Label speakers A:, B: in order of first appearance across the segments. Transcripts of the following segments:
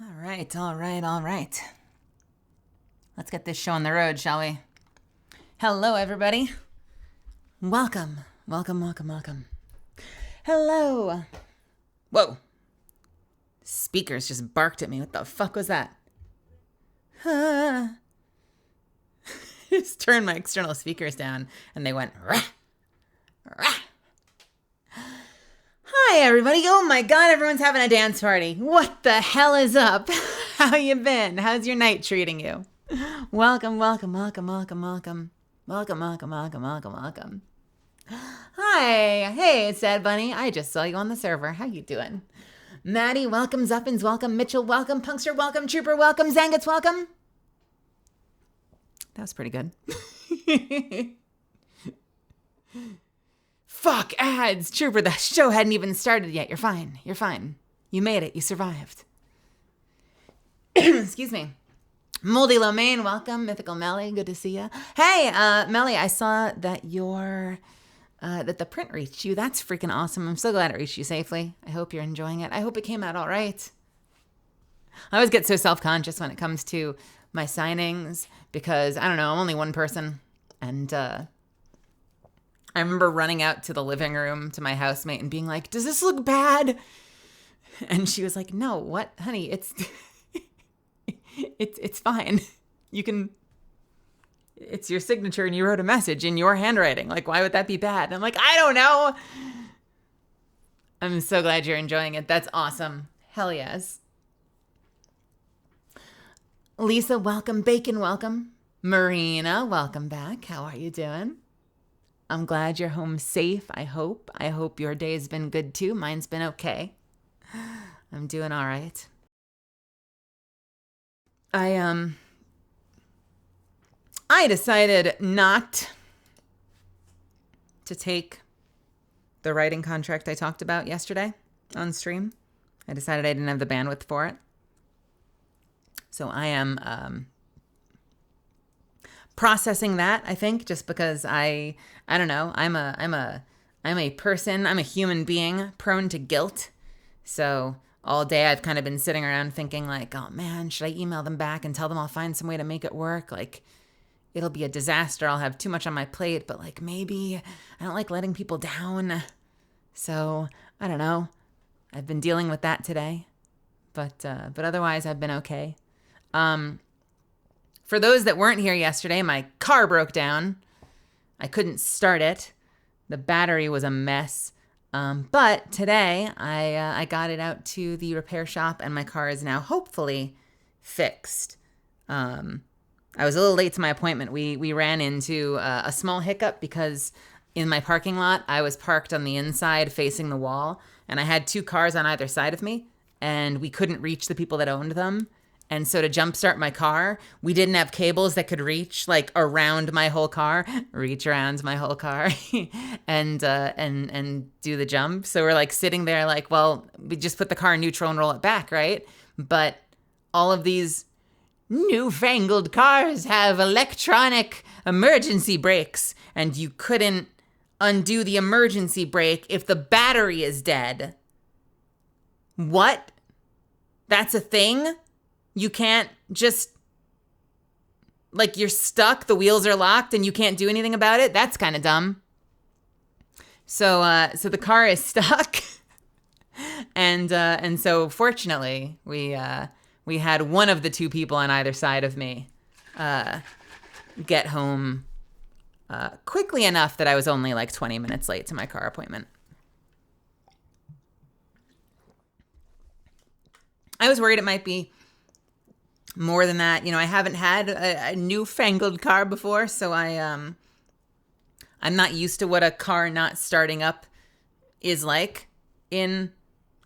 A: All right. Let's get this show on the road, shall we? Hello, everybody. Welcome. Hello. Whoa. Speakers just barked at me. What the fuck was that? Just turned my external speakers down and they went rah, rah. Hi, everybody. Oh my God, everyone's having a dance party. What the hell is up? How you been? How's your night treating you? Welcome. Hi. Hey, it's Sad Bunny. I just saw you on the server. How you doing? Maddie, welcome. Zuppins, welcome. Mitchell, welcome. Punkster, welcome. Trooper, welcome. Zangats, welcome. That was pretty good. Fuck, ads. Trooper, the show hadn't even started yet. You're fine. You made it. You survived. Excuse me. Moldy Lomain, welcome. Mythical Melly, good to see you. Hey, Melly, I saw that that the print reached you. That's freaking awesome. I'm so glad it reached you safely. I hope you're enjoying it. I hope it came out all right. I always get so self-conscious when it comes to my signings because, I don't know, I'm only one person. And I remember running out to the living room to my housemate and being like, does this look bad? And she was like, no, what? Honey, it's fine. It's your signature and you wrote a message in your handwriting. Like, why would that be bad? And I'm like, I don't know. I'm so glad you're enjoying it. That's awesome. Hell yes. Lisa, welcome. Bacon, welcome. Marina, welcome back. How are you doing? I'm glad you're home safe, I hope. I hope your day's been good too. Mine's been okay. I'm doing all right. I decided not to take the writing contract I talked about yesterday on stream. I decided I didn't have the bandwidth for it. So I am processing that, I think, just because I don't know, I'm a person, I'm a human being prone to guilt. So all day I've kind of been sitting around thinking like, oh man, should I email them back and tell them I'll find some way to make it work? Like, it'll be a disaster. I'll have too much on my plate, but like maybe I don't like letting people down. So I don't know. I've been dealing with that today, but otherwise I've been okay. For those that weren't here yesterday, my car broke down. I couldn't start it. The battery was a mess. But today I got it out to the repair shop and my car is now hopefully fixed. I was a little late to my appointment. We ran into a small hiccup because in my parking lot, I was parked on the inside facing the wall and I had two cars on either side of me and we couldn't reach the people that owned them. And so to jumpstart my car, we didn't have cables that could reach like around my whole car, and do the jump. So we're like sitting there like, well, we just put the car in neutral and roll it back, right? But all of these newfangled cars have electronic emergency brakes, and you couldn't undo the emergency brake if the battery is dead. What? That's a thing? You can't just, like, you're stuck, the wheels are locked, and you can't do anything about it? That's kind of dumb. So the car is stuck, and so fortunately, we had one of the two people on either side of me get home quickly enough that I was only like 20 minutes late to my car appointment. I was worried it might be more than that. You know, I haven't had a newfangled car before, so I'm not used to what a car not starting up is like in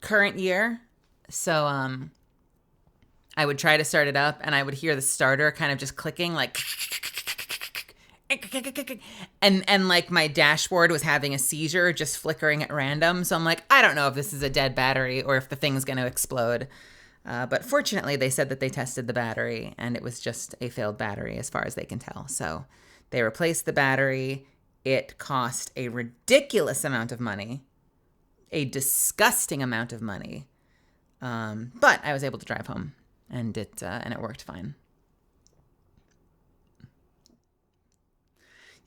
A: current year. So I would try to start it up and I would hear the starter kind of just clicking like and like my dashboard was having a seizure, just flickering at random. So I'm like, I don't know if this is a dead battery or if the thing's going to explode. But fortunately, they said that they tested the battery and it was just a failed battery as far as they can tell. So they replaced the battery. It cost a ridiculous amount of money, a disgusting amount of money. But I was able to drive home and it worked fine.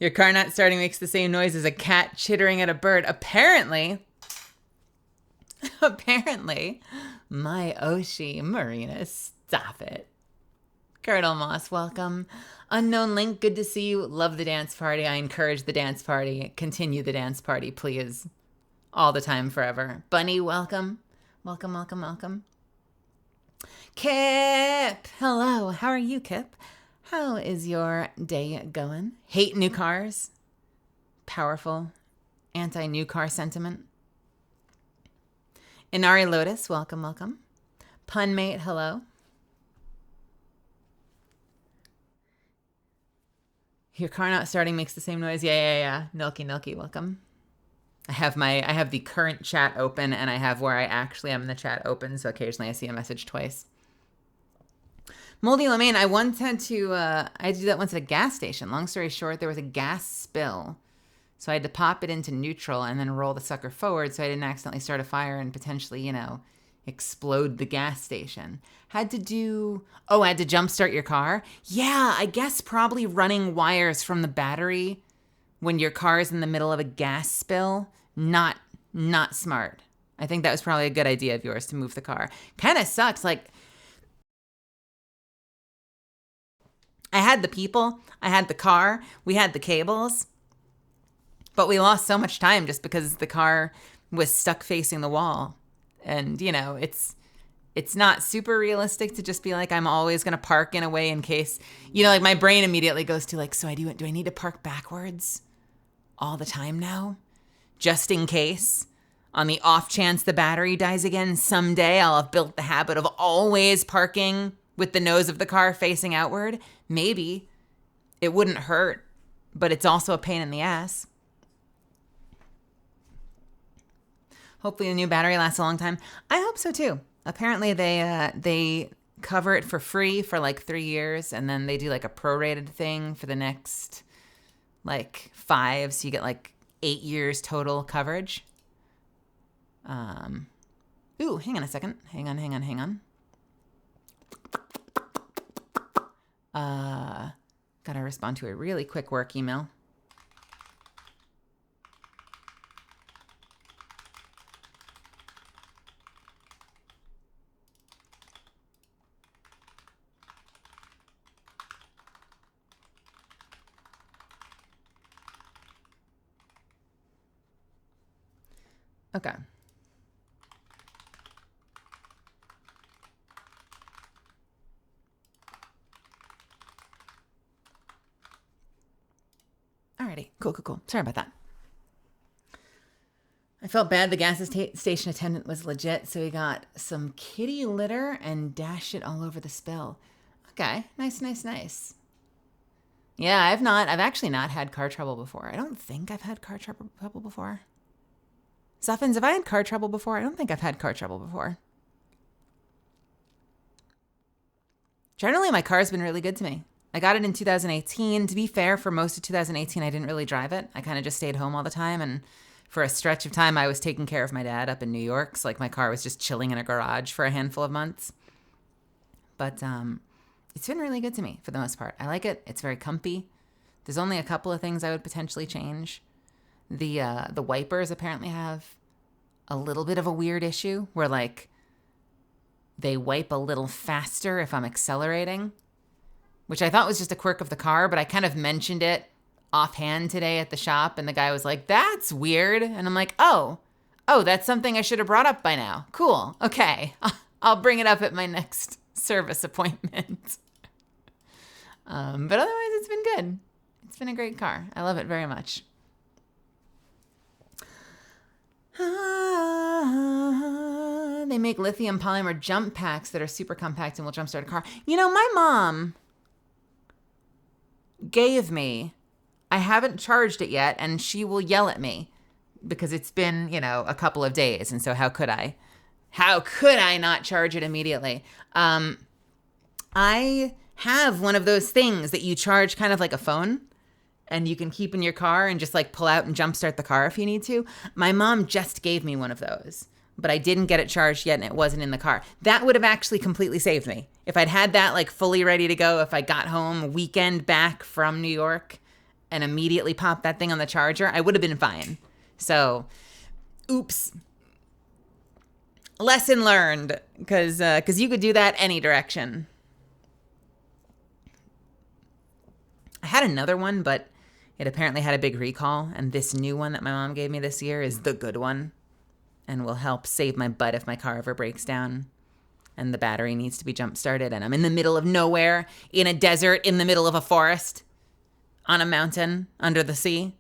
A: Your car not starting makes the same noise as a cat chittering at a bird. Apparently, my Oshi, Marina, stop it. Girdle Moss, welcome. Unknown Link, good to see you. Love the dance party. I encourage the dance party. Continue the dance party, please. All the time, forever. Bunny, welcome. Welcome, welcome, welcome. Kip, hello. How are you, Kip? How is your day going? Hate new cars. Powerful anti-new car sentiment. Inari Lotus, welcome, welcome. Punmate, hello. Your car not starting makes the same noise. Yeah. Milky, welcome. I have the current chat open, and I have where I actually am in the chat open, so occasionally I see a message twice. Moldy Lamaine, I once had to, I had to do that once at a gas station. Long story short, there was a gas spill. So I had to pop it into neutral and then roll the sucker forward so I didn't accidentally start a fire and potentially, explode the gas station. I had to jumpstart your car? Yeah, I guess probably running wires from the battery when your car is in the middle of a gas spill, not smart. I think that was probably a good idea of yours to move the car. Kind of sucks, I had the people, I had the car, we had the cables, but we lost so much time just because the car was stuck facing the wall. And, it's not super realistic to just be like, I'm always going to park in a way in case, my brain immediately goes to so do I need to park backwards all the time now? Just in case, on the off chance the battery dies again someday, I'll have built the habit of always parking with the nose of the car facing outward. Maybe it wouldn't hurt, but it's also a pain in the ass. Hopefully the new battery lasts a long time. I hope so too. Apparently they cover it for free for 3 years, and then they do a prorated thing for the next 5, so you get 8 years total coverage. Ooh, hang on a second. Hang on. Gotta respond to a really quick work email. Okay. Alrighty, cool. Sorry about that. I felt bad the gas station attendant was legit, so he got some kitty litter and dashed it all over the spill. Okay, nice. Yeah, I've actually not had car trouble before. I don't think I've had car trouble before. Zuffins, have I had car trouble before? I don't think I've had car trouble before. Generally, my car's been really good to me. I got it in 2018. To be fair, for most of 2018, I didn't really drive it. I kind of just stayed home all the time. And for a stretch of time, I was taking care of my dad up in New York. So my car was just chilling in a garage for a handful of months. But it's been really good to me for the most part. I like it. It's very comfy. There's only a couple of things I would potentially change. The wipers apparently have a little bit of a weird issue where they wipe a little faster if I'm accelerating, which I thought was just a quirk of the car, but I kind of mentioned it offhand today at the shop, and the guy was like, that's weird. And I'm like, oh, that's something I should have brought up by now. Cool. Okay. I'll bring it up at my next service appointment. But otherwise, it's been good. It's been a great car. I love it very much. They make lithium polymer jump packs that are super compact and will jumpstart a car. My mom gave me, I haven't charged it yet, and she will yell at me because it's been, a couple of days. And so how could I not charge it immediately? I have one of those things that you charge kind of like a phone, and you can keep in your car and just pull out and jumpstart the car if you need to. My mom just gave me one of those. but I didn't get it charged yet and it wasn't in the car. That would have actually completely saved me. If I'd had that like fully ready to go, if I got home weekend back from New York and immediately popped that thing on the charger, I would have been fine. So, oops. Lesson learned, because you could do that any direction. I had another one, but it apparently had a big recall, and this new one that my mom gave me this year is the good one and will help save my butt if my car ever breaks down and the battery needs to be jump-started and I'm in the middle of nowhere, in a desert, in the middle of a forest, on a mountain, under the sea.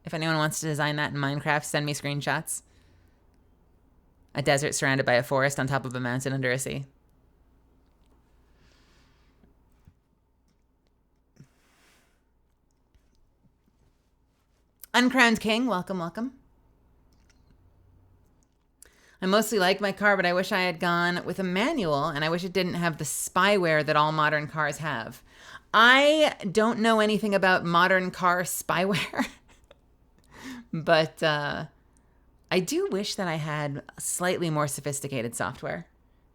A: If anyone wants to design that in Minecraft, send me screenshots. A desert surrounded by a forest on top of a mountain under a sea. Uncrowned King, welcome, welcome. I mostly like my car, but I wish I had gone with a manual, and I wish it didn't have the spyware that all modern cars have. I don't know anything about modern car spyware, but I do wish that I had slightly more sophisticated software.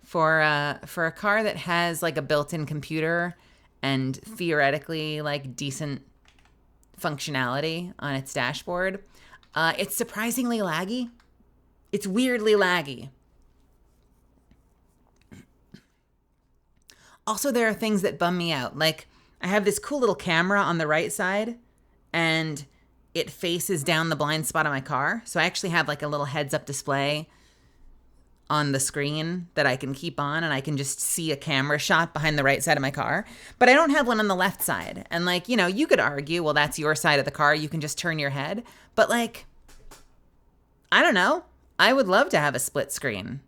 A: For a car that has like a built-in computer and theoretically like decent functionality on its dashboard, it's surprisingly laggy. It's weirdly laggy. Also, there are things that bum me out. Like, I have this cool little camera on the right side, and it faces down the blind spot of my car. So I actually have like a little heads-up display on the screen that I can keep on, and I can just see a camera shot behind the right side of my car. But I don't have one on the left side. And like, you know, you could argue, well, that's your side of the car. You can just turn your head. But like, I don't know. I would love to have a split screen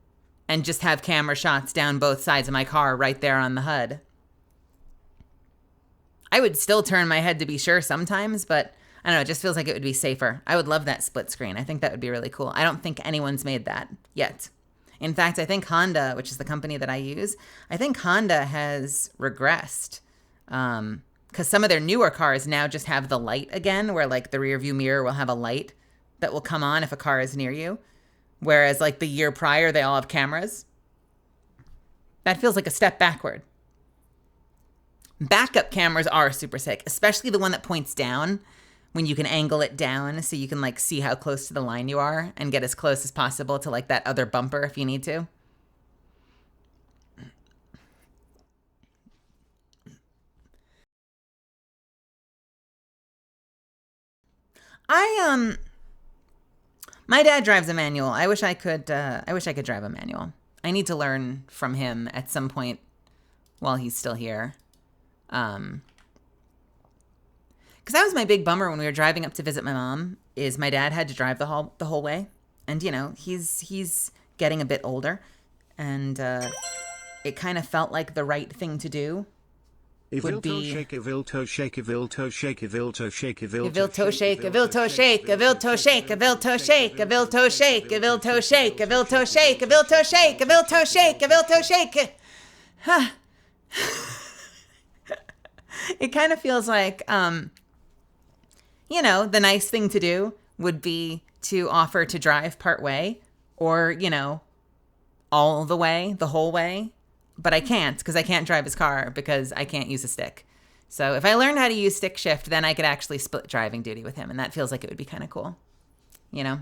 A: and just have camera shots down both sides of my car right there on the HUD. I would still turn my head to be sure sometimes, but I don't know, it just feels like it would be safer. I would love that split screen. I think that would be really cool. I don't think anyone's made that yet. In fact, I think Honda, which is the company that I use, I think Honda has regressed. Because some of their newer cars now just have the light again, where like the rear view mirror will have a light that will come on if a car is near you. Whereas like the year prior, they all have cameras. That feels like a step backward. Backup cameras are super sick, especially the one that points down, when you can angle it down so you can like see how close to the line you are and get as close as possible to like that other bumper if you need to. My dad drives a manual. I wish I could drive a manual. I need to learn from him at some point while he's still here. Because that was my big bummer when we were driving up to visit my mom, is my dad had to drive the whole way. And, you know, he's getting a bit older. And it kind of felt like the right thing to do would be...
B: shake, Evilto shake, Evilto shake, Evilto shake,
A: Evilto shake, Evilto shake, Evilto shake, Evilto shake, Evilto shake, Evilto shake, Evilto shake, Evilto shake, Evilto shake, Evilto shake. Huh. It kind of feels like... you know, the nice thing to do would be to offer to drive part way or, you know, all the way, the whole way. But I can't, because I can't drive his car because I can't use a stick. So if I learned how to use stick shift, then I could actually split driving duty with him. And that feels like it would be kind of cool, you know?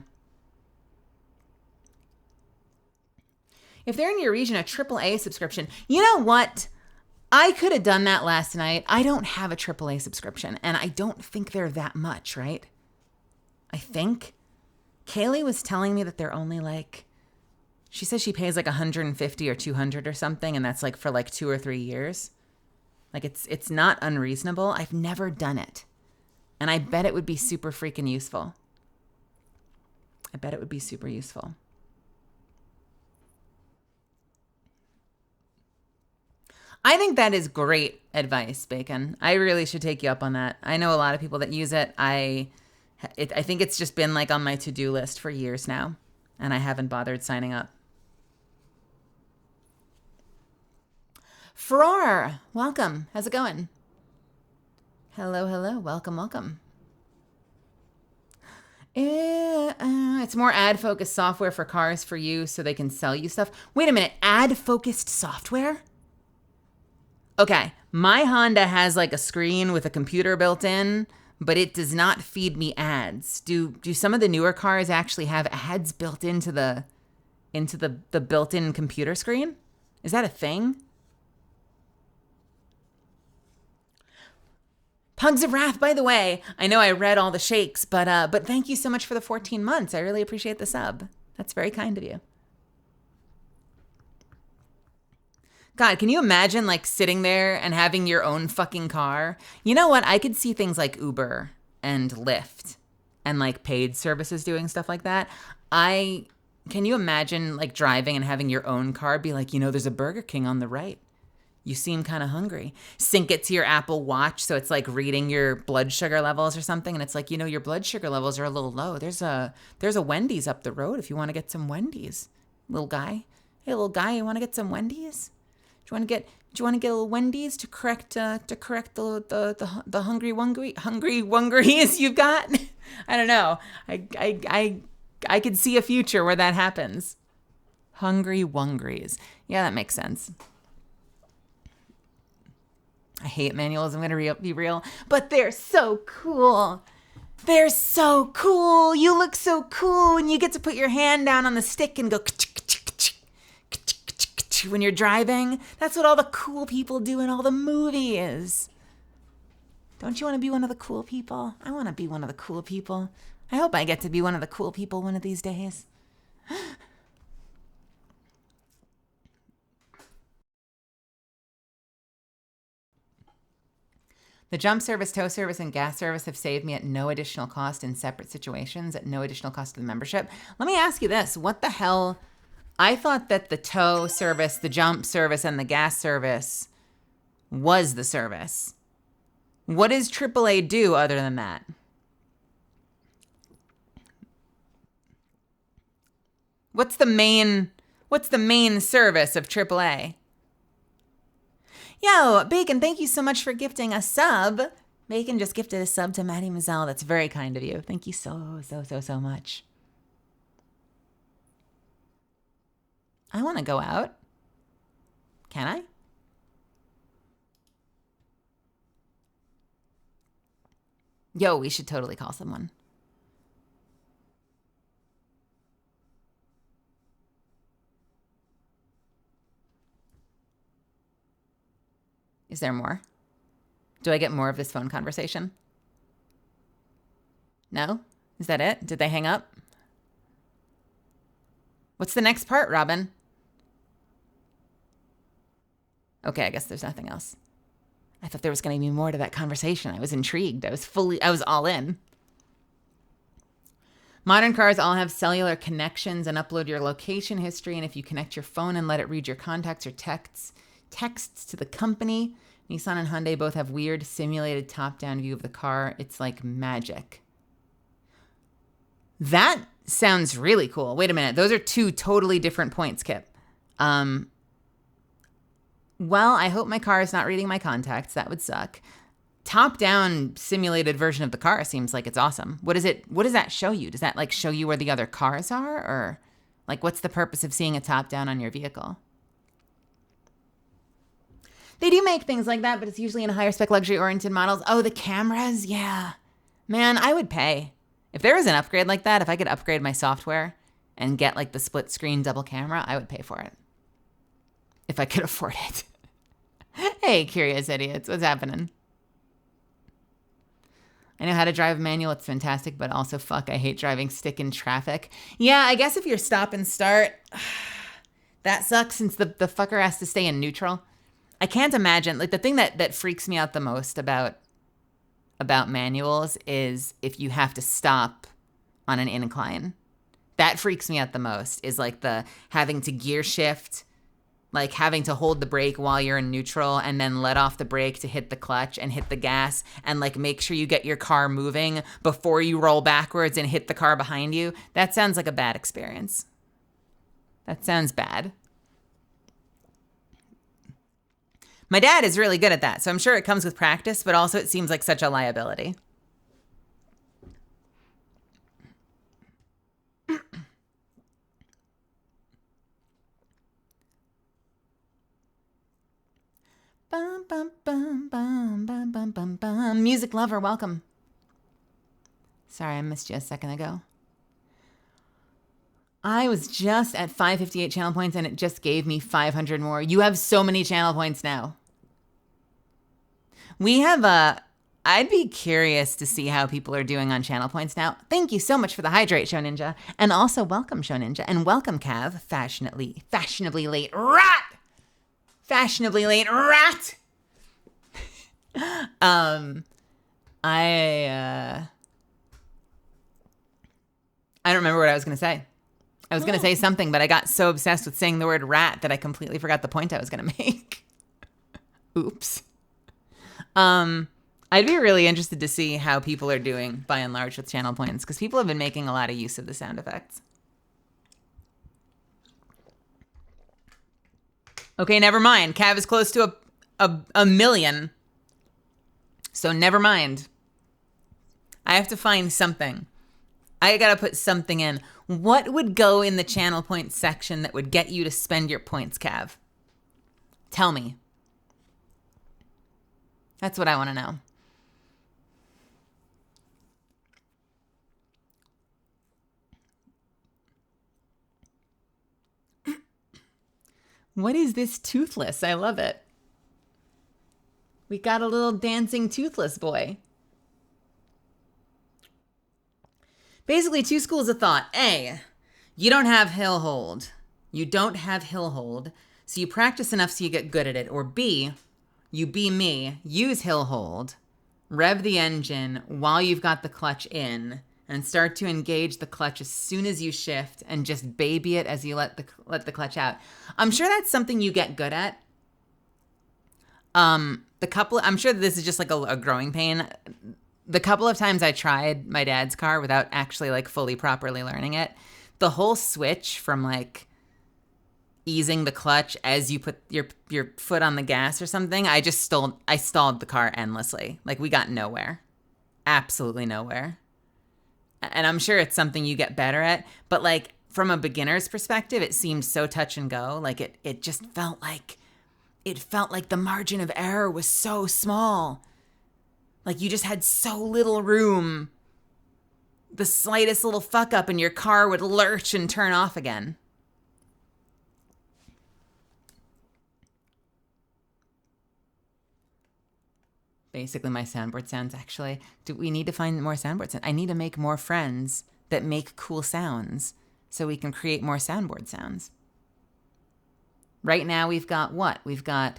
A: If they're in your region, a AAA subscription, you know what? I could have done that last night. I don't have a AAA subscription, and I don't think they're that much, right? I think. Kaylee was telling me that they're only like, she says she pays like 150 or 200 or something, and that's like for like 2 or 3 years. Like it's not unreasonable. I've never done it. And I bet it would be super freaking useful. I bet it would be super useful. I think that is great advice, Bacon. I really should take you up on that. I know a lot of people that use it. I think it's just been like on my to-do list for years now, and I haven't bothered signing up. Farrar, welcome. How's it going? Hello, hello. Welcome, welcome. It's more ad-focused software for cars for you so they can sell you stuff. Wait a minute, ad-focused software? Okay, my Honda has like a screen with a computer built in, but it does not feed me ads. Do some of the newer cars actually have ads built into the built-in computer screen? Is that a thing? Pugs of Wrath, by the way, I know I read all the shakes, but thank you so much for the 14 months. I really appreciate the sub. That's very kind of you. God, can you imagine like sitting there and having your own fucking car? You know what? I could see things like Uber and Lyft and like paid services doing stuff like that. Can you imagine like driving and having your own car be like, there's a Burger King on the right. You seem kind of hungry. Sync it to your Apple Watch so it's like reading your blood sugar levels or something, and it's like, your blood sugar levels are a little low. There's a Wendy's up the road if you want to get some Wendy's, little guy. Hey, little guy, you want to get some Wendy's? Do you want to get a little Wendy's to correct the hungry wungries you've got? I don't know. I could see a future where that happens. Hungry wungries. Yeah, that makes sense. I hate manuals, I'm going to be real, but they're so cool. They're so cool. You look so cool when you get to put your hand down on the stick and go when you're driving. That's what all the cool people do in all the movies. Don't you want to be one of the cool people? I want to be one of the cool people. I hope I get to be one of the cool people one of these days. The jump service, tow service, and gas service have saved me at no additional cost in separate situations, at no additional cost to the membership. Let me ask you this. What the hell? I thought that the tow service, the jump service, and the gas service was the service. What does AAA do other than that? What's the main service of AAA? Yo, Bacon, thank you so much for gifting a sub. Bacon just gifted a sub to Maddie Mazzell. That's very kind of you. Thank you so much. I want to go out. Can I? Yo, we should totally call someone. Is there more? Do I get more of this phone conversation? No? Is that it? Did they hang up? What's the next part, Robin? Okay, I guess there's nothing else. I thought there was going to be more to that conversation. I was intrigued. I was all in. Modern cars all have cellular connections and upload your location history. And if you connect your phone and let it read your contacts or texts to the company, Nissan and Hyundai both have weird simulated top-down view of the car. It's like magic. That sounds really cool. Wait a minute. Those are two totally different points, Kip. Well, I hope my car is not reading my contacts. That would suck. Top-down simulated version of the car seems like it's awesome. What does that show you? Does that like show you where the other cars are? Or like what's the purpose of seeing a top-down on your vehicle? They do make things like that, but it's usually in higher spec luxury-oriented models. Oh, the cameras? Yeah. Man, I would pay. If there was an upgrade like that, if I could upgrade my software and get like the split screen double camera, I would pay for it. If I could afford it. Hey, curious idiots, what's happening? I know how to drive a manual. It's fantastic, but also fuck, I hate driving stick in traffic. Yeah, I guess if you're stop and start, that sucks since the fucker has to stay in neutral. I can't imagine, like the thing that freaks me out the most about manuals is if you have to stop on an incline. That freaks me out the most is like the having to gear shift, like having to hold the brake while you're in neutral and then let off the brake to hit the clutch and hit the gas and like make sure you get your car moving before you roll backwards and hit the car behind you. That sounds like a bad experience. That sounds bad. My dad is really good at that, so I'm sure it comes with practice, but also it seems like such a liability. Bum, bum, bum, bum, bum, bum, bum, bum. Music lover, welcome. Sorry, I missed you a second ago. I was just at 558 channel points and it just gave me 500 more. You have so many channel points now. We have I'd be curious to see how people are doing on channel points now. Thank you so much for the hydrate, Show Ninja. And also welcome, Show Ninja. And welcome, Cav. Fashionably late rat! Fashionably late rat! I don't remember what I was going to say. I was going to say something, but I got so obsessed with saying the word rat that I completely forgot the point I was going to make. Oops. I'd be really interested to see how people are doing, by and large, with channel points, because people have been making a lot of use of the sound effects. Okay, never mind. Cav is close to a million. So never mind. I have to find something. I gotta put something in. What would go in the channel points section that would get you to spend your points, Cav? Tell me. That's what I want to know. What is this toothless? I love it. We got a little dancing toothless boy. Basically, two schools of thought. A, you don't have hill hold. You don't have hill hold, so you practice enough so you get good at it. Or B, you be me, use hill hold, rev the engine while you've got the clutch in, and start to engage the clutch as soon as you shift, and just baby it as you let the clutch out. I'm sure that's something you get good at. I'm sure this is just like a growing pain. The couple of times I tried my dad's car without actually like fully properly learning it, the whole switch from like easing the clutch as you put your foot on the gas or something, I stalled the car endlessly. Like we got nowhere. Absolutely nowhere. And I'm sure it's something you get better at, but like from a beginner's perspective, it seemed so touch and go. Like it just felt like the margin of error was so small. Like you just had so little room. The slightest little fuck up and your car would lurch and turn off again. Basically my soundboard sounds, actually. Do we need to find more soundboard sounds? I need to make more friends that make cool sounds so we can create more soundboard sounds. Right now we've got what? We've got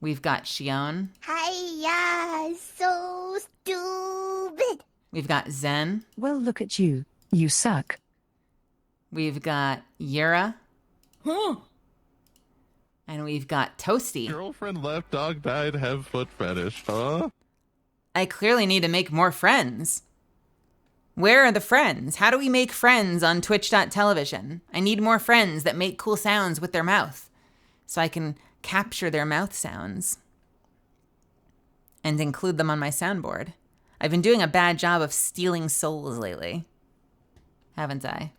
A: Shion.
C: Hiya, so stupid.
A: We've got Zen.
D: Well, look at you. You suck.
A: We've got Yura.
E: Huh?
A: And we've got Toasty.
E: Girlfriend left, dog died, have foot fetish, huh?
A: I clearly need to make more friends. Where are the friends? How do we make friends on Twitch.television? I need more friends that make cool sounds with their mouth so I can capture their mouth sounds and include them on my soundboard. I've been doing a bad job of stealing souls lately, haven't I?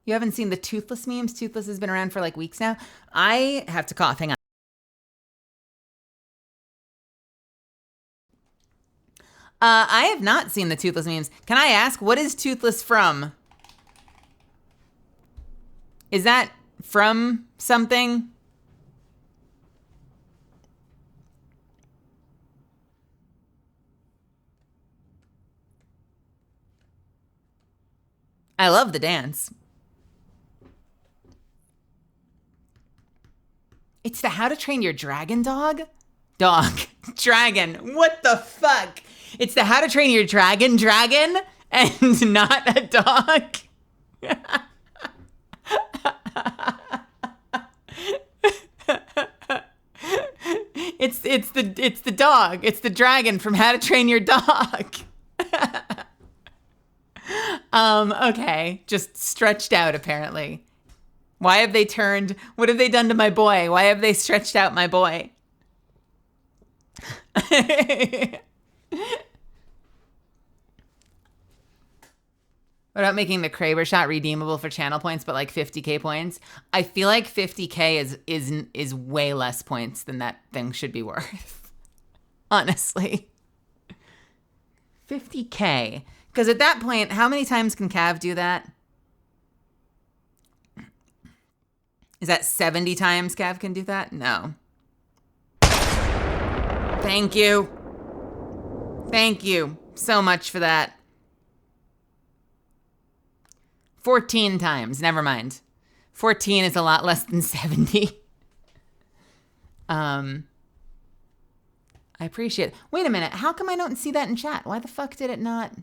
A: You haven't seen the Toothless memes? Toothless has been around for like weeks now. I have to cough. Hang on. I have not seen the Toothless memes. Can I ask, what is Toothless from? Is that from something? I love the dance. It's the How to Train Your Dragon dog? Dragon. What the fuck? It's the How to Train Your Dragon and not a dog. It's the dog. It's the dragon from How to Train Your Dog. Okay, just stretched out apparently. Why have they turned? What have they done to my boy? Why have they stretched out my boy? What about making the Kraber shot redeemable for channel points, but like 50k points? I feel like 50k is way less points than that thing should be worth. Honestly. 50k. Because at that point, how many times can Cav do that? Is that 70 times Cav can do that? No. Thank you. Thank you so much for that. 14 times. Never mind. 14 is a lot less than 70. I appreciate it. Wait a minute. How come I don't see that in chat? Why the fuck did it not?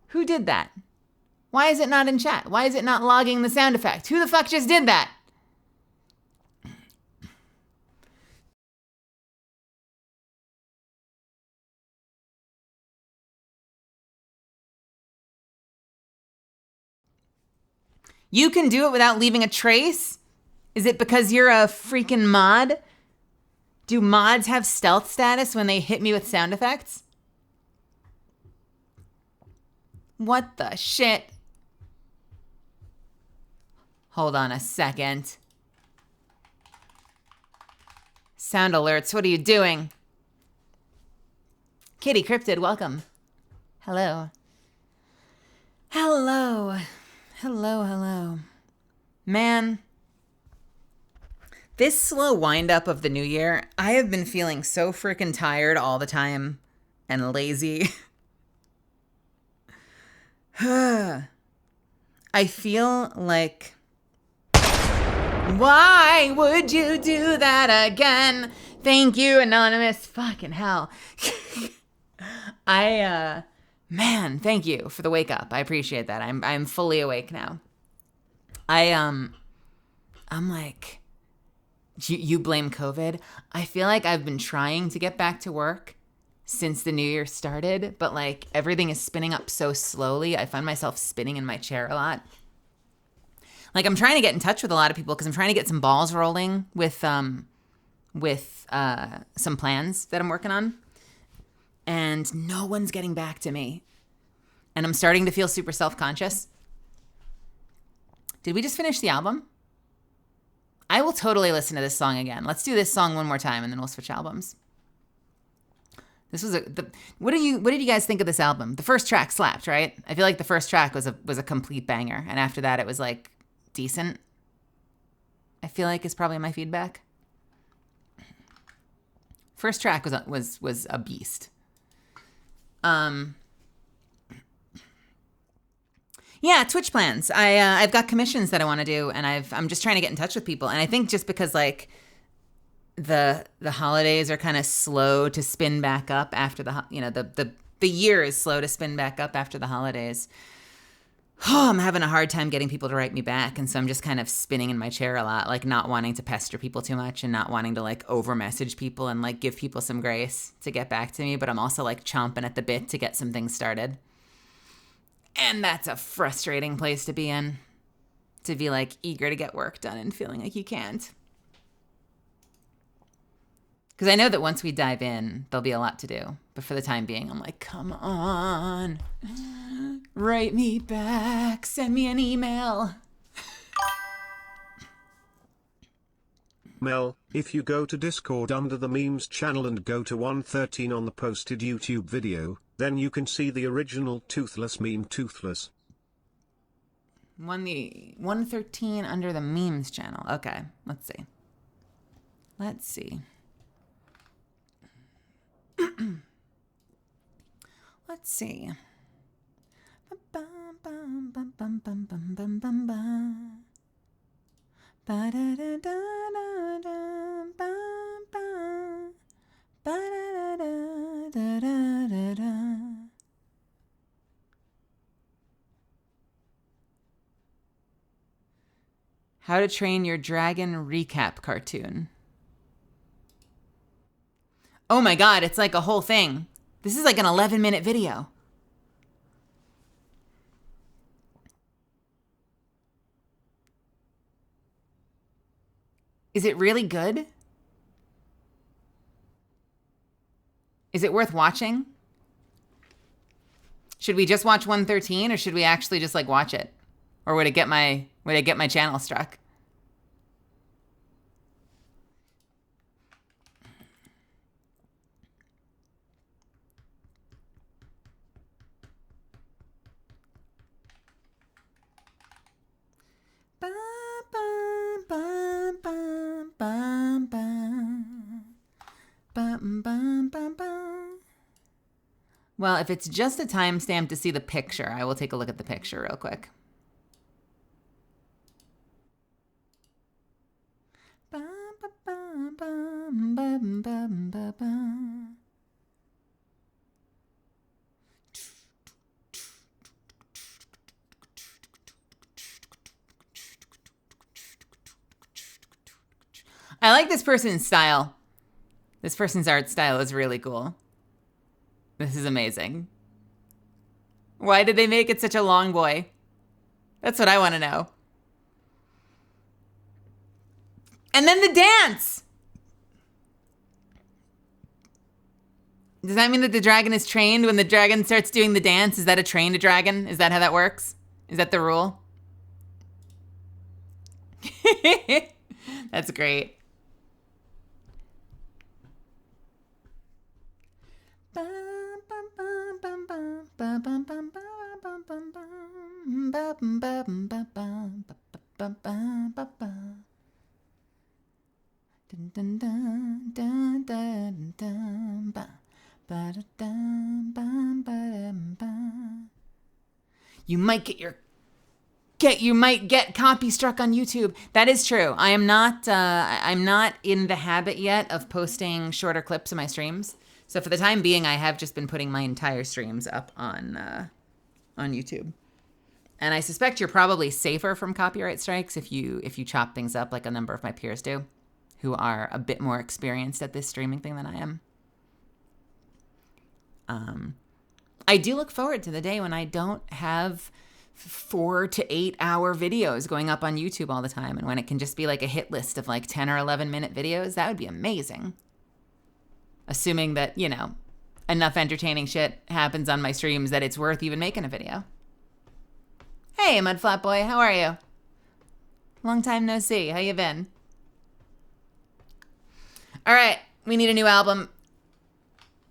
A: Who did that? Why is it not in chat? Why is it not logging the sound effect? Who the fuck just did that? You can do it without leaving a trace? Is it because you're a freaking mod? Do mods have stealth status when they hit me with sound effects? What the shit? Hold on a second. Sound alerts, what are you doing? Kitty Cryptid, welcome. Hello. Hello. Hello, hello. Man, this slow wind up of the new year, I have been feeling so freaking tired all the time and lazy. I feel like, why would you do that again? Thank you, Anonymous. Fucking hell. Man, thank you for the wake up. I appreciate that. I'm fully awake now. I'm like, you blame COVID? I feel like I've been trying to get back to work since the new year started, but like everything is spinning up so slowly. I find myself spinning in my chair a lot. Like I'm trying to get in touch with a lot of people because I'm trying to get some balls rolling with some plans that I'm working on. And no one's getting back to me. And I'm starting to feel super self-conscious. Did we just finish the album? I will totally listen to this song again. Let's do this song one more time and then we'll switch albums. This was what did you guys think of this album? The first track slapped, right? I feel like the first track was a complete banger, and after that it was like decent. I feel like is probably my feedback. First track was a beast. Yeah, Twitch plans. I've got commissions that I want to do, and I'm just trying to get in touch with people. And I think just because like the holidays are kind of slow to spin back up after the year is slow to spin back up after the holidays. Oh, I'm having a hard time getting people to write me back, and so I'm just kind of spinning in my chair a lot, like not wanting to pester people too much and not wanting to like over message people and like give people some grace to get back to me, but I'm also like chomping at the bit to get some things started. And that's a frustrating place to be in, to be like eager to get work done and feeling like you can't. Because I know that once we dive in, there'll be a lot to do. But for the time being, I'm like, come on, write me back, send me an email.
B: Mel, if you go to Discord under the memes channel and go to 113 on the posted YouTube video, then you can see the original Toothless meme Toothless.
A: 113 under the memes channel. Okay, let's see. Let's see. Let's see. How to Train Your Dragon recap cartoon. Oh my God, it's like a whole thing. This is like an 11-minute video. Is it really good? Is it worth watching? Should we just watch 113 or should we actually just like watch it? Or would it get my channel struck? Well, if it's just a timestamp to see the picture, I will take a look at the picture real quick. I like this person's style. This person's art style is really cool. This is amazing. Why did they make it such a long boy? That's what I want to know. And then the dance! Does that mean that the dragon is trained when the dragon starts doing the dance? Is that a trained dragon? Is that how that works? Is that the rule? That's great. You might get copy struck on YouTube. That is true. I'm not in the habit yet of posting shorter clips of my streams. So for the time being, I have just been putting my entire streams up on YouTube. And I suspect you're probably safer from copyright strikes if you chop things up like a number of my peers do, who are a bit more experienced at this streaming thing than I am. I do look forward to the day when I don't have 4 to 8 hour videos going up on YouTube all the time, and when it can just be like a hit list of like 10 or 11 minute videos. That would be amazing. Assuming that, you know, enough entertaining shit happens on my streams that it's worth even making a video. Hey, Mudflat Boy, how are you? Long time no see. How you been? All right, we need a new album.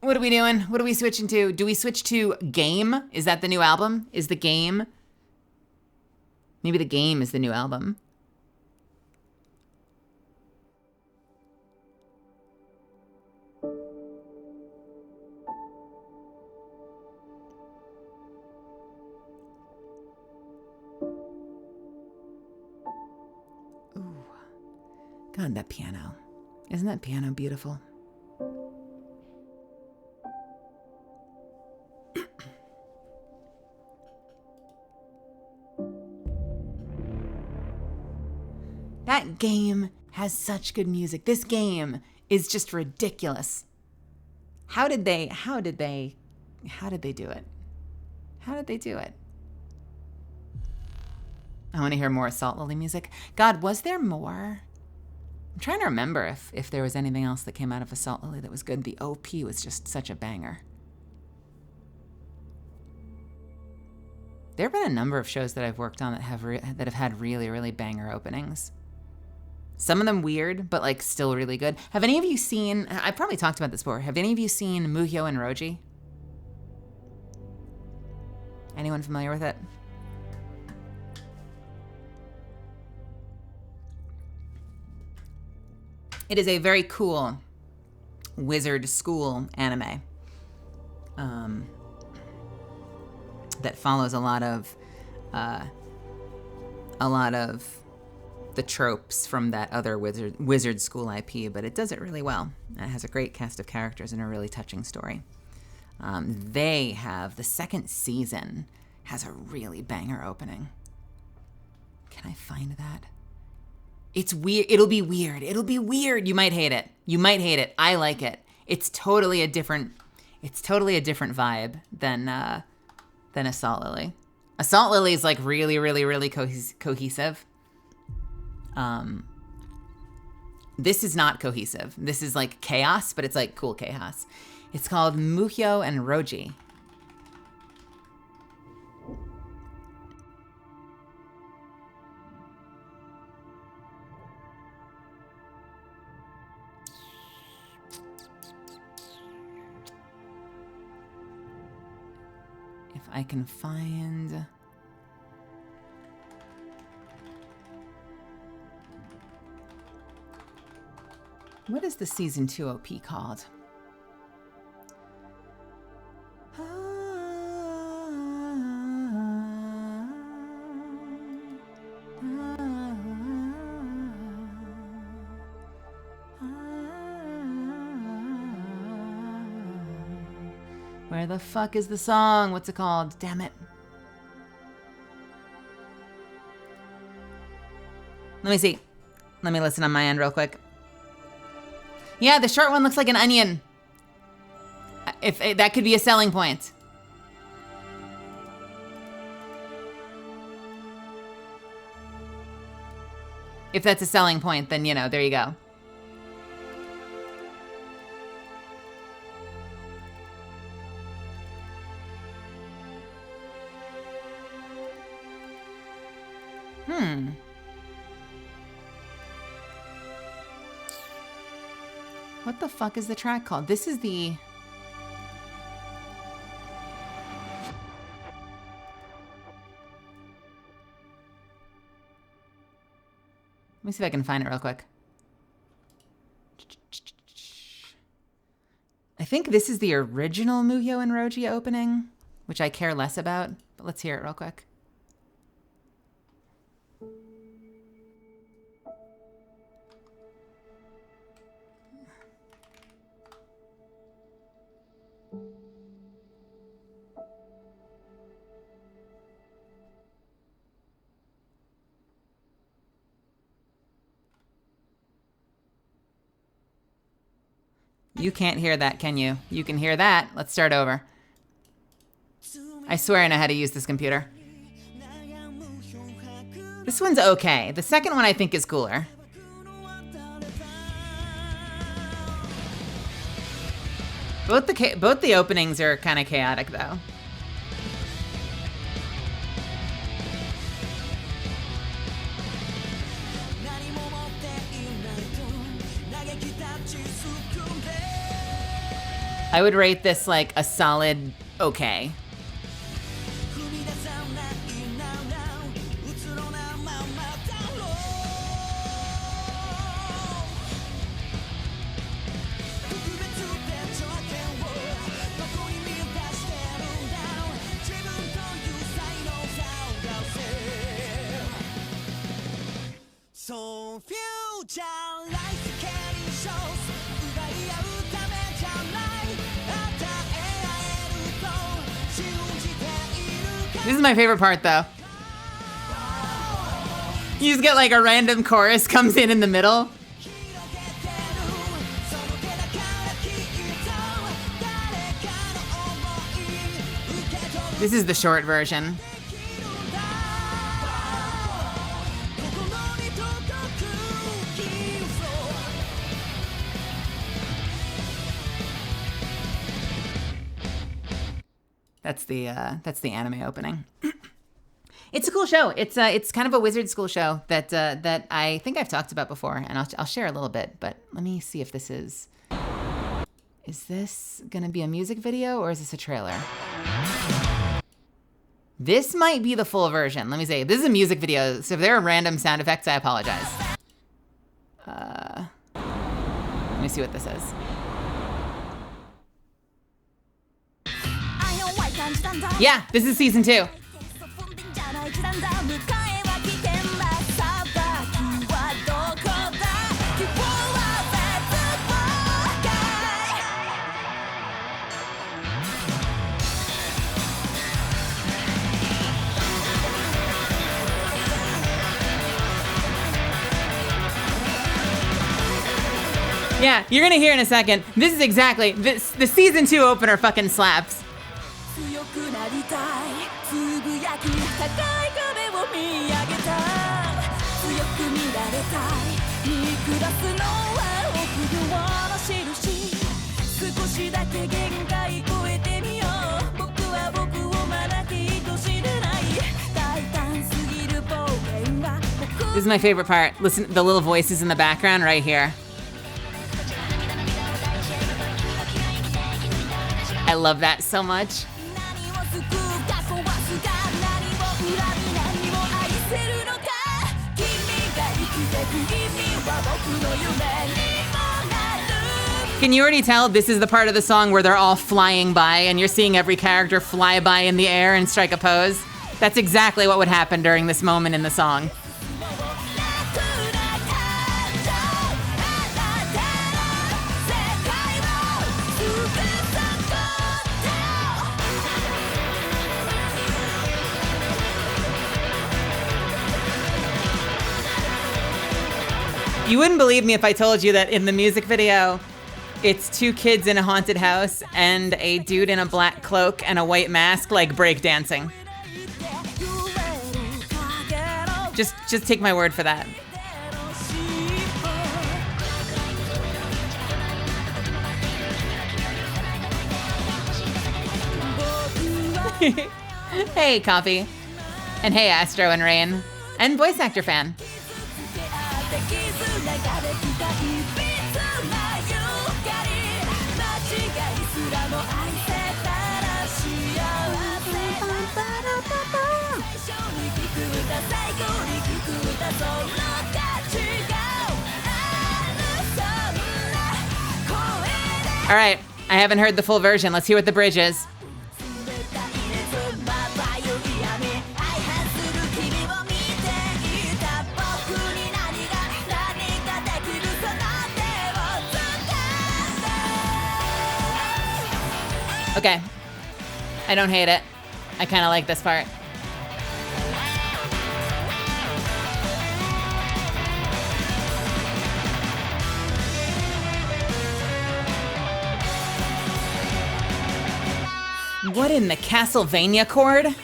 A: What are we doing? What are we switching to? Do we switch to Game? Is that the new album? Is the Game? Maybe the Game is the new album. Ooh. God, that piano. Isn't that piano beautiful? That game has such good music. This game is just ridiculous. How did they do it? How did they do it? I want to hear more Salt Lily music. God, was there more? I'm trying to remember if there was anything else that came out of a Salt Lily that was good. The OP was just such a banger. There have been a number of shows that I've worked on that have had really, really banger openings. Some of them weird, but like still really good. Have any of you seen, I've probably talked about this before, have any of you seen Meooooooow and Roji? Anyone familiar with it? It is a very cool wizard school anime that follows a lot of the tropes from that other wizard school IP, but it does it really well. It has a great cast of characters and a really touching story. They have, the second season has a really banger opening. Can I find that? It's weird. It'll be weird. You might hate it. I like it. It's totally a different vibe than a Salt Lily. A Salt Lily is like really, really, really cohesive. This is not cohesive. This is like chaos, but it's like cool chaos. It's called Meooooooow and Roji. If I can find... What is the season 2 OP called? Where the fuck is the song? What's it called? Damn it. Let me see. Let me listen on my end real quick. Yeah, the short one looks like an onion. If that could be a selling point. If that's a selling point, then, you know, there you go. What the fuck is the track called? This is the... Let me see if I can find it real quick. I think this is the original Muhyo and Roji opening, which I care less about, but let's hear it real quick. You can't hear that, can you? You can hear that. Let's start over. I swear I know how to use this computer. This one's okay. The second one I think is cooler. Both the openings are kind of chaotic though. I would rate this like a solid okay. This is my favorite part though. You just get like a random chorus comes in the middle. This is the short version. That's the anime opening. It's a cool show. It's kind of a wizard school show that I think I've talked about before, and I'll share a little bit. But let me see if this is. Is this gonna be a music video or is this a trailer? This might be the full version. Let me see. This is a music video, so if there are random sound effects, I apologize. Let me see what this is. Yeah, this is season 2. Yeah, you're gonna hear in a second. This is exactly this. The season 2 opener fucking slaps. This is my favorite part. Listen, the little voices in the background right here. I love that so much. Can you already tell this is the part of the song where they're all flying by and you're seeing every character fly by in the air and strike a pose? That's exactly what would happen during this moment in the song. You wouldn't believe me if I told you that in the music video, it's two kids in a haunted house and a dude in a black cloak and a white mask, like breakdancing. Just take my word for that. Hey, Coffee. And hey, Astro and Rain. And voice actor fan. All right, I haven't heard the full version. Let's hear what the bridge is. Okay, I don't hate it. I kind of like this part. What in the Castlevania chord?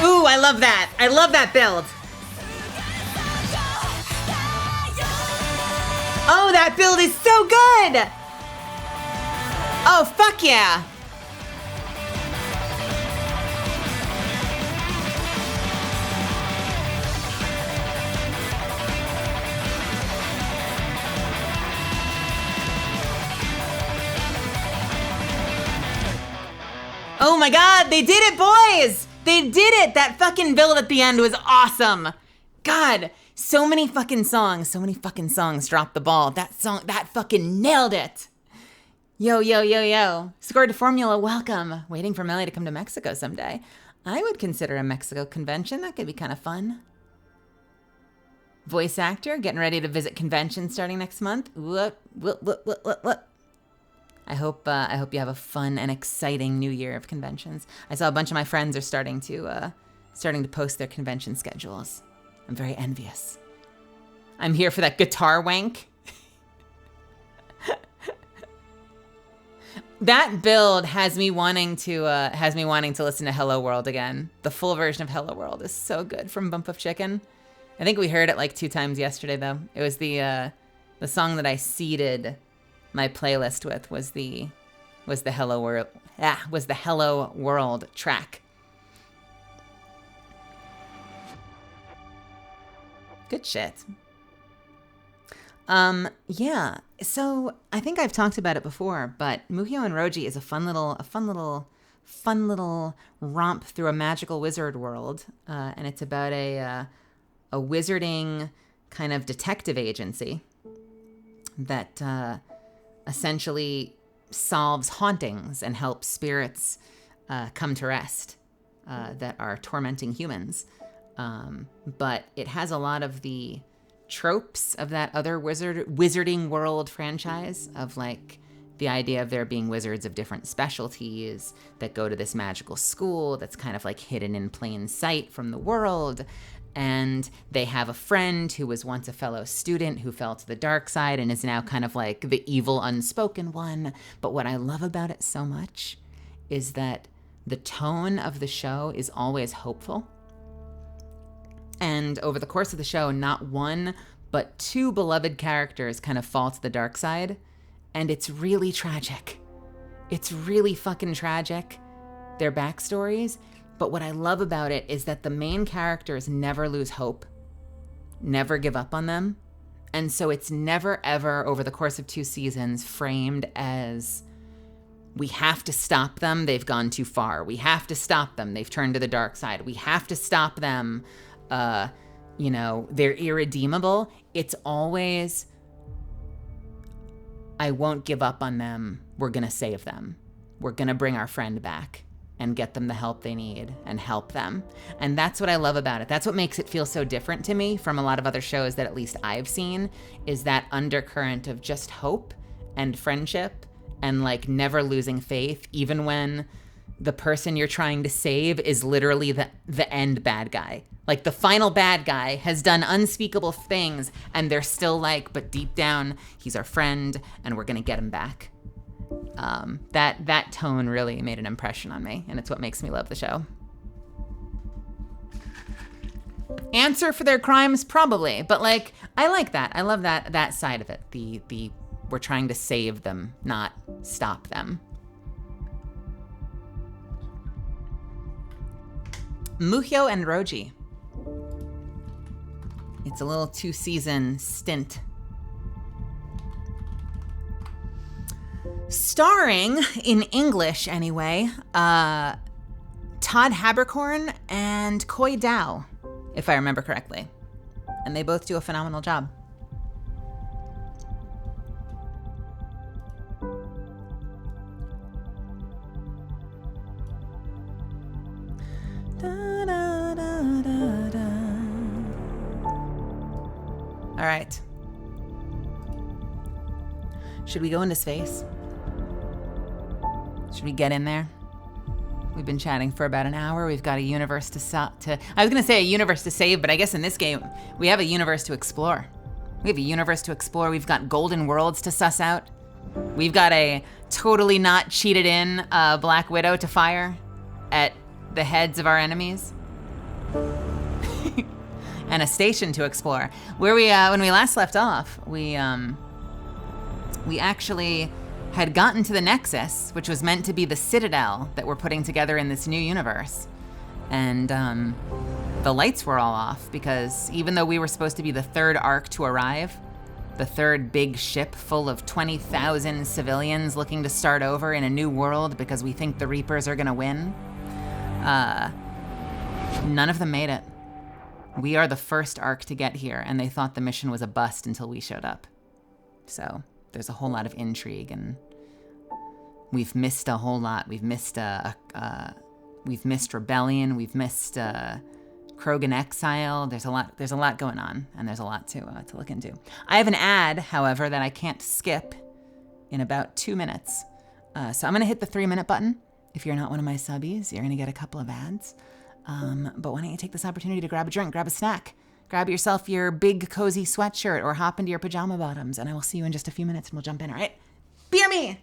A: Ooh, I love that. I love that build. Oh, that build is so good! Oh, fuck yeah! Oh my god, they did it, boys! They did it! That fucking build at the end was awesome! God, so many fucking songs dropped the ball. That fucking nailed it! Yo, yo, yo, yo. Scored to Formula, welcome. Waiting for Melly to come to Mexico someday. I would consider a Mexico convention. That could be kind of fun. Voice actor, getting ready to visit conventions starting next month. What? I hope you have a fun and exciting new year of conventions. I saw a bunch of my friends are starting to post their convention schedules. I'm very envious. I'm here for that guitar wank. That build has me wanting to listen to Hello World again. The full version of Hello World is so good from Bump of Chicken. I think we heard it like 2 times yesterday though. It was the song that I seeded my playlist with was the Hello World track. Good shit. Yeah. So I think I've talked about it before, but Muhyo and Roji is a fun little romp through a magical wizard world, and it's about a wizarding kind of detective agency that essentially solves hauntings and helps spirits come to rest that are tormenting humans. But it has a lot of the tropes of that other wizarding world franchise of like the idea of there being wizards of different specialties that go to this magical school that's kind of like hidden in plain sight from the world. And they have a friend who was once a fellow student who fell to the dark side and is now kind of like the evil unspoken one. But what I love about it so much is that the tone of the show is always hopeful. And over the course of the show, not one, but 2 beloved characters kind of fall to the dark side. And it's really tragic. It's really fucking tragic. their backstories. But what I love about it is that the main characters never lose hope, never give up on them. And so it's never, ever, over the course of 2 seasons, framed as, we have to stop them, they've gone too far. We have to stop them, they've turned to the dark side. We have to stop them, they're irredeemable. It's always, I won't give up on them, we're gonna save them. We're gonna bring our friend back and get them the help they need and help them. And that's what I love about it. That's what makes it feel so different to me from a lot of other shows that at least I've seen, is that undercurrent of just hope and friendship and like never losing faith, even when the person you're trying to save is literally the end bad guy. Like the final bad guy has done unspeakable things and they're still like, but deep down, he's our friend and we're gonna get him back. That tone really made an impression on me, and it's what makes me love the show. Answer for their crimes, probably, but like, I like that. I love that side of it. The we're trying to save them, not stop them. Muhyo and Roji. It's a little 2-season stint. Starring, in English anyway, Todd Haberkorn and Koi Dao, if I remember correctly. And they both do a phenomenal job. Da, da, da, da, da. All right. Should we go into space? Should we get in there? We've been chatting for about an hour. We've got a universe I was gonna say a universe to save, but I guess in this game, we have a universe to explore. We have a universe to explore. We've got golden worlds to suss out. We've got a totally not cheated in Black Widow to fire at the heads of our enemies. And a station to explore. Where we, when we last left off, we actually had gotten to the Nexus, which was meant to be the citadel that we're putting together in this new universe. And the lights were all off because even though we were supposed to be the 3rd arc to arrive, the 3rd big ship full of 20,000 civilians looking to start over in a new world because we think the Reapers are gonna win, none of them made it. We are the 1st arc to get here, and they thought the mission was a bust until we showed up. So there's a whole lot of intrigue, and we've missed a whole lot. We've missed Rebellion. We've missed Krogan Exile. There's a lot going on, and there's a lot to look into. I have an ad, however, that I can't skip in about 2 minutes. So I'm gonna hit the 3-minute button. If you're not one of my subbies, you're gonna get a couple of ads. But why don't you take this opportunity to grab a drink, grab a snack, grab yourself your big cozy sweatshirt, or hop into your pajama bottoms, and I will see you in just a few minutes and we'll jump in, all right? Beer me!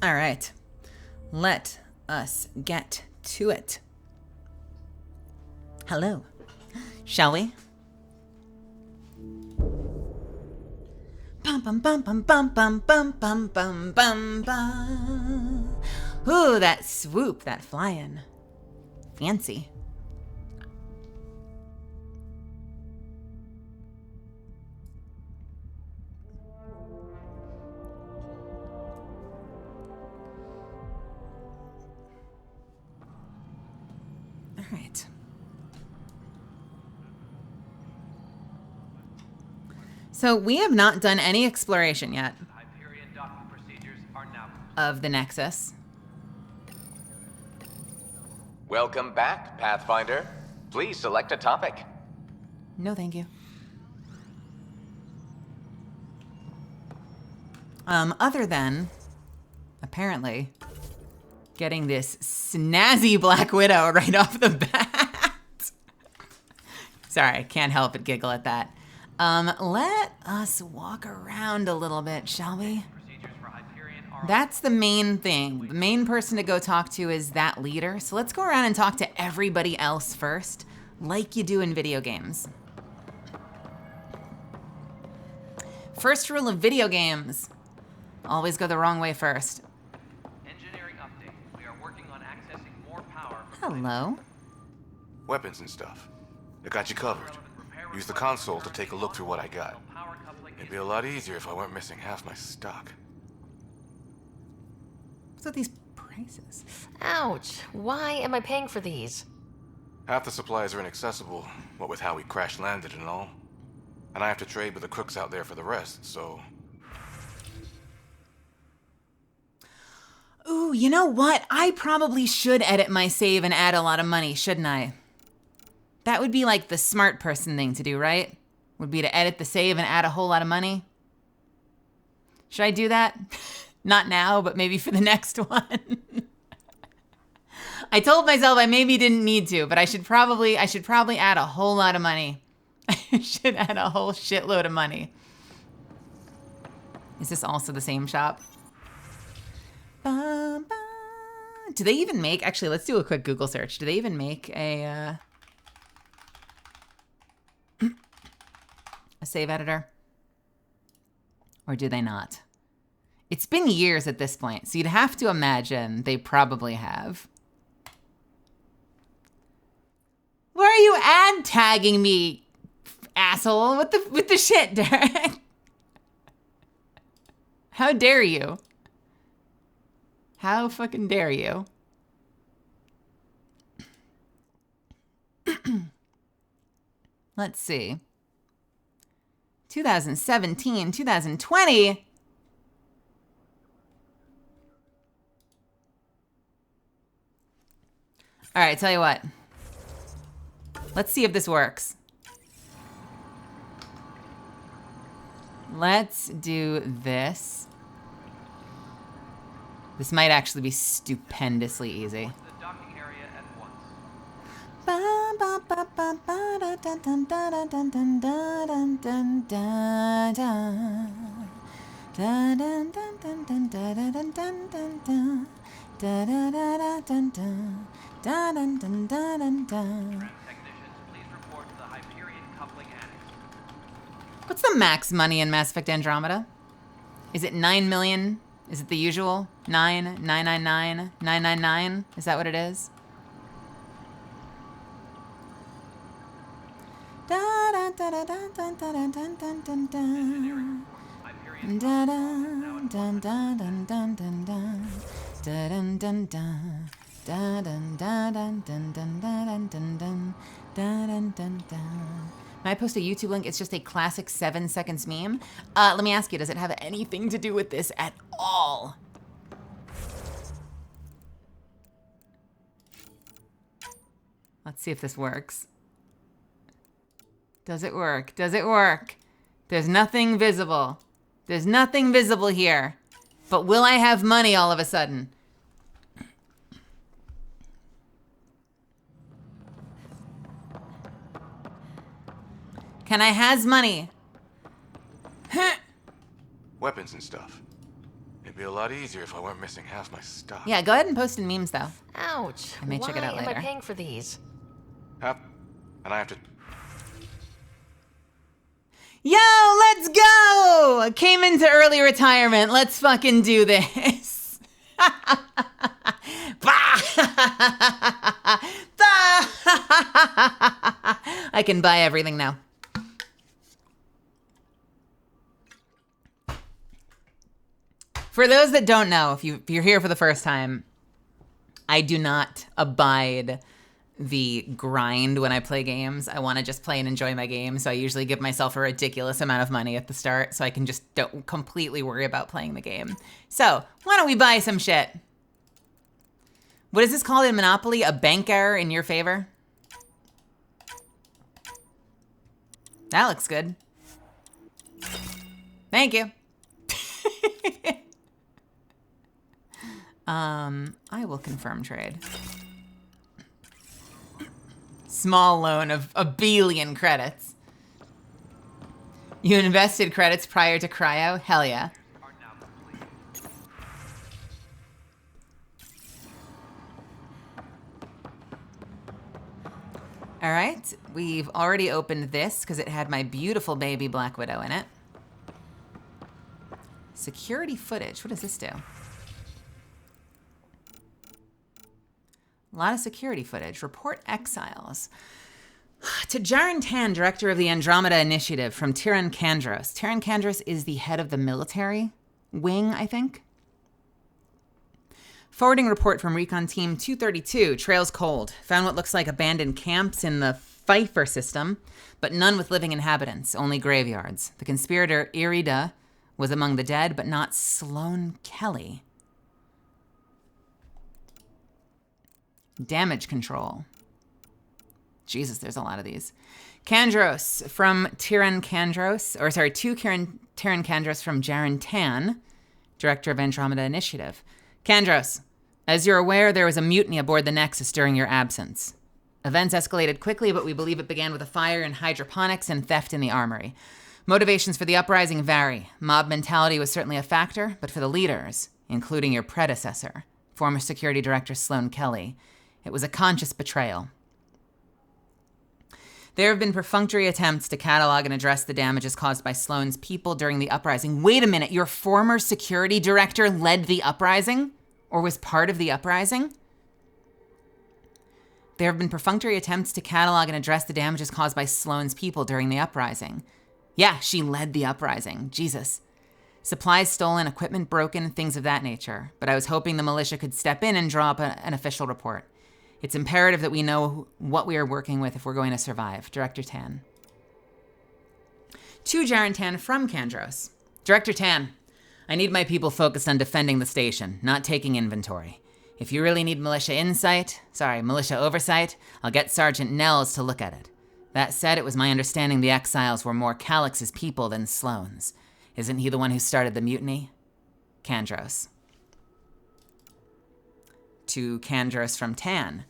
A: All right, let us get to it. Hello, shall we? Bum bum bum bum bum bum bum bum bum bum bum. Ooh, that swoop, that flying, fancy. All right. So we have not done any exploration yet of the Nexus.
F: Welcome back, Pathfinder. Please select a topic.
A: No, thank you. Other than, apparently, getting this snazzy Black Widow right off the bat. Sorry, can't help but giggle at that. Let us walk around a little bit, shall we? That's the main thing. The main person to go talk to is that leader. So let's go around and talk to everybody else first, like you do in video games. First rule of video games: always go the wrong way first.
G: Engineering update. We are working on accessing more power.
A: Hello.
H: Weapons and stuff. I got you covered. Use the console to take a look through what I got. It'd be a lot easier if I weren't missing half my stock.
A: What's with these prices?
I: Ouch. Why am I paying for these?
H: Half the supplies are inaccessible, what with how we crash landed and all. And I have to trade with the crooks out there for the rest, so...
A: Ooh, you know what? I probably should edit my save and add a lot of money, shouldn't I? That would be like the smart person thing to do, right? Would be to edit the save and add a whole lot of money. Should I do that? Not now, but maybe for the next one. I told myself I maybe didn't need to, but I should probably add a whole lot of money. I should add a whole shitload of money. Is this also the same shop? Do they even make, actually, let's do a quick Google search. Do they even make a save editor? Or do they not? It's been years at this point, so you'd have to imagine they probably have. Why are you ad tagging me, asshole? With the shit, Derek? How dare you? How fucking dare you? Let's see. 2017, 2020. All right, tell you what. Let's see if this works. Let's do this. This might actually be stupendously easy.
G: The docking area at once. Technicians, please report to the Hyperion coupling annex.
A: What's the max money in Mass Effect Andromeda? Is it 9 million? Is it the usual? 9, 999, 999? Is that what it is? Da da da da da da da da da da da da. Da da da da da da da da. Da dun dun dun. Da dun da dun dun dun dun dun dun. Da dun dun dun. When I post a YouTube link, it's just a classic 7 seconds meme. Let me ask you, does it have anything to do with this at all? Let's see if this works. Does it work? Does it work? There's nothing visible. There's nothing visible here. But will I have money all of a sudden? Can I has money?
H: Weapons and stuff. It'd be a lot easier if I weren't missing half my stuff.
A: Yeah, go ahead and post in memes though.
I: Ouch.
A: I may check it out
I: Why am
A: later.
I: I paying for these?
H: And I have to...
A: Yo, let's go! I came into early retirement. Let's fucking do this. I can buy everything now. For those that don't know, if you're here for the first time, I do not abide the grind when I play games. I want to just play and enjoy my game, so I usually give myself a ridiculous amount of money at the start so I can just don't completely worry about playing the game. So, why don't we buy some shit? What is this called in Monopoly? A bank error in your favor? That looks good. Thank you. I will confirm trade. Small loan of a billion credits. You invested credits prior to cryo? Hell yeah. All right, we've already opened this because it had my beautiful baby Black Widow in it. Security footage, what does this do? A lot of security footage. Report exiles. To Jaren Tan, director of the Andromeda Initiative from Tiran Kandros. Tiran Kandros is the head of the military wing, I think. Forwarding report from Recon Team 232. Trails cold. Found what looks like abandoned camps in the Pfeiffer system, but none with living inhabitants, only graveyards. The conspirator Irida was among the dead, but not Sloane Kelly. Damage control. Jesus, there's a lot of these. Kandros from Tiran Kandros, or sorry, to Tiran Kandros from Jaren Tan, director of Andromeda Initiative. Kandros, as you're aware, there was a mutiny aboard the Nexus during your absence. Events escalated quickly, but we believe it began with a fire in hydroponics and theft in the armory. Motivations for the uprising vary. Mob mentality was certainly a factor, but for the leaders, including your predecessor, former security director Sloane Kelly, it was a conscious betrayal. There have been perfunctory attempts to catalog and address the damages caused by Sloane's people during the uprising. Wait a minute, your former security director led the uprising? Or was part of the uprising? There have been perfunctory attempts to catalog and address the damages caused by Sloane's people during the uprising. Yeah, she led the uprising. Jesus. Supplies stolen, equipment broken, things of that nature. But I was hoping the militia could step in and draw up an official report. It's imperative that we know what we are working with if we're going to survive. Director Tan. To Jaren Tan from Kandros. Director Tan, I need my people focused on defending the station, not taking inventory. If you really need militia oversight, I'll get Sergeant Nels to look at it. That said, it was my understanding the exiles were more Calix's people than Sloane's. Isn't he the one who started the mutiny? Kandros. To Kandros from Tan.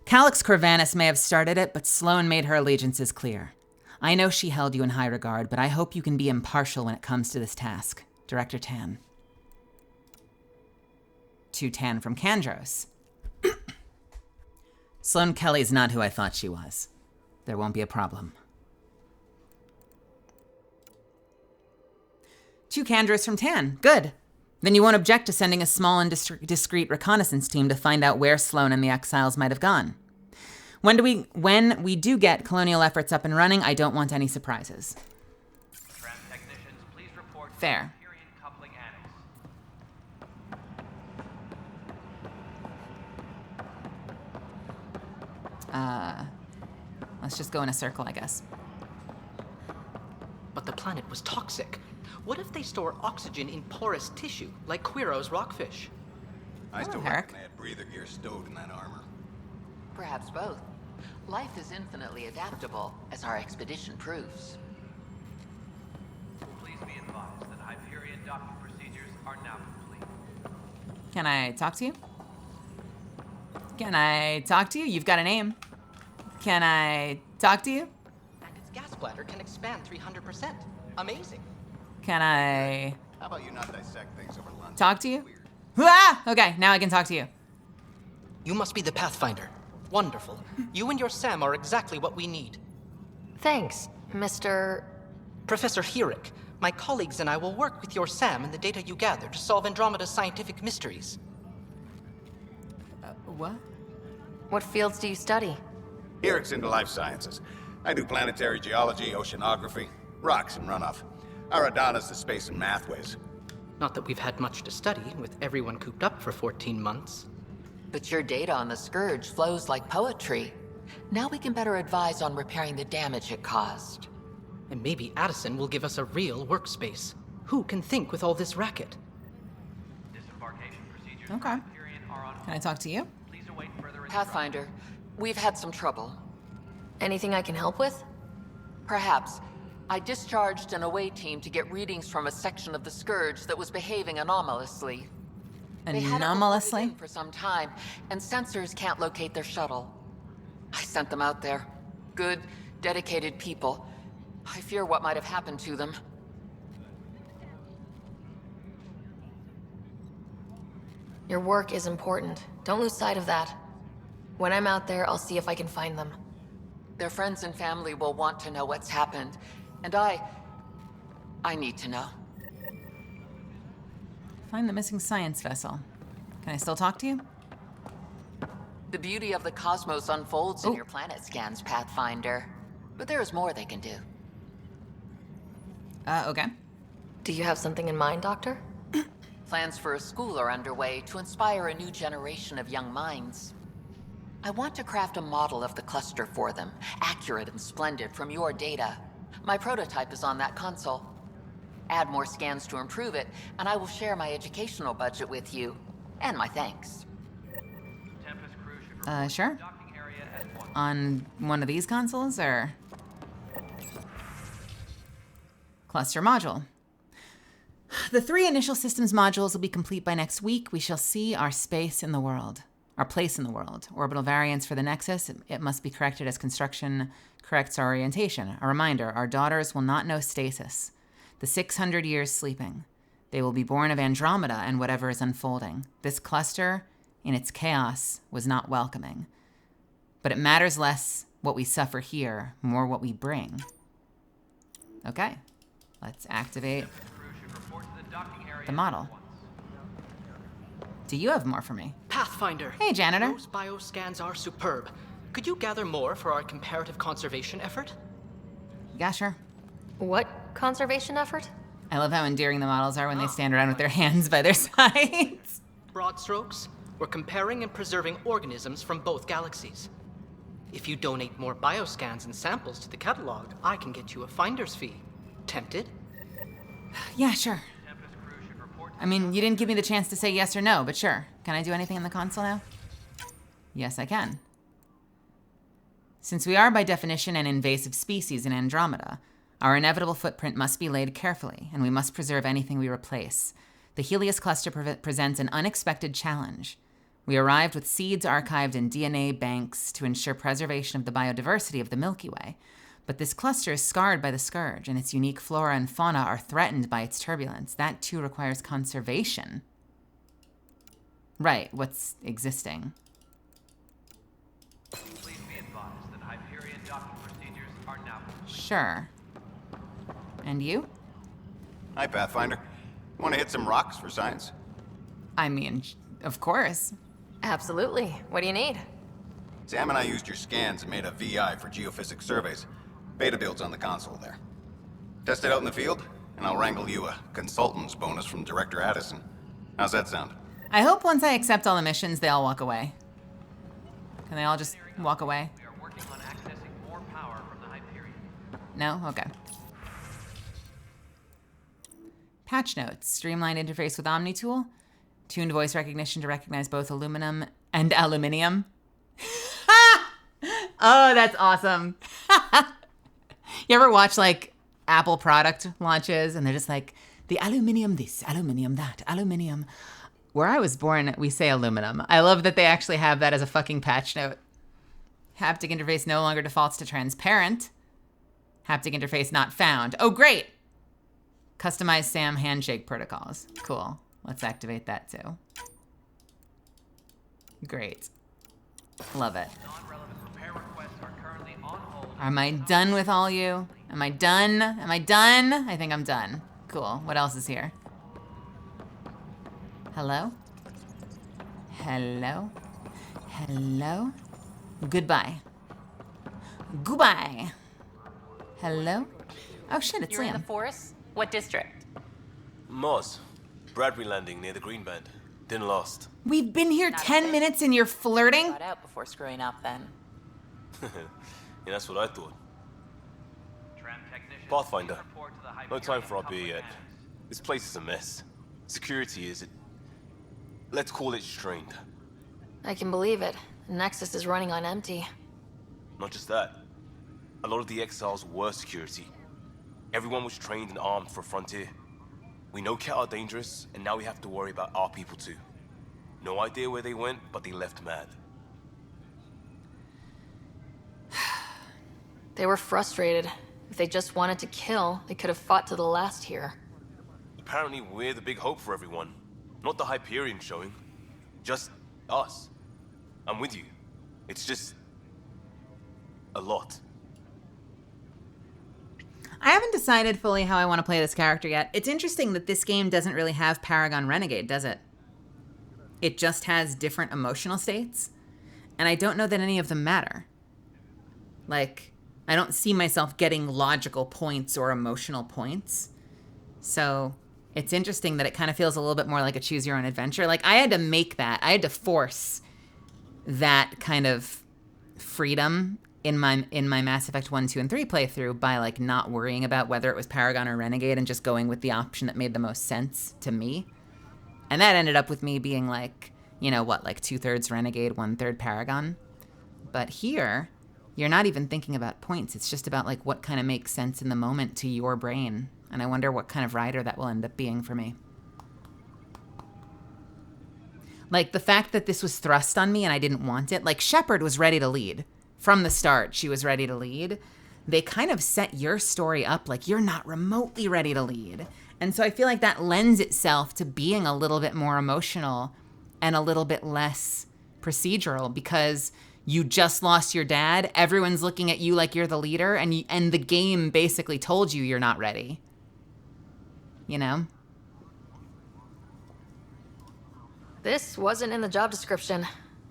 A: Calix Corvanus may have started it, but Sloane made her allegiances clear. I know she held you in high regard, but I hope you can be impartial when it comes to this task. Director Tan. To Tan from Kandros. Sloane Kelly's not who I thought she was. There won't be a problem. To Kandros from Tan. Good. Then you won't object to sending a small and discreet reconnaissance team to find out where Sloane and the exiles might have gone. When we do get colonial efforts up and running, I don't want any surprises.
G: Tram technicians, please report to
A: Fair.
G: Hyperion coupling annex.
A: Let's just go in a circle, I guess.
J: But the planet was toxic. What if they store oxygen in porous tissue, like Quiro's rockfish?
K: I still
A: Herrick.
K: reckon they had breather gear stowed in that armor.
L: Perhaps both. Life is infinitely adaptable, as our expedition proves.
G: Please be advised that Hyperion docking procedures are now complete.
A: Can I talk to you? Can I talk to you? You've got a name. Can I talk to you?
J: And its gas bladder can expand 300%. Amazing.
A: Can I
K: How about you not dissect things over lunch?
A: talk to you?
K: Weird.
A: Ah! Okay, now I can talk to you.
J: You must be the Pathfinder. Wonderful. You and your Sam are exactly what we need.
I: Thanks, Mr.
J: Professor Herrick, my colleagues and I will work with your Sam and the data you gather to solve Andromeda's scientific mysteries.
A: What?
I: What fields do you study?
K: Herrick's into life sciences. I do planetary geology, oceanography, rocks and runoff. Aradana's the space and math whiz.
J: Not that we've had much to study, with everyone cooped up for 14 months.
L: But your data on the Scourge flows like poetry. Now we can better advise on repairing the damage it caused.
J: And maybe Addison will give us a real workspace. Who can think with all this racket?
G: Disembarkation procedures
A: Okay.
G: for Hyperion are on
A: Can I talk to you?
G: Please await further instructions.
L: Pathfinder, we've had some trouble.
I: Anything I can help with?
L: Perhaps. I discharged an away team to get readings from a section of the Scourge that was behaving anomalously. They had it
A: Anomalously?
L: reported in for some time, and sensors can't locate their shuttle. I sent them out there. Good, dedicated people. I fear what might have happened to them.
I: Your work is important. Don't lose sight of that. When I'm out there, I'll see if I can find them.
L: Their friends and family will want to know what's happened, and I need to know.
A: Find the missing science vessel. Can I still talk to you?
L: The beauty of the cosmos unfolds in
A: Oh.
L: your planet scans, Pathfinder. But there is more they can do.
A: Okay.
I: Do you have something in mind, Doctor?
L: Plans for a school are underway to inspire a new generation of young minds. I want to craft a model of the cluster for them, accurate and splendid from your data. My prototype is on that console. Add more scans to improve it, and I will share my educational budget with you. And my thanks.
G: Tempest crew should report
A: Sure.
G: to the docking area at once.
A: On one of these consoles, or? Cluster module. The 3 initial systems modules will be complete by next week. We shall see our space in the world. Our place in the world. Orbital variance for the Nexus. It must be corrected as construction corrects our orientation. A reminder, our daughters will not know stasis. The 600 years sleeping. They will be born of Andromeda and whatever is unfolding. This cluster, in its chaos, was not welcoming. But it matters less what we suffer here, more what we bring. Okay, let's activate
G: Crew should report to the docking area
A: the model.
G: at once.
A: Do you have more for me?
J: Pathfinder!
A: Hey, janitor.
J: Those bioscans are superb. Could you gather more for our comparative conservation effort?
A: Yeah, sure.
I: What conservation effort?
A: I love how endearing the models are when they stand around with their hands by their sides.
J: Broad strokes, we're comparing and preserving organisms from both galaxies. If you donate more bioscans and samples to the catalog, I can get you a finder's fee. Tempted?
A: Yeah, sure.
G: Tempest crew should report to
A: I mean, you didn't give me the chance to say yes or no, but sure. Can I do anything in the console now? Yes, I can. Since we are by definition an invasive species in Andromeda, our inevitable footprint must be laid carefully, and we must preserve anything we replace. The Helios cluster presents an unexpected challenge. We arrived with seeds archived in DNA banks to ensure preservation of the biodiversity of the Milky Way. But this cluster is scarred by the Scourge, and its unique flora and fauna are threatened by its turbulence. That, too, requires conservation. Right, what's existing.
G: please be advised that Hyperion docking procedures are now complete.
A: Sure. And you?
K: Hi, Pathfinder. Want to hit some rocks for science?
A: I mean, of course.
I: Absolutely. What do you need?
K: Sam and I used your scans and made a VI for geophysics surveys. Beta builds on the console there. Test it out in the field, and I'll wrangle you a consultant's bonus from Director Addison. How's that sound?
A: I hope once I accept all the missions, they all walk away. Can they all just walk away?
G: We are working on accessing more power from the Hyperion.
A: No? Okay. Patch notes. Streamlined interface with Omni-Tool. Tuned voice recognition to recognize both aluminum and aluminium. Oh, that's awesome. You ever watch like Apple product launches and they're just like, the aluminium this, aluminium that, aluminium. Where I was born, we say aluminum. I love that they actually have that as a fucking patch note. Haptic interface no longer defaults to transparent. Haptic interface not found. Oh, great. Customize SAM handshake protocols. Cool. Let's activate that too. Great. Love it.
G: Non-relevant repair requests are currently on hold.
A: Am I done with all you? Am I done? Am I done? I think I'm done. Cool. What else is here? Hello? Hello? Hello? Goodbye. Goodbye. Hello? Oh shit, it's
L: You're in the
A: Liam.
L: forest? What district?
M: Moz. Bradbury Landing near the Green Band. Didn't last.
A: We've been here 10 minutes and you're flirting?
L: Got out before screwing up then.
M: Yeah, that's what I thought.
G: Tram technicians,
M: Pathfinder.
G: please report to the
M: No time
G: Hyperion
M: for our beer
G: Public
M: yet.
G: Hands.
M: This place is a mess. Security is... Let's call it strained.
I: I can believe it. Nexus is running on empty.
M: Not just that. A lot of the exiles were security. Everyone was trained and armed for Frontier. We know Ket are dangerous, and now we have to worry about our people too. No idea where they went, but they left mad.
I: They were frustrated. If they just wanted to kill, they could have fought to the last here.
M: Apparently we're the big hope for everyone. Not the Hyperion showing. Just us. I'm with you. It's just... a lot.
A: I haven't decided fully how I want to play this character yet. It's interesting that this game doesn't really have Paragon Renegade, does it? It just has different emotional states. And I don't know that any of them matter. Like, I don't see myself getting logical points or emotional points. So it's interesting that it kind of feels a little bit more like a choose your own adventure. Like, I had to make that. I had to force that kind of freedom in my Mass Effect 1, 2, and 3 playthrough by like not worrying about whether it was Paragon or Renegade and just going with the option that made the most sense to me. And that ended up with me being like, you know what, like 2/3 Renegade, 1/3 Paragon. But here, you're not even thinking about points. It's just about like what kind of makes sense in the moment to your brain. And I wonder what kind of rider that will end up being for me. Like the fact that this was thrust on me and I didn't want it. Like Shepard was ready to lead. From the start, she was ready to lead. They kind of set your story up like you're not remotely ready to lead. And so I feel like that lends itself to being a little bit more emotional and a little bit less procedural because you just lost your dad. Everyone's looking at you like you're the leader and the game basically told you you're not ready. You know?
I: This wasn't in the job description.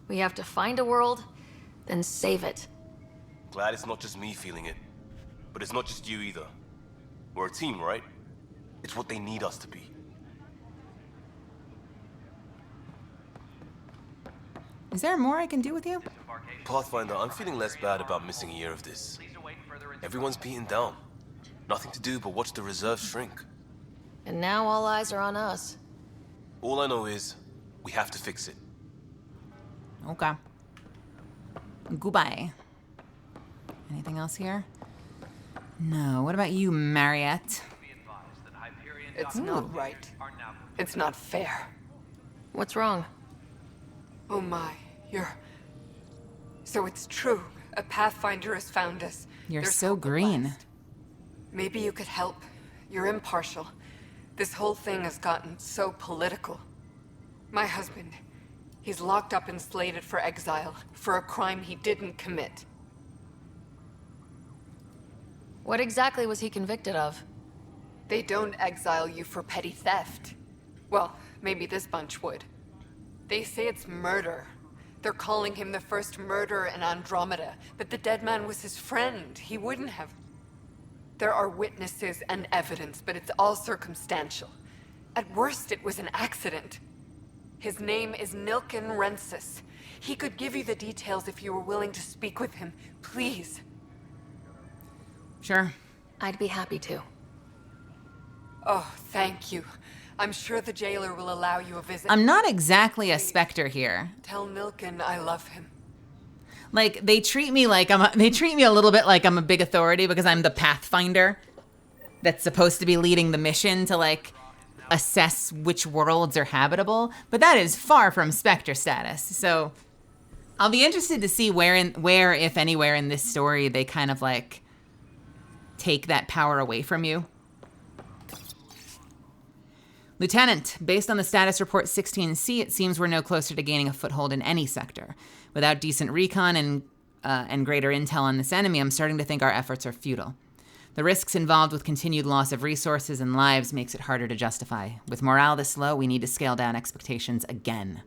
I: We have to find a world, then save it.
M: Glad it's not just me feeling it. But it's not just you either. We're a team, right? It's what they need us to be.
A: Is there more I can do with you?
M: Pathfinder, I'm feeling less bad about missing a year of this. Everyone's beaten down. Nothing to do but watch the reserves shrink.
I: And now all eyes are on us.
M: All I know is, we have to fix it.
A: Okay. Goodbye. Anything else here? No. What about you, Mariette?
N: It's not right. It's not fair.
I: What's wrong?
N: Oh my, So it's true. A Pathfinder has found us.
A: You're
N: There's
A: so
N: hope at
A: green.
N: last. Maybe you could help. You're impartial. This whole thing has gotten so political. My husband, he's locked up and slated for exile for a crime he didn't commit.
I: What exactly was he convicted of?
N: They don't exile you for petty theft. Well, maybe this bunch would. They say it's murder. They're calling him the first murderer in Andromeda, but the dead man was his friend. He wouldn't have... There are witnesses and evidence, but it's all circumstantial. At worst, it was an accident. His name is Nilken Rensis. He could give you the details if you were willing to speak with him. Please.
A: Sure.
I: I'd be happy to.
N: Oh, thank you. I'm sure the jailer will allow you a visit.
A: I'm not exactly a Spectre here.
N: Tell Nilken I love him.
A: Like, they treat me like they treat me a little bit like I'm a big authority because I'm the Pathfinder that's supposed to be leading the mission to, like, assess which worlds are habitable, but that is far from Spectre status. So I'll be interested to see where, if anywhere in this story, they kind of, like, take that power away from you. Lieutenant, based on the status report 16C, it seems we're no closer to gaining a foothold in any sector. Without decent recon and greater intel on this enemy, I'm starting to think our efforts are futile. The risks involved with continued loss of resources and lives makes it harder to justify. With morale this low, we need to scale down expectations again.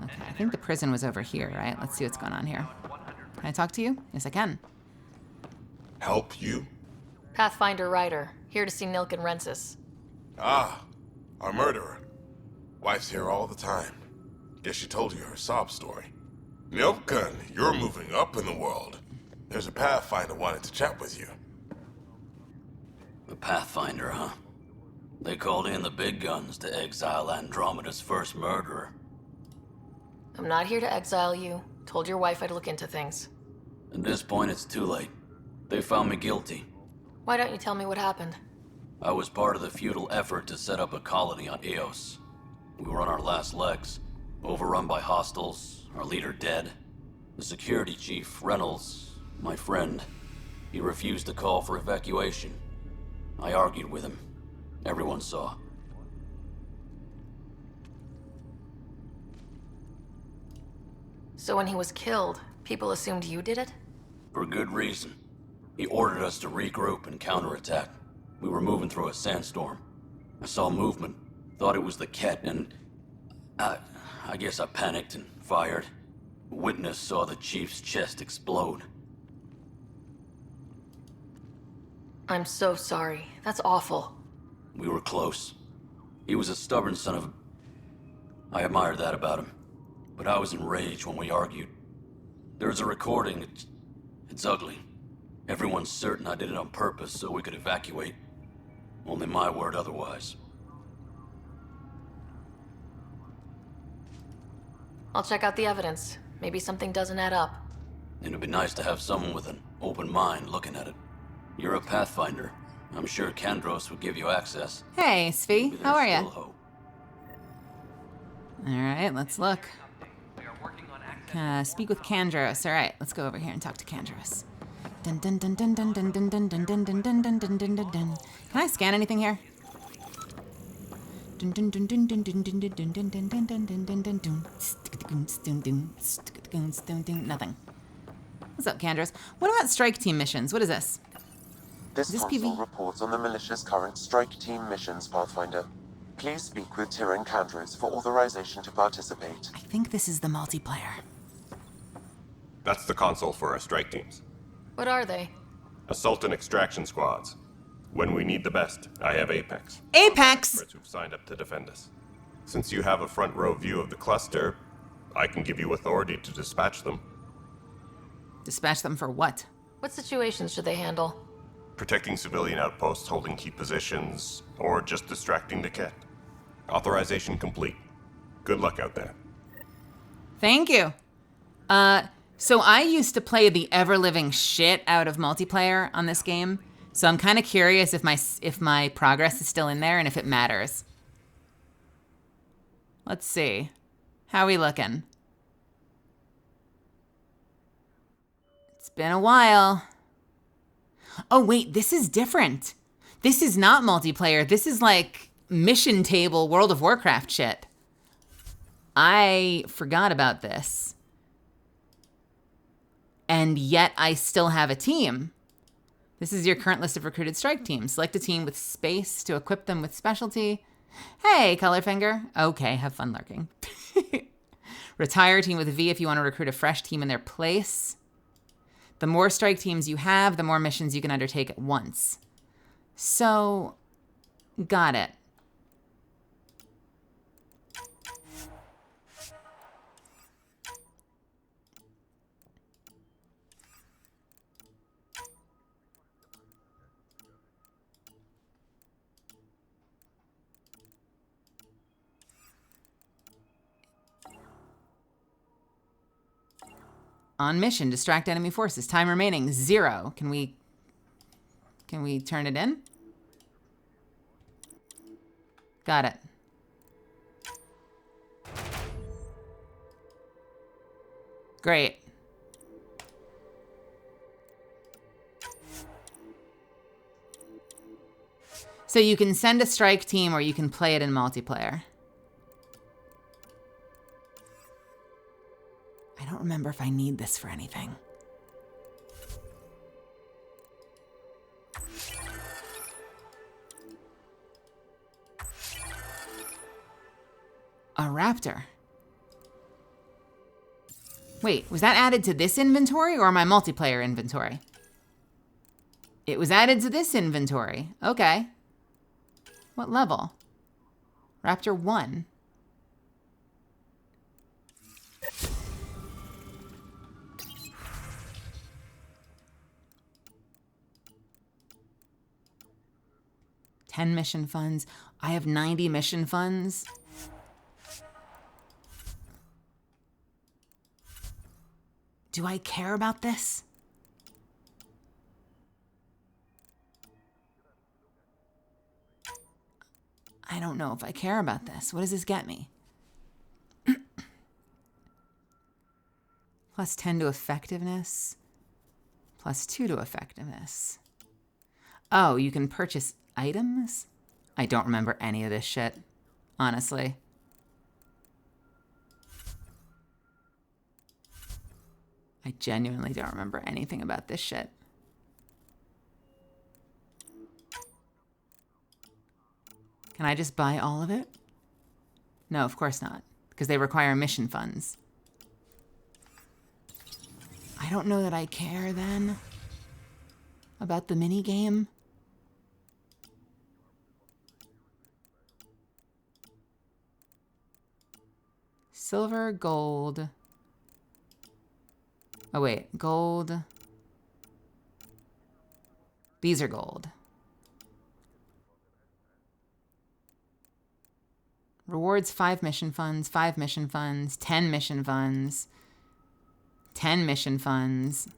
A: Okay, I think the prison was over here, right? Let's see what's going on here. Can I talk to you? Yes, I can.
O: Help you?
I: Pathfinder Ryder, here to see Nilken Rensis.
O: Ah, our murderer. Wife's here all the time. Guess she told you her sob story. Nilken, you're moving up in the world. There's a Pathfinder wanting to chat with you.
P: The Pathfinder, huh? They called in the big guns to exile Andromeda's first murderer.
I: I'm not here to exile you. Told your wife I'd look into things.
P: At this point, it's too late. They found me guilty.
I: Why don't you tell me what happened?
P: I was part of the futile effort to set up a colony on Eos. We were on our last legs, overrun by hostiles, our leader dead. The security chief, Reynolds, my friend, he refused to call for evacuation. I argued with him. Everyone saw.
I: So when he was killed, people assumed you did it?
P: For good reason. He ordered us to regroup and counterattack. We were moving through a sandstorm. I saw movement, thought it was the Ket, and I guess I panicked and fired. A witness saw the chief's chest explode.
I: I'm so sorry. That's awful.
P: We were close. He was a stubborn son of... I admired that about him. But I was enraged when we argued. There's a recording. It's ugly. Everyone's certain I did it on purpose so we could evacuate. Only my word otherwise.
I: I'll check out the evidence. Maybe something doesn't add up.
P: It'd be nice to have someone with an open mind looking at it. You're a Pathfinder. I'm sure Kandros would give you access.
A: Hey, Svi. How are you?
P: Hope.
A: All right, let's look. Speak with Kandros. All right, let's go over here and talk to Kandros. Dun dun dun dun dun dun dun dun dun dun dun dun dun dun dun dun dun. Can I scan anything here? Dun dun dun dun dun dun dun dun dun dun dun dun dun dun dun. Nothing. What's up, Kandros? What about strike team missions? What is this?
Q: This
A: Is this
Q: console
A: PV?
Q: reports on the militia's current strike team missions, Pathfinder. Please speak with Tyrion Kandros for authorization to participate.
A: I think this is the multiplayer.
R: That's the console for our strike teams.
I: What are they?
R: Assault and extraction squads. When we need the best, I have Apex.
A: Apex!
R: Experts who've signed up to defend us. Since you have a front row view of the cluster, I can give you authority to dispatch them.
A: Dispatch them for what?
I: What situations should they handle?
R: Protecting civilian outposts holding key positions, or just distracting the Ket. Authorization complete. Good luck out there.
A: Thank you. So I used to play the ever-living shit out of multiplayer on this game, so I'm kind of curious if my progress is still in there and if it matters. Let's see. How are we looking? It's been a while. Oh wait, this is different. This is not multiplayer. This is like mission table World of Warcraft shit. I forgot about this. And yet I still have a team. This is your current list of recruited strike teams. Select a team with space to equip them with specialty. Hey, Colorfinger. Okay, have fun lurking. Retire team with a V if you want to recruit a fresh team in their place. The more strike teams you have, the more missions you can undertake at once. So, got it. On mission, distract enemy forces. Time remaining 0. Can we turn it in? Got it. Great. So you can send a strike team or you can play it in multiplayer. I don't remember if I need this for anything. A raptor. Wait, was that added to this inventory or my multiplayer inventory? It was added to this inventory. Okay. What level? Raptor 1. $10 mission funds. I have 90 mission funds. Do I care about this? I don't know if I care about this. What does this get me? Plus 10 to effectiveness. Plus 2 to effectiveness. Oh, you can purchase items? I don't remember any of this shit, honestly. I genuinely don't remember anything about this shit. Can I just buy all of it? No, of course not, because they require mission funds. I don't know that I care then about the mini game. Silver, gold. Oh wait, gold. These are gold. Rewards 5 mission funds, 5 mission funds, 10 mission funds, 10 mission funds,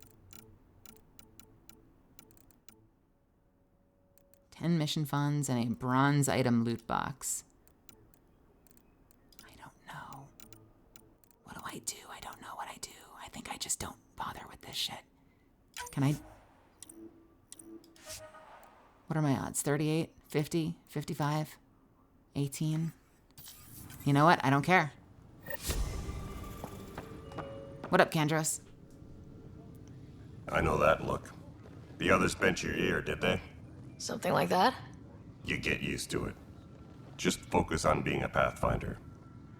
A: 10 mission funds, and a bronze item loot box. I don't know. What do I do? I don't know what I do. I think I just don't bother with this shit. Can I? What are my odds? 38, 50, 55, 18? You know what? I don't care. What up, Kandros?
R: I know that look. The others bent your ear, did they?
I: Something like that?
R: You get used to it. Just focus on being a Pathfinder.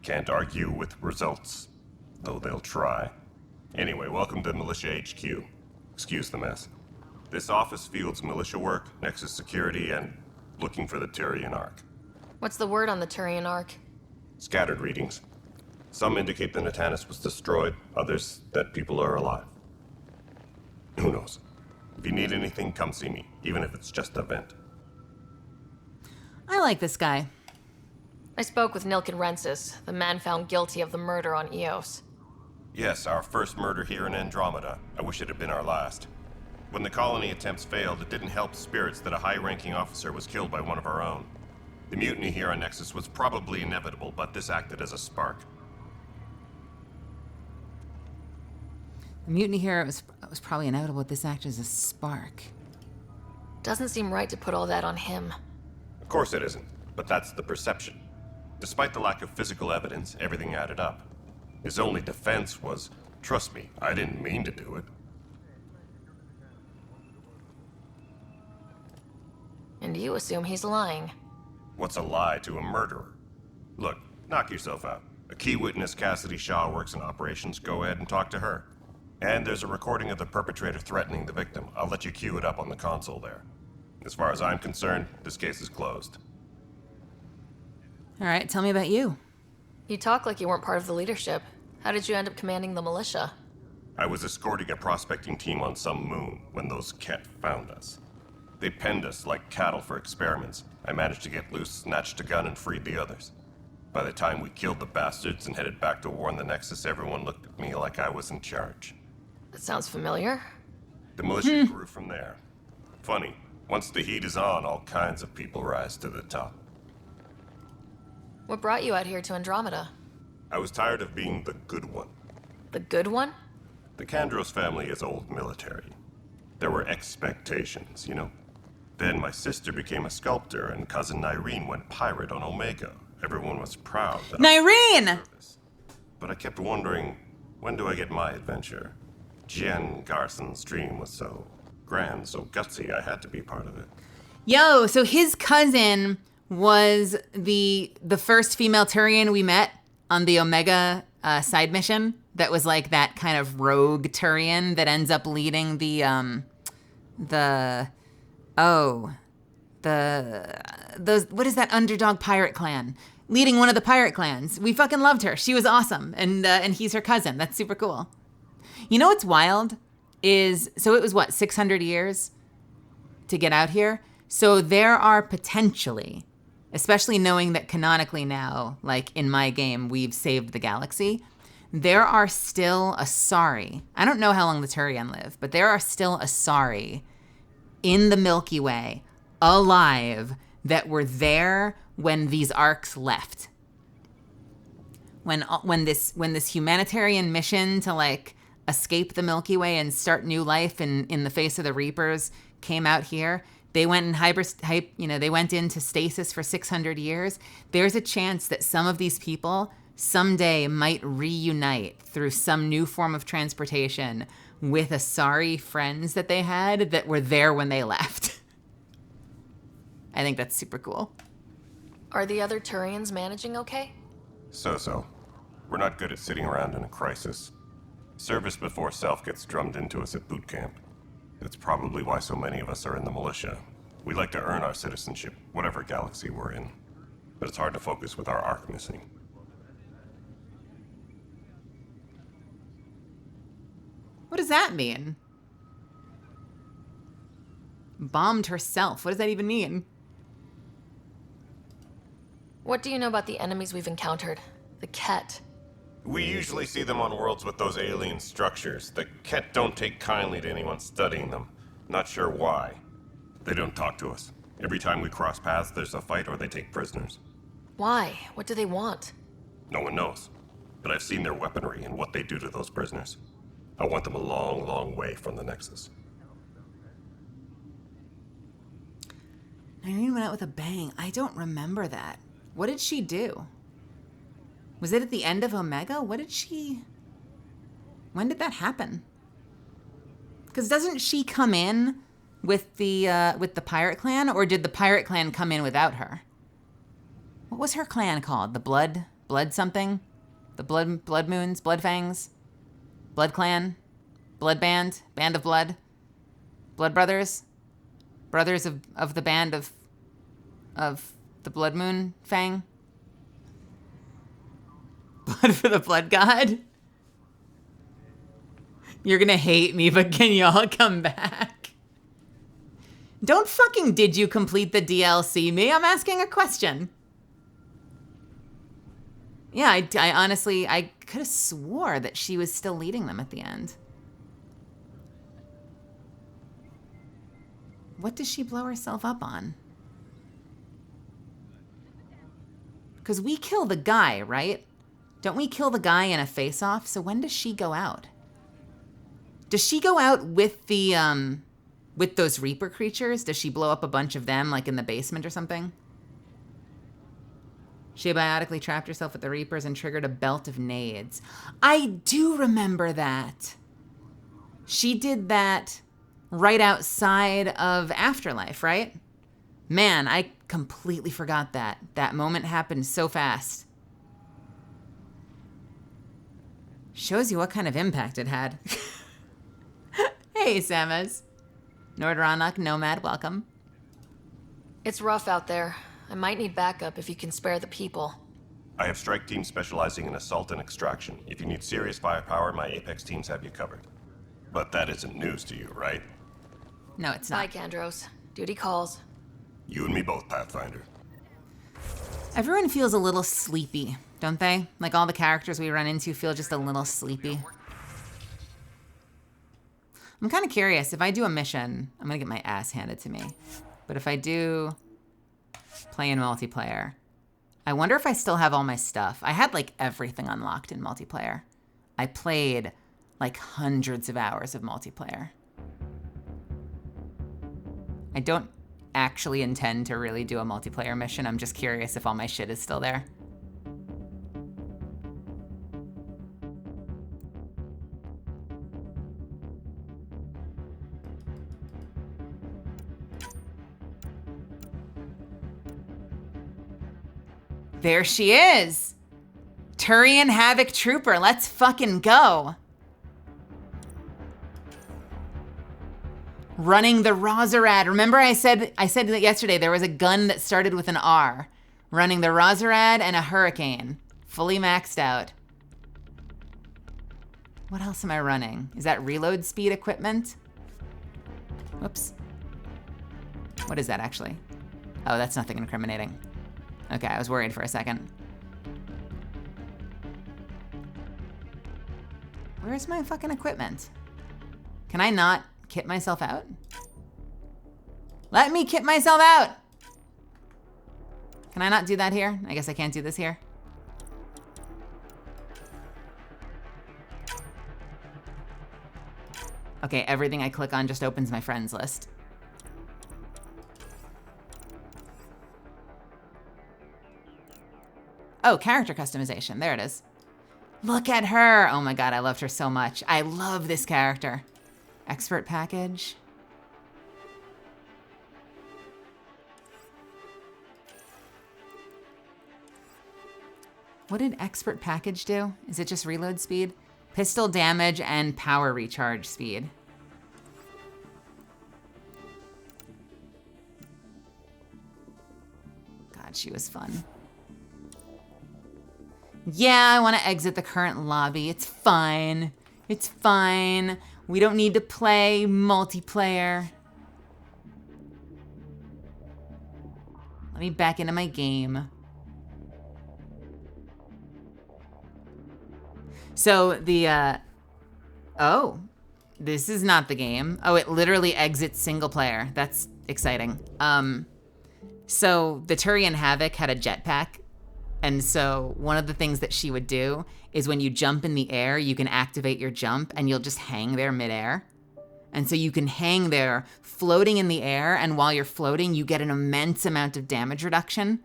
R: Can't argue with results, though they'll try. Anyway, welcome to Militia HQ. Excuse the mess. This office fields militia work, Nexus security, and looking for the Turian Ark.
I: What's the word on the Turian Ark?
R: Scattered readings. Some indicate the Natanus was destroyed, others that people are alive. Who knows? If you need anything, come see me, even if it's just a vent.
A: I like this guy.
I: I spoke with Nilkin Rensis, the man found guilty of the murder on Eos.
R: Yes, our first murder here in Andromeda. I wish it had been our last. When the colony attempts failed, it didn't help spirits that a high-ranking officer was killed by one of our own. The mutiny here on Nexus was probably inevitable, but this acted as a spark.
A: The mutiny here was probably inevitable, but this acted as a spark.
I: Doesn't seem right to put all that on him.
R: Of course it isn't, but that's the perception. Despite the lack of physical evidence, everything added up. His only defense was, trust me, I didn't mean to do it.
I: And you assume he's lying.
R: What's a lie to a murderer? Look, knock yourself out. A key witness, Cassidy Shaw, works in operations. Go ahead and talk to her. And there's a recording of the perpetrator threatening the victim. I'll let you cue it up on the console there. As far as I'm concerned, this case is closed.
A: All right, tell me about you.
I: You talk like you weren't part of the leadership. How did you end up commanding the militia?
R: I was escorting a prospecting team on some moon when those Ket found us. They penned us like cattle for experiments. I managed to get loose, snatched a gun, and freed the others. By the time we killed the bastards and headed back to warn the Nexus, everyone looked at me like I was in charge.
I: That sounds familiar.
R: The militia grew from there. Funny, once the heat is on, all kinds of people rise to the top.
I: What brought you out here to Andromeda?
R: I was tired of being the good one.
I: The good one?
R: The Kandros family is old military. There were expectations, you know. Then my sister became a sculptor and cousin Irene went pirate on Omega. Everyone was proud that
A: Nyrene!
R: But I kept wondering, when do I get my adventure? Jen Garson's dream was so grand, so gutsy, I had to be part of it.
A: Yo, so his cousin was the first female Turian we met on the Omega side mission. That was like that kind of rogue Turian that ends up leading what is that underdog pirate clan? Leading one of the pirate clans. We fucking loved her. She was awesome, and he's her cousin. That's super cool. You know what's wild is, so it was what, 600 years to get out here? So there are potentially, especially knowing that canonically now, like in my game, we've saved the galaxy, there are still Asari. I don't know how long the Turian live, but there are still Asari in the Milky Way, alive, that were there when these arcs left. When this humanitarian mission to like escape the Milky Way and start new life in the face of the Reapers came out here, they went in they went into stasis for 600 years. There's a chance that some of these people someday might reunite through some new form of transportation with Asari friends that they had that were there when they left. I think that's super cool.
I: Are the other Turians managing okay?
R: So. We're not good at sitting around in a crisis. Service before self gets drummed into us at boot camp. That's probably why so many of us are in the militia. We like to earn our citizenship, whatever galaxy we're in. But it's hard to focus with our arc missing.
A: What does that mean? Bombed herself. What does that even mean?
I: What do you know about the enemies we've encountered? The Ket.
R: We usually see them on worlds with those alien structures. The Ket don't take kindly to anyone studying them. Not sure why. They don't talk to us. Every time we cross paths, there's a fight or they take prisoners.
I: Why? What do they want?
R: No one knows. But I've seen their weaponry and what they do to those prisoners. I want them a long, long way from the Nexus.
A: Irene went out with a bang. I don't remember that. What did she do? Was it at the end of Omega? When did that happen? Because doesn't she come in with the pirate clan, or did the pirate clan come in without her? What was her clan called? The Blood something? The Blood Moons? Blood Fangs? Blood Clan? Blood Band? Band of Blood? Blood Brothers? Brothers of the band of the Blood Moon Fang? Blood for the Blood God? You're gonna hate me, but can y'all come back? Don't fucking did you complete the DLC me? I'm asking a question. Yeah, I honestly, I could have swore that she was still leading them at the end. What does she blow herself up on? Because we kill the guy, right? Don't we kill the guy in a face-off? So when does she go out? Does she go out with the, with those Reaper creatures? Does she blow up a bunch of them, like in the basement or something? She abiotically trapped herself with the Reapers and triggered a belt of nades. I do remember that. She did that right outside of Afterlife, right? Man, I completely forgot that. That moment happened so fast. Shows you what kind of impact it had. Hey, Samus. Nordranok Nomad, welcome.
I: It's rough out there. I might need backup if you can spare the people.
R: I have strike teams specializing in assault and extraction. If you need serious firepower, my Apex teams have you covered. But that isn't news to you, right?
A: No, it's
I: Bye,
A: not.
I: Kandros. Duty calls.
R: You and me both, Pathfinder.
A: Everyone feels a little sleepy, don't they? Like all the characters we run into feel just a little sleepy. I'm kind of curious, if I do a mission, I'm gonna get my ass handed to me. But if I do play in multiplayer, I wonder if I still have all my stuff. I had like everything unlocked in multiplayer. I played like hundreds of hours of multiplayer. I don't actually intend to really do a multiplayer mission. I'm just curious if all my shit is still there. There she is. Turian Havoc Trooper, let's fucking go. Running the Rozarad. Remember I said that yesterday there was a gun that started with an R. Running the Rozarad and a Hurricane. Fully maxed out. What else am I running? Is that reload speed equipment? Whoops. What is that actually? Oh, that's nothing incriminating. Okay, I was worried for a second. Where's my fucking equipment? Can I not kit myself out? Let me kit myself out! Can I not do that here? I guess I can't do this here. Okay, everything I click on just opens my friends list. Oh, character customization. There it is. Look at her. Oh my god, I loved her so much. I love this character. Expert package. What did expert package do? Is it just reload speed? Pistol damage and power recharge speed. God, she was fun. Yeah, I want to exit the current lobby. It's fine. It's fine. We don't need to play multiplayer. Let me back into my game. So the, oh, this is not the game. Oh, it literally exits single player. That's exciting. So the Turian Havoc had a jetpack. And so one of the things that she would do is when you jump in the air, you can activate your jump and you'll just hang there midair. And so you can hang there floating in the air, and while you're floating, you get an immense amount of damage reduction.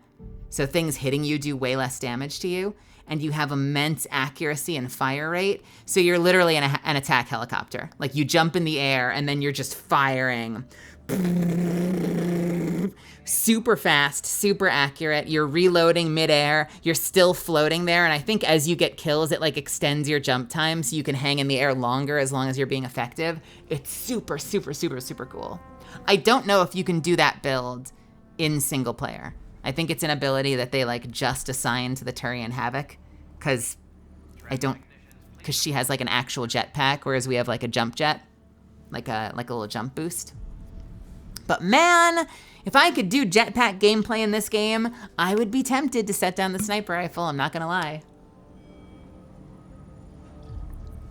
A: So things hitting you do way less damage to you, and you have immense accuracy and fire rate. So you're literally an attack helicopter. Like you jump in the air and then you're just firing. Super fast, super accurate. You're reloading midair. You're still floating there. And I think as you get kills, it like extends your jump time so you can hang in the air longer as long as you're being effective. It's super, super, super, super cool. I don't know if you can do that build in single player. I think it's an ability that they like just assigned to the Turian Havoc because she has like an actual jetpack, whereas we have like a jump jet, like a little jump boost. But man, if I could do jetpack gameplay in this game, I would be tempted to set down the sniper rifle, I'm not gonna lie.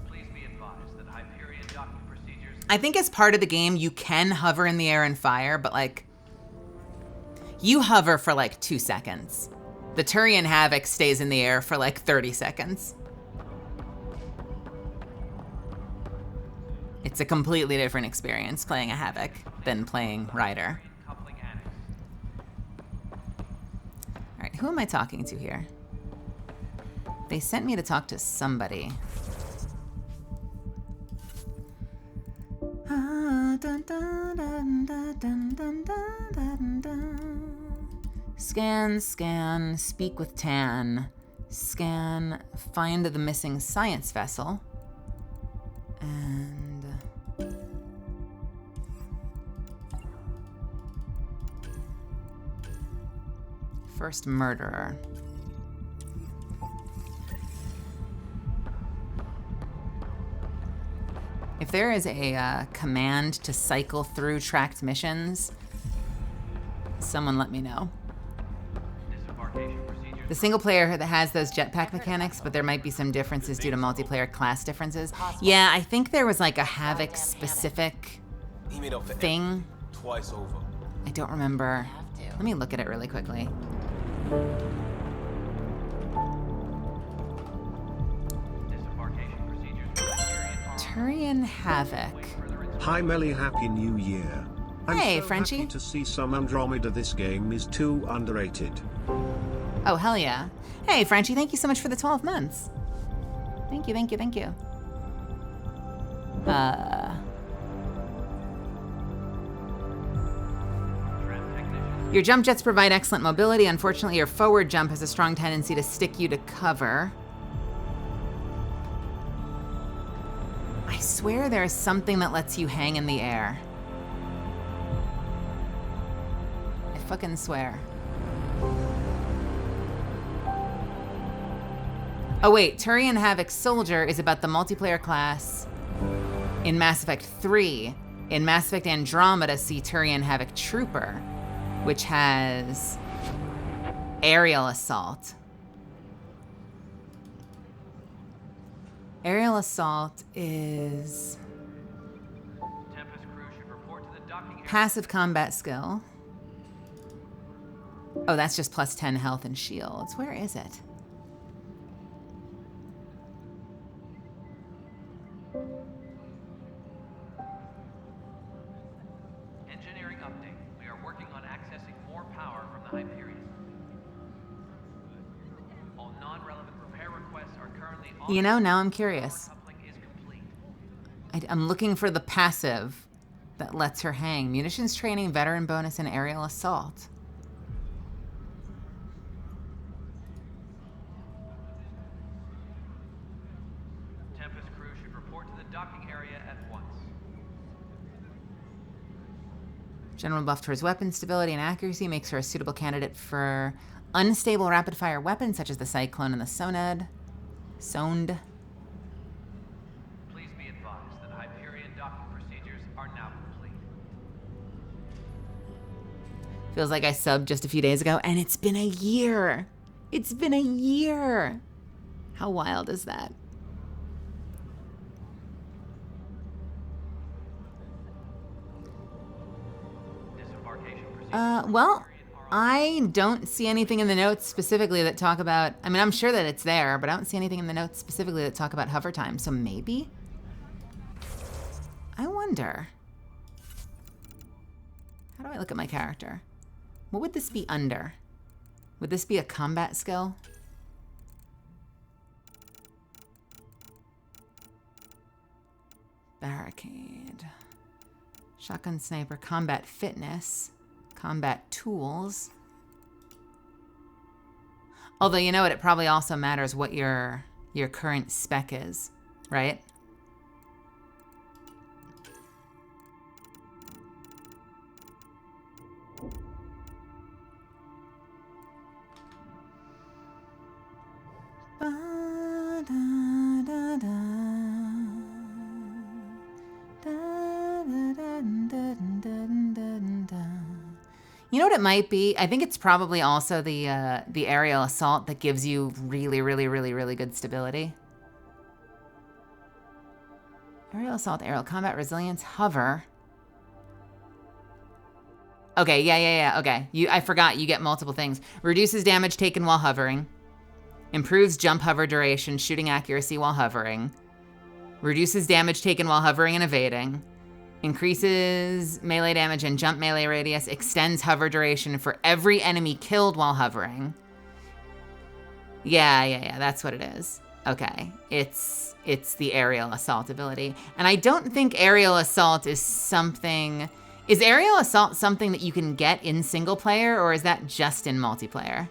G: Please be advised that Hyperion docking procedures...
A: I think as part of the game, you can hover in the air and fire, but like, you hover for like 2 seconds. The Turian Havoc stays in the air for like 30 seconds. It's a completely different experience playing a Havoc than playing Ryder. All right, who am I talking to here? They sent me to talk to somebody. Scan, speak with Tan. Scan, find the missing science vessel. And... first murderer. If there is a command to cycle through tracked missions, someone let me know. The single player that has those jetpack mechanics, but there might be some differences due to multiplayer class differences. Yeah, I think there was like a Havoc specific thing.
M: Twice over.
A: I don't remember. Let me look at it really quickly. Turian Havoc.
B: Hi Melly, Happy New Year.
A: Hey,
B: I'm so
A: Frenchie.
B: happy to see some Andromeda. This game is too underrated.
A: Oh, hell yeah. Hey, Frenchie, thank you so much for the 12 months. Thank you, thank you, thank you. Your jump jets provide excellent mobility. Unfortunately, your forward jump has a strong tendency to stick you to cover. I swear there is something that lets you hang in the air. I fucking swear. Oh wait, Turian Havoc Soldier is about the multiplayer class in Mass Effect 3. In Mass Effect Andromeda, see Turian Havoc Trooper, which has aerial assault. Aerial assault is passive combat skill. Oh, that's just plus 10 health and shields. Where is it?
G: Engineering update. We are working on accessing more power from the Hyperion. All non-relevant repair requests are currently on.
A: You know, now I'm curious. I'm looking for the passive that lets her hang. Munitions training, veteran bonus, and aerial assault.
G: Tempest crew should report to the docking area at once.
A: General buff towards weapon stability and accuracy makes her a suitable candidate for unstable rapid-fire weapons such as the Cyclone and the Soned.
G: Please be advised that Hyperion docking procedures are now complete.
A: Feels like I subbed just a few days ago, and it's been a year. It's been a year. How wild is that? Well, I don't see anything in the notes specifically that talk about, I mean, I'm sure that it's there, but I don't see anything in the notes specifically that talk about hover time, so maybe? I wonder. How do I look at my character? What would this be under? Would this be a combat skill? Barricade. Shotgun sniper, combat fitness. Combat tools. Although, you know what, it probably also matters what your current spec is, right? You know what it might be? I think it's probably also the aerial assault that gives you really, really, really, really good stability. Aerial assault, aerial combat, resilience, hover. Okay, yeah, okay. I forgot you get multiple things. Reduces damage taken while hovering. Improves jump hover duration, shooting accuracy while hovering. Reduces damage taken while hovering and evading. Increases melee damage and jump melee radius. Extends hover duration for every enemy killed while hovering. Yeah, that's what it is. Okay, it's the aerial assault ability. And I don't think aerial assault is something... Is aerial assault something that you can get in single player, or is that just in multiplayer?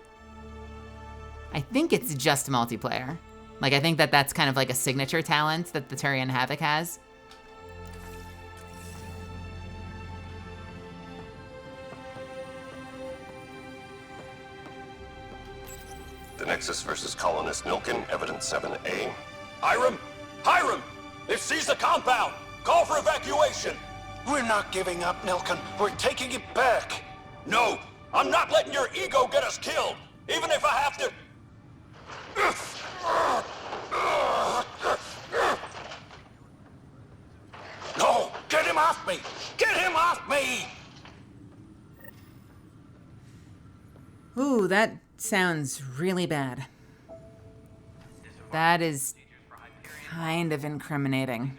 A: I think it's just multiplayer. Like, I think that that's kind of like a signature talent that the Turian Havoc has.
R: The Nexus versus Colonist Nilkin, Evidence 7A.
S: Hiram! Hiram! They've seized the compound! Call for evacuation!
K: We're not giving up, Nilkin. We're taking it back.
S: No! I'm not letting your ego get us killed! Even if I have to... No! Get him off me! Get him off me!
A: Ooh, that sounds really bad. That is kind of incriminating.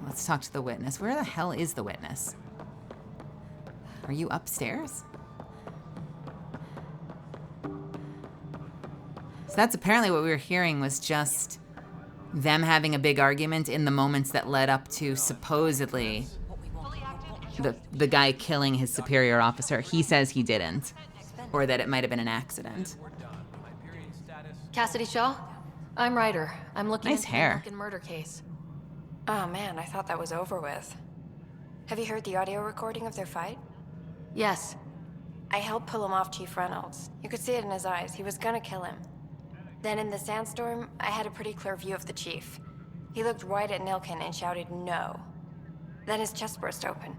A: Let's talk to the witness. Where the hell is the witness? Are you upstairs? So that's apparently what we were hearing, was just them having a big argument in the moments that led up to supposedly the guy killing his superior officer. He says he didn't, or that it might have been an accident.
I: Cassidy Shaw? I'm Ryder. I'm looking
A: Nice
I: into
A: hair.
I: the Nilkin murder case.
T: Oh man, I thought that was over with. Have you heard the audio recording of their fight?
I: Yes.
T: I helped pull him off Chief Reynolds. You could see it in his eyes. He was gonna kill him. Then in the sandstorm, I had a pretty clear view of the chief. He looked right at Nilkin and shouted no. Then his chest burst open.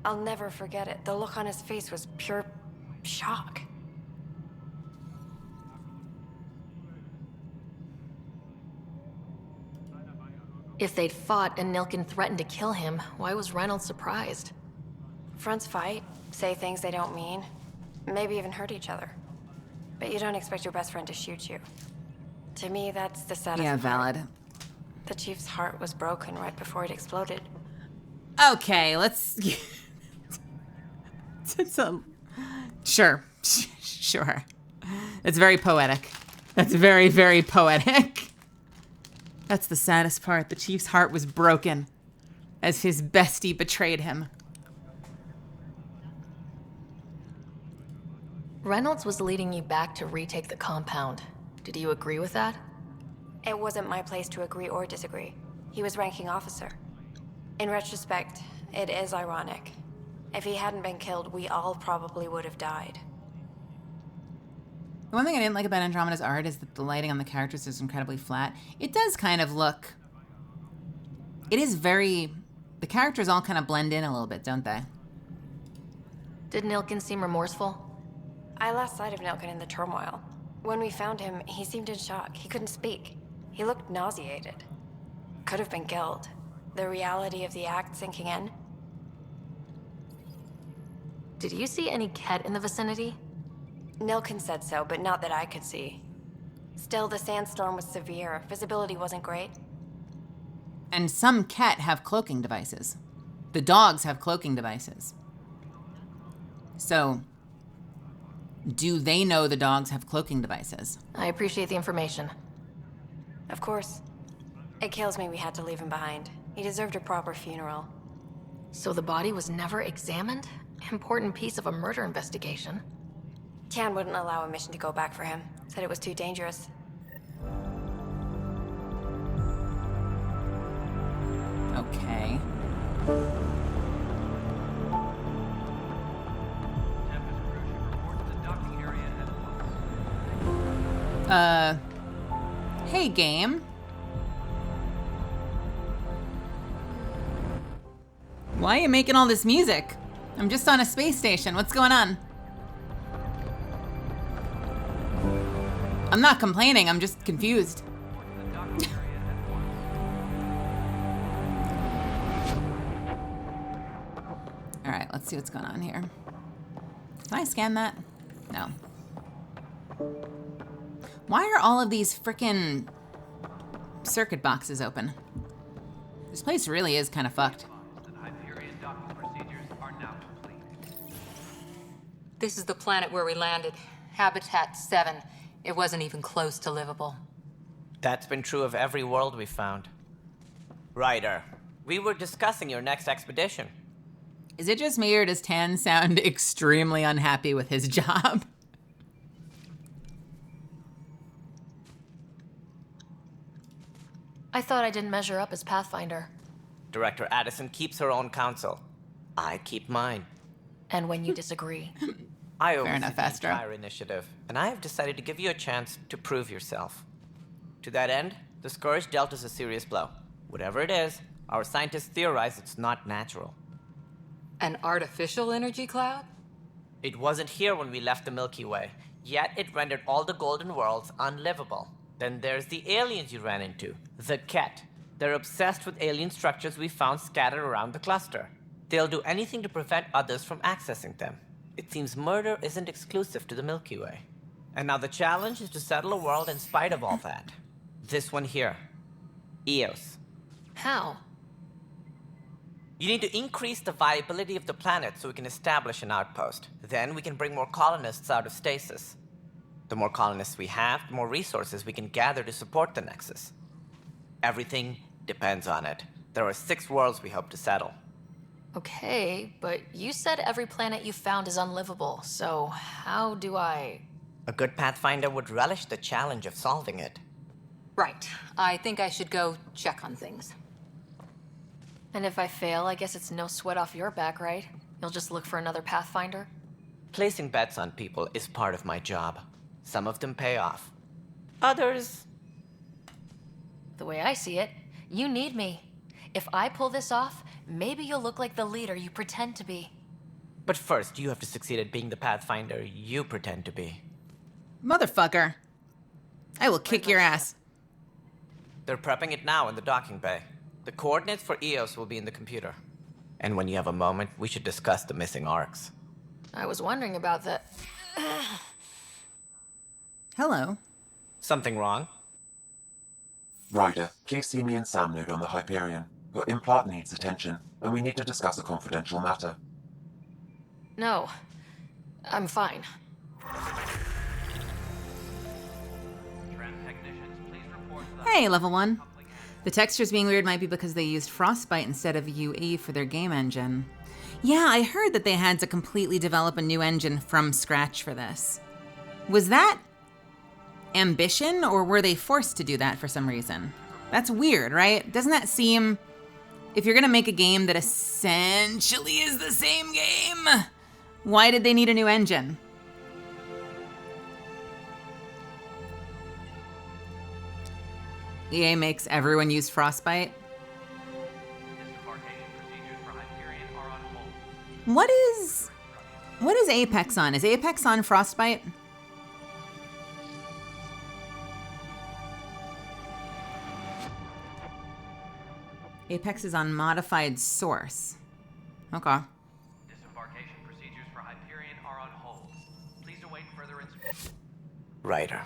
T: I'll never forget it. The look on his face was pure shock.
I: If they'd fought and Nilkin threatened to kill him, why was Reynolds surprised?
T: Fronts fight, say things they don't mean, maybe even hurt each other. But you don't expect your best friend to shoot you. To me, that's the saddest
A: Yeah,
T: part.
A: valid.
T: The chief's heart was broken right before it exploded.
A: Okay, let's... Sure. Sure. It's very poetic. That's very, very poetic. That's the saddest part. The chief's heart was broken as his bestie betrayed him.
I: Reynolds was leading you back to retake the compound. Did you agree with that?
T: It wasn't my place to agree or disagree. He was ranking officer. In retrospect, it is ironic. If he hadn't been killed, we all probably would have died.
A: The one thing I didn't like about Andromeda's art is that the lighting on the characters is incredibly flat. It does kind of look... It is very... The characters all kind of blend in a little bit, don't they?
I: Did Nilkin seem remorseful?
T: I lost sight of Nilkin in the turmoil. When we found him, he seemed in shock. He couldn't speak. He looked nauseated. Could have been guilt. The reality of the act sinking in.
I: Did you see any Ket in the vicinity?
T: Nilkin said so, but not that I could see. Still, the sandstorm was severe. Visibility wasn't great.
A: And some Ket have cloaking devices. The dogs have cloaking devices. So, do they know the dogs have cloaking devices?
I: I appreciate the information.
T: Of course. It kills me we had to leave him behind. He deserved a proper funeral.
I: So the body was never examined? Important piece of a murder investigation.
T: Tian wouldn't allow a mission to go back for him. Said it was too dangerous.
A: Okay. Hey, game. Why are you making all this music? I'm just on a space station. What's going on? I'm not complaining. I'm just confused. All right, let's see what's going on here. Can I scan that? No. Why are all of these frickin' circuit boxes open? This place really is kind of fucked.
U: This is the planet where we landed. Habitat 7. It wasn't even close to livable.
V: That's been true of every world we've found. Ryder, we were discussing your next expedition.
A: Is it just me or does Tan sound extremely unhappy with his job?
I: I thought I didn't measure up as Pathfinder.
V: Director Addison keeps her own counsel. I keep mine.
I: And when you disagree?
V: I
A: Fair
V: oversee
A: enough,
V: the
A: Astro.
V: entire initiative, and I have decided to give you a chance to prove yourself. To that end, the Scourge dealt us a serious blow. Whatever it is, our scientists theorize it's not natural.
N: An artificial energy cloud?
V: It wasn't here when we left the Milky Way, yet it rendered all the golden worlds unlivable. Then there's the aliens you ran into, the Ket. They're obsessed with alien structures we found scattered around the cluster. They'll do anything to prevent others from accessing them. It seems murder isn't exclusive to the Milky Way. And now the challenge is to settle a world in spite of all that. This one here. Eos.
I: How?
V: You need to increase the viability of the planet so we can establish an outpost. Then we can bring more colonists out of stasis. The more colonists we have, the more resources we can gather to support the Nexus. Everything depends on it. There are 6 worlds we hope to settle.
I: Okay, but you said every planet you found is unlivable, so how do I...
V: A good Pathfinder would relish the challenge of solving it.
U: Right. I think I should go check on things.
I: And if I fail, I guess it's no sweat off your back, right? You'll just look for another Pathfinder?
V: Placing bets on people is part of my job. Some of them pay off. Others...
I: The way I see it, you need me. If I pull this off, maybe you'll look like the leader you pretend to be.
V: But first, you have to succeed at being the Pathfinder you pretend to be.
A: Motherfucker. I will kick your ass.
V: They're prepping it now in the docking bay. The coordinates for Eos will be in the computer. And when you have a moment, we should discuss the missing arcs.
I: I was wondering about that.
A: Hello.
V: Something wrong?
Q: Ryder, please see me and Sam Node on the Hyperion. Your implant needs attention, and we need to discuss a confidential matter.
I: No, I'm fine.
A: Hey, level 1. The textures being weird might be because they used Frostbite instead of UE for their game engine. Yeah, I heard that they had to completely develop a new engine from scratch for this. Was that ambition, or were they forced to do that for some reason? That's weird, right? Doesn't that seem... If you're gonna make a game that essentially is the same game, why did they need a new engine? EA makes everyone use Frostbite. What is Apex on? Is Apex on Frostbite? Apex is on modified source. Okay.
G: Disembarkation procedures for Hyperion are on hold. Please await further instructions.
V: Ryder,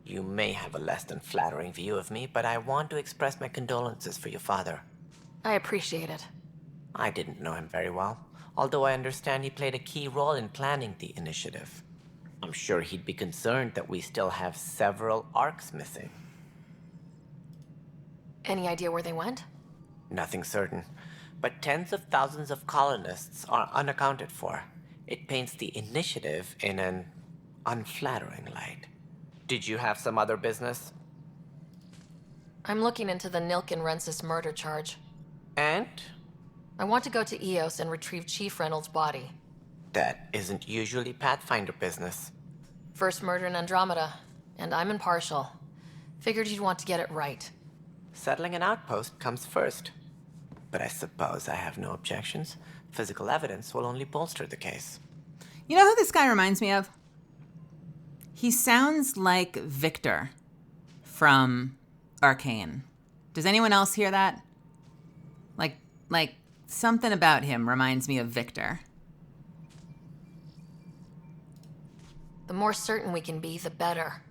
V: you may have a less than flattering view of me, but I want to express my condolences for your father.
I: I appreciate it.
V: I didn't know him very well, although I understand he played a key role in planning the initiative. I'm sure he'd be concerned that we still have several arcs missing.
I: Any idea where they went?
V: Nothing certain, but tens of thousands of colonists are unaccounted for. It paints the initiative in an unflattering light. Did you have some other business?
I: I'm looking into the Nilkin Rensis murder charge.
V: And?
I: I want to go to Eos and retrieve Chief Reynolds' body.
V: That isn't usually Pathfinder business.
I: First murder in Andromeda, and I'm impartial. Figured you'd want to get it right.
V: Settling an outpost comes first. But I suppose I have no objections. Physical evidence will only bolster the case.
A: You know who this guy reminds me of? He sounds like Victor from Arcane. Does anyone else hear that? Like something about him reminds me of Victor.
I: The more certain we can be, the better.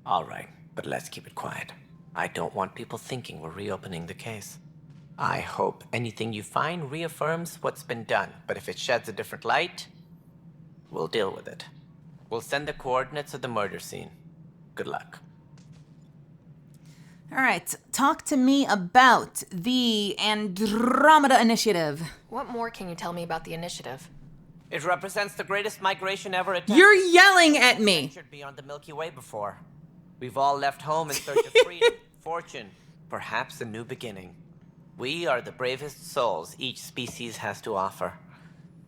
V: All right, but let's keep it quiet. I don't want people thinking we're reopening the case. I hope anything you find reaffirms what's been done, but if it sheds a different light, we'll deal with it. We'll send the coordinates of the murder scene. Good luck.
A: All right, talk to me about the Andromeda Initiative.
I: What more can you tell me about the initiative?
V: It represents the greatest migration ever attempted.
A: You're yelling at me!
V: Ventured beyond the Milky Way before. We've all left home in search of freedom, fortune, perhaps a new beginning. We are the bravest souls each species has to offer.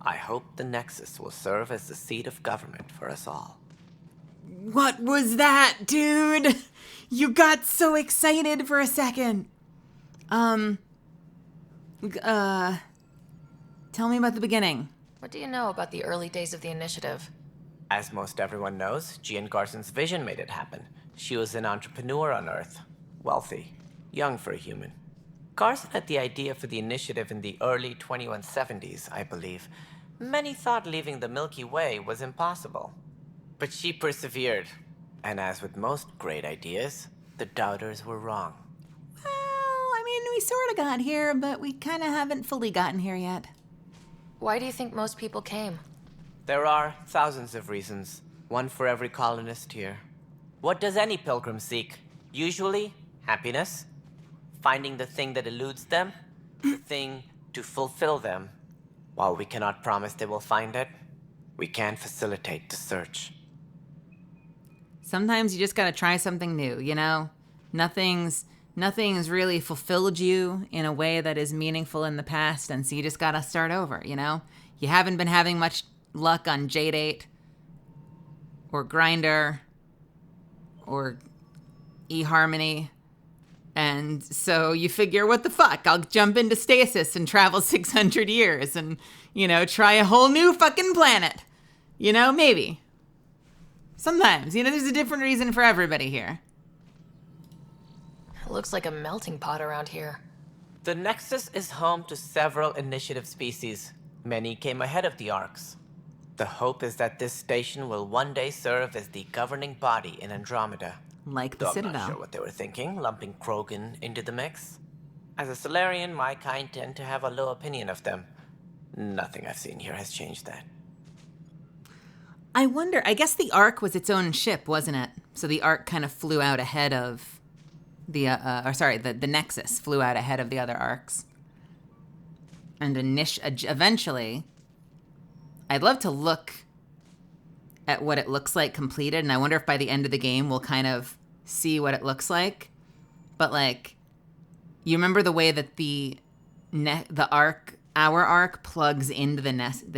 V: I hope the Nexus will serve as the seat of government for us all.
A: What was that, dude? You got so excited for a second. Tell me about the beginning.
I: What do you know about the early days of the initiative?
V: As most everyone knows, Jean Garson's vision made it happen. She was an entrepreneur on Earth. Wealthy. Young for a human. Garson had the idea for the initiative in the early 2170s, I believe. Many thought leaving the Milky Way was impossible. But she persevered. And as with most great ideas, the doubters were wrong.
A: Well, I mean, we sort of got here, but we kind of haven't fully gotten here yet.
I: Why do you think most people came?
V: There are thousands of reasons, one for every colonist here. What does any pilgrim seek? Usually, happiness. Finding the thing that eludes them, the thing to fulfill them. While we cannot promise they will find it, we can facilitate the search.
A: Sometimes you just gotta try something new, you know? Nothing's really fulfilled you in a way that is meaningful in the past, and so you just gotta start over, you know? You haven't been having much luck on J-Date, or Grindr, or eHarmony, and so you figure, what the fuck? I'll jump into stasis and travel 600 years and, you know, try a whole new fucking planet. You know, maybe. Sometimes, you know, there's a different reason for everybody here.
I: It looks like a melting pot around here.
V: The Nexus is home to several initiative species. Many came ahead of the Arks. The hope is that this station will one day serve as the governing body in Andromeda.
A: Like the
V: Though
A: Citadel.
V: I'm not sure what they were thinking, lumping Krogan into the mix. As a Solarian, my kind tend to have a low opinion of them. Nothing I've seen here has changed that.
A: I wonder, I guess the Ark was its own ship, wasn't it? So the Ark kind of flew out ahead of the Nexus flew out ahead of the other Arks. And eventually, I'd love to look at what it looks like completed, and I wonder if by the end of the game we'll kind of see what it looks like. But like, you remember the way that our Ark plugs into the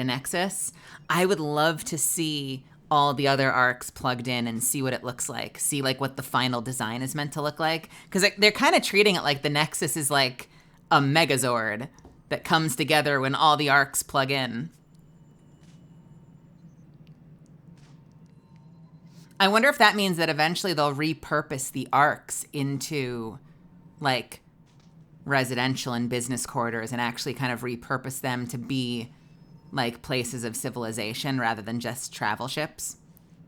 A: Nexus? I would love to see all the other Arks plugged in and see what it looks like. See like what the final design is meant to look like. Because they're kind of treating it like the Nexus is like a Megazord that comes together when all the Arks plug in. I wonder if that means that eventually they'll repurpose the Arks into like residential and business quarters and actually kind of repurpose them to be like places of civilization rather than just travel ships,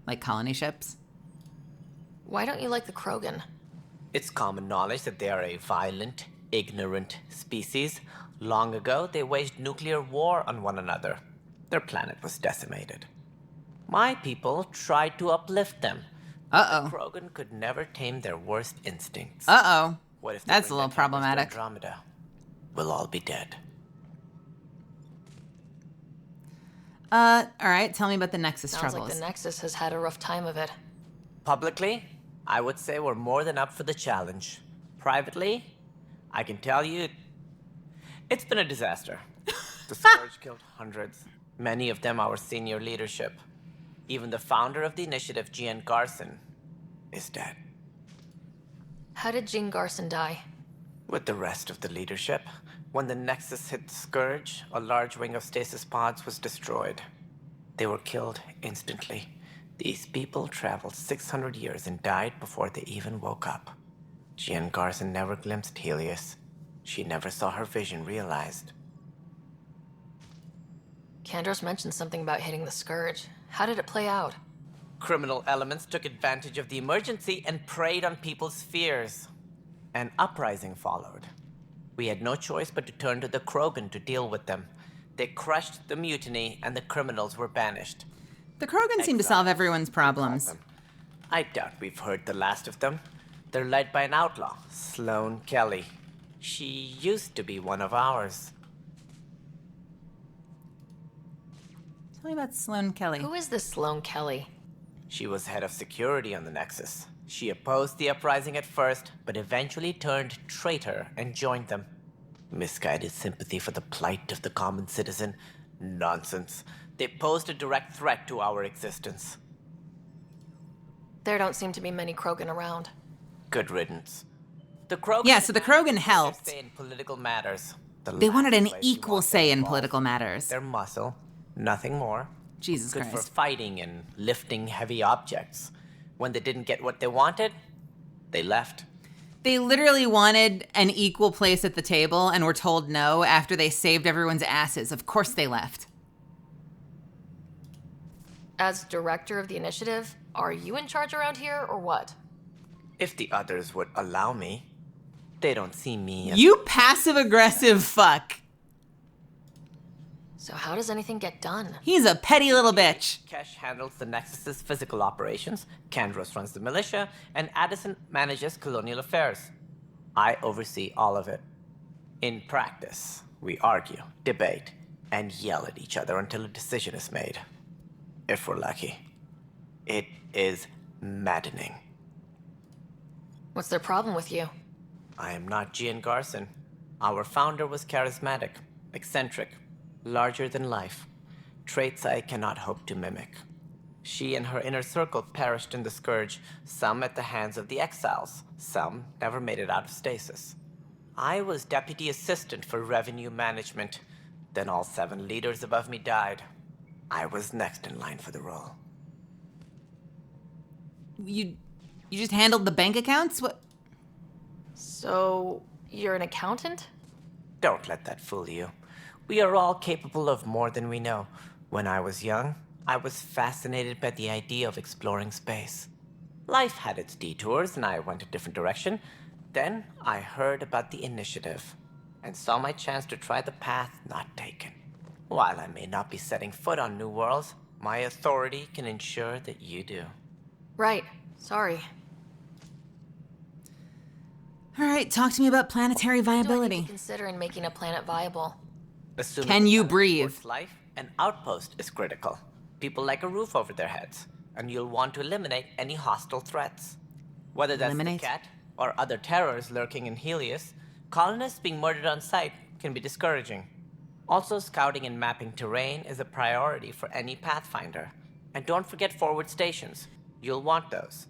A: like colony ships.
I: Why don't you like the Krogan?
V: It's common knowledge that they are a violent, ignorant species. Long ago, they waged nuclear war on one another. Their planet was decimated. My people tried to uplift them.
A: Uh-oh.
V: The Krogan could never tame their worst instincts.
A: Uh-oh.
V: What if
A: that's a little problematic.
V: Andromeda? We'll all be dead.
A: All right, tell me about the Nexus
I: Sounds
A: troubles.
I: like the Nexus has had a rough time of it.
V: Publicly, I would say we're more than up for the challenge. Privately, I can tell you, it's been a disaster. The Scourge killed hundreds, many of them our senior leadership. Even the founder of the initiative, Jean Garson, is dead.
I: How did Jean Garson die?
V: With the rest of the leadership, when the Nexus hit the Scourge, a large wing of stasis pods was destroyed. They were killed instantly. These people traveled 600 years and died before they even woke up. Jean Garson never glimpsed Helios. She never saw her vision realized.
I: Kandros mentioned something about hitting the Scourge. How did it play out?
V: Criminal elements took advantage of the emergency and preyed on people's fears. An uprising followed. We had no choice but to turn to the Krogan to deal with them. They crushed the mutiny and the criminals were banished.
A: The Krogan seem to solve everyone's problems.
V: I doubt we've heard the last of them. They're led by an outlaw, Sloane Kelly. She used to be one of ours.
A: Tell me about Sloane Kelly.
I: Who is this Sloane Kelly?
V: She was head of security on the Nexus. She opposed the uprising at first, but eventually turned traitor and joined them. Misguided sympathy for the plight of the common citizen? Nonsense. They posed a direct threat to our existence.
I: There don't seem to be many Krogan around.
V: Good riddance. The Krogan.
A: Yeah, so the Krogan helped.
V: Say in political matters.
A: They wanted an equal say in political matters.
V: Their muscle, nothing more.
A: Jesus
V: Good
A: Christ.
V: for fighting and lifting heavy objects. When they didn't get what they wanted, they left.
A: They literally wanted an equal place at the table and were told no after they saved everyone's asses. Of course they left.
I: As director of the initiative, are you in charge around here or what?
V: If the others would allow me. They don't see me as...
A: You passive-aggressive fuck.
I: So how does anything get done?
A: He's a petty little bitch.
V: Kesh handles the Nexus's physical operations, Kandros runs the militia, and Addison manages colonial affairs. I oversee all of it. In practice, we argue, debate, and yell at each other until a decision is made. If we're lucky. It is maddening.
I: What's their problem with you?
V: I am not Gian Garson. Our founder was charismatic, eccentric, larger than life. Traits I cannot hope to mimic. She and her inner circle perished in the Scourge, some at the hands of the Exiles, some never made it out of stasis. I was deputy assistant for revenue management. Then all 7 leaders above me died. I was next in line for the role.
A: You just handled the bank accounts? What?
I: So, you're an accountant?
V: Don't let that fool you. We are all capable of more than we know. When I was young, I was fascinated by the idea of exploring space. Life had its detours and I went a different direction. Then I heard about the initiative and saw my chance to try the path not taken. While I may not be setting foot on new worlds, my authority can ensure that you do.
I: Right. Sorry.
A: All right, talk to me about planetary viability.
I: Consider in making a planet viable.
V: Assuming
A: Can you
V: the planet
A: breathe?
V: supports life, an outpost is critical. People like a roof over their heads, and you'll want to eliminate any hostile threats. Whether that's
A: Eliminate?
V: the cat or other terrors lurking in Helios, colonists being murdered on sight can be discouraging. Also, scouting and mapping terrain is a priority for any Pathfinder. And don't forget forward stations. You'll want those.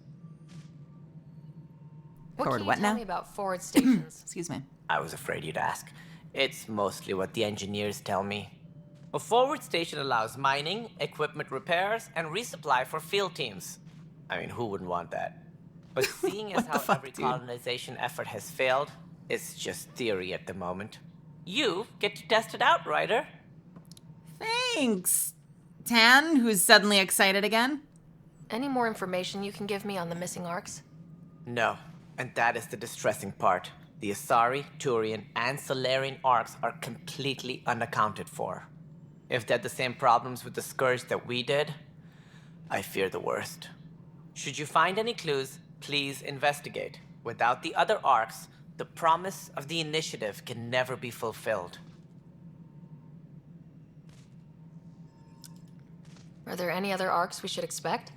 I: What
A: Forward
I: can you
A: what
I: tell
A: now?
I: me about forward stations?
A: Excuse me.
V: I was afraid you'd ask. It's mostly what the engineers tell me. A forward station allows mining, equipment repairs, and resupply for field teams. I mean, who wouldn't want that? But seeing as how every colonization effort has failed, it's just theory at the moment. You get to test it out, Ryder.
A: Thanks. Tan, who's suddenly excited again?
I: Any more information you can give me on the missing arcs?
V: No, and that is the distressing part. The Asari, Turian, and Solarian arcs are completely unaccounted for. If they had the same problems with the Scourge that we did, I fear the worst. Should you find any clues, please investigate. Without the other arcs, the promise of the initiative can never be fulfilled.
I: Are there any other arcs we should expect?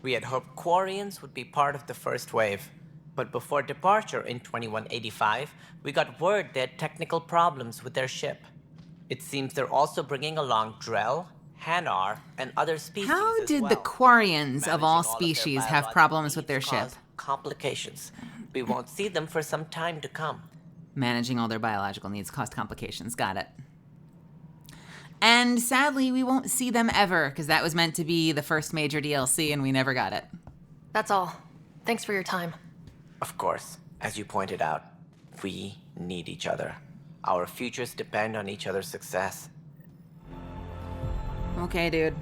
V: We had hoped Quarians would be part of the first wave. But before departure in 2185, we got word they had technical problems with their ship. It seems they're also bringing along Drell, Hanar, and other species
A: How
V: as
A: did
V: well.
A: the Quarians of all
V: Managing all of their
A: species have
V: biological
A: problems with
V: needs
A: their ship?
V: cause complications. We won't see them for some time to come.
A: Managing all their biological needs caused complications. Got it. And sadly, we won't see them ever, because that was meant to be the first major DLC, and we never got it.
I: That's all. Thanks for your time.
V: Of course, as you pointed out, we need each other. Our futures depend on each other's success.
A: Okay, dude.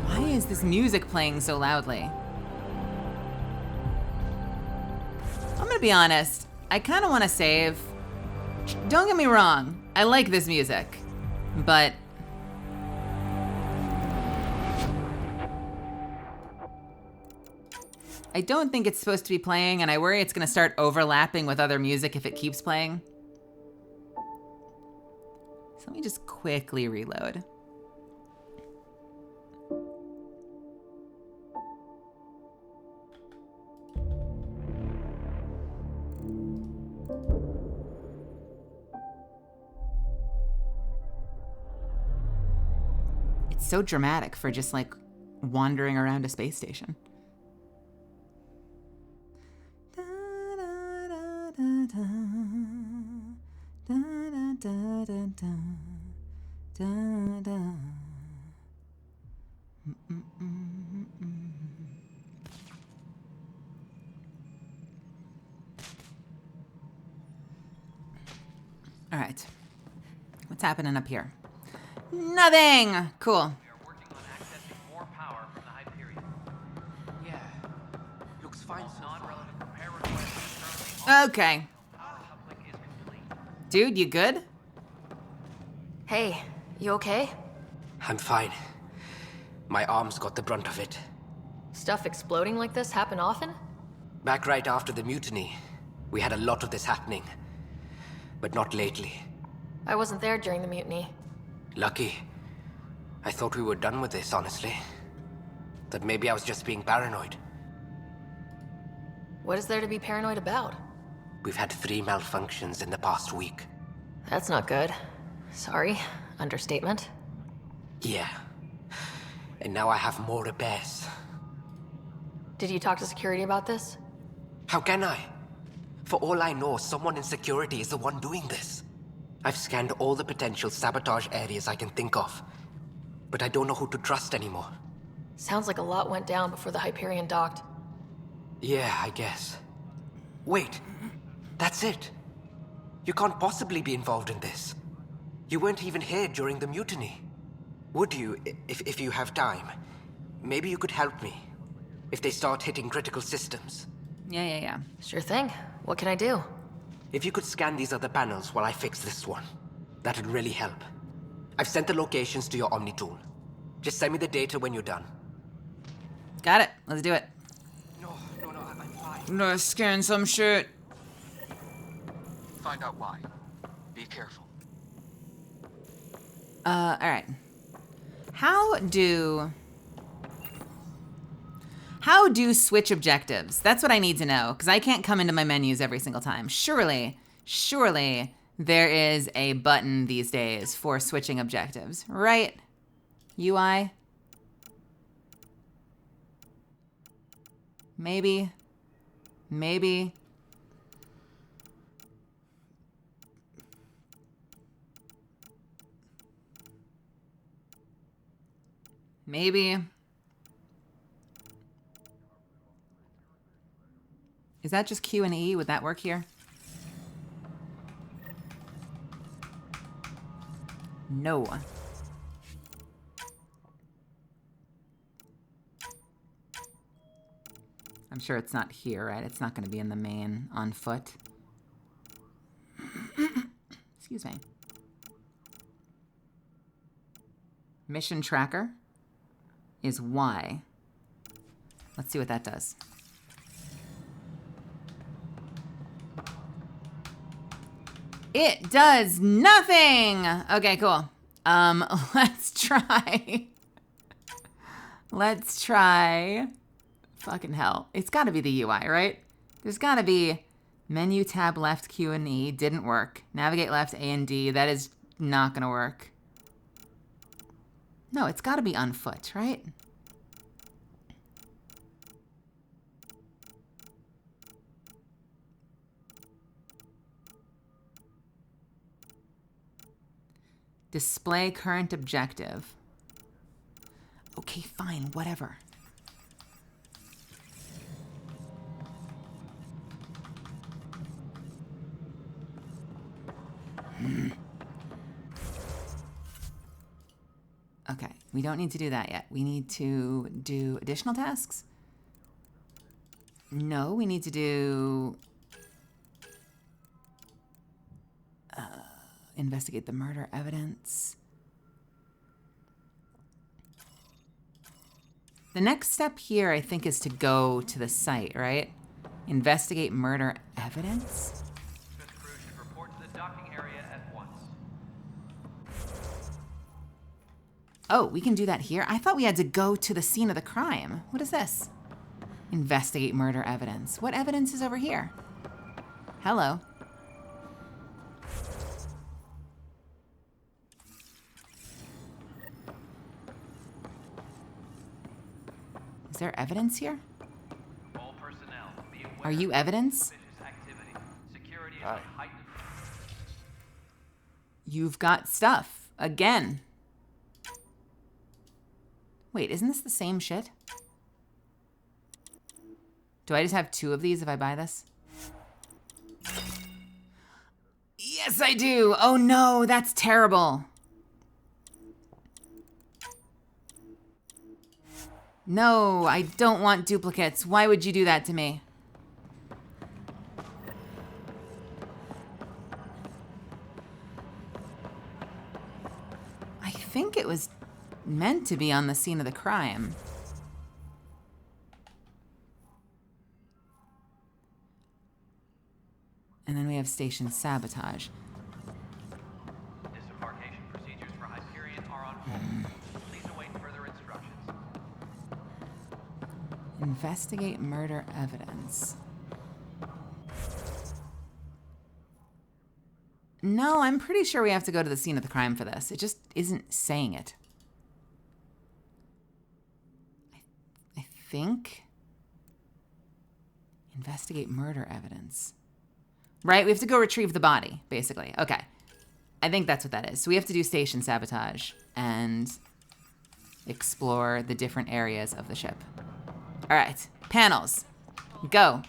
A: Why is this music playing so loudly? I'm gonna be honest. I kind of want to save. Don't get me wrong. I like this music. But I don't think it's supposed to be playing, and I worry it's going to start overlapping with other music if it keeps playing. So let me just quickly reload. It's so dramatic for just like wandering around a space station. All right. What's happening up here? Nothing. Cool.
G: More power from the Hyperion.
J: Yeah. Looks fine so
G: Non-relevant repair requests currently
A: Okay.
G: power coupling is complete.
A: Dude, you good?
I: Hey, you okay?
J: I'm fine. My arms got the brunt of it.
I: Stuff exploding like this happen often?
J: Back right after the mutiny, we had a lot of this happening. But not lately.
I: I wasn't there during the mutiny.
J: Lucky. I thought we were done with this, honestly. That maybe I was just being paranoid.
I: What is there to be paranoid about?
J: We've had 3 malfunctions in the past week.
I: That's not good. Sorry, understatement.
J: Yeah. And now I have more repairs.
I: Did you talk to security about this?
J: How can I? For all I know, someone in security is the one doing this. I've scanned all the potential sabotage areas I can think of. But I don't know who to trust anymore.
I: Sounds like a lot went down before the Hyperion docked.
J: Yeah, I guess. Wait. That's it. You can't possibly be involved in this. You weren't even here during the mutiny. Would you, if you have time? Maybe you could help me. If they start hitting critical systems.
A: Yeah.
I: Sure thing. What can I do?
J: If you could scan these other panels while I fix this one, that'd really help. I've sent the locations to your Omni tool. Just send me the data when you're done.
A: Got it. Let's do it.
J: No, I'm fine.
A: No, scan some shit.
J: Find out why. Be careful.
A: All right. How do switch objectives? That's what I need to know, because I can't come into my menus every single time. Surely there is a button these days for switching objectives, right? UI? Maybe. Maybe. Is that just Q and E? Would that work here? No. I'm sure it's not here, right? It's not going to be in the main on foot. Excuse me. Mission tracker is Y. Let's see what that does. It does nothing. Okay, cool. Let's try. Let's try. Fucking hell. It's got to be the UI, right? There's got to be menu tab left Q and E. Didn't work. Navigate left A and D. That is not going to work. No, it's got to be on foot, right? Display current objective. Okay, fine, whatever. Okay, we don't need to do that yet. We need to do additional tasks. No, we need to do investigate the murder evidence. The next step here, I think, is to go to the site, right? Investigate murder evidence?
G: Smith crew should report to the docking area at once.
A: Oh, we can do that here? I thought we had to go to the scene of the crime. What is this? Investigate murder evidence. What evidence is over here? Hello. Is there evidence here?
G: All personnel, be aware
A: Are you evidence?
G: of suspicious activity. Security is on heightened.
A: You've got stuff. Again. Wait, isn't this the same shit? Do I just have 2 of these if I buy this? Yes, I do. Oh no, that's terrible. No, I don't want duplicates. Why would you do that to me? I think it was meant to be on the scene of the crime. And then we have station sabotage.
G: Disembarkation procedures for Hyperion are on hold. Please await further instructions.
A: Investigate murder evidence. No, I'm pretty sure we have to go to the scene of the crime for this. It just isn't saying it. I think. Investigate murder evidence. Right? We have to go retrieve the body, basically. Okay. I think that's what that is. So we have to do station sabotage and explore the different areas of the ship. All right. Panels. Go.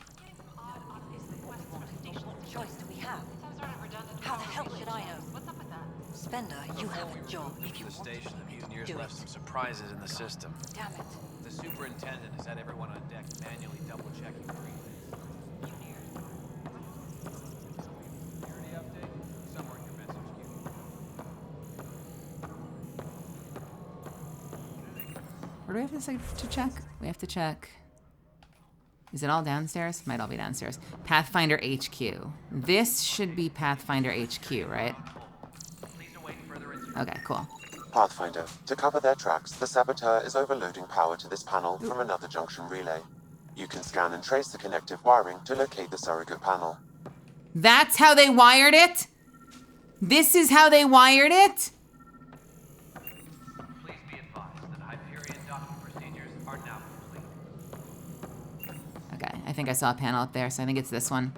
C: How the hell should I know? What's up with that? Spender, you have a job if you want
D: station,
C: to.
D: the mutineers
C: Do
D: left
C: it.
D: some surprises in the system.
C: Damn it.
D: The superintendent has had everyone on deck manually double-checking briefings. Security update? Somewhere in your message queue.
A: Where do we have to check? We have to check. Is it all downstairs? Might all be downstairs. Pathfinder HQ. This should be Pathfinder HQ, right? Okay, cool.
Q: Pathfinder, to cover their tracks, the saboteur is overloading power to this panel from another junction relay. You can scan and trace the connective wiring to locate the surrogate panel.
A: That's how they wired it? This is how they wired it?
G: Please be advised that Hyperion docking procedures are now complete.
A: Okay, I think I saw a panel up there, so I think it's this one.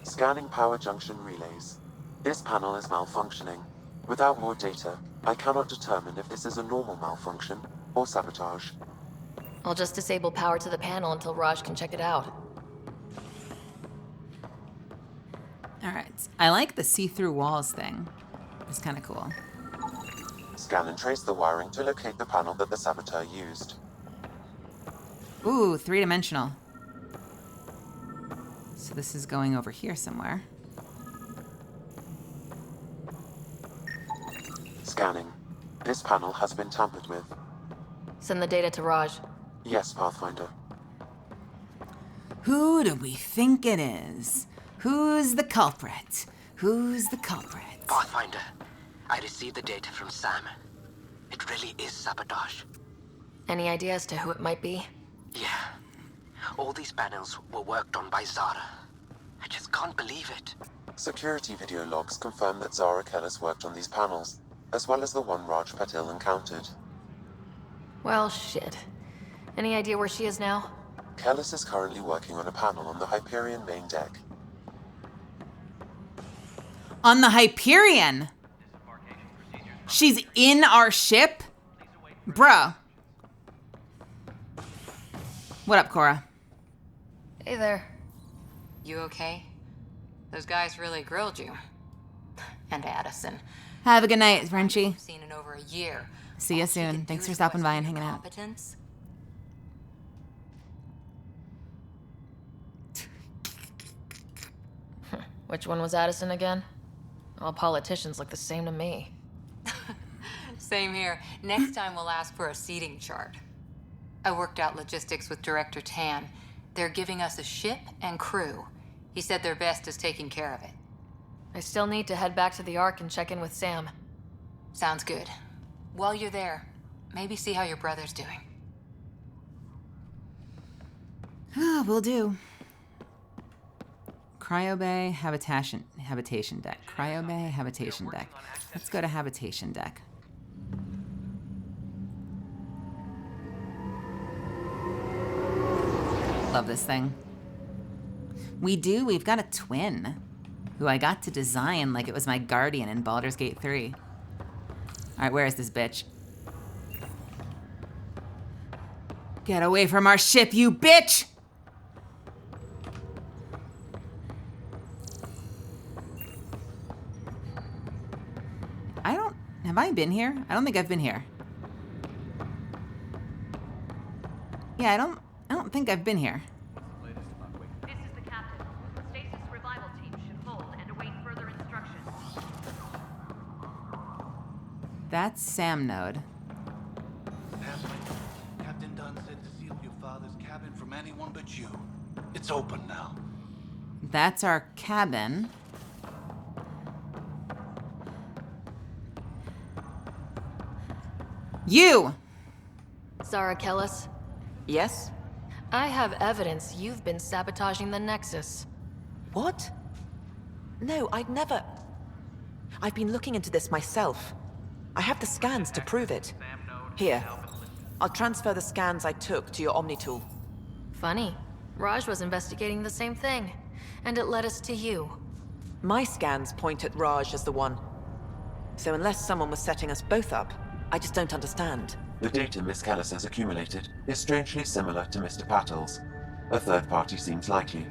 Q: Scanning power junction relays. This panel is malfunctioning. Without more data, I cannot determine if this is a normal malfunction or sabotage.
I: I'll just disable power to the panel until Raj can check it out.
A: All right. I like the see-through walls thing. It's kind of cool.
Q: Scan and trace the wiring to locate the panel that the saboteur used.
A: Ooh, 3-dimensional. So this is going over here somewhere.
Q: Scanning. This panel has been tampered with.
I: Send the data to Raj.
Q: Yes, Pathfinder.
A: Who do we think it is? Who's the culprit? Who's the culprit?
J: Pathfinder, I received the data from Sam. It really is sabotage.
I: Any idea as to who it might be?
J: Yeah. All these panels were worked on by Zara. I just can't believe it.
Q: Security video logs confirm that Zara Kellis worked on these panels, as well as the one Raj Patil encountered.
I: Well, shit. Any idea where she is now?
Q: Kellis is currently working on a panel on the Hyperion main deck.
A: On the Hyperion? She's in our ship? Bruh. What up, Cora?
U: Hey there. You okay? Those guys really grilled you. And Addison.
A: Have a good night, Frenchie.
U: Seen in over a year.
A: See you soon. Thanks for stopping by and hanging out.
U: Competence.
I: Which one was Addison again? All politicians look the same to me.
U: Same here. Next time we'll ask for a seating chart. I worked out logistics with Director Tan. They're giving us a ship and crew. He said their best is taking care of it.
I: I still need to head back to the Ark and check in with Sam.
U: Sounds good. While you're there, maybe see how your brother's doing.
A: Will do. Cryobay habitation deck. Cryobay habitation deck. Let's go to habitation deck. Love this thing. We've got a twin who I got to design like it was my guardian in Baldur's Gate 3. All right, where is this bitch? Get away from our ship, you bitch! Have I been here? I don't think I've been here. Yeah, I don't think I've been here.
G: This is the captain. The stasis revival team should hold and await further instructions.
A: That's Sam Node.
E: Captain Dunn said to seal your father's cabin from anyone but you. It's open now.
A: That's our cabin. You!
I: Zara Kellis?
F: Yes?
I: I have evidence you've been sabotaging the Nexus.
F: What? No, I'd never... I've been looking into this myself. I have the scans to prove it. Here. I'll transfer the scans I took to your Omni tool.
I: Funny. Raj was investigating the same thing, and it led us to you.
F: My scans point at Raj as the one. So unless someone was setting us both up, I just don't understand.
Q: The data Miss Callis has accumulated is strangely similar to Mr. Patel's. A third party seems likely.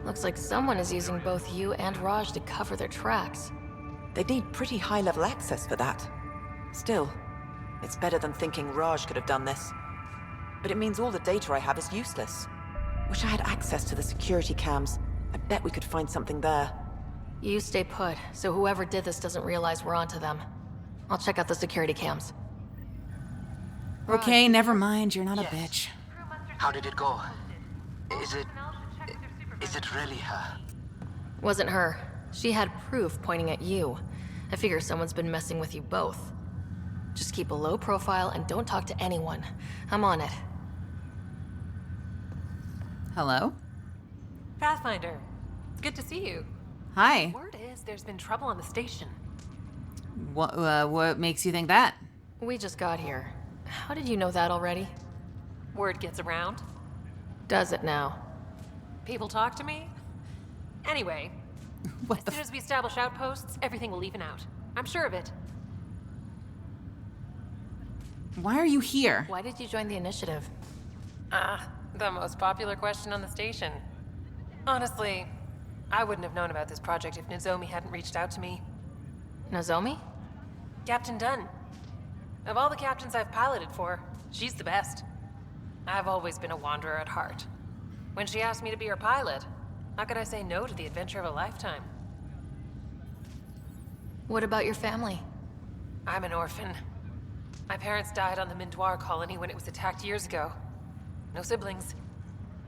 I: Looks like someone is using both you and Raj to cover their tracks.
F: They'd need pretty high-level access for that. Still, it's better than thinking Raj could have done this. But it means all the data I have is useless. Wish I had access to the security cams. I bet we could find something there.
I: You stay put, so whoever did this doesn't realize we're onto them. I'll check out the security cams.
A: Okay, never mind. You're not a bitch.
J: How did it go? Is it really her?
I: Wasn't her. She had proof pointing at you. I figure someone's been messing with you both. Just keep a low profile and don't talk to anyone. I'm on it.
A: Hello?
W: Pathfinder, it's good to see you.
A: Hi.
W: Word is there's been trouble on the station.
A: What makes you think that?
I: We just got here. How did you know that already?
W: Word gets around.
I: Does it now?
W: People talk to me. Anyway, as soon as we establish outposts, everything will even out. I'm sure of it.
A: Why are you here?
I: Why did you join the initiative?
W: The most popular question on the station. Honestly, I wouldn't have known about this project if Nozomi hadn't reached out to me.
I: Nozomi?
W: Captain Dunn. Of all the captains I've piloted for, she's the best. I've always been a wanderer at heart. When she asked me to be her pilot, how could I say no to the adventure of a lifetime?
I: What about your family?
W: I'm an orphan. My parents died on the Mindoir colony when it was attacked years ago. No siblings.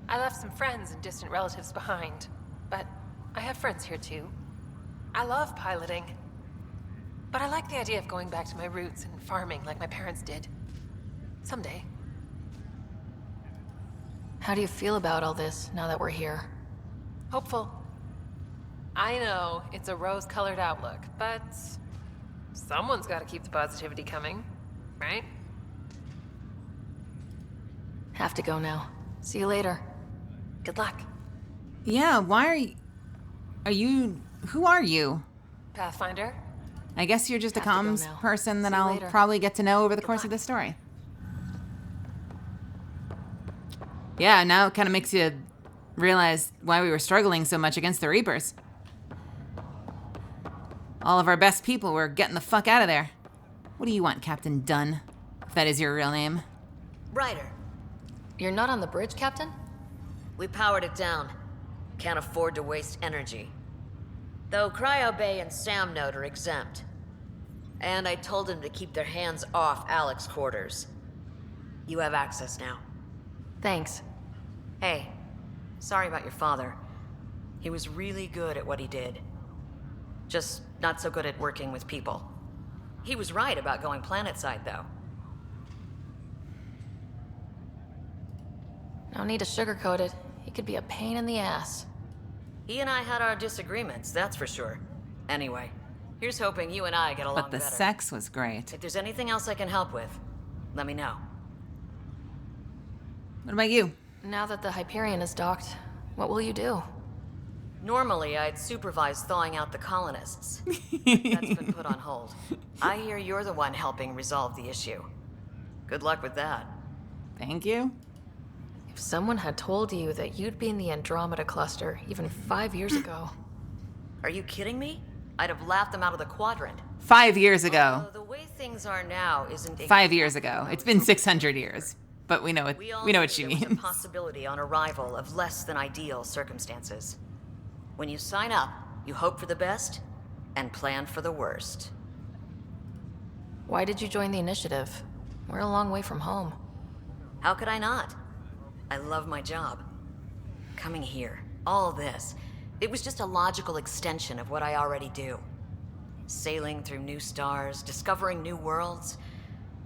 W: I left some friends and distant relatives behind, but I have friends here too. I love piloting, but I like the idea of going back to my roots and farming like my parents did. Someday.
I: How do you feel about all this now that we're here?
W: Hopeful. I know it's a rose-colored outlook, but someone's got to keep the positivity coming, right?
I: Have to go now. See you later.
W: Good luck.
A: Yeah, why are you... Who are you?
W: Pathfinder.
A: I guess you're just a comms person that I'll probably get to know over the course of this story. Yeah, now it kind of makes you realize why we were struggling so much against the Reapers. All of our best people were getting the fuck out of there. What do you want, Captain Dunn? If that is your real name.
L: Ryder.
I: You're not on the bridge, Captain?
L: We powered it down. Can't afford to waste energy.
H: Though Cryo Bay and Sam Note are exempt. And I told them to keep their hands off Alec's quarters. You have access now.
I: Thanks.
H: Hey, sorry about your father. He was really good at what he did. Just not so good at working with people. He was right about going planetside, though.
I: No need to sugarcoat it. He could be a pain in the ass.
H: He and I had our disagreements, that's for sure. Anyway, here's hoping you and I get along
A: But the
H: better.
A: sex was great.
H: If there's anything else I can help with, let me know.
A: What about you?
I: Now that the Hyperion is docked, what will you do?
H: Normally, I'd supervise thawing out the colonists. That's been put on hold. I hear you're the one helping resolve the issue. Good luck with that.
A: Thank you.
I: If someone had told you that you'd be in the Andromeda cluster even 5 years ago.
H: Are you kidding me? I'd have laughed them out of the quadrant.
A: 5 years ago.
H: The way things are now isn't
A: 5 years ago. It's been 600 years. But we know what she
H: There was a
A: means.
H: possibility on arrival of less than ideal circumstances. When you sign up, you hope for the best and plan for the worst.
I: Why did you join the initiative? We're a long way from home.
H: How could I not? I love my job. Coming here, all this, it was just a logical extension of what I already do. Sailing through new stars, discovering new worlds.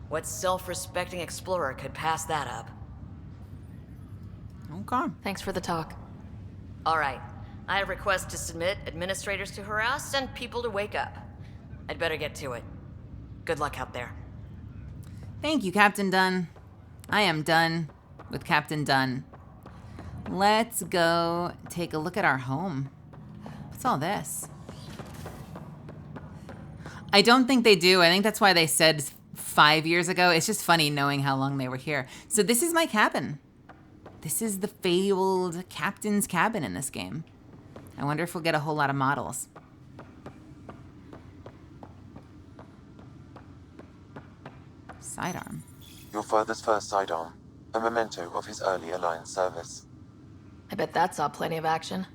H: What self-respecting explorer could pass that up?
A: Okay.
I: Thanks for the talk.
H: All right. I have requests to submit, administrators to harass, and people to wake up. I'd better get to it. Good luck out there.
A: Thank you, Captain Dunn. I am done with Captain Dunn. Let's go take a look at our home. What's all this? I don't think they do. I think that's why they said 5 years ago. It's just funny knowing how long they were here. So this is my cabin. This is the fabled captain's cabin in this game. I wonder if we'll get a whole lot of models. Sidearm.
Q: Your father's first sidearm, a memento of his early Alliance service.
I: I bet that saw plenty of action.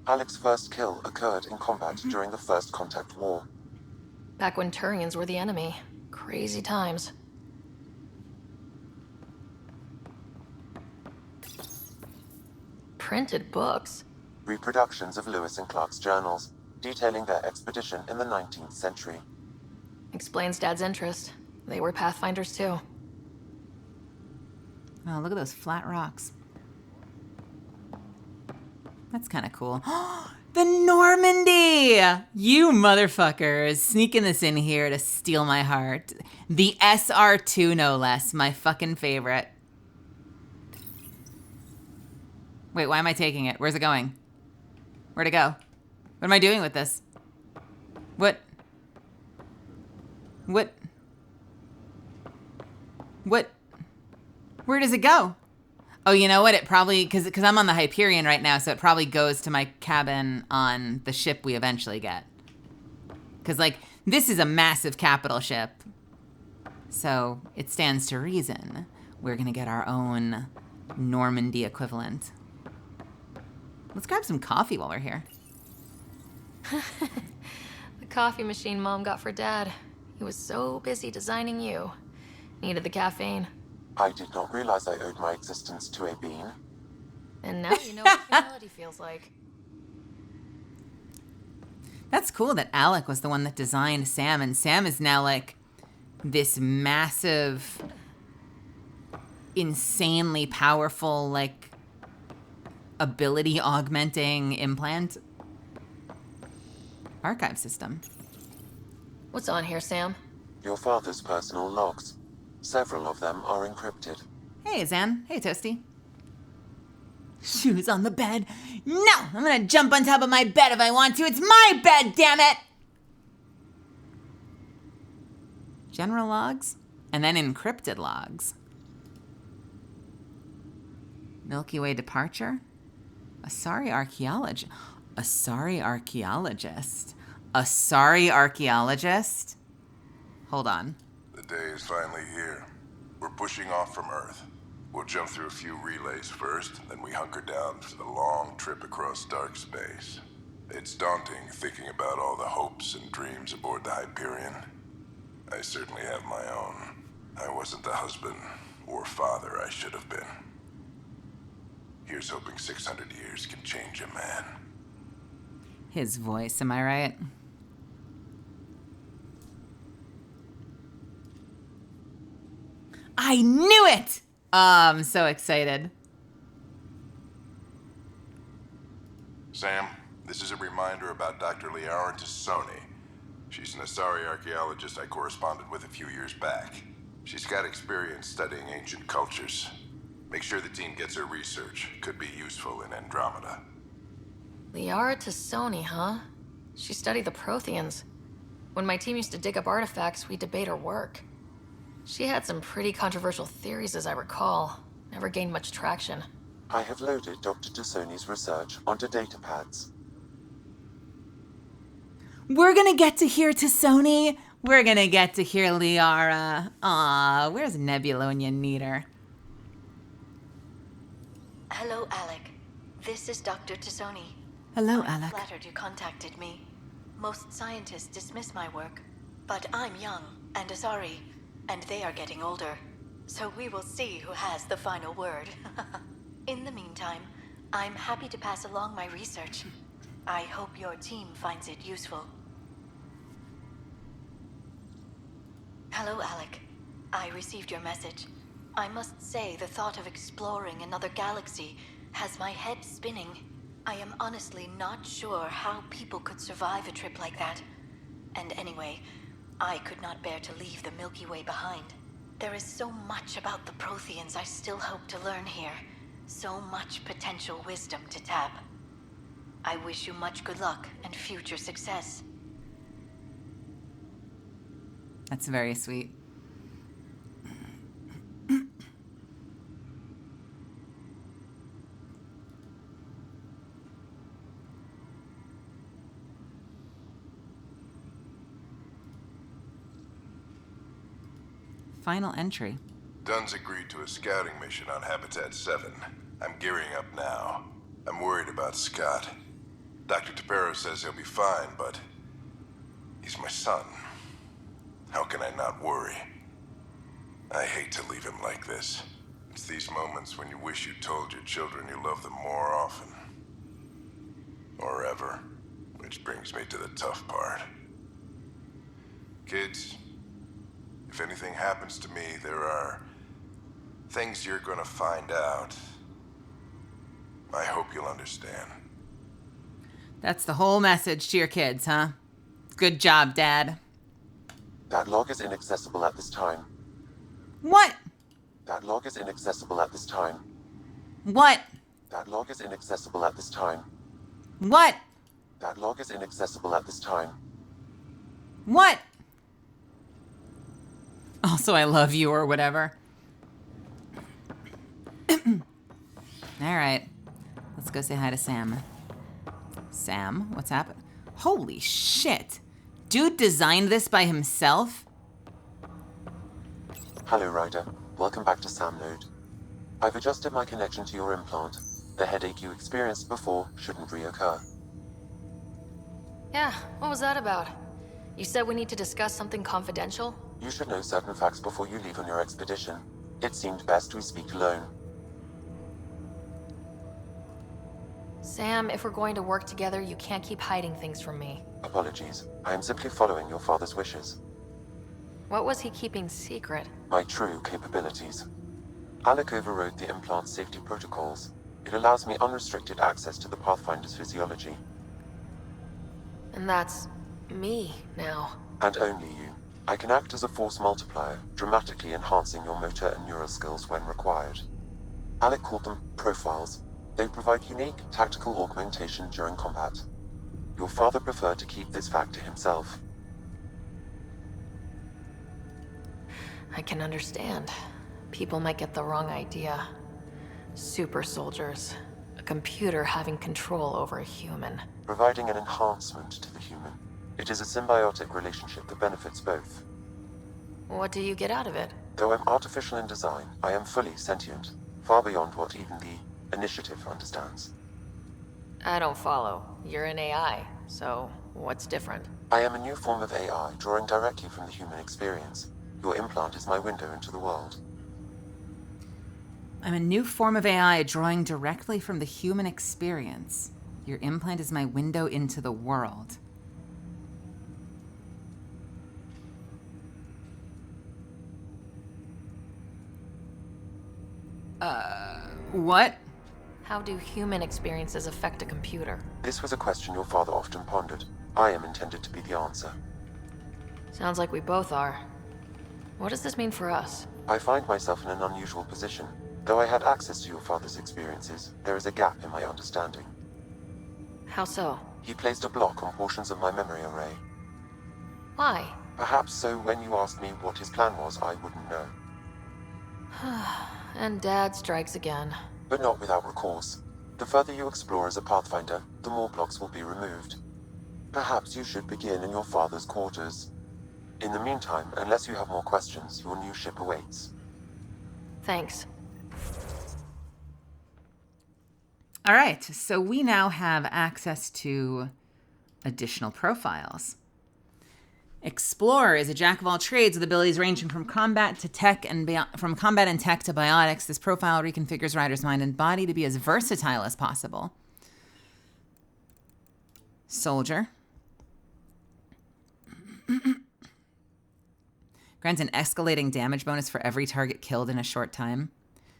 Q: Alec's first kill occurred in combat during the First Contact War.
I: Back when Turians were the enemy. Crazy times. Printed books.
Q: Reproductions of Lewis and Clark's journals, detailing their expedition in the 19th century.
I: Explains Dad's interest. They were Pathfinders too.
A: Oh, look at those flat rocks. That's kind of cool. The Normandy! You motherfuckers. Sneaking this in here to steal my heart. The SR2, no less. My fucking favorite. Wait, why am I taking it? Where's it going? Where'd it go? What am I doing with this? What? What? What? Where does it go? Oh, you know what? It probably, because I'm on the Hyperion right now, so it probably goes to my cabin on the ship we eventually get. Because, like, this is a massive capital ship. So it stands to reason we're going to get our own Normandy equivalent. Let's grab some coffee while we're here.
I: The coffee machine Mom got for Dad. He was so busy designing you. Needed the caffeine.
Q: I did not realize I owed my existence to a bean.
I: And now you know what humility feels like.
A: That's cool that Alec was the one that designed Sam, and Sam is now like this massive, insanely powerful, like, ability augmenting implant. Archive system.
I: What's on here, Sam?
Q: Your father's personal logs. Several of them are encrypted.
A: Hey, Zan. Hey, Toasty. Shoes on the bed. No! I'm gonna jump on top of my bed if I want to. It's my bed, damn it! General logs, and then encrypted logs. Milky Way departure. Asari archaeologist. Asari archaeologist. Asari archaeologist? Hold on.
O: The day is finally here. We're pushing off from Earth. We'll jump through a few relays first, then we hunker down for the long trip across dark space. It's daunting thinking about all the hopes and dreams aboard the Hyperion. I certainly have my own. I wasn't the husband or father I should have been. Here's hoping 600 years can change a man.
A: His voice, am I right? I knew it! I'm so excited.
O: Sam, this is a reminder about Dr. Liara Tassoni. She's an Asari archaeologist I corresponded with a few years back. She's got experience studying ancient cultures. Make sure the team gets her research. Could be useful in Andromeda.
I: Liara Tassoni, huh? She studied the Protheans. When my team used to dig up artifacts, we'd debate her work. She had some pretty controversial theories, as I recall. Never gained much traction.
Q: I have loaded Dr. Tassoni's research onto datapads.
A: We're gonna get to hear Tassoni. We're gonna get to hear Liara. Aw, where's Nebula when you need her?
B: Hello, Alec. This is Dr. Tassoni.
A: Hello,
B: I'm
A: Alec.
B: flattered you contacted me. Most scientists dismiss my work, but I'm young and Asari, and they are getting older. So we will see who has the final word. In the meantime, I'm happy to pass along my research. I hope your team finds it useful. Hello, Alec. I received your message. I must say the thought of exploring another galaxy has my head spinning. I am honestly not sure how people could survive a trip like that. And anyway, I could not bear to leave the Milky Way behind. There is so much about the Protheans I still hope to learn here. So much potential wisdom to tap. I wish you much good luck and future success.
A: That's very sweet. Final entry.
O: Dunn's agreed to a scouting mission on Habitat 7. I'm gearing up now. I'm worried about Scott. Dr. Tapero says he'll be fine, but he's my son. How can I not worry? I hate to leave him like this. It's these moments when you wish you told your children you love them more often. Or ever. Which brings me to the tough part. Kids, if anything happens to me, there are things you're gonna find out. I hope you'll understand.
A: That's the whole message to your kids, huh? Good job, Dad.
Q: That log is inaccessible at this time.
A: What?
Q: That log is inaccessible at this time.
A: What?
Q: That log is inaccessible at this time.
A: What?
Q: That log is inaccessible at this time.
A: What? Also, I love you or whatever. All right. Let's go say hi to Sam. Sam, what's happened? Holy shit. Dude designed this by himself?
Q: Hello, Ryder. Welcome back to Sam Node. I've adjusted my connection to your implant. The headache you experienced before shouldn't reoccur.
I: Yeah, what was that about? You said we need to discuss something confidential?
Q: You should know certain facts before you leave on your expedition. It seemed best we speak alone.
I: Sam, if we're going to work together, you can't keep hiding things from me.
Q: Apologies. I am simply following your father's wishes.
I: What was he keeping secret?
Q: My true capabilities. Alec overrode the implant's safety protocols. It allows me unrestricted access to the Pathfinder's physiology.
I: And that's me now.
Q: And only you. I can act as a force multiplier, dramatically enhancing your motor and neural skills when required. Alec called them profiles. They provide unique tactical augmentation during combat. Your father preferred to keep this fact to himself.
I: I can understand. People might get the wrong idea. Super soldiers. A computer having control over a human.
Q: Providing an enhancement to the human. It is a symbiotic relationship that benefits both.
I: What do you get out of it?
Q: Though I'm artificial in design, I am fully sentient. Far beyond what even the Initiative understands.
I: I don't follow. You're an AI, so what's different?
Q: I am a new form of AI, drawing directly from the human experience. Your implant is my window into the world.
A: I'm a new form of AI drawing directly from the human experience. Your implant is my window into the world. What?
I: How do human experiences affect a computer?
Q: This was a question your father often pondered. I am intended to be the answer.
I: Sounds like we both are. What does this mean for us?
Q: I find myself in an unusual position. Though I had access to your father's experiences, there is a gap in my understanding.
I: How so?
Q: He placed a block on portions of my memory array.
I: Why?
Q: Perhaps so when you asked me what his plan was, I wouldn't know.
I: And Dad strikes again.
Q: But not without recourse. The further you explore as a Pathfinder, the more blocks will be removed. Perhaps you should begin in your father's quarters. In the meantime, unless you have more questions, your new ship awaits.
I: Thanks.
A: All right, so we now have access to additional profiles. Explorer is a jack of all trades with abilities ranging from combat to tech and from combat and tech to biotics. This profile reconfigures Ryder's mind and body to be as versatile as possible. Soldier grants an escalating damage bonus for every target killed in a short time.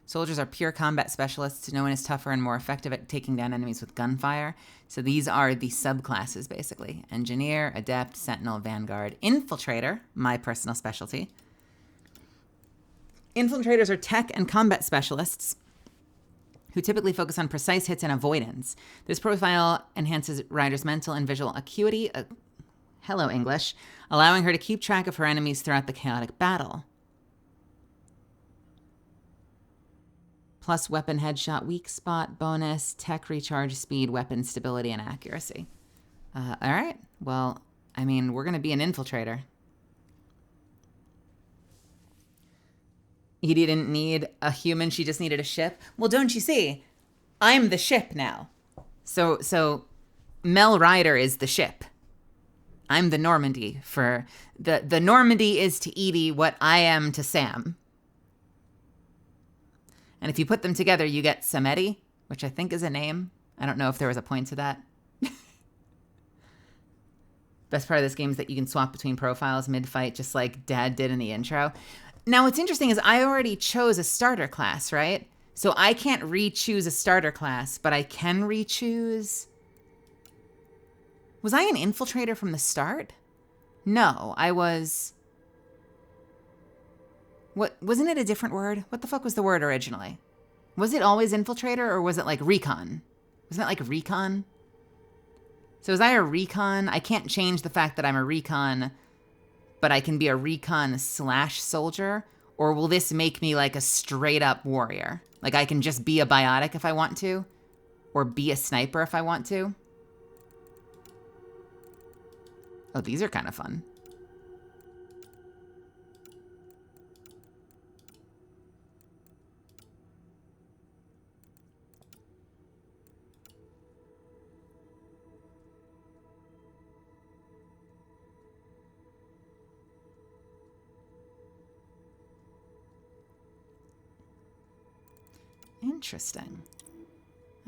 A: Soldiers are pure combat specialists, known as tougher and more effective at taking down enemies with gunfire. So these are the subclasses, basically. Engineer, Adept, Sentinel, Vanguard, Infiltrator, my personal specialty. Infiltrators are tech and combat specialists who typically focus on precise hits and avoidance. This profile enhances Ryder's mental and visual acuity, hello English, allowing her to keep track of her enemies throughout the chaotic battle. Plus weapon headshot, weak spot, bonus, tech recharge, speed, weapon stability, and accuracy. All right. Well, I mean, we're going to be an infiltrator. Edie didn't need a human. She just needed a ship. Well, don't you see? I'm the ship now. So Mel Ryder is the ship. I'm the Normandy for... The Normandy is to Edie what I am to Sam. And if you put them together, you get Samedi, which I think is a name. I don't know if there was a point to that. Best part of this game is that you can swap between profiles mid-fight, just like Dad did in the intro. Now, what's interesting is I already chose a starter class, right? So I can't re-choose a starter class, but I can re-choose... Was I an infiltrator from the start? No, I was... What, wasn't it a different word? What the fuck was the word originally? Was it always infiltrator or was it like recon? Wasn't it like recon? So was I a recon? I can't change the fact that I'm a recon, but I can be a recon / soldier? Or will this make me like a straight up warrior? Like I can just be a biotic if I want to? Or be a sniper if I want to? Oh, these are kind of fun. Interesting.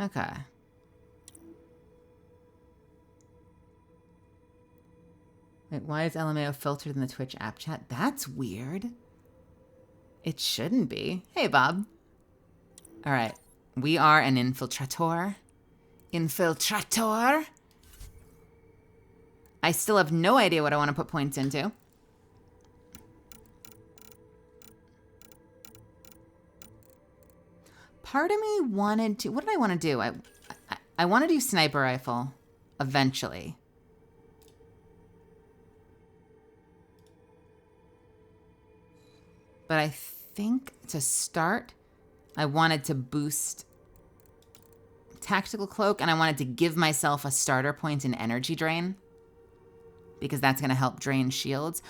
A: Okay. Wait, why is LMAO filtered in the Twitch app chat? That's weird. It shouldn't be. Hey, Bob. All right. We are an infiltrator. Infiltrator. I still have no idea what I want to put points into. Part of me wanted to... What did I want to do? I want to do sniper rifle eventually. But I think to start, I wanted to boost tactical cloak, and I wanted to give myself a starter point in energy drain, because that's going to help drain shields.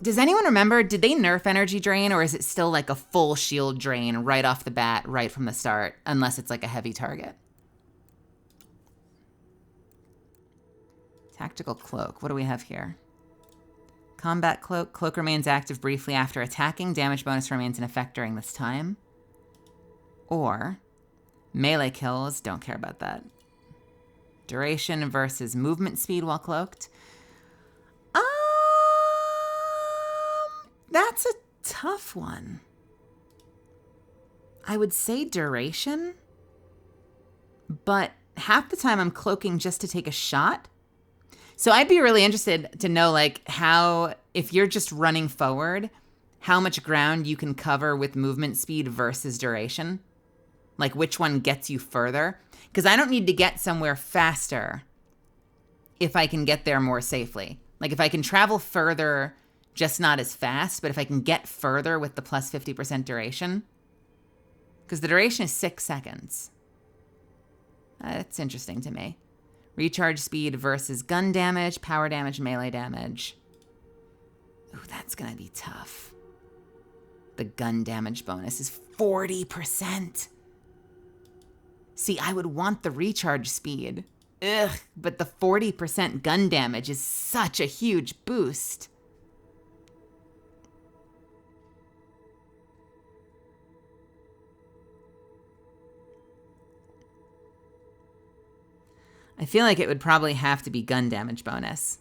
A: Does anyone remember, did they nerf energy drain, or is it still like a full shield drain right off the bat, right from the start, unless it's like a heavy target? Tactical cloak. What do we have here? Combat cloak. Cloak remains active briefly after attacking. Damage bonus remains in effect during this time. Or melee kills. Don't care about that. Duration versus movement speed while cloaked. That's a tough one. I would say duration, but half the time I'm cloaking just to take a shot. So I'd be really interested to know, like, how, if you're just running forward, how much ground you can cover with movement speed versus duration. Like, which one gets you further? Because I don't need to get somewhere faster if I can get there more safely. Like, if I can travel further, just not as fast, but if I can get further with the plus 50% duration. Because the duration is 6 seconds. That's interesting to me. Recharge speed versus gun damage, power damage, melee damage. Ooh, that's going to be tough. The gun damage bonus is 40%. See, I would want the recharge speed. Ugh, but the 40% gun damage is such a huge boost. I feel like it would probably have to be gun damage bonus.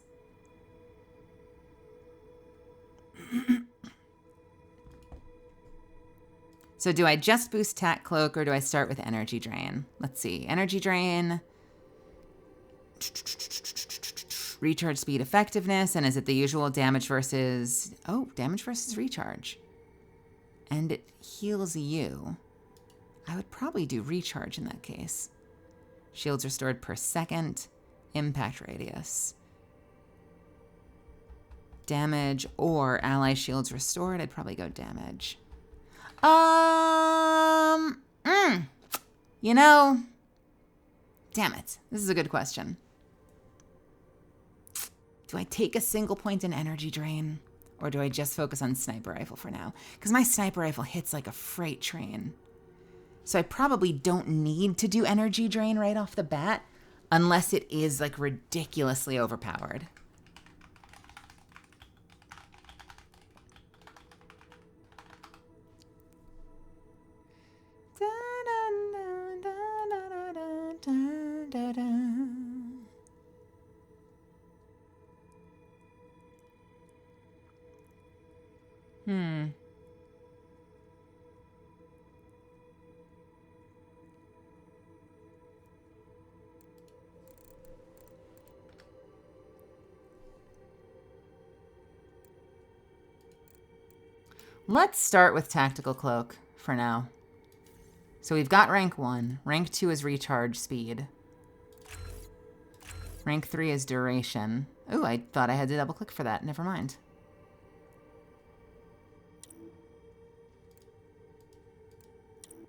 A: So do I just boost Tac Cloak or do I start with Energy Drain? Let's see. Energy Drain. Recharge speed effectiveness. And is it the usual damage versus... Oh, damage versus recharge. And it heals you. I would probably do recharge in that case. Shields restored per second. Impact radius. Damage or ally shields restored. I'd probably go damage. You know, damn it. This is a good question. Do I take a single point in energy drain or do I just focus on sniper rifle for now? Because my sniper rifle hits like a freight train. So I probably don't need to do energy drain right off the bat unless it is like ridiculously overpowered. Let's start with Tactical Cloak for now. So we've got rank 1. Rank 2 is recharge speed. Rank 3 is duration. Ooh, I thought I had to double click for that. Never mind.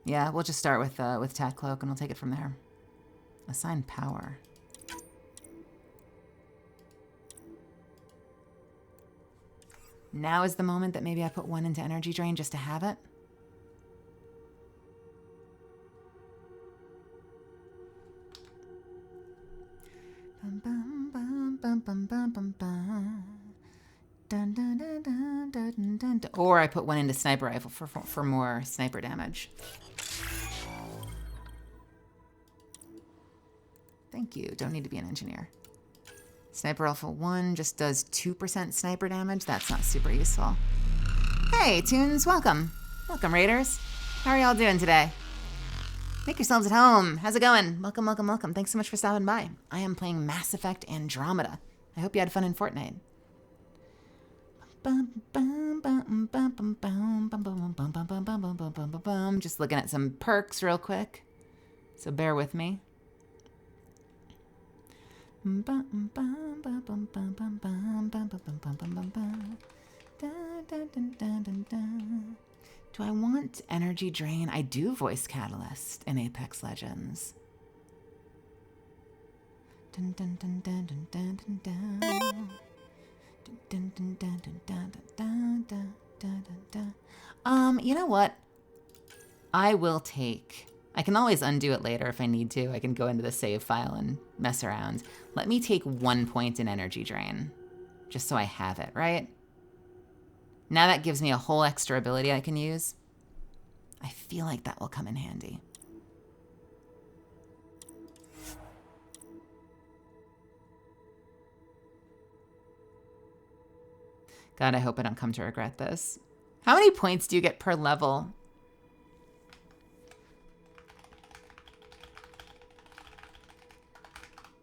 A: Yeah, we'll just start with Tac Cloak and we'll take it from there. Assign power. Now is the moment that maybe I put 1 into energy drain just to have it. Or I put 1 into sniper rifle for more sniper damage. Thank you. Don't need to be an engineer. Sniper rifle 1 just does 2% sniper damage. That's not super useful. Hey, Tunes, welcome. Welcome, Raiders. How are y'all doing today? Make yourselves at home. How's it going? Welcome, welcome, welcome. Thanks so much for stopping by. I am playing Mass Effect Andromeda. I hope you had fun in Fortnite. Just looking at some perks real quick. So bear with me. Do I want energy drain? I do voice catalyst in Apex Legends. You know what? I will take I can always undo it later if I need to. I can go into the save file and mess around. Let me take 1 point in energy drain, just so I have it, right? Now that gives me a whole extra ability I can use. I feel like that will come in handy. God, I hope I don't come to regret this. How many points do you get per level?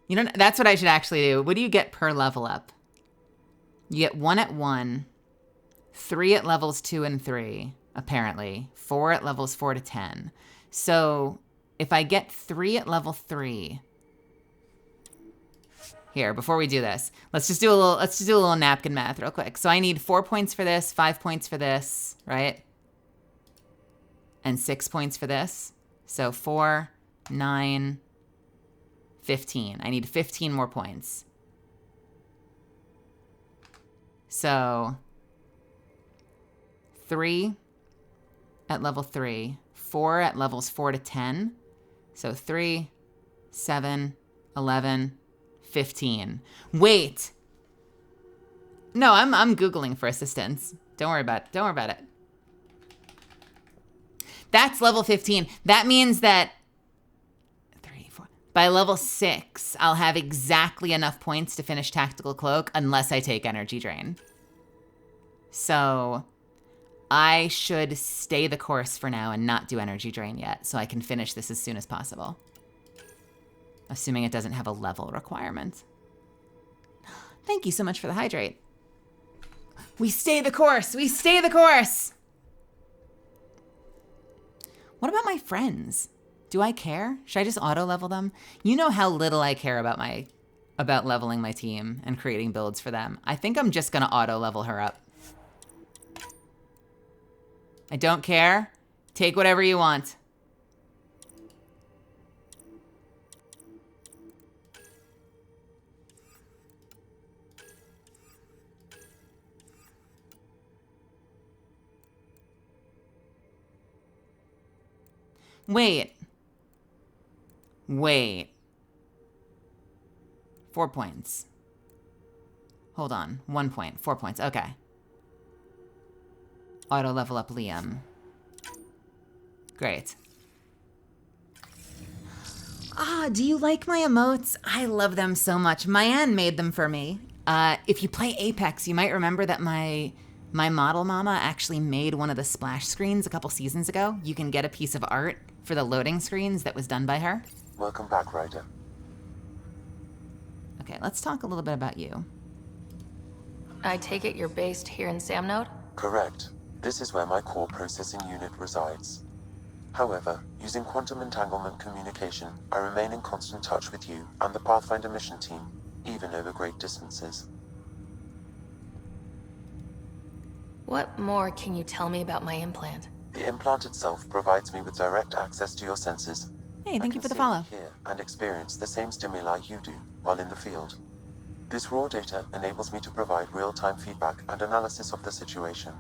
A: You know, that's what I should actually do. What do you get per level up? You get 1 at 1, 3 at levels 2 and 3, apparently, 4 at levels 4 to 10. So if I get 3 at level 3, here, before we do this, let's just do a little napkin math real quick. So I need 4 points for this, 5 points for this, right? And 6 points for this. So 4, 9, 15. I need 15 more points. So 3 at level 3, 4 at levels 4 to 10. So 3, 7, 11, 15. Wait. No, I'm Googling for assistance. Don't worry about it. That's level 15. That means that by level 6, I'll have exactly enough points to finish Tactical Cloak unless I take Energy Drain. So I should stay the course for now and not do Energy Drain yet, so I can finish this as soon as possible. Assuming it doesn't have a level requirement. Thank you so much for the hydrate. We stay the course! We stay the course! What about my friends? Do I care? Should I just auto-level them? You know how little I care about leveling my team and creating builds for them. I think I'm just gonna auto-level her up. I don't care. Take whatever you want. Wait. 4 points. Hold on. 1 point. 4 points. Okay. Auto level up Liam. Great. Do you like my emotes? I love them so much. Mayan made them for me. If you play Apex, you might remember that my model mama actually made one of the splash screens a couple seasons ago. You can get a piece of art for the loading screens that was done by her.
Q: Welcome back, Ryder.
A: Okay, let's talk a little bit about you.
I: I take it you're based here in Samnode?
Q: Correct. This is where my core processing unit resides. However, using quantum entanglement communication, I remain in constant touch with you and the Pathfinder mission team, even over great distances.
I: What more can you tell me about my implant?
Q: The implant itself provides me with direct access to your senses.
A: Hey, thank you for the follow.
Q: Hear and experience the same stimuli you do while in the field. This raw data enables me to provide real-time feedback and analysis of the situation.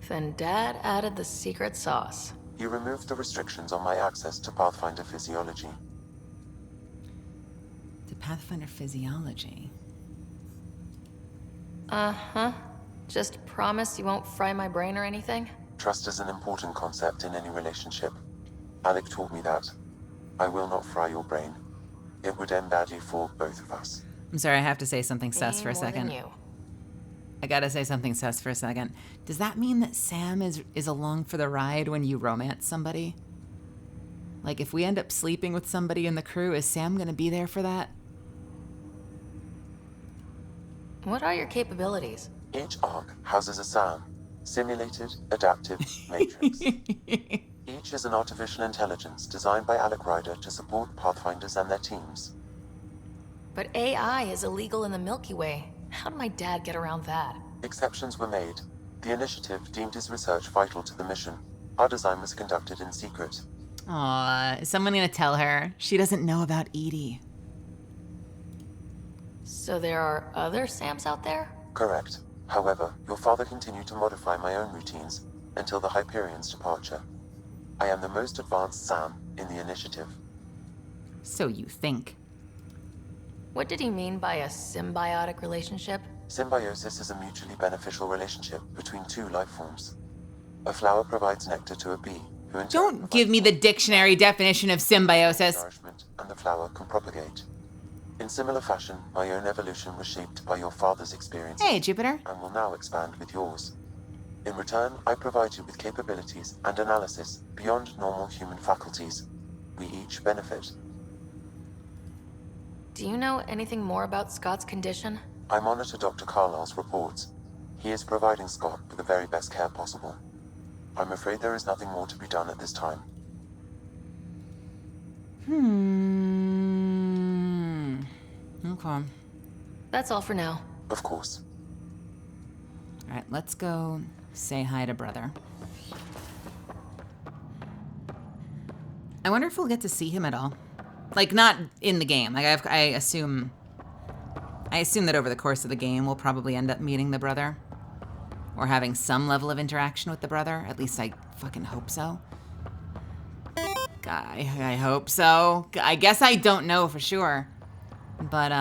I: Then Dad added the secret sauce.
Q: He removed the restrictions on my access to Pathfinder physiology.
A: To Pathfinder physiology?
I: Uh-huh. Just promise you won't fry my brain or anything?
Q: Trust is an important concept in any relationship. Alec taught me that. I will not fry your brain. It would end badly for both of us.
A: I'm sorry, I have to say something sus for a
I: More than
A: second.
I: you.
A: I gotta say something sus for a second. Does that mean that Sam is along for the ride when you romance somebody? Like, if we end up sleeping with somebody in the crew, is Sam gonna be there for that?
I: What are your capabilities?
Q: Each arc houses a SAM, Simulated Adaptive Matrix. Each is an artificial intelligence designed by Alec Ryder to support Pathfinders and their teams.
I: But AI is illegal in the Milky Way. How did my dad get around that?
Q: Exceptions were made. The initiative deemed his research vital to the mission. Our design was conducted in secret.
A: Aw, is someone gonna tell her? She doesn't know about Edie.
I: So there are other Sams out there?
Q: Correct. However, your father continued to modify my own routines until the Hyperion's departure. I am the most advanced SAM in the initiative.
A: So you think.
I: What did he mean by a symbiotic relationship?
Q: Symbiosis is a mutually beneficial relationship between two life forms. A flower provides nectar to a bee, who in turn
A: Don't give me the dictionary definition of symbiosis.
Q: nourishment, and the flower can propagate. In similar fashion, my own evolution was shaped by your father's experiences.
A: Hey, Jupiter.
Q: And will now expand with yours. In return, I provide you with capabilities and analysis beyond normal human faculties. We each benefit.
I: Do you know anything more about Scott's condition?
Q: I monitor Dr. Carlisle's reports. He is providing Scott with the very best care possible. I'm afraid there is nothing more to be done at this time.
A: Okay.
I: That's all for now.
Q: Of course.
A: All right, let's go say hi to brother. I wonder if we'll get to see him at all. Like, not in the game. Like, I assume that over the course of the game, we'll probably end up meeting the brother. Or having some level of interaction with the brother. At least I fucking hope so. I hope so. I guess I don't know for sure. But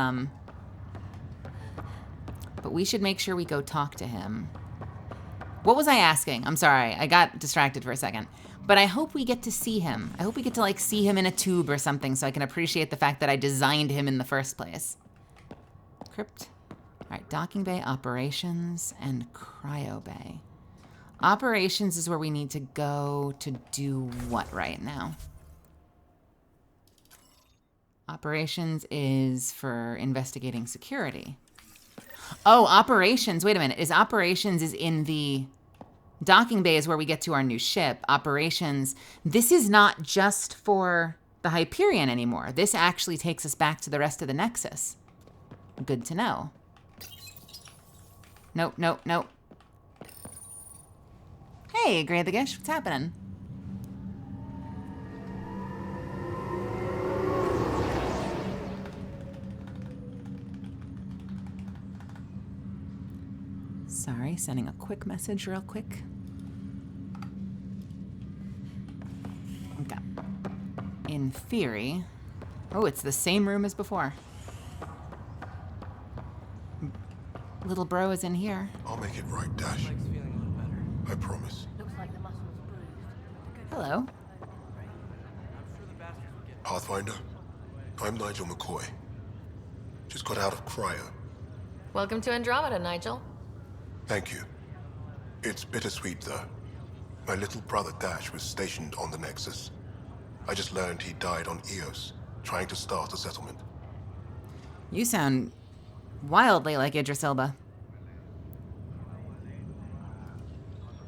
A: we should make sure we go talk to him. What was I asking? I'm sorry. I got distracted for a second. But I hope we get to see him. I hope we get to, like, see him in a tube or something so I can appreciate the fact that I designed him in the first place. Crypt. All right, docking bay, operations, and cryo bay. Operations is where we need to go to do what right now? Operations is for investigating security. Oh, operations. Wait a minute. Operations is in the docking bay is where we get to our new ship. Operations. This is not just for the Hyperion anymore. This actually takes us back to the rest of the Nexus. Good to know. Nope, nope, nope. Hey, Gray the Gish, what's happening? Sorry, sending a quick message real quick. Okay. In theory... Oh, it's the same room as before. Little bro is in here.
O: I'll make it right, Dash. I promise.
A: Hello.
O: Pathfinder, I'm Nigel McCoy. Just got out of cryo.
I: Welcome to Andromeda, Nigel.
O: Thank you. It's bittersweet, though. My little brother Dash was stationed on the Nexus. I just learned he died on Eos, trying to start a settlement.
A: You sound wildly like Idris Elba.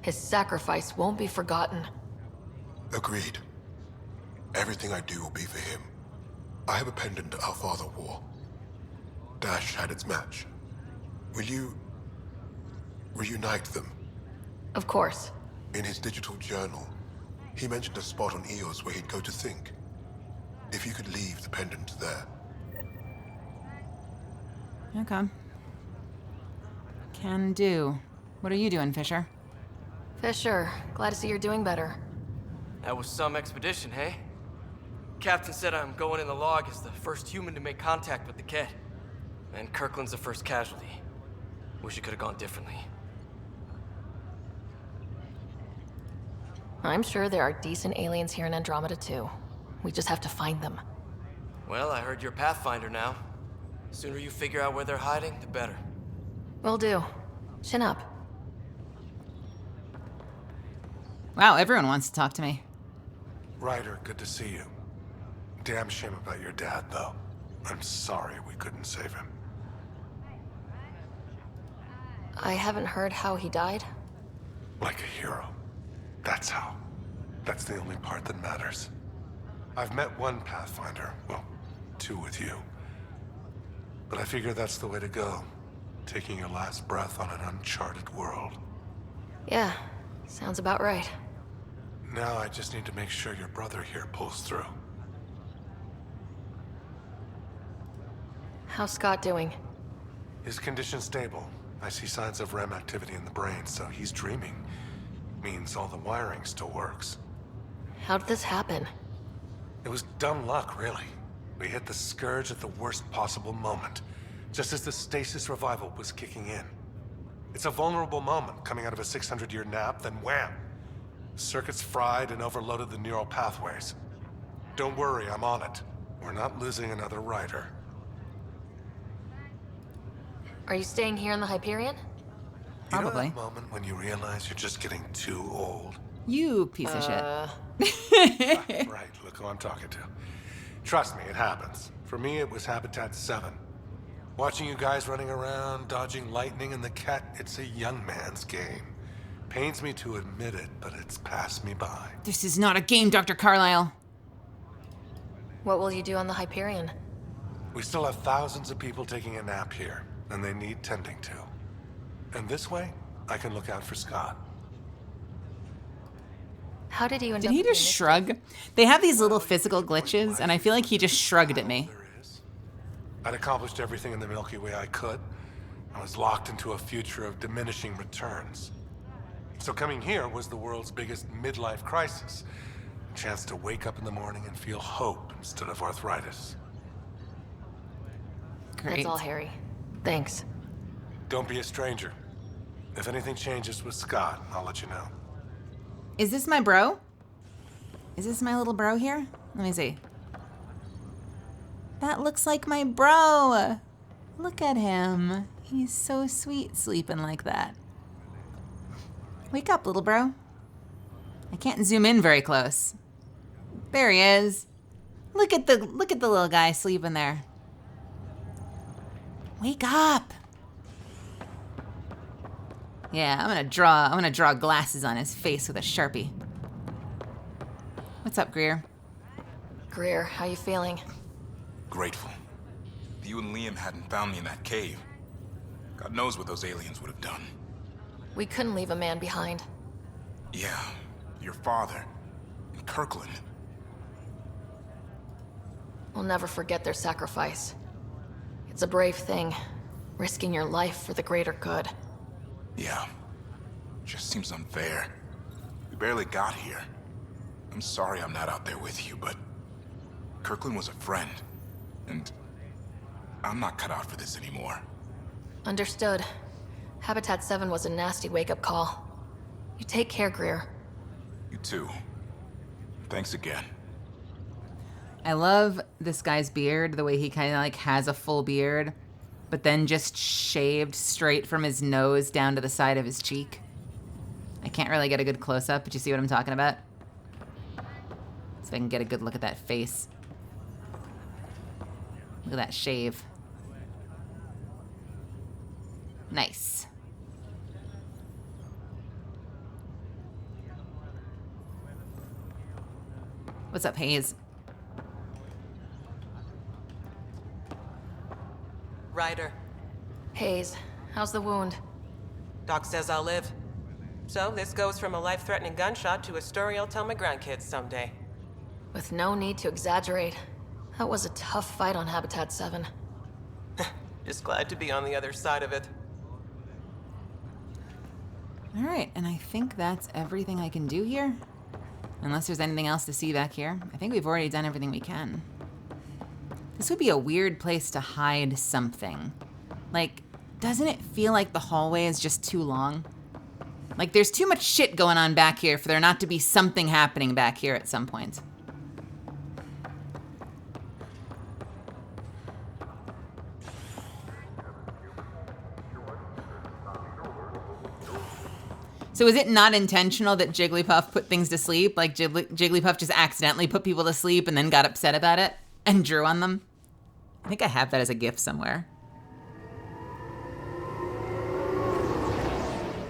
I: His sacrifice won't be forgotten.
O: Agreed. Everything I do will be for him. I have a pendant our father wore. Dash had its match. Will you reunite them?
I: Of course.
O: In his digital journal, he mentioned a spot on Eos where he'd go to think. If you could leave the pendant there.
A: Okay. Can do. What are you doing, Fisher?
I: Fisher, glad to see you're doing better.
M: That was some expedition, hey? Captain said I'm going in the log as the first human to make contact with the Ket. And Kirkland's the first casualty. Wish it could have gone differently.
I: I'm sure there are decent aliens here in Andromeda too. We just have to find them.
M: Well, I heard you're Pathfinder now. Sooner you figure out where they're hiding, the better.
I: Will do. Chin up.
A: Wow, everyone wants to talk to me.
E: Ryder, good to see you. Damn shame about your dad, though. I'm sorry we couldn't save him.
I: I haven't heard how he died.
E: Like a hero. That's how. That's the only part that matters. I've met one Pathfinder, well, two with you. But I figure that's the way to go. Taking your last breath on an uncharted world.
I: Yeah, sounds about right.
E: Now I just need to make sure your brother here pulls through.
I: How's Scott doing?
E: His condition's stable. I see signs of REM activity in the brain, so he's dreaming. Means all the wiring still works.
I: How did this happen?
E: It was dumb luck, really. We hit the Scourge at the worst possible moment, just as the stasis revival was kicking in. It's a vulnerable moment coming out of a 600-year nap, then wham! Circuits fried and overloaded the neural pathways. Don't worry, I'm on it. We're not losing another rider.
I: Are you staying here in the Hyperion?
E: You know that moment when you realize you're just getting too old?
A: You piece of shit.
E: Right, look who I'm talking to. Trust me, it happens. For me, it was Habitat 7. Watching you guys running around, dodging lightning and the cat, it's a young man's game. Pains me to admit it, but it's passed me by.
A: This is not a game, Dr. Carlyle.
I: What will you do on the Hyperion?
E: We still have thousands of people taking a nap here, and they need tending to. And this way, I can look out for Scott.
I: How did you end
A: Did
I: up
A: he just shrug? They have these little physical glitches, and I feel like he just shrugged at me.
E: I'd accomplished everything in the Milky Way I could. I was locked into a future of diminishing returns. So coming here was the world's biggest midlife crisis. A chance to wake up in the morning and feel hope instead of arthritis.
A: Great.
I: That's all, Harry. Thanks.
E: Don't be a stranger. If anything changes with Scott, I'll let you know.
A: Is this my bro? Is this my little bro here? Let me see. That looks like my bro. Look at him. He's so sweet sleeping like that. Wake up, little bro. I can't zoom in very close. There he is. Look at the little guy sleeping there. Wake up. Yeah, I'm gonna draw glasses on his face with a Sharpie. What's up, Greer?
I: Greer, how you feeling?
K: Grateful. If you and Liam hadn't found me in that cave, God knows what those aliens would have done.
I: We couldn't leave a man behind.
K: Yeah, your father, and Kirkland.
I: We'll never forget their sacrifice. It's a brave thing, risking your life for the greater good.
K: Yeah, just seems unfair. We barely got here. I'm sorry I'm not out there with you, but Kirkland was a friend, and I'm not cut out for this anymore.
I: Understood. Habitat 7 was a nasty wake-up call. You take care, Greer.
K: You too. Thanks again.
A: I love this guy's beard, the way he kind of like has a full beard, but then just shaved straight from his nose down to the side of his cheek. I can't really get a good close-up, but you see what I'm talking about? So I can get a good look at that face. Look at that shave. Nice. What's up, Hayes?
P: Ryder.
I: Hayes, how's the wound?
P: Doc says I'll live. So this goes from a life-threatening gunshot to a story I'll tell my grandkids someday.
I: With no need to exaggerate, that was a tough fight on Habitat 7.
P: Just glad to be on the other side of it.
A: All right, and I think that's everything I can do here. Unless there's anything else to see back here. I think we've already done everything we can. This would be a weird place to hide something. Like, doesn't it feel like the hallway is just too long? Like, there's too much shit going on back here for there not to be something happening back here at some point. So is it not intentional that Jigglypuff put things to sleep? Like Jigglypuff just accidentally put people to sleep and then got upset about it and drew on them? I think I have that as a GIF somewhere.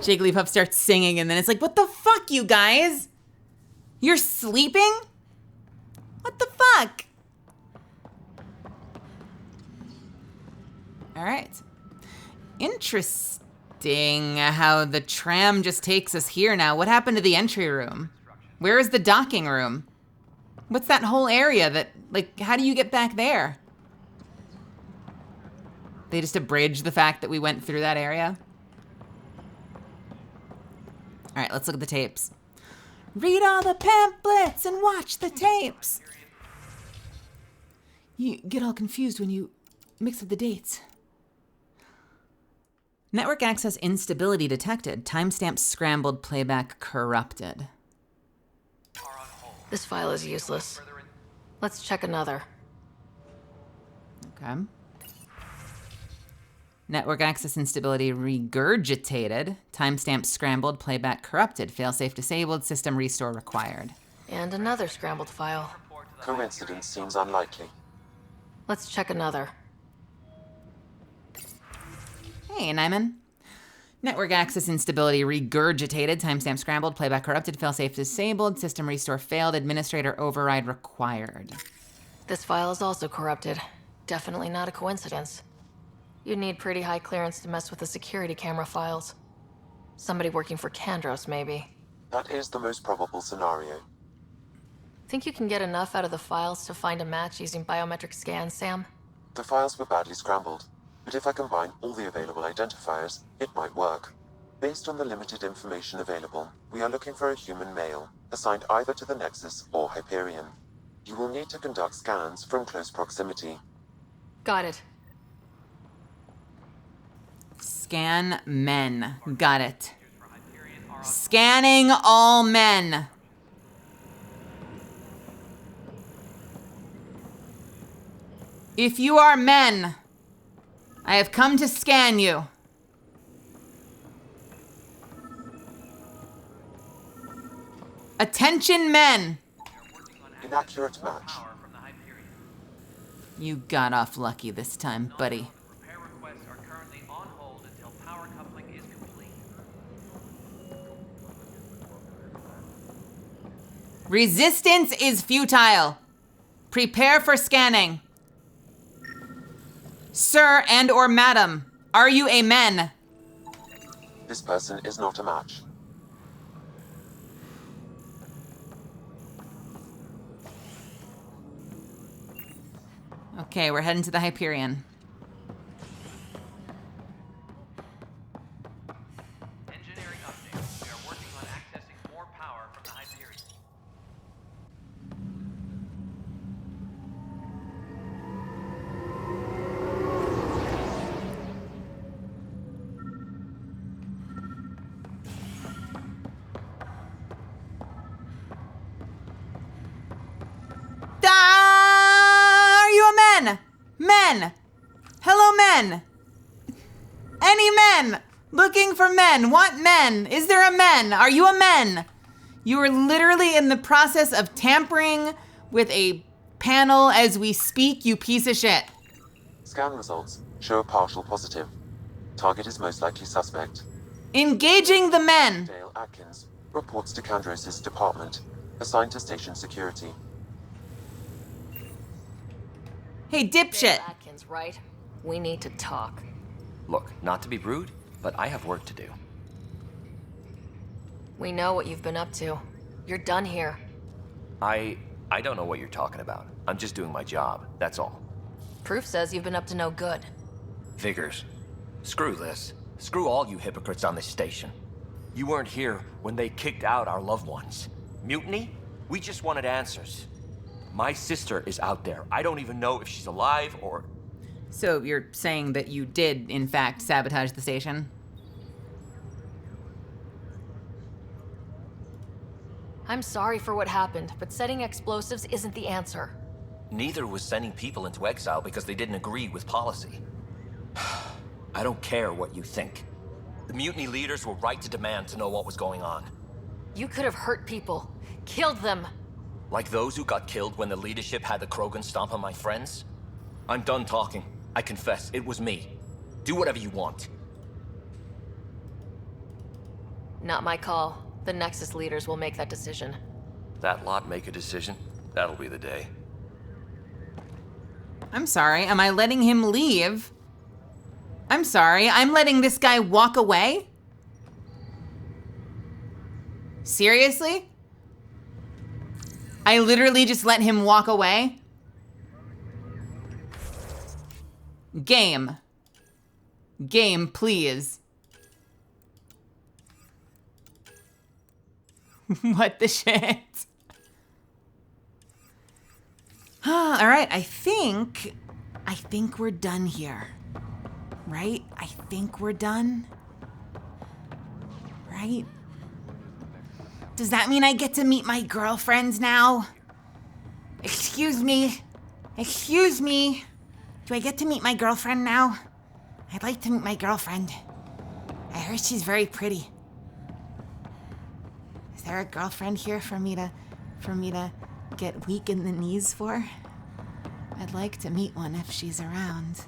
A: Jigglypuff starts singing and then it's like, what the fuck, you guys? You're sleeping? What the fuck? All right. Interesting how the tram just takes us here now. What happened to the entry room? Where is the docking room? What's that whole area that, like, how do you get back there? They just abridged the fact that we went through that area? All right, let's look at the tapes. Read all the pamphlets and watch the tapes. You get all confused when you mix up the dates. Network access instability detected. Timestamp scrambled, playback corrupted.
I: This file is useless. Let's check another.
A: Okay. Network access instability regurgitated. Timestamp scrambled, playback corrupted. Failsafe disabled, system restore required.
I: And another scrambled file.
Q: Coincidence seems unlikely.
I: Let's check another.
A: Hey, Nyman. Network access instability regurgitated. Timestamp scrambled, playback corrupted. Failsafe disabled, system restore failed. Administrator override required.
I: This file is also corrupted. Definitely not a coincidence. You'd need pretty high clearance to mess with the security camera files. Somebody working for Kandros, maybe.
Q: That is the most probable scenario.
I: Think you can get enough out of the files to find a match using biometric scans, Sam?
Q: The files were badly scrambled, but if I combine all the available identifiers, it might work. Based on the limited information available, we are looking for a human male, assigned either to the Nexus or Hyperion. You will need to conduct scans from close proximity.
I: Got it.
A: Scan men. Got it. Scanning all men. If you are men, I have come to scan you. Attention men.
Q: Inaccurate match.
A: You got off lucky this time, buddy.
G: Repair requests are currently on hold until power coupling is complete.
A: Resistance is futile. Prepare for scanning. Sir and or madam, are you a men?
Q: This person is not a match.
A: Okay, we're heading to the Hyperion.
G: Engineering update. We are working on accessing more power from the Hyperion.
A: Are you a men? Men! Hello, men! Any men? Looking for men. Want men. Is there a men? Are you a men? You are literally in the process of tampering with a panel as we speak, you piece of shit.
Q: Scan results show a partial positive. Target is most likely suspect.
A: Engaging the men.
Q: Dale Atkins reports to Kandros' department, assigned to station security.
A: Hey, dipshit.
I: Atkins, right? We need to talk.
R: Look, not to be rude, but I have work to do.
I: We know what you've been up to. You're done here.
R: I don't know what you're talking about. I'm just doing my job, that's all.
I: Proof says you've been up to no good.
R: Vickers, screw this. Screw all you hypocrites on this station. You weren't here when they kicked out our loved ones. Mutiny? We just wanted answers. My sister is out there. I don't even know if she's alive or...
A: So you're saying that you did, in fact, sabotage the station?
I: I'm sorry for what happened, but setting explosives isn't the answer.
R: Neither was sending people into exile because they didn't agree with policy. I don't care what you think. The mutiny leaders were right to demand to know what was going on.
I: You could have hurt people. Killed them.
R: Like those who got killed when the leadership had the Krogan stomp on my friends? I'm done talking. I confess, it was me. Do whatever you want.
I: Not my call. The Nexus leaders will make that decision.
R: That lot make a decision? That'll be the day.
A: I'm sorry, am I letting him leave? I'm sorry, I'm letting this guy walk away? Seriously? I literally just let him walk away? Game. Game, please. What the shit? All right, I think we're done here. Right? I think we're done. Right? Does that mean I get to meet my girlfriends now? Excuse me. Excuse me. Do I get to meet my girlfriend now? I'd like to meet my girlfriend. I heard she's very pretty. Is there a girlfriend here for me to get weak in the knees for? I'd like to meet one if she's around.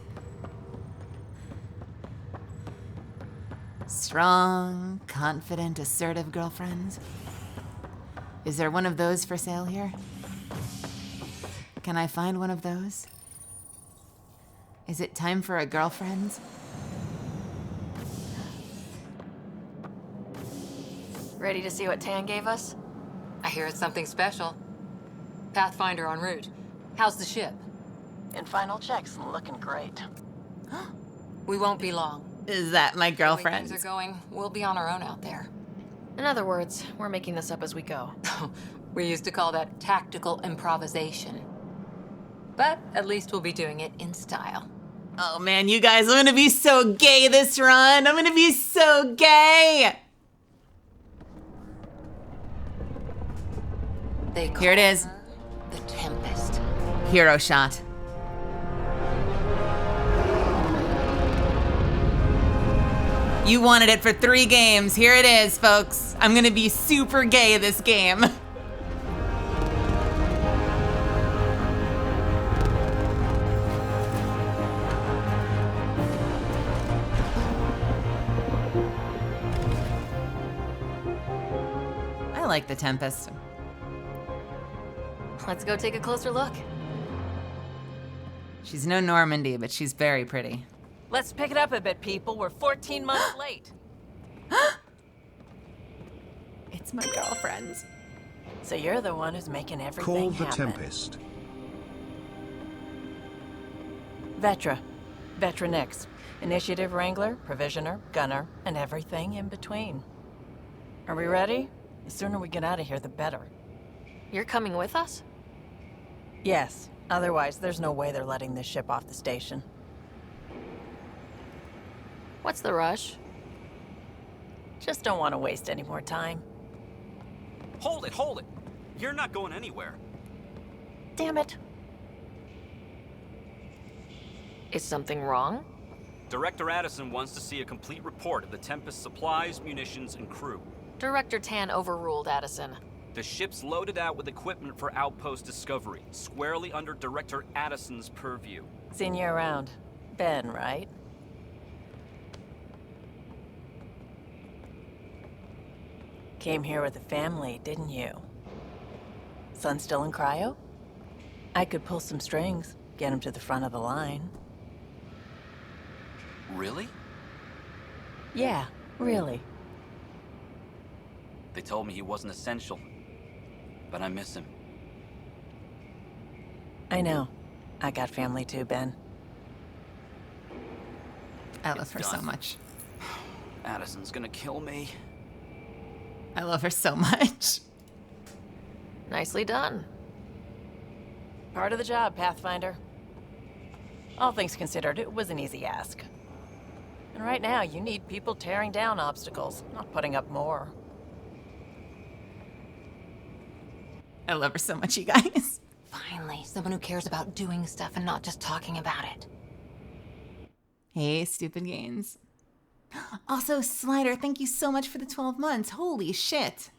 A: Strong, confident, assertive girlfriends. Is there one of those for sale here? Can I find one of those? Is it time for a girlfriend?
I: Ready to see what Tan gave us?
U: I hear it's something special. Pathfinder en route. How's the ship?
C: In final checks, looking great.
U: We won't be long.
A: Is that my girlfriend?
U: The way things are going, we'll be on our own out there.
I: In other words, we're making this up as we go.
U: We used to call that tactical improvisation. But at least we'll be doing it in style.
A: Oh man, you guys, I'm gonna be so gay this run. I'm gonna be so gay. Here it is.
U: The Tempest.
A: Hero shot. You wanted it for 3 games. Here it is, folks. I'm gonna be super gay this game. I like the Tempest.
I: Let's go take a closer look.
A: She's no Normandy, but she's very pretty.
C: Let's pick it up a bit, people. We're 14 months late.
A: It's my girlfriend.
C: So you're the one who's making everything
N: Call the
C: happen.
N: Tempest.
C: Vetra. Veteran X. Initiative Wrangler, Provisioner, Gunner, and everything in between. Are we ready? The sooner we get out of here, the better.
I: You're coming with us?
C: Yes. Otherwise, there's no way they're letting this ship off the station.
I: What's the rush?
C: Just don't want to waste any more time.
S: Hold it, hold it. You're not going anywhere.
C: Damn it.
I: Is something wrong?
S: Director Addison wants to see a complete report of the Tempest's supplies, munitions, and crew.
I: Director Tan overruled Addison.
S: The ship's loaded out with equipment for outpost discovery, squarely under Director Addison's purview.
C: Seen you around. Ben, right? Came here with a family, didn't you? Son still in cryo? I could pull some strings, get him to the front of the line.
S: Really?
C: Yeah, really.
S: They told me he wasn't essential, but I miss him.
C: I know. I got family too, Ben.
A: I love her so much.
S: Addison's gonna kill me.
A: I love her so much.
I: Nicely done.
C: Part of the job, Pathfinder. All things considered, it was an easy ask. And right now, you need people tearing down obstacles, not putting up more.
A: I love her so much, you guys.
U: Finally, someone who cares about doing stuff and not just talking about it.
A: Hey, stupid gains. Also, Slider, thank you so much for the 12 months. Holy shit.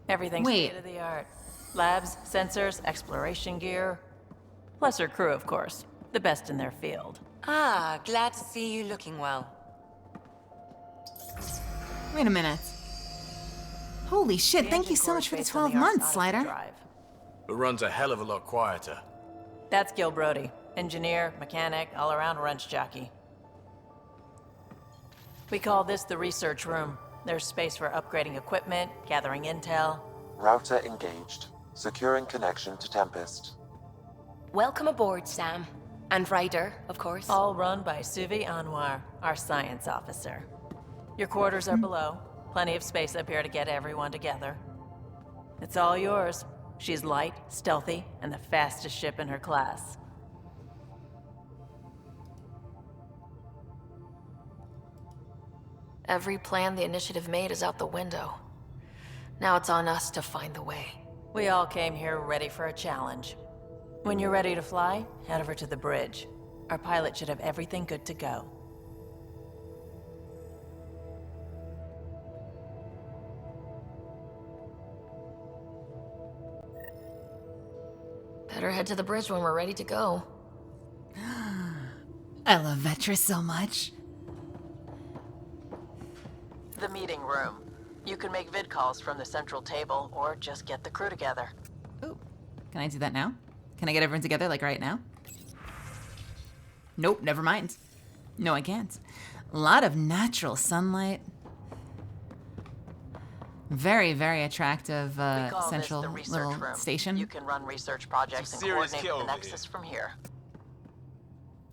C: Everything's
A: Wait.
C: state of the art. Labs, sensors, exploration gear. Plus her crew, of course. The best in their field.
H: Ah, glad to see you looking well.
A: Wait a minute. Holy shit, thank you so much for the 12 months, Slider.
T: It runs a hell of a lot quieter.
C: That's Gil Brody. Engineer, mechanic, all-around wrench jockey. We call this the research room. There's space for upgrading equipment, gathering intel.
Q: Router engaged. Securing connection to Tempest.
X: Welcome aboard, Sam. And Ryder, of course.
C: All run by Suvi Anwar, our science officer. Your quarters are below. Plenty of space up here to get everyone together. It's all yours. She's light, stealthy, and the fastest ship in her class.
I: Every plan the Initiative made is out the window. Now it's on us to find the way.
C: We all came here ready for a challenge. When you're ready to fly, head over to the bridge. Our pilot should have everything good to go.
I: Better head to the bridge when we're ready to go.
A: I love Vetra so much.
C: The meeting room. You can make vid calls from the central table, or just get the crew together.
A: Ooh, can I do that now? Can I get everyone together, like, right now? Nope, never mind. No, I can't. A lot of natural sunlight. Very, very attractive central little
C: room.
A: station.
C: You can run research projects and coordinate with the Nexus from here.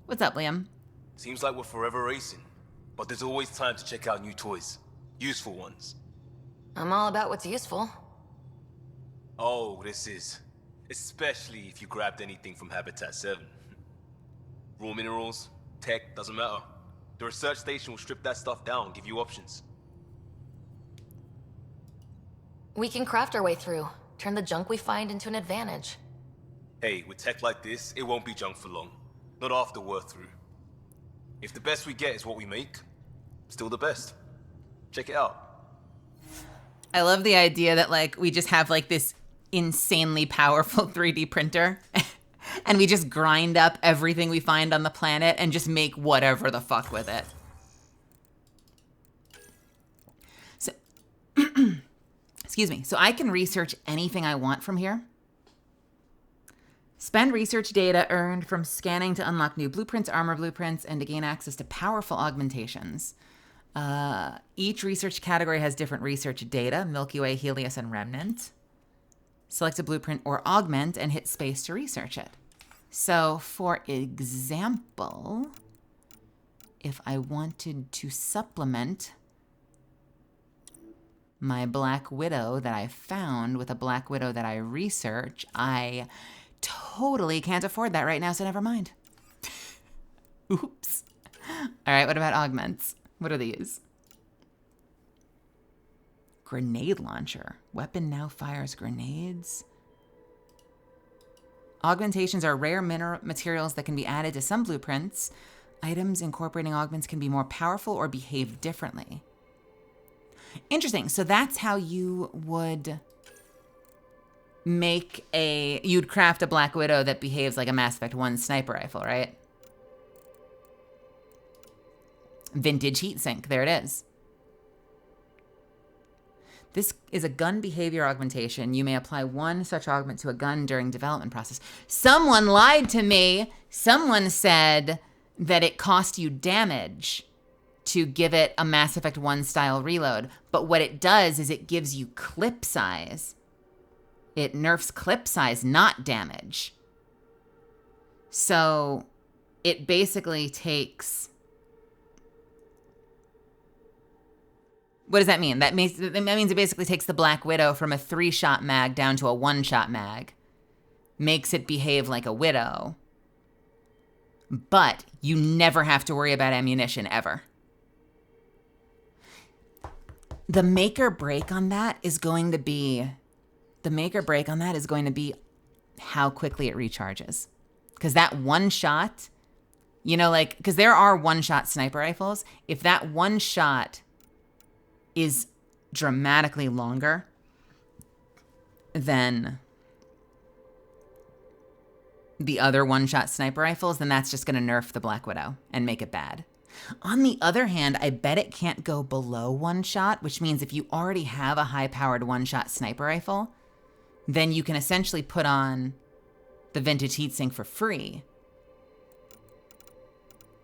A: What's up, Liam?
D: Seems like we're forever racing, but there's always time to check out new toys. Useful ones.
I: I'm all about what's useful.
D: Oh, this is. Especially if you grabbed anything from Habitat 7. Raw minerals, tech, doesn't matter. The research station will strip that stuff down, give you options.
I: We can craft our way through. Turn the junk we find into an advantage.
D: Hey, with tech like this, it won't be junk for long. Not after we're through. If the best we get is what we make, still the best. Check it out.
A: I love the idea that, like, we just have, like, this insanely powerful 3D printer and we just grind up everything we find on the planet and just make whatever the fuck with it. So, excuse me. So I can research anything I want from here. Spend research data earned from scanning to unlock new blueprints, armor blueprints, and to gain access to powerful augmentations. Each research category has different research data: Milky Way, Helios, and Remnant. Select a blueprint or augment and hit space to research it. So, for example, if I wanted to supplement my Black Widow that I found with a Black Widow that I research, I totally can't afford that right now, so never mind. Oops. All right, what about augments? What are these? Grenade launcher. Weapon now fires grenades. Augmentations are rare materials that can be added to some blueprints. Items incorporating augments can be more powerful or behave differently. Interesting. So that's how you would make you'd craft a Black Widow that behaves like a Mass Effect 1 sniper rifle, right? Vintage heatsink. There it is. This is a gun behavior augmentation. You may apply one such augment to a gun during development process. Someone lied to me. Someone said that it cost you damage to give it a Mass Effect 1 style reload. But what it does is it gives you clip size. It nerfs clip size, not damage. So it basically takes... What does that mean? That means it basically takes the Black Widow from a 3-shot mag down to a 1-shot mag. Makes it behave like a Widow. But you never have to worry about ammunition, ever. The make or break on that is going to be... how quickly it recharges. Because that 1-shot... You know, like... Because there are 1-shot sniper rifles. If that 1 shot... is dramatically longer than the other 1-shot sniper rifles, then that's just going to nerf the Black Widow and make it bad. On the other hand, I bet it can't go below 1 shot, which means if you already have a high-powered 1-shot sniper rifle, then you can essentially put on the vintage heatsink for free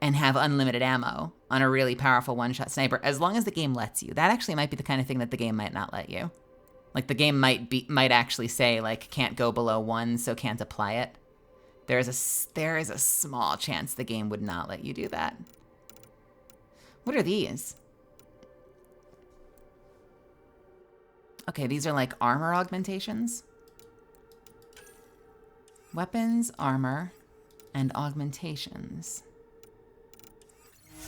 A: and have unlimited ammo on a really powerful 1-shot sniper, as long as the game lets you. That actually might be the kind of thing that the game might not let you. Like, the game might actually say, like, can't go below 1, so can't apply it. There is a small chance the game would not let you do that. What are these? Okay, these are like armor augmentations. Weapons, armor, and augmentations.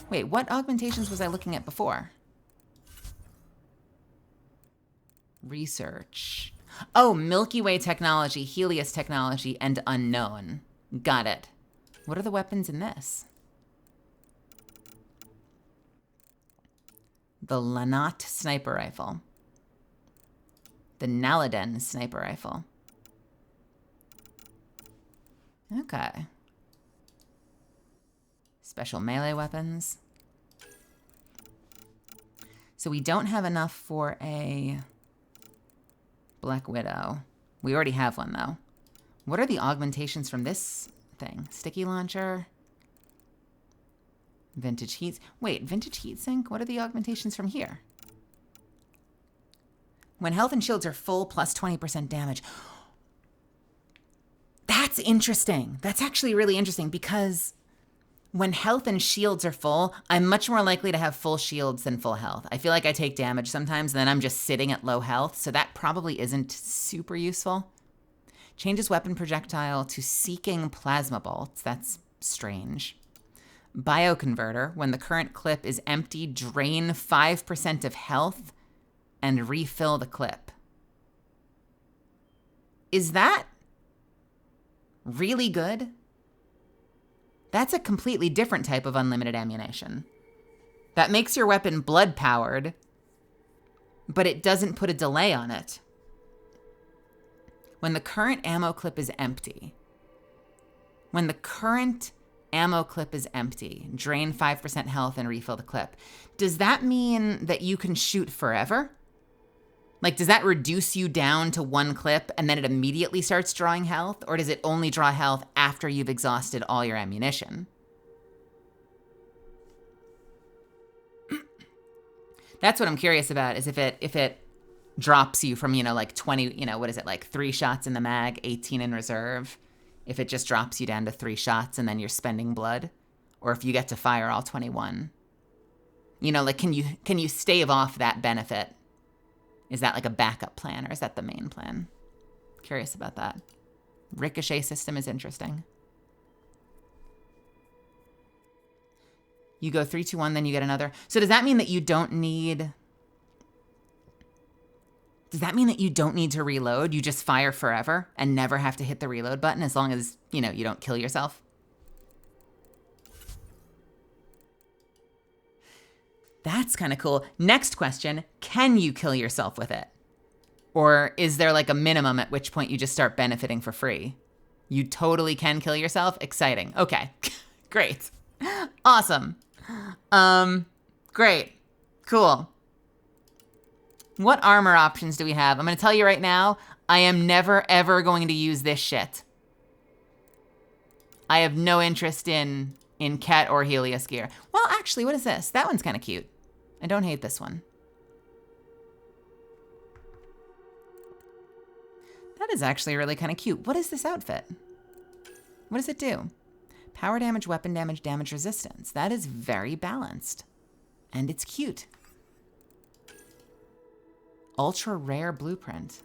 A: Wait, what augmentations was I looking at before? Research. Oh, Milky Way technology, Helios technology, and unknown. Got it. What are the weapons in this? The Lanat sniper rifle. The Naladen sniper rifle. Okay. Special melee weapons. So we don't have enough for a Black Widow. We already have one, though. What are the augmentations from this thing? Sticky launcher. Vintage heat. Wait, vintage heatsink? What are the augmentations from here? When health and shields are full, plus 20% damage. That's interesting. That's actually really interesting because when health and shields are full, I'm much more likely to have full shields than full health. I feel like I take damage sometimes and then I'm just sitting at low health, so that probably isn't super useful. Changes weapon projectile to seeking plasma bolts. That's strange. Bioconverter. When the current clip is empty, drain 5% of health and refill the clip. Is that really good? That's a completely different type of unlimited ammunition. That makes your weapon blood powered, but it doesn't put a delay on it. When the current ammo clip is empty. When the current ammo clip is empty, drain 5% health and refill the clip. Does that mean that you can shoot forever? Like, does that reduce you down to one clip and then it immediately starts drawing health? Or does it only draw health after you've exhausted all your ammunition? That's what I'm curious about, is if it drops you from, like 20, what is it, like 3 shots in the mag, 18 in reserve. If it just drops you down to 3 shots and then you're spending blood. Or if you get to fire all 21. Like, can you stave off that benefit? Is that like a backup plan or is that the main plan? Curious about that. Ricochet system is interesting. You go 3, 2, 1, then you get another. So does that mean that you don't need... Does that mean that you don't need to reload? You just fire forever and never have to hit the reload button as long as, you don't kill yourself? That's kind of cool. Next question, can you kill yourself with it? Or is there like a minimum at which point you just start benefiting for free? You totally can kill yourself? Exciting. Okay, great. Awesome. Great. Cool. What armor options do we have? I'm going to tell you right now, I am never, ever going to use this shit. I have no interest in Ket or Helios gear. Well, actually, what is this? That one's kind of cute. I don't hate this one. That is actually really kind of cute. What is this outfit? What does it do? Power damage, weapon damage, damage resistance. That is very balanced. And it's cute. Ultra rare blueprint.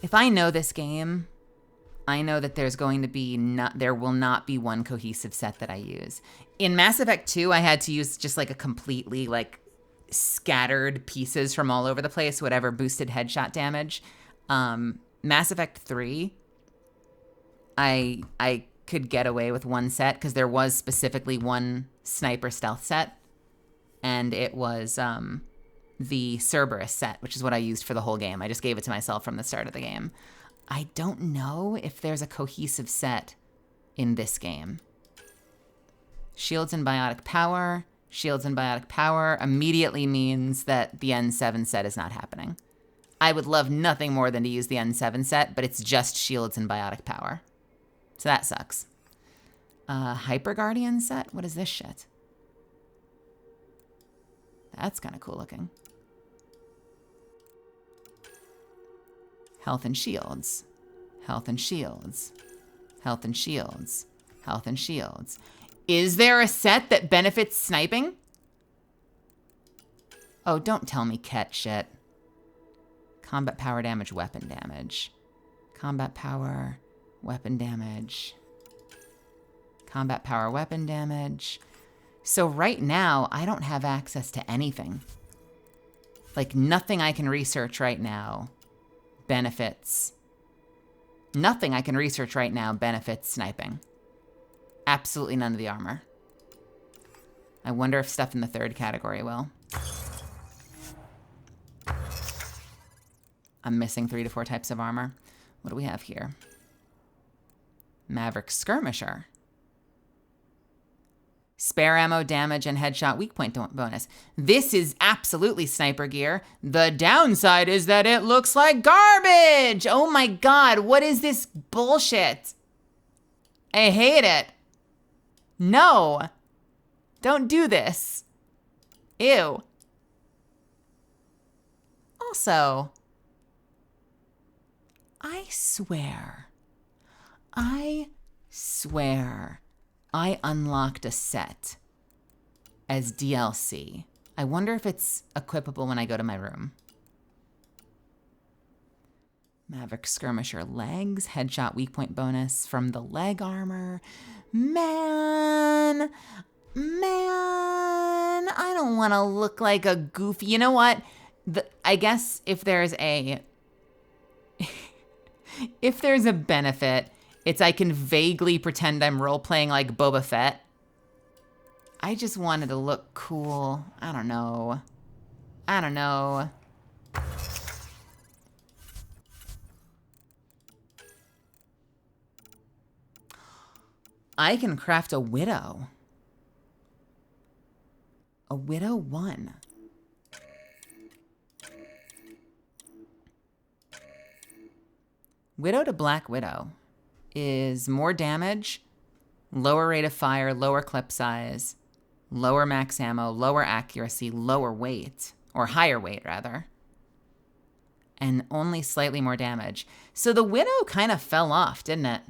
A: If I know this game, I know that there's going to be there will not be one cohesive set that I use. In Mass Effect 2, I had to use just like a completely like scattered pieces from all over the place, whatever boosted headshot damage. Mass Effect 3, I could get away with one set because there was specifically one sniper stealth set, and it was the Cerberus set, which is what I used for the whole game. I just gave it to myself from the start of the game. I don't know if there's a cohesive set in this game. Shields and biotic power. Shields and biotic power immediately means that the N7 set is not happening. I would love nothing more than to use the N7 set, but it's just shields and biotic power. So that sucks. Hyper Guardian set? What is this shit? That's kind of cool looking. Health and shields. Health and shields. Health and shields. Health and shields. Is there a set that benefits sniping? Oh, don't tell me Ket shit. Combat power damage, weapon damage. Combat power, weapon damage. Combat power, weapon damage. So right now, I don't have access to anything. Like, nothing I can research right now benefits. Nothing I can research right now benefits sniping. Absolutely none of the armor. I wonder if stuff in the third category will. I'm missing 3 to 4 types of armor. What do we have here? Maverick Skirmisher. Spare ammo, damage, and headshot weak point bonus. This is absolutely sniper gear. The downside is that it looks like garbage. Oh my god, what is this bullshit? I hate it. No. Don't do this. Ew. Also, I swear I unlocked a set as DLC. I wonder if it's equipable when I go to my room. Maverick Skirmisher legs, headshot weak point bonus from the leg armor. Man, I don't want to look like a goofy. You know what? I guess if there's a benefit, it's I can vaguely pretend I'm role-playing like Boba Fett. I just wanted to look cool. I don't know. I can craft a Widow. A Widow 1. Widow to Black Widow is more damage, lower rate of fire, lower clip size, lower max ammo, lower accuracy, lower weight, or higher weight rather, and only slightly more damage. So the Widow kind of fell off, didn't it?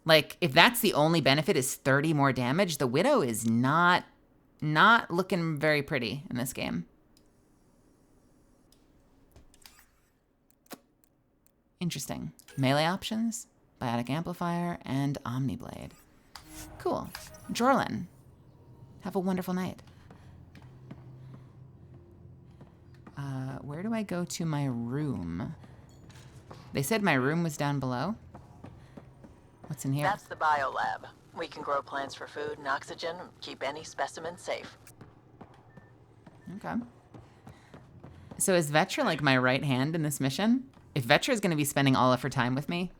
A: Like, if that's the only benefit is 30 more damage, the Widow is not looking very pretty in this game. Interesting. Melee options, Biotic Amplifier, and Omniblade. Cool. Jorlin, have a wonderful night. Where do I go to my room? They said my room was down below. What's in here?
C: That's the biolab. We can grow plants for food and oxygen, keep any specimen safe.
A: Okay. So is Vetra like my right hand in this mission? If Vetra is going to be spending all of her time with me,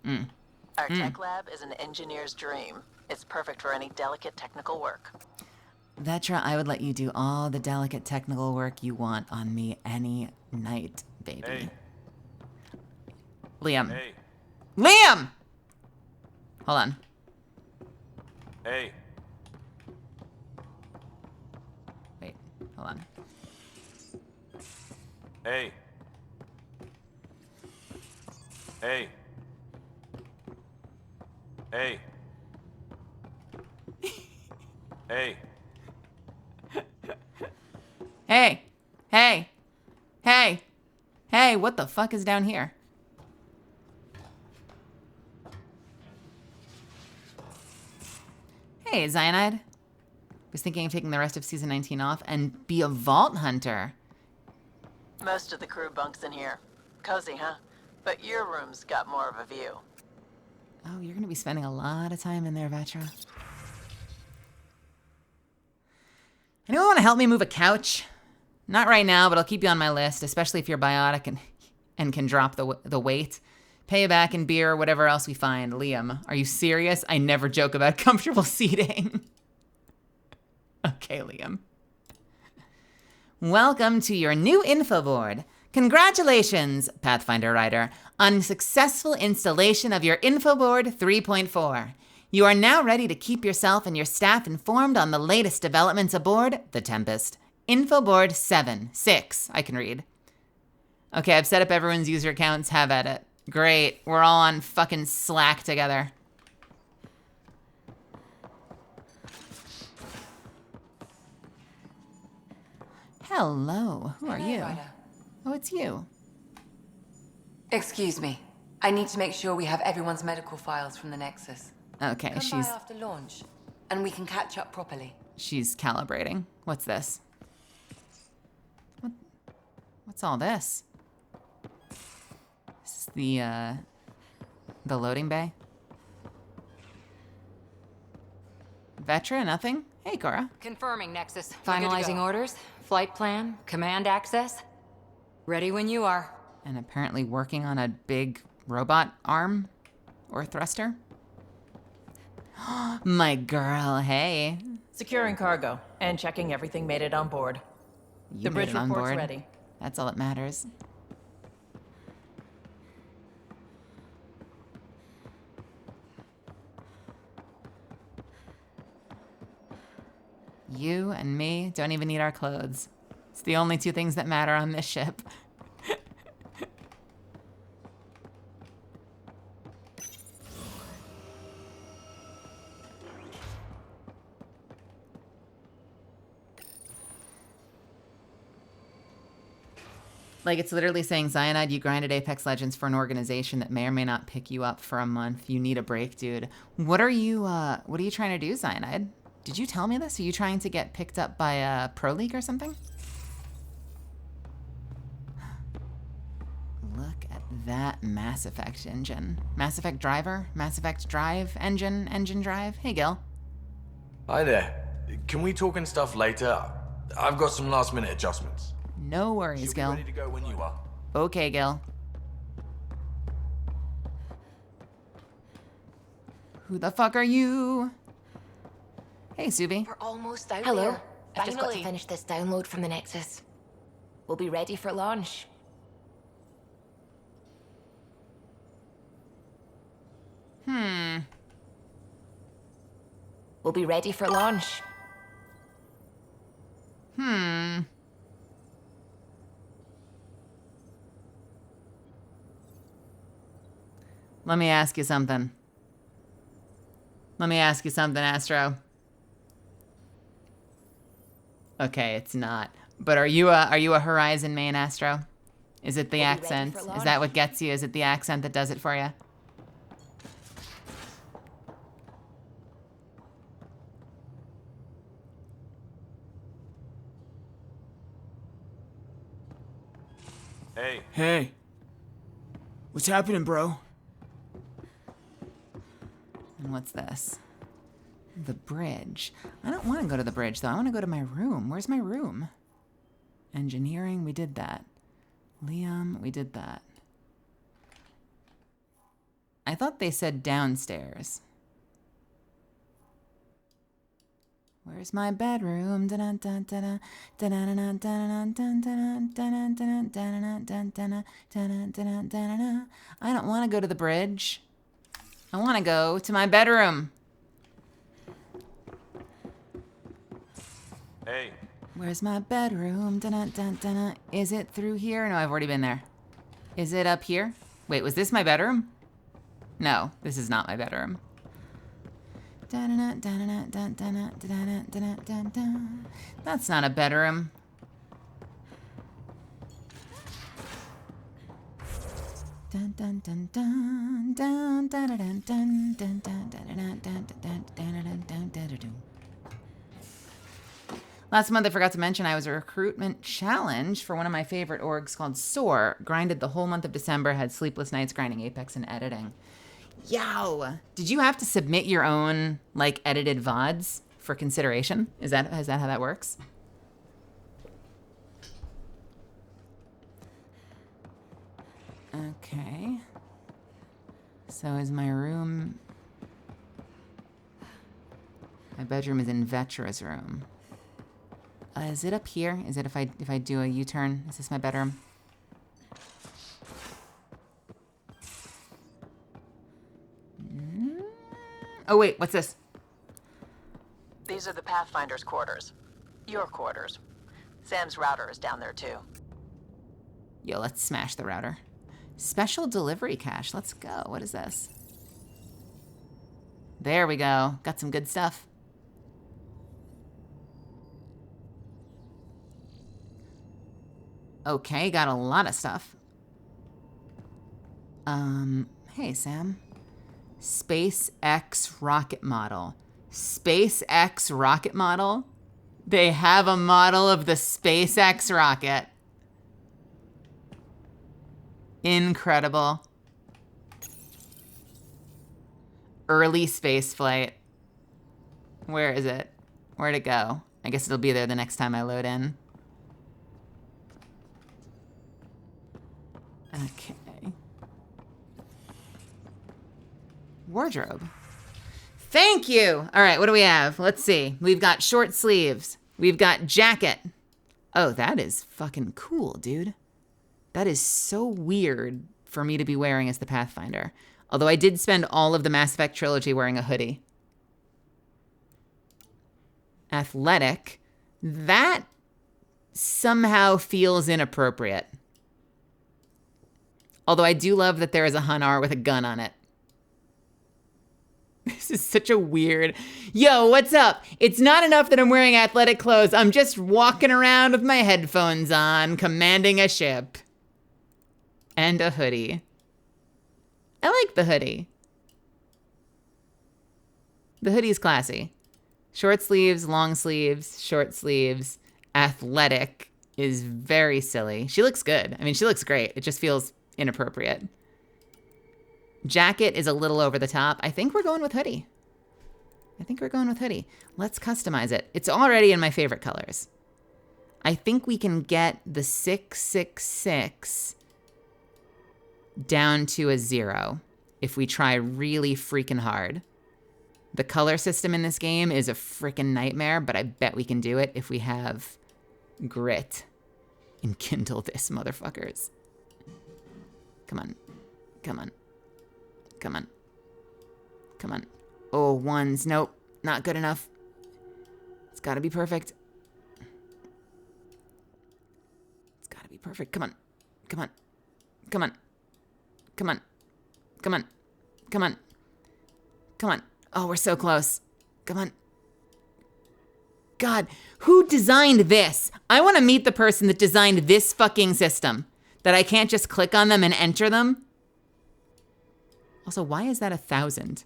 C: Our tech lab is an engineer's dream. It's perfect for any delicate technical work.
A: Vetra, I would let you do all the delicate technical work you want on me any night, baby.
T: Hey.
A: Liam.
T: Hey.
A: Liam! Hold on.
T: Hey.
A: Wait, hold on.
T: Hey. Hey. Hey. Hey.
A: Hey! Hey! Hey! Hey, what the fuck is down here? Hey, Cyanide. Was thinking of taking the rest of season 19 off and be a vault hunter.
C: Most of the crew bunks in here. Cozy, huh? But your room's got more of a view.
A: Oh, you're gonna be spending a lot of time in there, Vetra. Anyone want to help me move a couch? Not right now, but I'll keep you on my list, especially if you're biotic and can drop the weight. Pay you back in beer or whatever else we find. Liam, are you serious? I never joke about comfortable seating. Okay, Liam. Welcome to your new info board. Congratulations, Pathfinder Writer, on successful installation of your info board 3.4. You are now ready to keep yourself and your staff informed on the latest developments aboard the Tempest. Infoboard 7.6. I can read. Okay, I've set up everyone's user accounts. Have at it. Great. We're all on fucking Slack together. Hello. Who are you?
F: Ryder.
A: Oh, it's you.
F: Excuse me. I need to make sure we have everyone's medical files from the Nexus.
A: Okay,
F: Come by
A: she's
F: after launch, and we can catch up properly.
A: calibrating. What's this? What's all this? Is this the loading bay? Vetra, nothing? Hey, Cora.
U: Confirming, Nexus.
F: We're good to
U: Finalizing
F: go.
U: orders, flight plan, command access. Ready when you are.
A: And apparently working on a big robot arm or thruster. My girl, hey.
C: Securing cargo and checking everything made it on board. The bridge
A: made it on
C: report's
A: board.
C: ready.
A: That's all that matters. You and me don't even need our clothes. It's the only two things that matter on this ship. Like, it's literally saying, Cyanide, you grinded Apex Legends for an organization that may or may not pick you up for a month. You need a break, dude. What are you trying to do, Cyanide? Did you tell me this? Are you trying to get picked up by Pro League or something? Look at that Mass Effect engine. Mass Effect driver? Mass Effect drive? Engine drive? Hey, Gil.
J: Hi there. Can we talk and stuff later? I've got some last minute adjustments.
A: No worries, Gil.
J: Ready to go when you are.
A: Okay, Gil. Who the fuck are you? Hey, Subi.
X: We're almost out
I: Hello.
X: there.
I: I've just got to
X: Finally.
I: finish this download from the Nexus. We'll be ready for launch. We'll be ready for launch.
A: Let me ask you something. Astro. Okay, it's not. But are you a Horizon main, Astro? Is it the accent? Is that what gets you? Is it the accent that does it for you?
T: Hey.
N: Hey. What's happening, bro?
A: And what's this? The bridge. I don't want to go to the bridge, though. I want to go to my room. Where's my room? Engineering, we did that. Liam, we did that. I thought they said downstairs. Where's my bedroom? I don't want to go to the bridge. I want to go to my bedroom.
T: Hey.
A: Where's my bedroom? Is it through here? No, I've already been there. Is it up here? Wait, was this my bedroom? No, this is not my bedroom. That's not a bedroom. Last month, I forgot to mention I was a recruitment challenge for one of my favorite orgs called SOAR. Grinded the whole month of December, had sleepless nights grinding Apex and editing. Yow! Did you have to submit your own, like, edited VODs for consideration? Is that how that works? Okay. So is my room... My bedroom is in Vetra's room. Is it up here? Is it if I do a U-turn? Is this my bedroom? Oh wait, what's this?
C: These are the Pathfinder's quarters. Your quarters. Sam's router is down there too.
A: Yo, let's smash the router. Special delivery cache. Let's go. What is this? There we go. Got some good stuff. Okay, got a lot of stuff. Hey, Sam. SpaceX rocket model. SpaceX rocket model? They have a model of the SpaceX rocket. Incredible. Early space flight. Where is it? Where'd it go? I guess it'll be there the next time I load in. Okay. Wardrobe. Thank you. All right, what do we have? Let's see. We've got short sleeves. We've got jacket. Oh, that is fucking cool, dude. That is so weird for me to be wearing as the Pathfinder. Although I did spend all of the Mass Effect trilogy wearing a hoodie. Athletic. That somehow feels inappropriate. Although I do love that there is a Hanar with a gun on it. This is such a weird... Yo, what's up? It's not enough that I'm wearing athletic clothes. I'm just walking around with my headphones on, commanding a ship. And a hoodie. I like the hoodie. The hoodie's classy. Short sleeves, long sleeves, short sleeves. Athletic is very silly. She looks good. I mean, she looks great. It just feels inappropriate. Jacket is a little over the top. I think we're going with hoodie. Let's customize it. It's already in my favorite colors. I think we can get the 666 down to a 0 if we try really freaking hard. The color system in this game is a freaking nightmare, but I bet we can do it if we have grit and kindle this, motherfuckers. Come on. Come on. Come on. Come on. Oh, ones. Nope. Not good enough. It's gotta be perfect. It's gotta be perfect. Come on. Come on. Come on. Come on. Come on. Come on. Come on. Oh, we're so close. Come on. God, who designed this? I want to meet the person that designed this fucking system. That I can't just click on them and enter them. Also, why is that 1,000?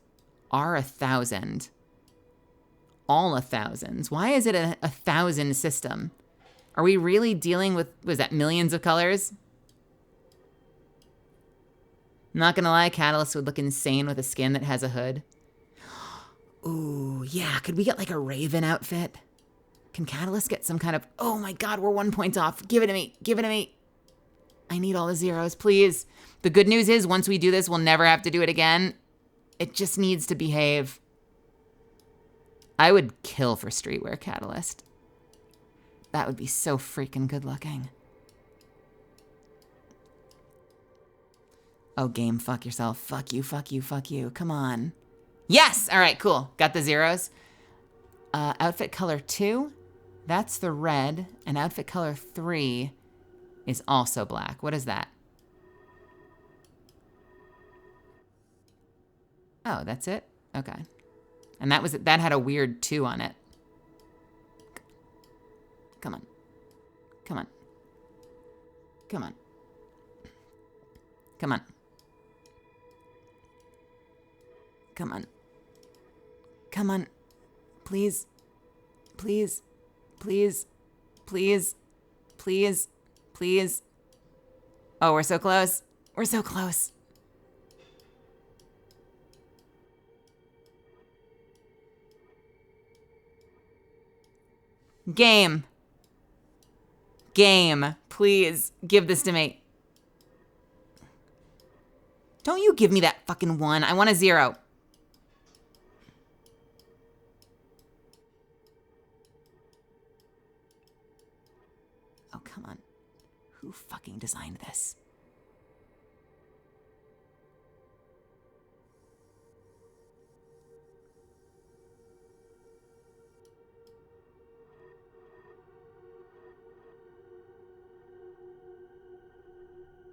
A: R 1,000. All 1,000s. Why is it a 1,000 system? Are we really dealing with, was that millions of colors? Not gonna lie, Catalyst would look insane with a skin that has a hood. Ooh, yeah, could we get like a Raven outfit? Can Catalyst get some kind of, oh my God, we're 1 point off. Give it to me, give it to me. I need all the zeros, please. The good news is once we do this, we'll never have to do it again. It just needs to behave. I would kill for Streetwear Catalyst. That would be so freaking good looking. Oh, game, fuck yourself. Fuck you, fuck you, fuck you. Come on. Yes! All right, cool. Got the zeros. Outfit color 2, that's the red. And outfit color 3 is also black. What is that? Oh, that's it? Okay. And that had a weird 2 on it. Come on. Come on. Come on. Come on. Come on. Come on. Please. Please. Please. Please. Please. Please. Oh, we're so close. We're so close. Game. Game. Please. Give this to me. Don't you give me that fucking 1. I want a 0. Oh, come on. Who fucking designed this?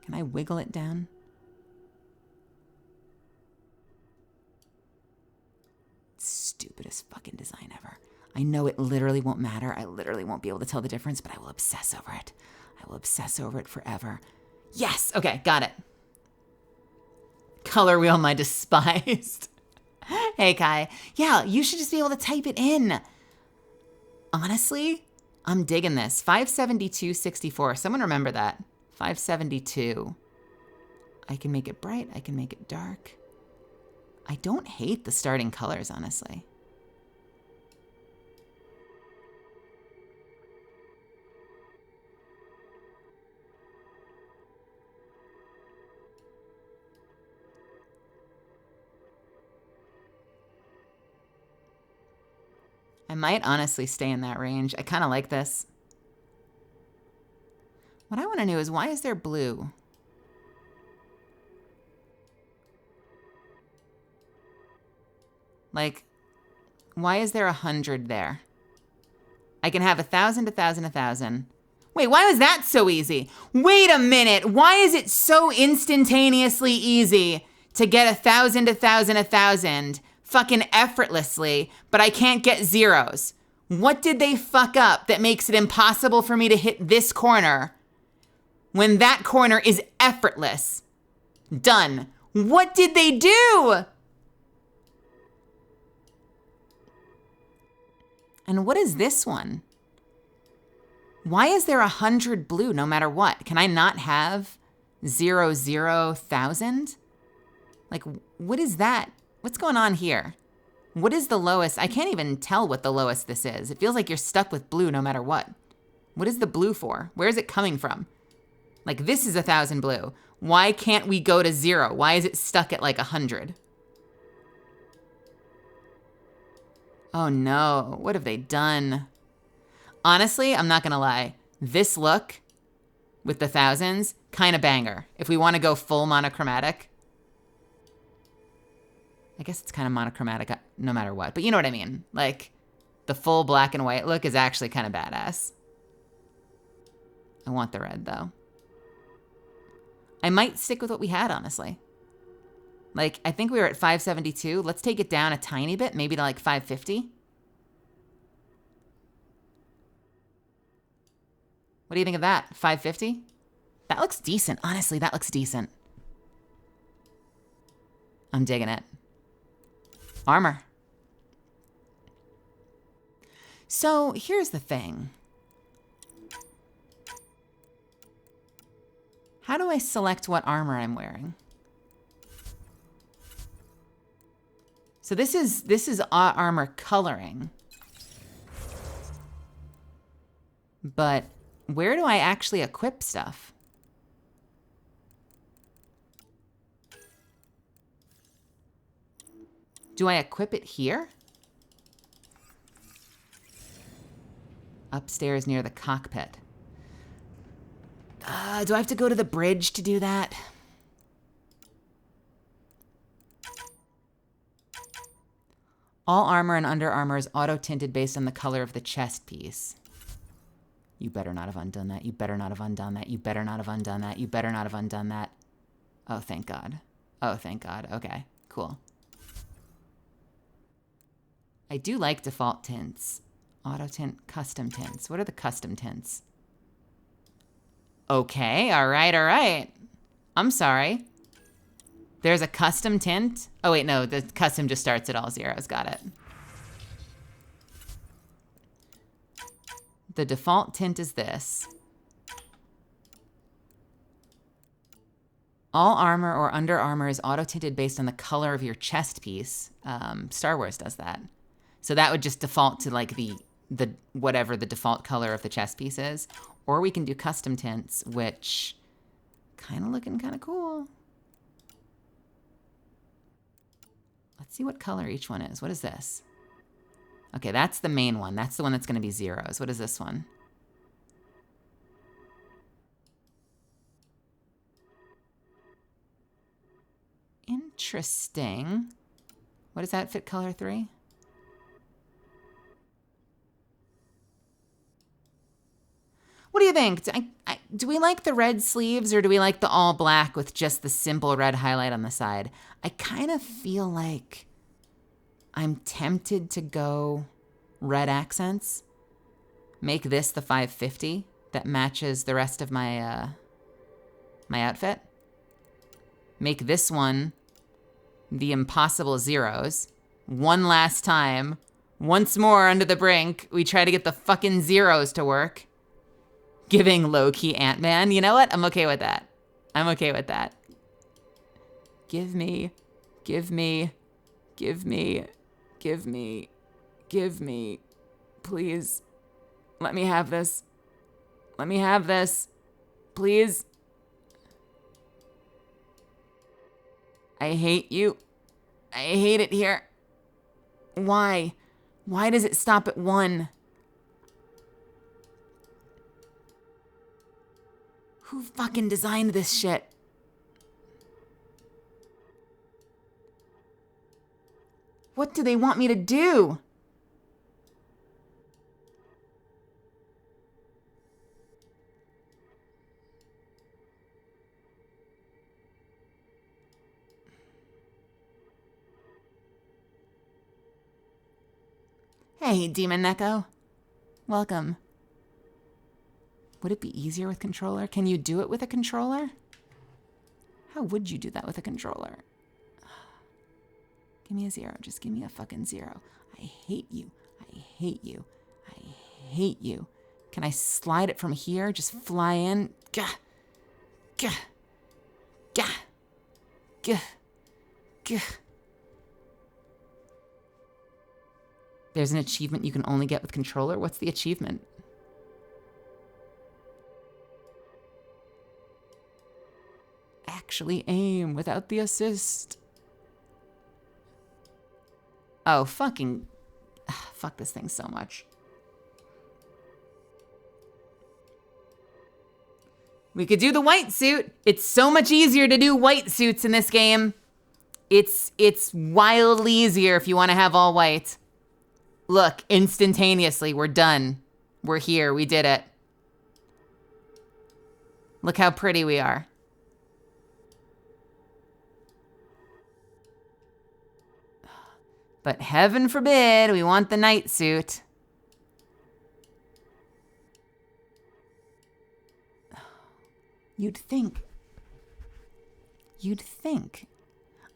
A: Can I wiggle it down? Stupidest fucking design ever. I know it literally won't matter. I literally won't be able to tell the difference, but I will obsess over it. I will obsess over it forever. Yes, okay, got it. Color wheel, my despised. Hey, Kai. Yeah, you should just be able to type it in. Honestly, I'm digging this. 572.64. Someone remember that. 572. I can make it bright. I can make it dark. I don't hate the starting colors, honestly. I might honestly stay in that range. I kind of like this. What I want to know is, why is there blue? Like, why is there 100 there? I can have 1,000, 1,000, 1,000. Wait, why was that so easy? Wait a minute. Why is it so instantaneously easy to get 1,000, 1,000, 1,000? Fucking effortlessly, but I can't get zeros. What did they fuck up that makes it impossible for me to hit this corner when that corner is effortless? Done. What did they do? And what is this one? Why is there 100 blue no matter what? Can I not have 0, 0, 1,000? Like, what is that? What's going on here? What is the lowest? I can't even tell what the lowest this is. It feels like you're stuck with blue no matter what. What is the blue for? Where is it coming from? Like, this is 1,000 blue. Why can't we go to 0? Why is it stuck at like 100? Oh no, what have they done? Honestly, I'm not gonna lie. This look with the thousands, kind of banger. If we want to go full monochromatic. I guess it's kind of monochromatic no matter what, but you know what I mean. Like, the full black and white look is actually kind of badass. I want the red, though. I might stick with what we had, honestly. Like, I think we were at 572. Let's take it down a tiny bit, maybe to like 550. What do you think of that? 550? That looks decent. Honestly, that looks decent. I'm digging it. Armor. So here's the thing. How do I select what armor I'm wearing? So this is armor coloring. But where do I actually equip stuff? Do I equip it here? Upstairs near the cockpit. Do I have to go to the bridge to do that? All armor and under armor is auto-tinted based on the color of the chest piece. You better not have undone that. You better not have undone that. You better not have undone that. You better not have undone that. Oh, thank God. Oh, thank God. Okay, cool. I do like default tints. Auto tint, custom tints. What are the custom tints? Okay, all right, all right. I'm sorry. There's a custom tint? Oh wait, no, the custom just starts at all zeros. Got it. The default tint is this. All armor or under armor is auto-tinted based on the color of your chest piece. Star Wars does that. So that would just default to like the whatever the default color of the chest piece is. Or we can do custom tints, which kind of looking kind of cool. Let's see what color each one is. What is this? Okay, that's the main one. That's the one that's going to be zeros. What is this one? Interesting. What is outfit color 3? What do you think? Do we like the red sleeves or do we like the all black with just the simple red highlight on the side? I kind of feel like I'm tempted to go red accents. Make this the 550. that matches the rest of my my outfit. Make this one the impossible zeros. One last time. Once more under the brink, we try to get the fucking zeros to work. Giving low-key Ant-Man. You know what? I'm okay with that. I'm okay with that. Give me, give me, give me, give me, give me. Please. Let me have this. Let me have this. Please. I hate you. I hate it here. Why? Why does it stop at 1? Who fucking designed this shit? What do they want me to do? Hey, Demon Neko. Welcome. Would it be easier with controller? Can you do it with a controller? How would you do that with a controller? Give me a 0. Just give me a fucking 0. I hate you. I hate you. I hate you. Can I slide it from here? Just fly in? Gah. Gah. Gah. Gah. Gah. There's an achievement you can only get with controller. What's the achievement? Actually aim without the assist. Oh, fucking... fuck this thing so much. We could do the white suit. It's so much easier to do white suits in this game. It's wildly easier if you want to have all white. Look, instantaneously, we're done. We're here, we did it. Look how pretty we are. But heaven forbid we want the night suit. You'd think. You'd think.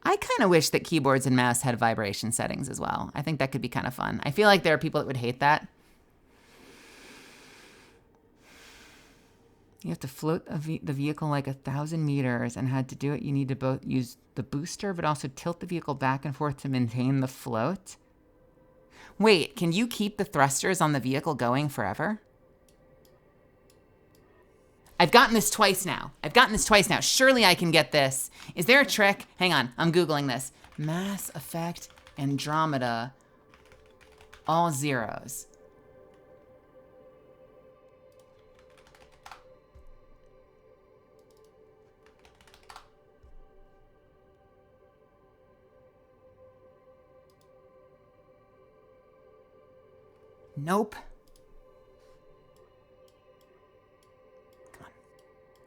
A: I kind of wish that keyboards and mouse had vibration settings as well. I think that could be kind of fun. I feel like there are people that would hate that. You have to float the vehicle like 1,000 meters, and had to do it, you need to both use the booster, but also tilt the vehicle back and forth to maintain the float. Wait, can you keep the thrusters on the vehicle going forever? I've gotten this twice now. Surely I can get this. Is there a trick? Hang on, I'm Googling this. Mass Effect Andromeda, all zeros. Nope.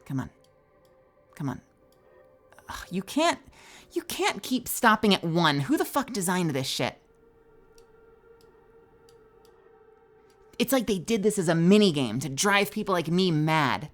A: Come on. Come on. Ugh, you can't keep stopping at 1. Who the fuck designed this shit? It's like they did this as a mini game to drive people like me mad.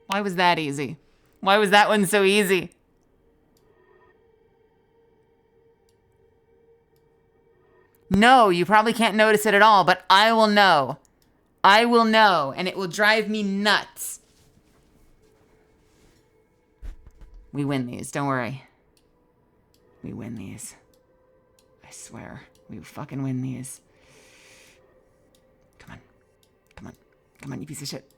A: Why was that easy? Why was that one so easy? No, you probably can't notice it at all, but I will know. I will know, and it will drive me nuts. We win these, don't worry. We win these. I swear, we fucking win these. Come on. Come on. Come on, you piece of shit.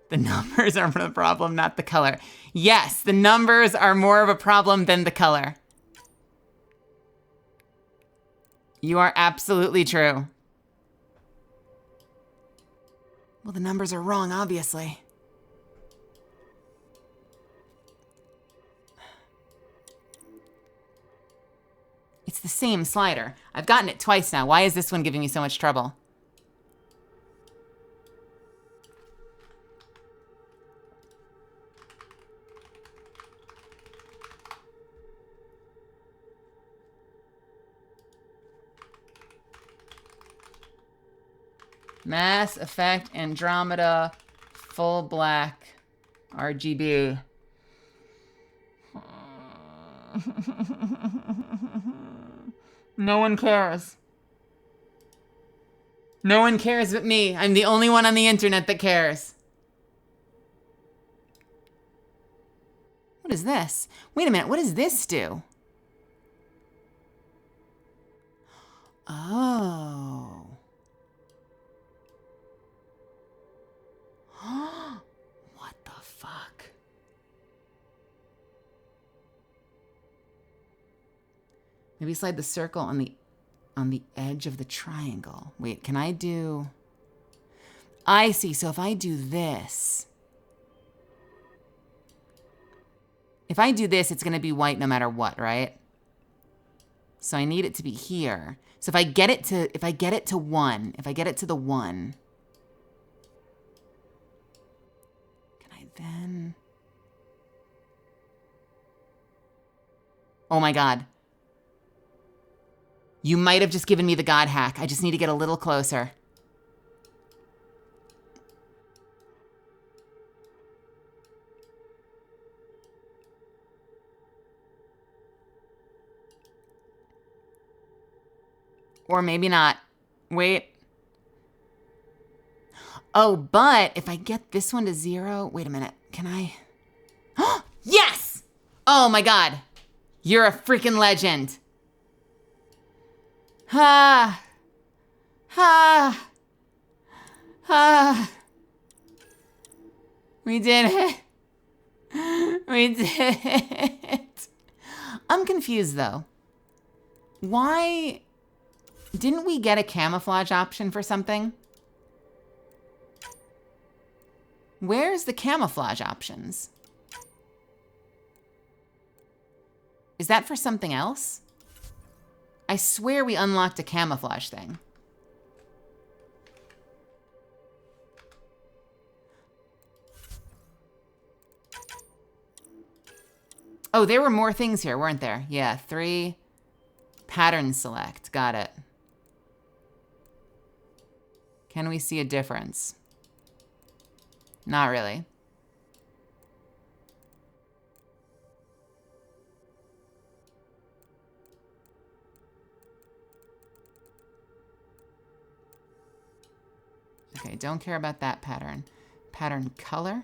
A: The numbers are the problem, not the color. Yes, the numbers are more of a problem than the color. You are absolutely true. Well, the numbers are wrong, obviously. It's the same slider. I've gotten it twice now. Why is this one giving me so much trouble? Mass Effect Andromeda full black RGB. No one cares. No one cares but me. I'm the only one on the internet that cares. What is this? Wait a minute, what does this do? Oh. What the fuck? Maybe slide the circle on the edge of the triangle. Wait, can I do... I see, so if I do this... If I do this, it's gonna be white no matter what, right? So I need it to be here. So if I get it to one, if I get it to the one... Then, oh my God. You might have just given me the God hack. I just need to get a little closer. Or maybe not. Wait. Oh, but if I get this one to 0, wait a minute, can I? Yes! Oh my God, you're a freaking legend. Ha, ha, ha. We did it. We did it. I'm confused though. Why didn't we get a camouflage option for something? Where's the camouflage options? Is that for something else? I swear we unlocked a camouflage thing. Oh, there were more things here, weren't there? Yeah, 3. Pattern select. Got it. Can we see a difference? Not really. Okay, don't care about that pattern. Pattern color.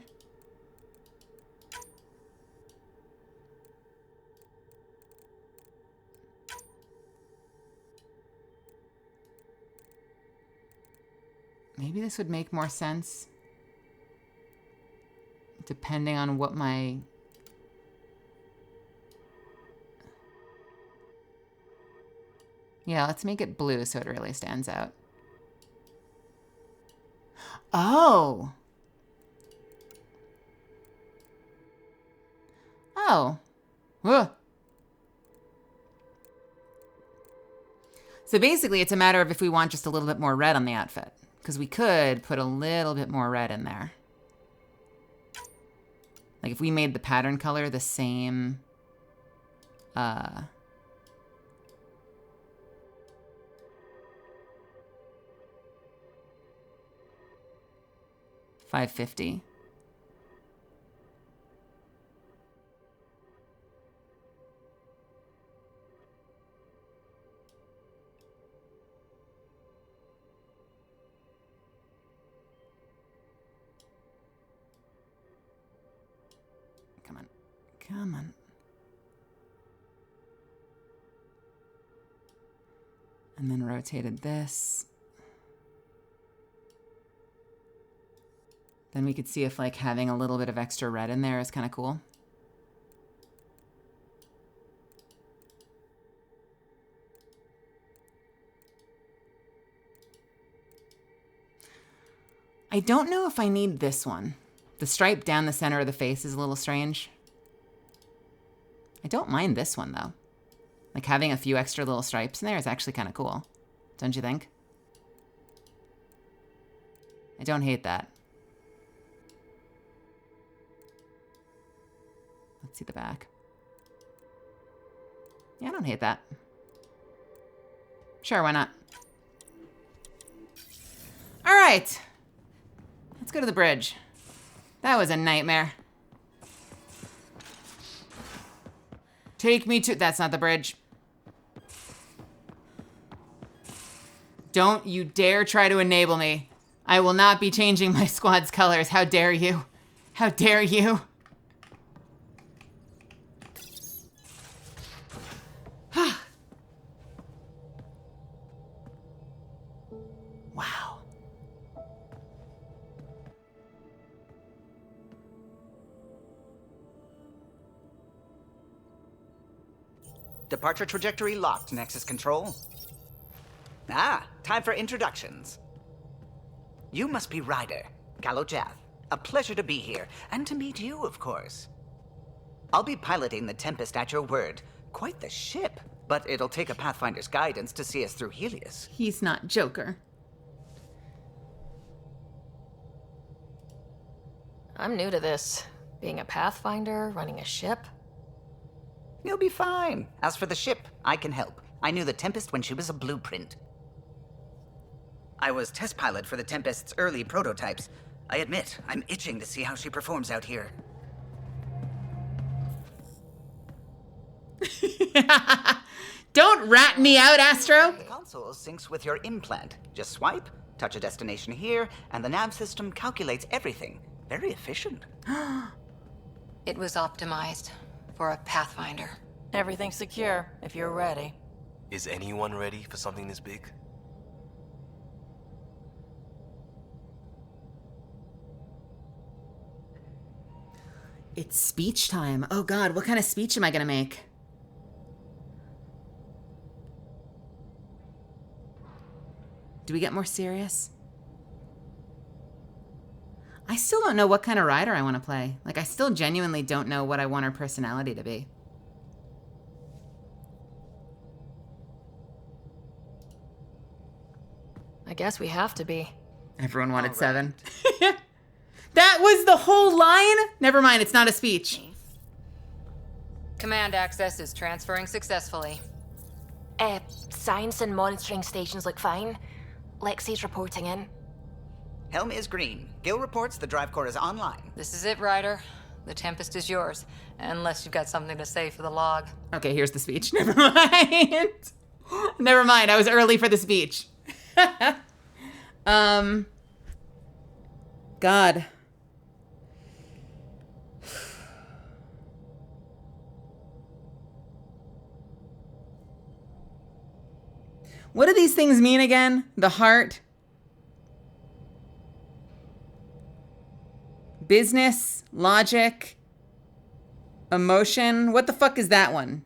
A: Maybe this would make more sense. Depending on what my... Yeah, let's make it blue so it really stands out. Oh. Oh. Ugh. So basically it's a matter of if we want just a little bit more red on the outfit. Because we could put a little bit more red in there. Like if we made the pattern color the same, 550. Come on. Come on. And then rotated this. Then we could see if like having a little bit of extra red in there is kind of cool. I don't know if I need this one. The stripe down the center of the face is a little strange. I don't mind this one though. Like having a few extra little stripes in there is actually kind of cool. Don't you think? I don't hate that. Let's see the back. Yeah, I don't hate that. Sure, why not? All right. Let's go to the bridge. That was a nightmare. Take me to... That's not the bridge. Don't you dare try to enable me. I will not be changing my squad's colors. How dare you? How dare you? Wow.
B: Departure trajectory locked, Nexus Control. Ah, time for introductions. You must be Ryder, Kalojath. A pleasure to be here, and to meet you, of course. I'll be piloting the Tempest at your word. Quite the ship, but it'll take a Pathfinder's guidance to see us through Helios.
A: He's not Joker.
I: I'm new to this. Being a Pathfinder, running a ship.
B: You'll be fine. As for the ship, I can help. I knew the Tempest when she was a blueprint. I was test pilot for the Tempest's early prototypes. I admit, I'm itching to see how she performs out here.
A: Don't rat me out, Astro!
B: The console syncs with your implant. Just swipe, touch a destination here, and the nav system calculates everything. Very efficient.
U: It was optimized for a Pathfinder.
C: Everything's secure, if you're ready.
D: Is anyone ready for something this big?
A: It's speech time. Oh God, what kind of speech am I gonna make? Do we get more serious? I still don't know what kind of rider I want to play. Like, I still genuinely don't know what I want her personality to be.
I: I guess we have to be.
A: Everyone wanted 7. That was the whole line? Never mind, it's not a speech.
U: Command access is transferring successfully.
X: Science and monitoring stations look fine. Lexi's reporting in.
B: Helm is green. Gil reports the drive core is online.
U: This is it, Ryder. The Tempest is yours, unless you've got something to say for the log.
A: Okay, here's the speech. Never mind. Never mind, I was early for the speech. God. What do these things mean again? The heart? Business? Logic? Emotion? What the fuck is that one?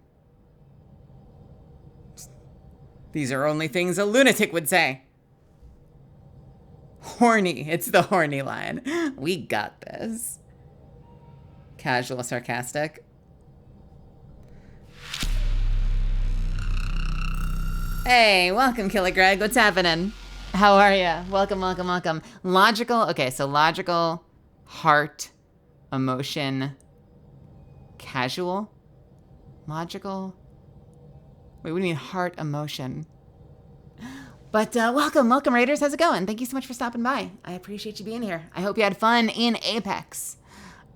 A: These are only things a lunatic would say. Horny. It's the horny line. We got this. Casual, sarcastic. Hey, welcome, Killer Greg. What's happening? How are ya? Welcome, welcome, welcome. Logical. Okay, so logical, heart, emotion, casual, logical. Wait, what do you mean heart, emotion? But welcome, Raiders. How's it going? Thank you so much for stopping by. I appreciate you being here. I hope you had fun in Apex.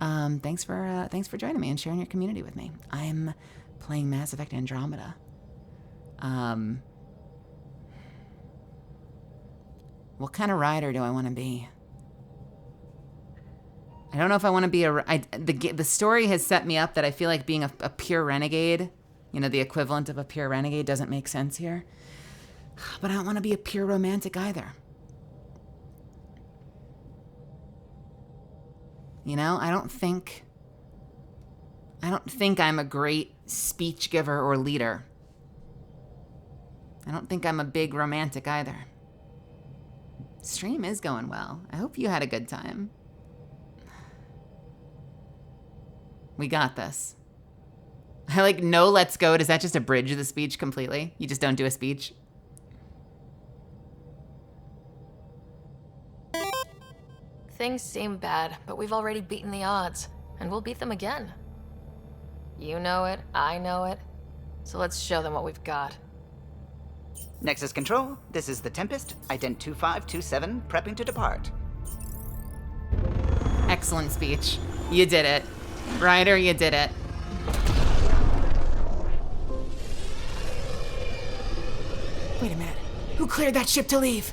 A: Thanks for joining me and sharing your community with me. I'm playing Mass Effect Andromeda. What kind of rider do I want to be? I don't know if I want to be the story has set me up that I feel like being a pure renegade, you know, the equivalent of a pure renegade doesn't make sense here. But I don't want to be a pure romantic either. You know, I don't think I'm a great speech giver or leader. I don't think I'm a big romantic either. Stream is going well. I hope you had a good time. We got this. I like, no, let's go. Does that just abridge the speech completely? You just don't do a speech?
I: Things seem bad, but we've already beaten the odds, and we'll beat them again. You know it, I know it, so let's show them what we've got.
B: Nexus Control, this is the Tempest, ident 2527, prepping to depart.
A: Excellent speech. You did it. Ryder, you did it.
N: Wait a minute. Who cleared that ship to leave?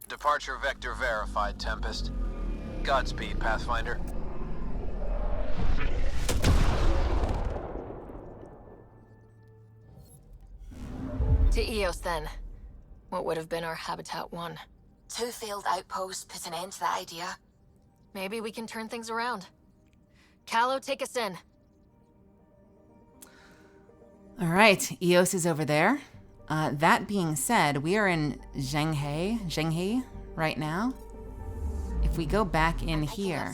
L: Departure vector verified, Tempest. Godspeed, Pathfinder.
I: To Eos, then. What would have been our Habitat 1?
X: 2 failed outposts put an end to that idea.
I: Maybe we can turn things around. Callow, take us in.
A: All right, Eos is over there. That being said, we are in Zhenghe right now. If we go back in here.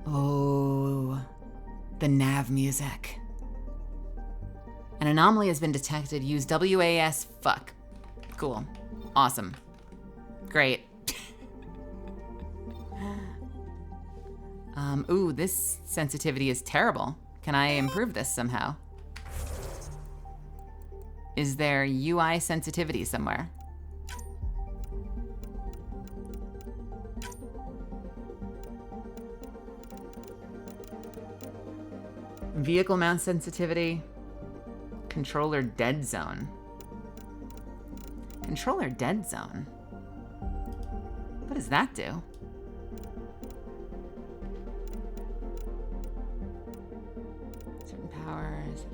A: Oh, the nav music. An anomaly has been detected. Use WAS. Fuck. Cool. Awesome. Great. Ooh, this sensitivity is terrible. Can I improve this somehow? Is there UI sensitivity somewhere? Vehicle mount sensitivity. Controller dead zone. Controller dead zone? What does that do? Certain powers.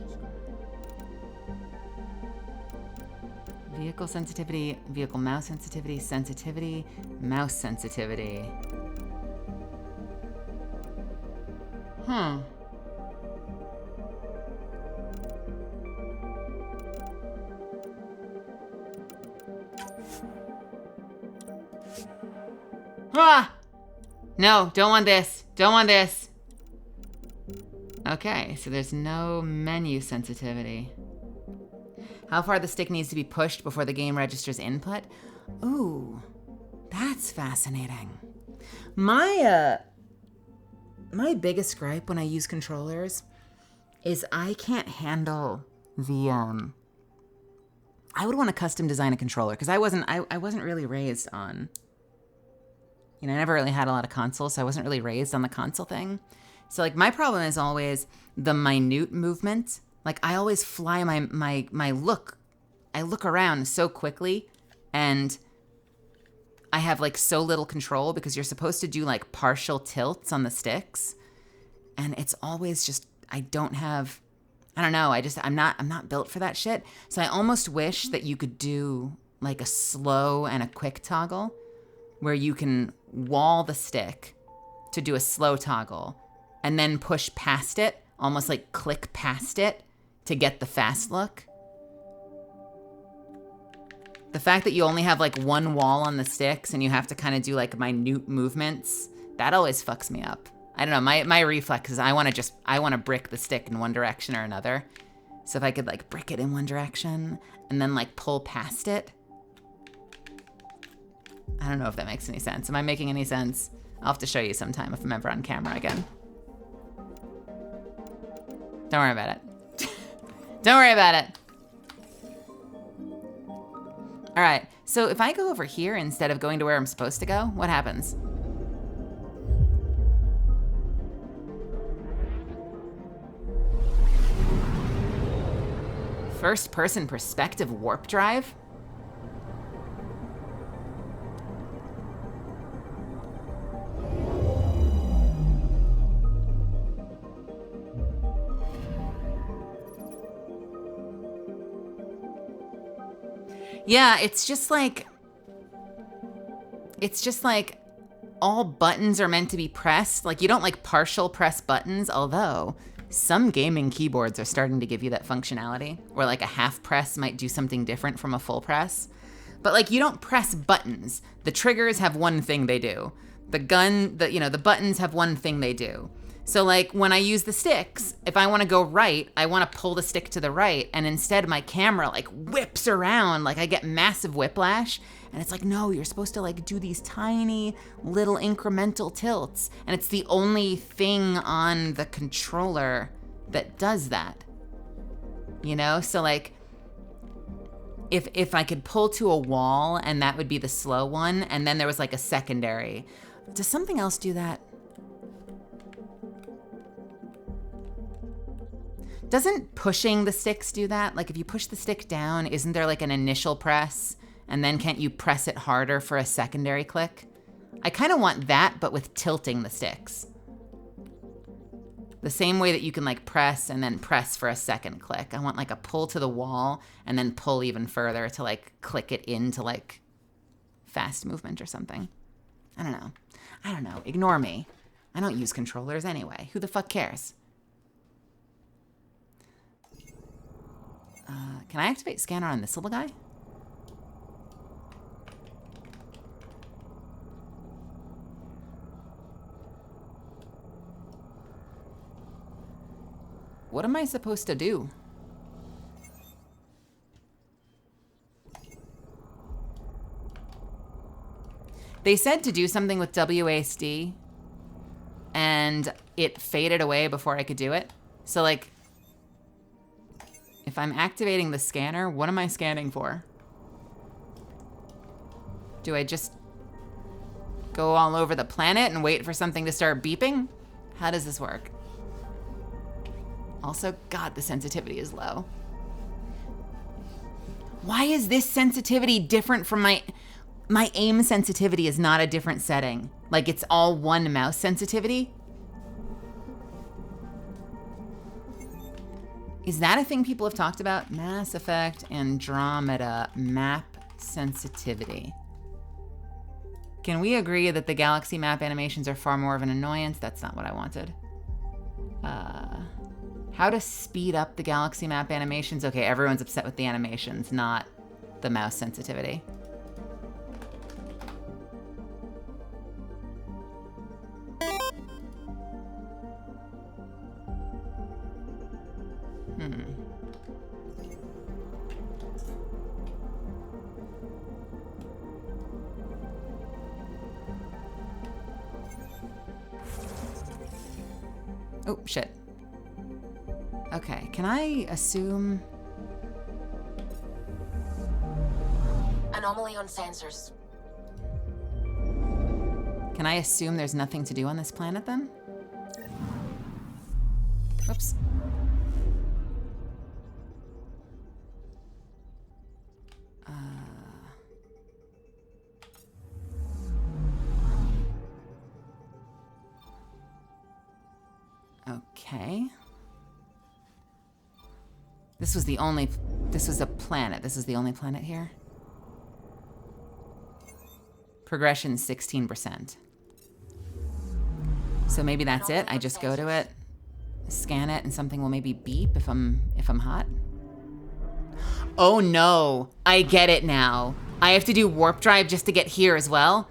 A: Vehicle sensitivity, vehicle mouse sensitivity, sensitivity, mouse sensitivity. Ah! No, don't want this. Don't want this. Okay, so there's no menu sensitivity. How far the stick needs to be pushed before the game registers input? Ooh, that's fascinating. My biggest gripe when I use controllers is I can't handle the I would want to custom design a controller because I wasn't really raised on, you know, I never really had a lot of consoles, so I wasn't really raised on the console thing. So like my problem is always the minute movement. Like I always fly my look. I look around so quickly and I have like so little control because you're supposed to do like partial tilts on the sticks. And it's always just, I don't know. I'm not built for that shit. So I almost wish that you could do like a slow and a quick toggle where you can wall the stick to do a slow toggle and then push past it, almost like click past it to get the fast look. The fact that you only have like one wall on the sticks and you have to kind of do like minute movements, that always fucks me up. I don't know, my reflex is I want to brick the stick in one direction or another. So if I could like brick it in one direction and then like pull past it. I don't know if that makes any sense. Am I making any sense? I'll have to show you sometime if I'm ever on camera again. Don't worry about it. Don't worry about it. All right, so if I go over here instead of going to where I'm supposed to go, what happens? First-person perspective warp drive? Yeah, it's just like all buttons are meant to be pressed. Like you don't like partial press buttons, although some gaming keyboards are starting to give you that functionality where like a half press might do something different from a full press. But like you don't press buttons. The triggers have one thing they do. The gun, the buttons have one thing they do. So like when I use the sticks, if I want to go right, I want to pull the stick to the right, and instead my camera like whips around, like I get massive whiplash, and it's like, no, you're supposed to like do these tiny little incremental tilts, and it's the only thing on the controller that does that. So like if I could pull to a wall and that would be the slow one, and then there was like a secondary. Does something else do that? Doesn't pushing the sticks do that? Like if you push the stick down, isn't there like an initial press, and then can't you press it harder for a secondary click? I kind of want that, but with tilting the sticks. The same way that you can like press and then press for a second click. I want like a pull to the wall and then pull even further to like click it into like fast movement or something. I don't know. Ignore me. I don't use controllers anyway. Who the fuck cares? Can I activate scanner on this little guy? What am I supposed to do? They said to do something with WASD, and it faded away before I could do it. So like, if I'm activating the scanner, what am I scanning for? Do I just go all over the planet and wait for something to start beeping? How does this work? Also, God, the sensitivity is low. Why is this sensitivity different from my aim sensitivity is not a different setting? Like it's all one mouse sensitivity? Is that a thing people have talked about? Mass Effect Andromeda map sensitivity. Can we agree that the galaxy map animations are far more of an annoyance? That's not what I wanted. How to speed up the galaxy map animations? Okay, everyone's upset with the animations, not the mouse sensitivity. Oh, shit. Okay, can I assume...
X: Anomaly on sensors.
A: Can I assume there's nothing to do on this planet then? Whoops. Okay. This was a planet. This is the only planet here. Progression 16%. So maybe that's it. I just go to it, scan it, and something will maybe beep if I'm hot. Oh no, I get it now. I have to do warp drive just to get here as well.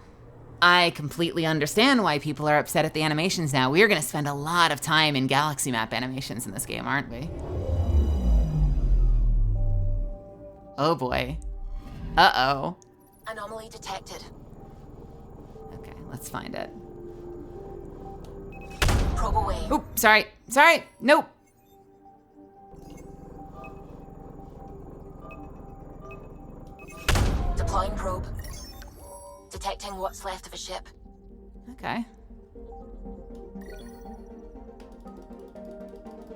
A: I completely understand why people are upset at the animations now. We're gonna spend a lot of time in galaxy map animations in this game, aren't we? Oh boy. Uh-oh.
X: Anomaly detected.
A: Okay, let's find it.
X: Probe away.
A: Oop, sorry. Sorry, nope.
X: Deploying probe. Detecting what's left of a ship.
A: Okay.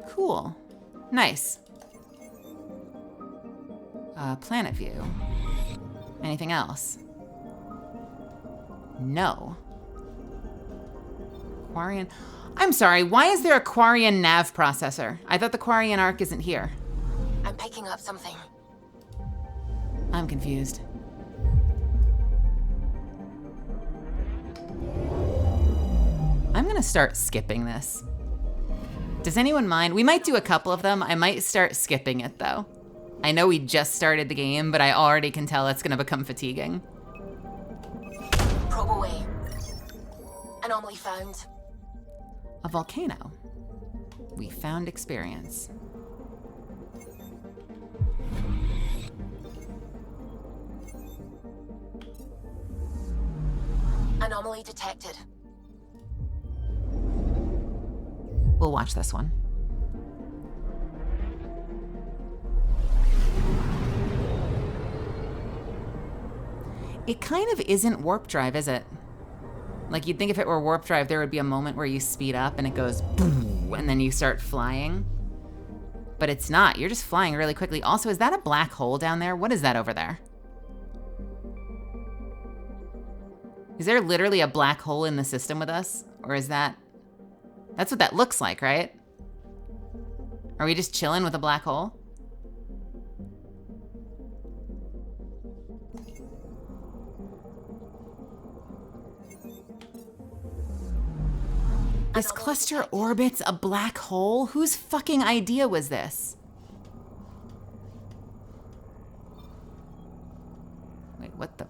A: Cool. Nice. Planet view. Anything else? No. Quarian. I'm sorry, why is there a Quarian nav processor? I thought the Quarian arc isn't here.
X: I'm picking up something.
A: I'm confused. I'm gonna start skipping this. Does anyone mind? We might do a couple of them. I might start skipping it though. I know we just started the game, but I already can tell it's gonna become fatiguing.
X: Probe away. Anomaly found.
A: A volcano. We found experience.
X: Anomaly detected.
A: We'll watch this one. It kind of isn't warp drive, is it? Like, you'd think if it were warp drive, there would be a moment where you speed up and it goes boom, and then you start flying. But it's not. You're just flying really quickly. Also, is that a black hole down there? What is that over there? Is there literally a black hole in the system with us? Or is that... That's what that looks like, right? Are we just chilling with a black hole? This cluster orbits a black hole? Whose fucking idea was this? Wait, what the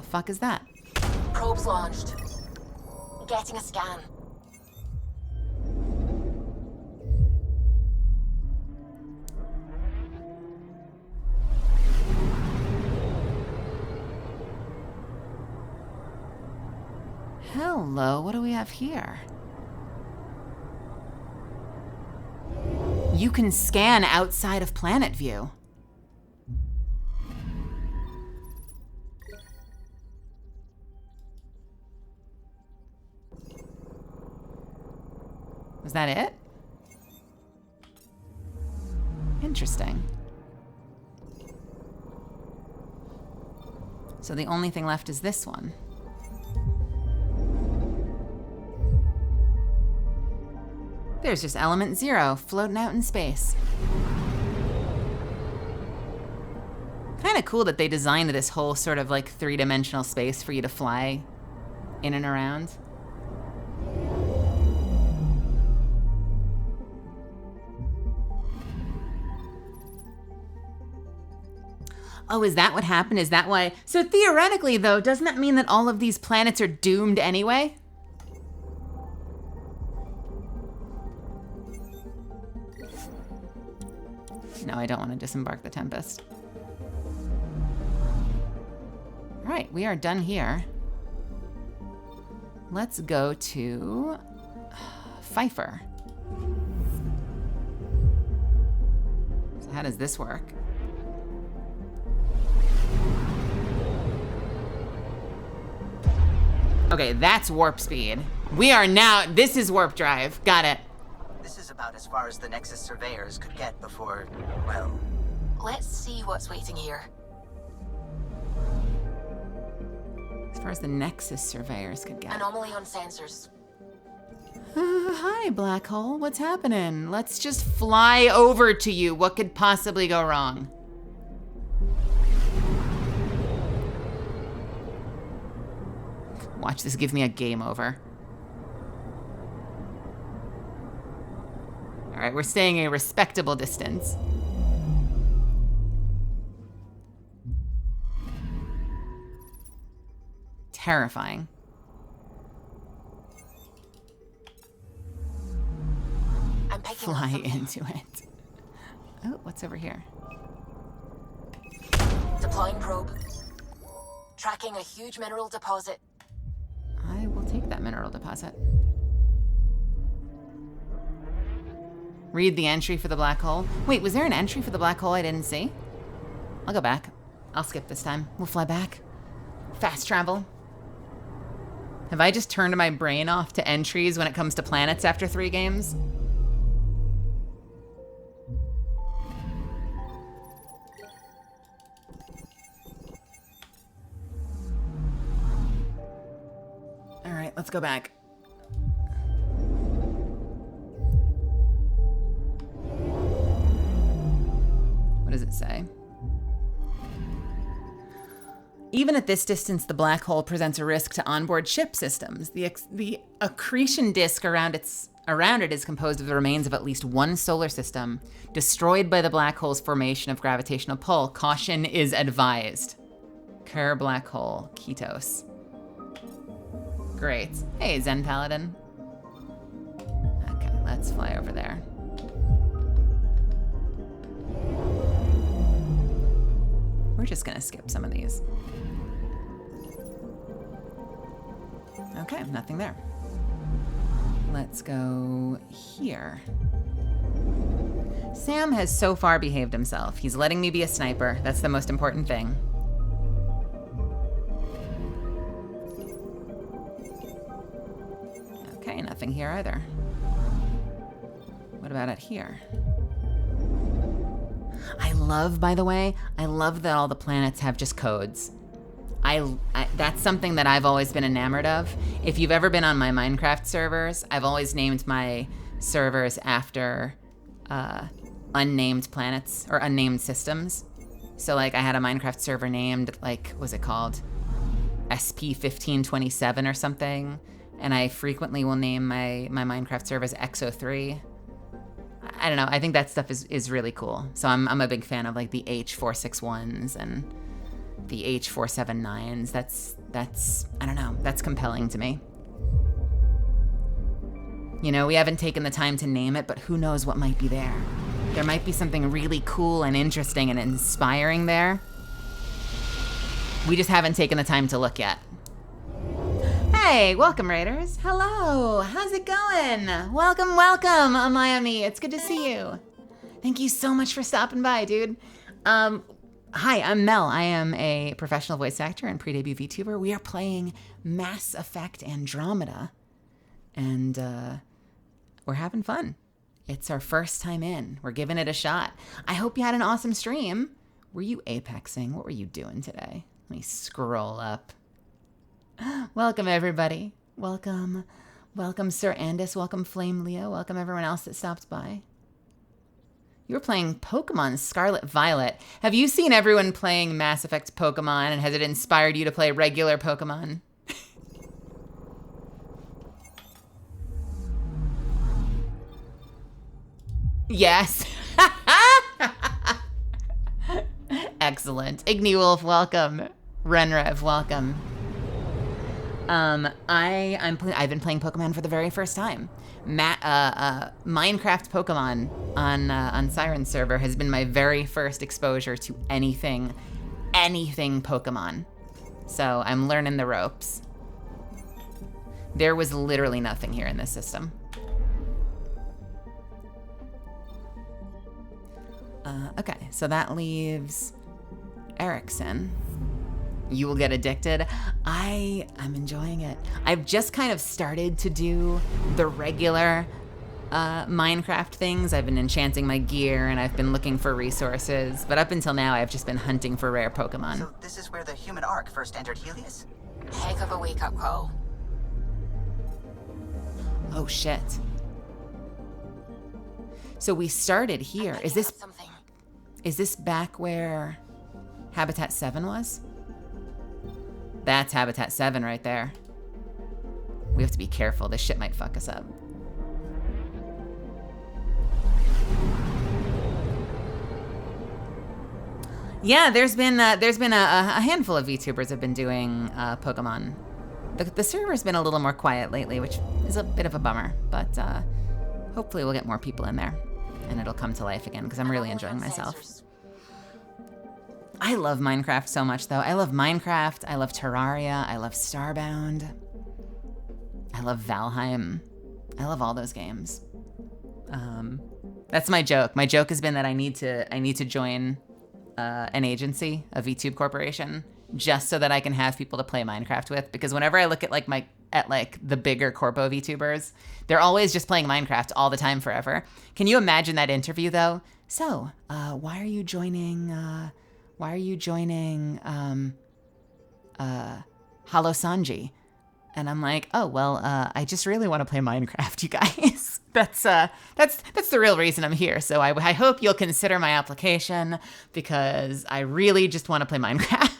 A: fuck is that?
X: Probes launched. Getting a scan.
A: Hello, what do we have here? You can scan outside of planet view. Was that it? Interesting. So the only thing left is this one. There's just element 0 floating out in space. Kind of cool that they designed this whole sort of like three-dimensional space for you to fly in and around. Oh, is that what happened? Is that why? So theoretically, though, doesn't that mean that all of these planets are doomed anyway? No, I don't want to disembark the Tempest. All right, we are done here. Let's go to Pfeiffer. So how does this work? Okay, that's warp speed. We are now, this is warp drive. Got it.
B: This is about as far as the Nexus surveyors could get before, well...
X: Let's see what's waiting here.
A: As far as the Nexus surveyors could get.
X: Anomaly on sensors.
A: Hi, black hole. What's happening? Let's just fly over to you. What could possibly go wrong? Watch this give me a game over. All right, we're staying a respectable distance. Terrifying.
X: I'm picking
A: Fly into it. Oh, what's over here?
X: Deploying probe. Tracking a huge mineral deposit.
A: I will take that mineral deposit. Read the entry for the black hole. Wait, was there an entry for the black hole I didn't see? I'll go back. I'll skip this time. We'll fly back. Fast travel. Have I just turned my brain off to entries when it comes to planets after 3 games? All right, let's go back. What does it say? Even at this distance, the black hole presents a risk to onboard ship systems. The accretion disk around it is composed of the remains of at least one solar system, destroyed by the black hole's formation of gravitational pull. Caution is advised. Kerr black hole, Ketos. Great. Hey, Zen Paladin. Okay, let's fly over there. We're just gonna skip some of these. Okay, nothing there. Let's go here. Sam has so far behaved himself. He's letting me be a sniper. That's the most important thing. Okay, nothing here either. What about it here? I love, by the way, I love that all the planets have just codes. That's something that I've always been enamored of. If you've ever been on my Minecraft servers, I've always named my servers after unnamed planets or unnamed systems. So like I had a Minecraft server named, like, what was it called? SP1527 or something. And I frequently will name my Minecraft servers XO3. I don't know, I think that stuff is really cool. So I'm a big fan of like the H461s and the H479s. That's I don't know, that's compelling to me. You know, we haven't taken the time to name it, but who knows what might be there. There might be something really cool and interesting and inspiring there. We just haven't taken the time to look yet. Hey, welcome Raiders. Hello, how's it going? Welcome, welcome, Miami. It's good to see you. Thank you so much for stopping by, dude. Hi, I'm Mel. I am a professional voice actor and pre-debut VTuber. We are playing Mass Effect Andromeda, and we're having fun. It's our first time in. We're giving it a shot. I hope you had an awesome stream. Were you apexing? What were you doing today? Let me scroll up. Welcome, everybody. Welcome. Welcome, Sir Andis. Welcome, Flame Leo. Welcome, everyone else that stopped by. You were playing Pokemon Scarlet Violet. Have you seen everyone playing Mass Effect Pokemon, and has it inspired you to play regular Pokemon? Yes. Excellent. Ignewolf, welcome. Renrev, welcome. I've been playing Pokemon for the very first time. Minecraft Pokemon on Siren server has been my very first exposure to anything Pokemon. So I'm learning the ropes. There was literally nothing here in this system. Okay, so that leaves Erickson. You will get addicted. I'm enjoying it. I've just kind of started to do the regular Minecraft things. I've been enchanting my gear and I've been looking for resources, but up until now I've just been hunting for rare Pokemon.
B: So this is where the human ark first entered Helios?
X: Heck of a wake-up call.
A: Oh shit. So we started here. Is this back where Habitat 7 was? That's Habitat 7 right there. We have to be careful. This shit might fuck us up. Yeah, there's been a handful of VTubers have been doing Pokemon. The server's been a little more quiet lately, which is a bit of a bummer, but hopefully we'll get more people in there and it'll come to life again because I'm really enjoying myself. I love Minecraft so much, though. I love Minecraft. I love Terraria. I love Starbound. I love Valheim. I love all those games. That's my joke. My joke has been that I need to join an agency, a VTube corporation, just so that I can have people to play Minecraft with. Because whenever I look at the bigger corpo VTubers, they're always just playing Minecraft all the time, forever. Can you imagine that interview though? So, why are you joining? Why are you joining Halo Sanji? And I'm like, oh well, I just really want to play Minecraft, you guys. That's the real reason I'm here. So I hope you'll consider my application because I really just want to play Minecraft.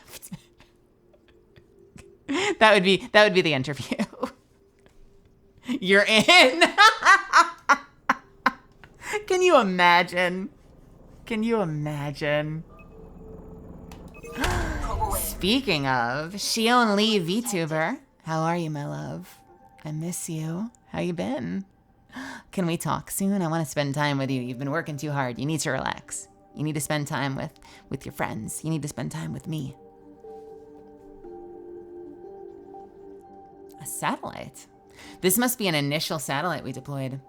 A: That would be the interview. You're in. Can you imagine? Can you imagine? Speaking of, Shion Lee VTuber. How are you, my love? I miss you. How you been? Can we talk soon? I want to spend time with you. You've been working too hard. You need to relax. You need to spend time with your friends. You need to spend time with me. A satellite? This must be an initial satellite we deployed.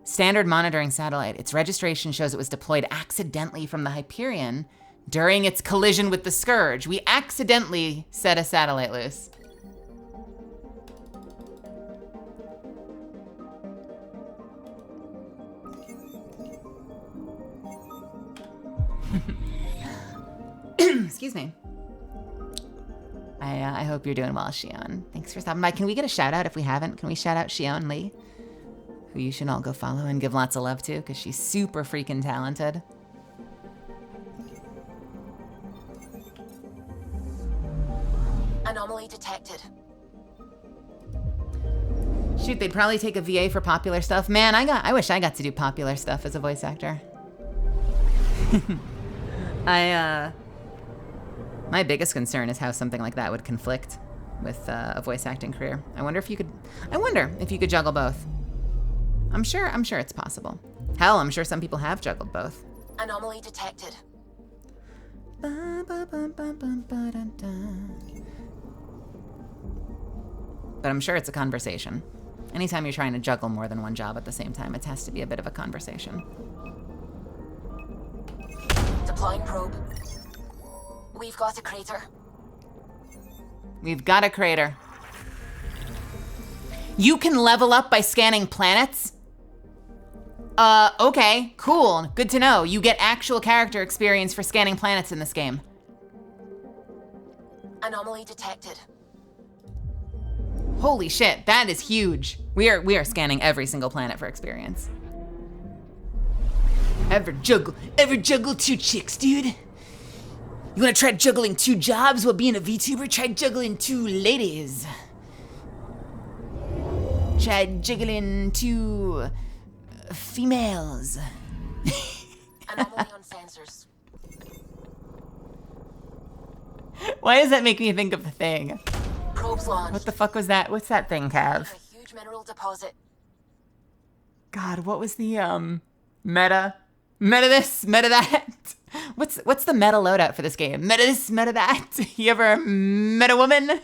A: Standard monitoring satellite. Its registration shows it was deployed accidentally from the Hyperion during its collision with the Scourge. We accidentally set a satellite loose. Excuse me. I hope you're doing well, Shion. Thanks for stopping by. Can we get a shout out if we haven't? Can we shout out Shion Lee? Who you should all go follow and give lots of love to, because she's super freaking talented.
X: Anomaly detected.
A: Shoot, they'd probably take a VA for popular stuff. Man, I wish I got to do popular stuff as a voice actor. My biggest concern is how something like that would conflict with a voice acting career. I wonder if you could juggle both. I'm sure it's possible. Hell, I'm sure some people have juggled both.
X: Anomaly detected.
A: But I'm sure it's a conversation. Anytime you're trying to juggle more than one job at the same time, it has to be a bit of a conversation.
X: Deploying probe. We've got a crater.
A: We've got a crater. You can level up by scanning planets? Okay, cool. Good to know. You get actual character experience for scanning planets in this game.
X: Anomaly detected.
A: Holy shit, that is huge. We are scanning every single planet for experience. Ever juggle two chicks, dude? You wanna try juggling two jobs while being a VTuber? Try juggling two ladies. Try juggling two females.
X: Anomaly on sensors.
A: Why does that make me think of the thing?
X: Probes launched.
A: What the fuck was that? What's that thing, Cav?
X: A huge mineral deposit.
A: God, what was the meta this, meta that? What's the meta loadout for this game? Meta this, meta that. You ever met a woman?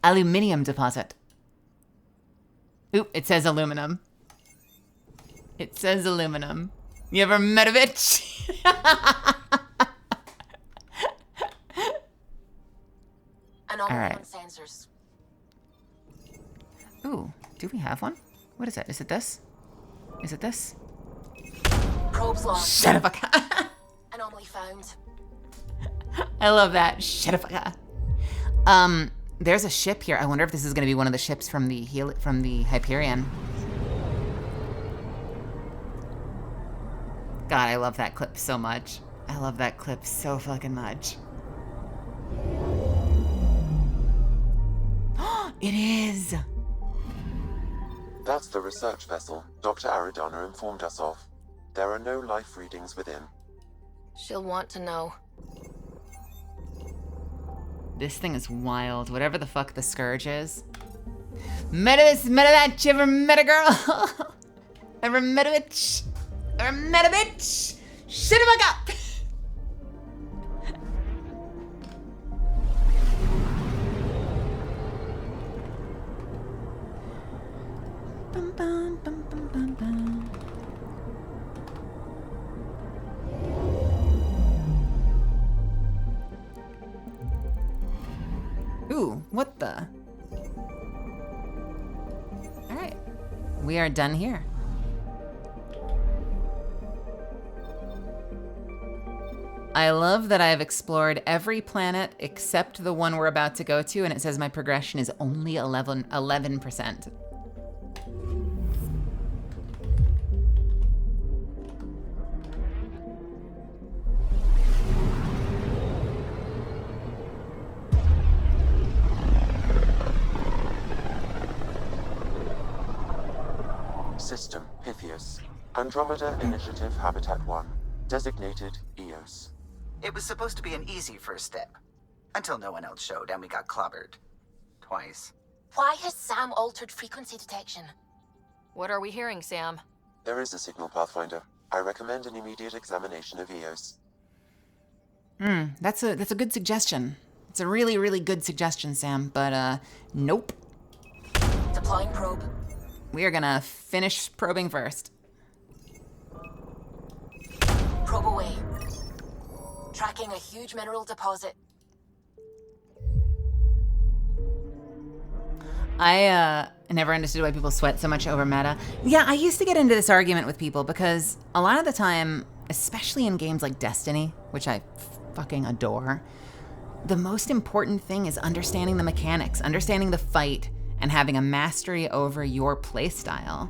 A: Aluminium deposit. Oop, it says aluminum. It says aluminum. You ever met a bitch?
X: Anomaly
A: All right.
X: on sensors.
A: Ooh, do we have one? What is it? Is it this? Is it this?
X: Probes launched.
A: Shut up, Aka.
X: Anomaly found.
A: I love that. Shut up, Aka. There's a ship here. I wonder if this is going to be one of the ships from the Hyperion. God, I love that clip so much. I love that clip so fucking much. It is.
Q: That's the research vessel Dr. Aridana informed us of. There are no life readings within.
I: She'll want to know.
A: This thing is wild. Whatever the fuck the Scourge is. Meta this, meta that. You ever met a girl? Ever met a bitch? Ever met a bitch? Shut him up! Bum, bum, bum, bum, bum, bum. Ooh, what the? All right, we are done here. I love that I've explored every planet except the one we're about to go to, and it says my progression is only 11%.
Q: System Pythias. Andromeda Initiative Habitat 1. Designated EOS.
B: It was supposed to be an easy first step. Until no one else showed and we got clobbered. Twice.
X: Why has Sam altered frequency detection?
I: What are we hearing, Sam?
Q: There is a signal, Pathfinder. I recommend an immediate examination of EOS.
A: That's a good suggestion. It's a really, really good suggestion, Sam, but nope.
X: Deploying probe.
A: We are gonna finish probing first.
X: Probe away. Tracking a huge mineral deposit.
A: I never understood why people sweat so much over meta. Yeah, I used to get into this argument with people because a lot of the time, especially in games like Destiny, which I fucking adore, the most important thing is understanding the mechanics, understanding the fight, and having a mastery over your playstyle.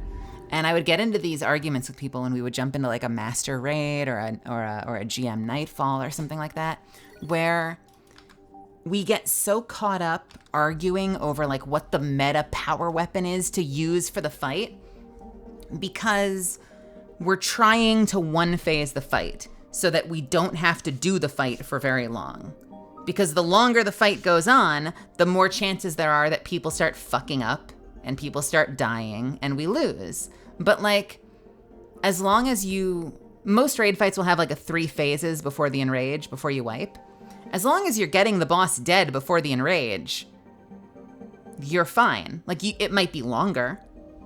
A: And I would get into these arguments with people when we would jump into like a master raid or a GM nightfall or something like that, where we get so caught up arguing over like what the meta power weapon is to use for the fight because we're trying to one phase the fight so that we don't have to do the fight for very long. Because the longer the fight goes on, the more chances there are that people start fucking up and people start dying and we lose. But like, as long as most raid fights will have like 3 phases before the enrage, before you wipe. As long as you're getting the boss dead before the enrage, you're fine. Like, it might be longer.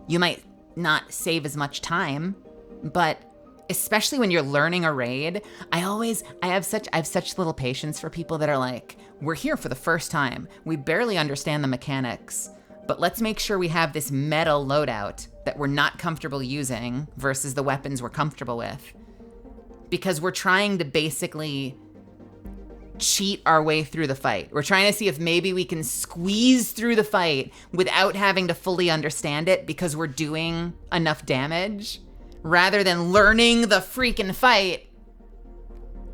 A: You might not save as much time, but especially when you're learning a raid, I have such little patience for people that are like, we're here for the first time. We barely understand the mechanics, but let's make sure we have this meta loadout that we're not comfortable using versus the weapons we're comfortable with. Because we're trying to basically cheat our way through the fight. We're trying to see if maybe we can squeeze through the fight without having to fully understand it because we're doing enough damage, rather than learning the freaking fight,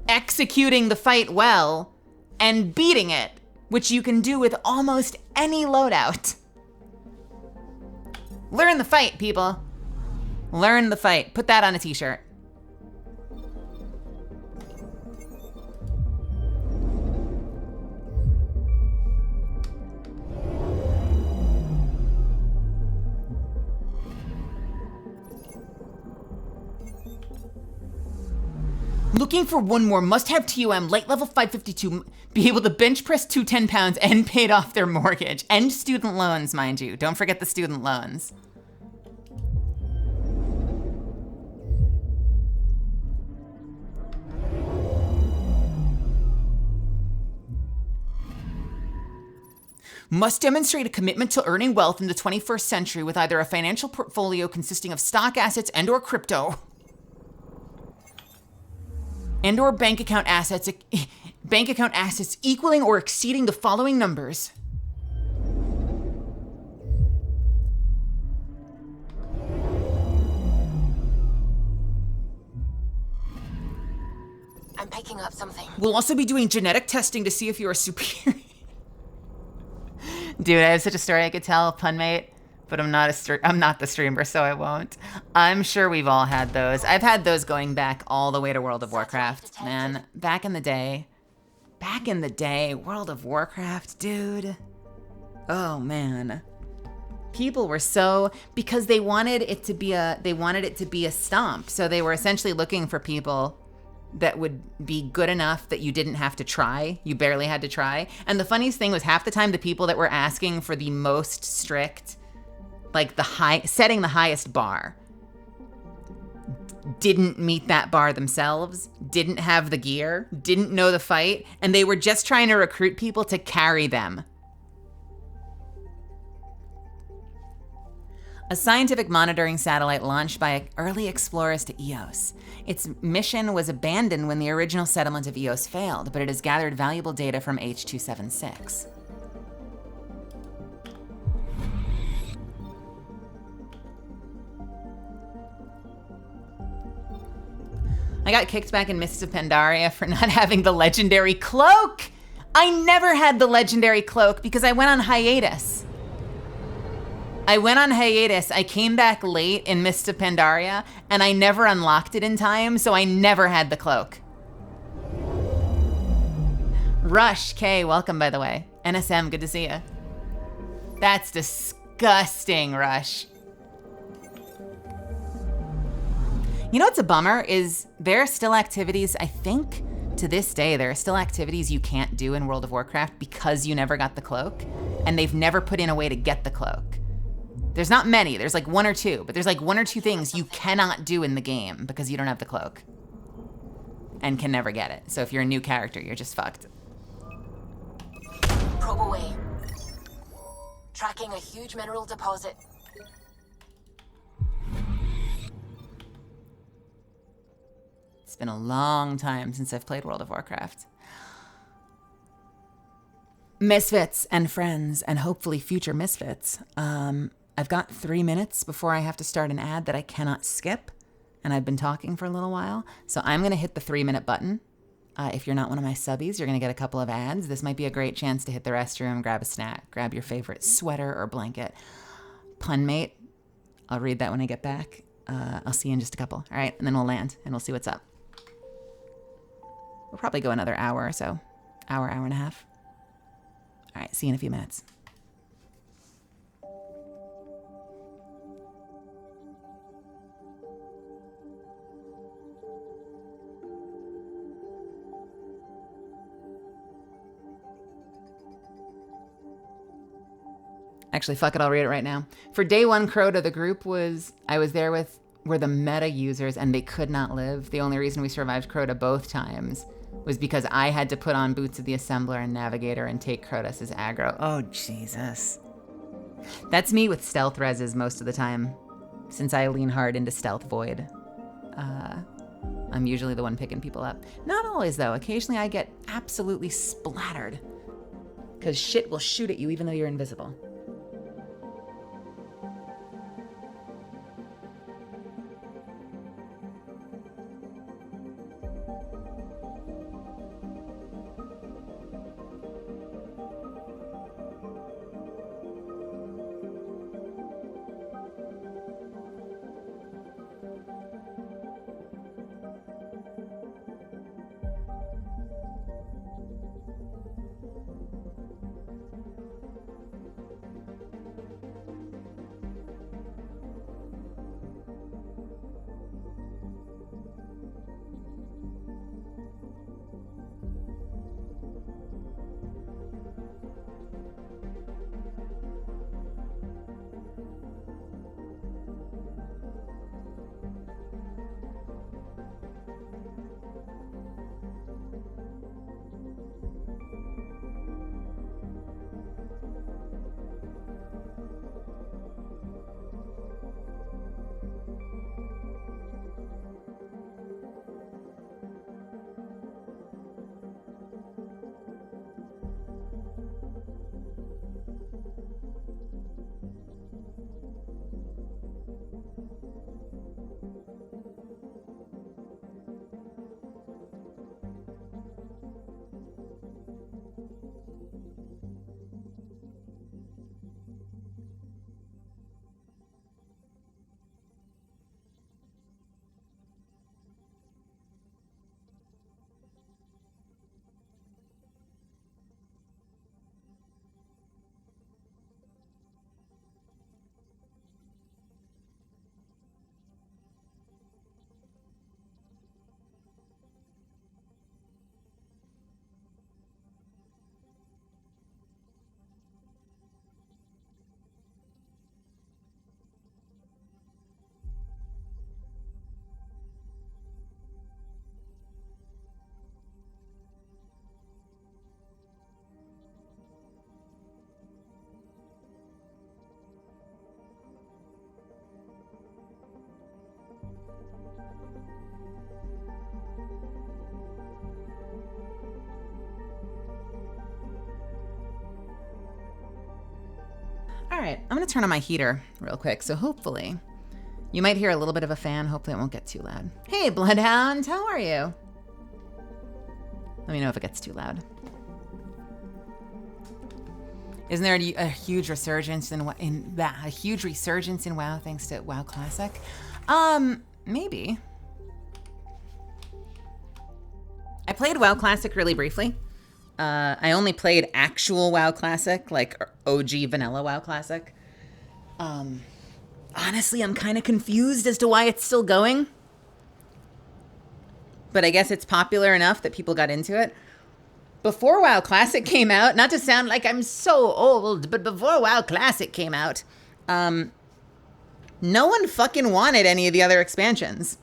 A: executing the fight well, and beating it, which you can do with almost any loadout. Learn the fight, people. Learn the fight. Put that on a t-shirt. Looking for one more must-have TOM, late level 552, be able to bench press 210 pounds and paid off their mortgage. And student loans, mind you. Don't forget the student loans. Must demonstrate a commitment to earning wealth in the 21st century with either a financial portfolio consisting of stock assets and/or crypto, and/or bank account assets equaling or exceeding the following numbers.
X: I'm picking up something.
A: We'll also be doing genetic testing to see if you're a superior. Dude, I have such a story I could tell, Punmate, but I'm not the streamer, so I won't. I'm sure we've all had those. I've had those going back all the way to World of Warcraft, man. Back in the day, World of Warcraft, dude. Oh man. People were so, because they wanted it to be a stomp. So they were essentially looking for people that would be good enough that you didn't have to try. You barely had to try. And the funniest thing was half the time the people that were asking for the most strict, like setting the highest bar, didn't meet that bar themselves, didn't have the gear, didn't know the fight, and they were just trying to recruit people to carry them. A scientific monitoring satellite launched by early explorers to Eos. Its mission was abandoned when the original settlement of Eos failed, but it has gathered valuable data from H276. I got kicked back in Mists of Pandaria for not having the legendary cloak. I never had the legendary cloak because I went on hiatus. I came back late in Mists of Pandaria, and I never unlocked it in time, so I never had the cloak. Rush K, welcome by the way. NSM, good to see you. That's disgusting, Rush. You know what's a bummer is there are still activities, I think to this day, there are still activities you can't do in World of Warcraft because you never got the cloak, and they've never put in a way to get the cloak. There's not many, there's like 1 or 2, but there's like 1 or 2 things you cannot do in the game because you don't have the cloak and can never get it. So if you're a new character, you're just fucked.
X: Probe away. Tracking a huge mineral deposit.
A: It's been a long time since I've played World of Warcraft. Misfits and friends, and hopefully future misfits. I've got 3 minutes before I have to start an ad that I cannot skip, and I've been talking for a little while, so I'm gonna hit the 3-minute button. If you're not one of my subbies, you're gonna get a couple of ads. This might be a great chance to hit the restroom, grab a snack, grab your favorite sweater or blanket. Pun mate, I'll read that when I get back. I'll see you in just a couple, all right? And then we'll land, and we'll see what's up. We'll probably go another hour or so. Hour and a half. All right, see you in a few minutes. Actually, fuck it, I'll read it right now. For day 1, Crota, the group I was there with were the meta users and they could not live. The only reason we survived Crota both times was because I had to put on Boots of the Assembler and Navigator and take Crotus as aggro. Oh, Jesus. That's me with stealth reses most of the time, since I lean hard into stealth void. I'm usually the one picking people up. Not always, though. Occasionally I get absolutely splattered, because shit will shoot at you even though you're invisible. All right, I'm gonna turn on my heater real quick, so hopefully you might hear a little bit of a fan. Hopefully it won't get too loud. Hey, Bloodhound, how are you? Let me know if it gets too loud. Isn't there a huge resurgence in WoW thanks to WoW Classic? Maybe. I played WoW Classic really briefly. I only played actual WoW Classic, like OG vanilla WoW Classic. Honestly, I'm kind of confused as to why it's still going. But I guess it's popular enough that people got into it. Before WoW Classic came out, not to sound like I'm so old, but before WoW Classic came out, no one fucking wanted any of the other expansions.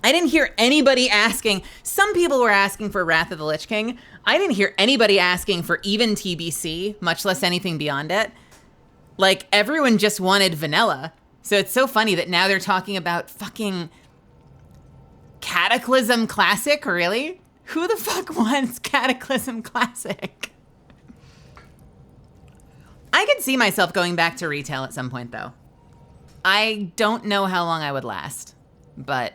A: I didn't hear anybody asking. Some people were asking for Wrath of the Lich King. I didn't hear anybody asking for even TBC, much less anything beyond it. Like, everyone just wanted vanilla. So it's so funny that now they're talking about fucking Cataclysm Classic, really? Who the fuck wants Cataclysm Classic? I could see myself going back to retail at some point, though. I don't know how long I would last, but...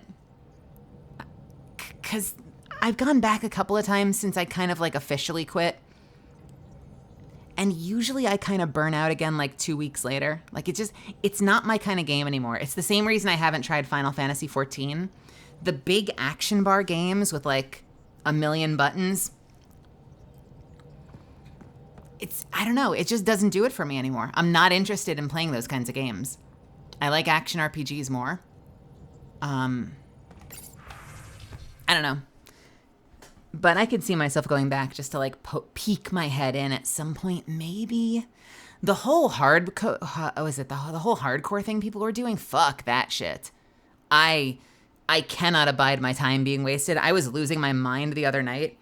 A: Because I've gone back a couple of times since I kind of, like, officially quit. And usually I kind of burn out again, like, 2 weeks later. Like, it's not my kind of game anymore. It's the same reason I haven't tried Final Fantasy XIV. The big action bar games with, like, a million buttons. I don't know, it just doesn't do it for me anymore. I'm not interested in playing those kinds of games. I like action RPGs more. I don't know. But I could see myself going back just to like peek my head in at some point, maybe. The whole the whole hardcore thing people were doing? Fuck that shit. I cannot abide my time being wasted. I was losing my mind the other night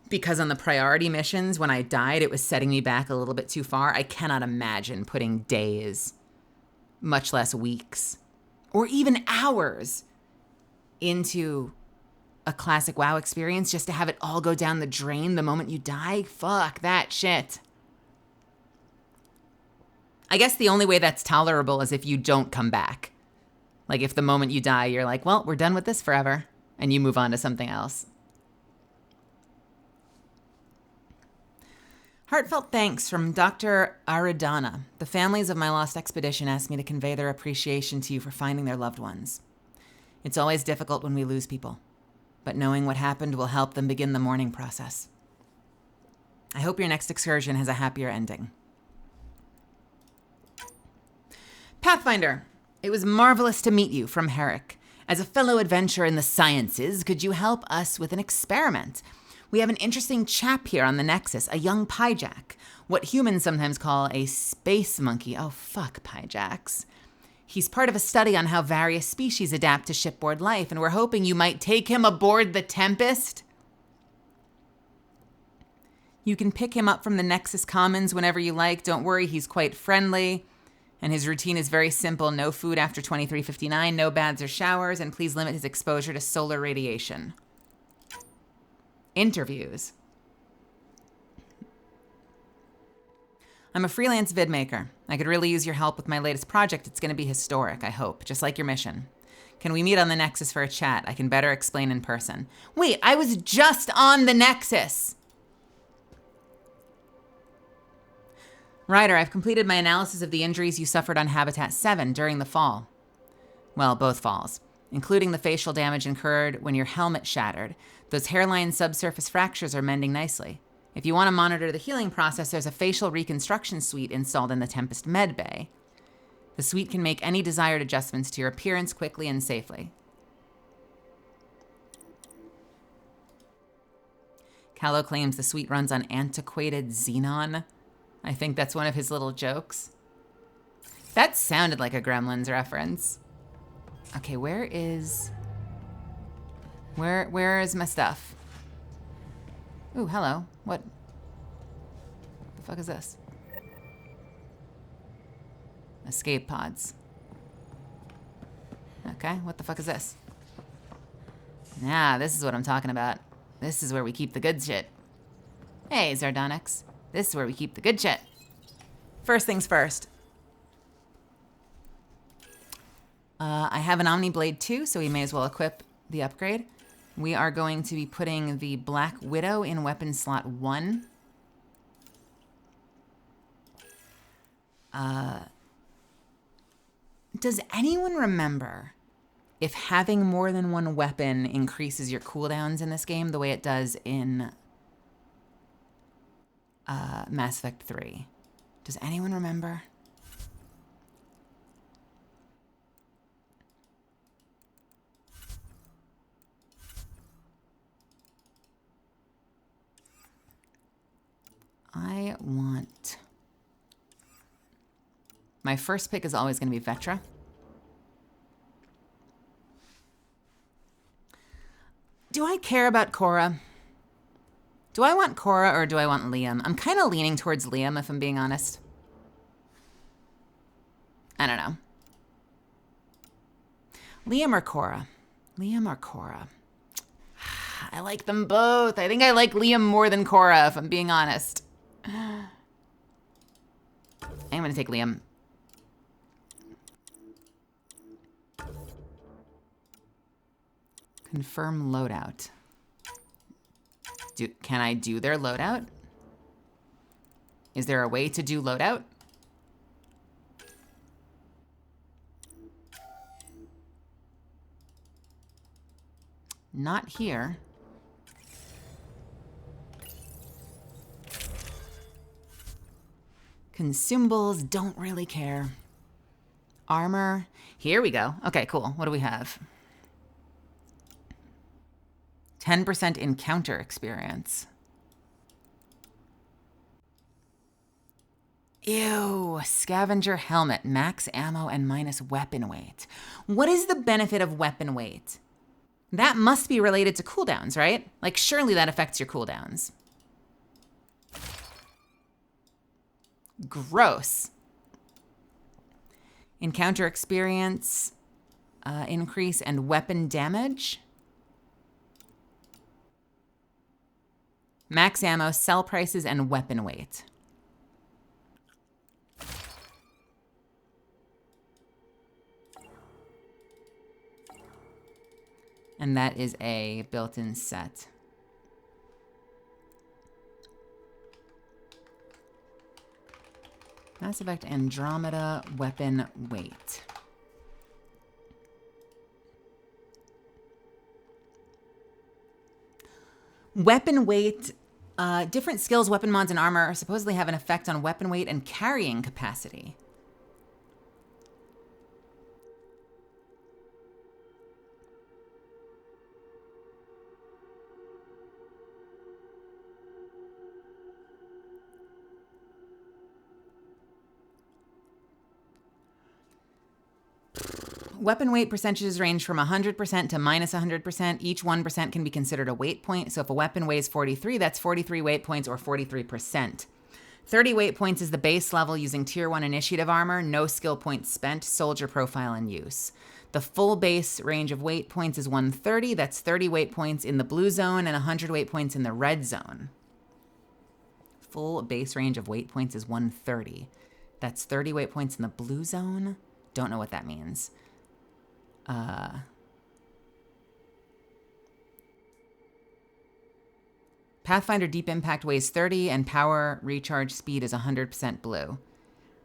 A: because on the priority missions, when I died, it was setting me back a little bit too far. I cannot imagine putting days, much less weeks, or even hours into a classic WoW experience just to have it all go down the drain the moment you die. Fuck that shit. I guess the only way that's tolerable is if you don't come back. Like if the moment you die, you're like, well, we're done with this forever, and you move on to something else. Heartfelt thanks from Dr. Aridana. The families of my lost expedition asked me to convey their appreciation to you for finding their loved ones. It's always difficult when we lose people, but knowing what happened will help them begin the mourning process. I hope your next excursion has a happier ending. Pathfinder, it was marvelous to meet you from Herrick. As a fellow adventurer in the sciences, could you help us with an experiment? We have an interesting chap here on the Nexus, a young Pyjack, what humans sometimes call a space monkey. Oh, fuck Pyjacks. He's part of a study on how various species adapt to shipboard life, and we're hoping you might take him aboard the Tempest. You can pick him up from the Nexus Commons whenever you like. Don't worry, he's quite friendly. And his routine is very simple. No food after 23:59, no baths or showers, and please limit his exposure to solar radiation. Interviews. I'm a freelance vid maker. I could really use your help with my latest project. It's going to be historic, I hope, just like your mission. Can we meet on the Nexus for a chat? I can better explain in person. Wait, I was just on the Nexus! Ryder, I've completed my analysis of the injuries you suffered on Habitat 7 during the fall. Well, both falls, including the facial damage incurred when your helmet shattered. Those hairline subsurface fractures are mending nicely. If you want to monitor the healing process, there's a facial reconstruction suite installed in the Tempest Med Bay. The suite can make any desired adjustments to your appearance quickly and safely. Callow claims the suite runs on antiquated xenon. I think that's one of his little jokes. That sounded like a Gremlins reference. Okay, where is my stuff? Ooh, hello. What the fuck is this? Escape pods. Okay, what the fuck is this? Nah, this is what I'm talking about. This is where we keep the good shit. Hey, Zardonyx. This is where we keep the good shit. First things first. I have an Omniblade 2, so we may as well equip the upgrade. We are going to be putting the Black Widow in weapon slot 1. Does anyone remember if having more than one weapon increases your cooldowns in this game the way it does in Mass Effect 3? Does anyone remember? I want... My first pick is always going to be Vetra. Do I care about Cora? Do I want Cora or do I want Liam? I'm kind of leaning towards Liam, if I'm being honest. I don't know. Liam or Cora? Liam or Cora? I like them both. I think I like Liam more than Cora, if I'm being honest. I'm going to take Liam. Confirm loadout. Can I do their loadout? Is there a way to do loadout? Not here. Consumables, don't really care. Armor, here we go. Okay, cool. What do we have? 10% encounter experience. Ew, scavenger helmet, max ammo and minus weapon weight. What is the benefit of weapon weight? That must be related to cooldowns, right? Like, surely that affects your cooldowns. Gross. Encounter experience, increase, and weapon damage. Max ammo, sell prices, and weapon weight. And that is a built-in set. Mass Effect Andromeda weapon weight. Weapon weight, different skills, weapon mods, and armor supposedly have an effect on weapon weight and carrying capacity. Weapon weight percentages range from 100% to minus 100%. Each 1% can be considered a weight point. So if a weapon weighs 43, that's 43 weight points or 43%. 30 weight points is the base level using Tier 1 initiative armor, no skill points spent, soldier profile in use. The full base range of weight points is 130. That's 30 weight points in the blue zone and 100 weight points in the red zone. Full base range of weight points is 130. That's 30 weight points in the blue zone. Don't know what that means. Pathfinder Deep Impact weighs 30 and power recharge speed is 100% blue.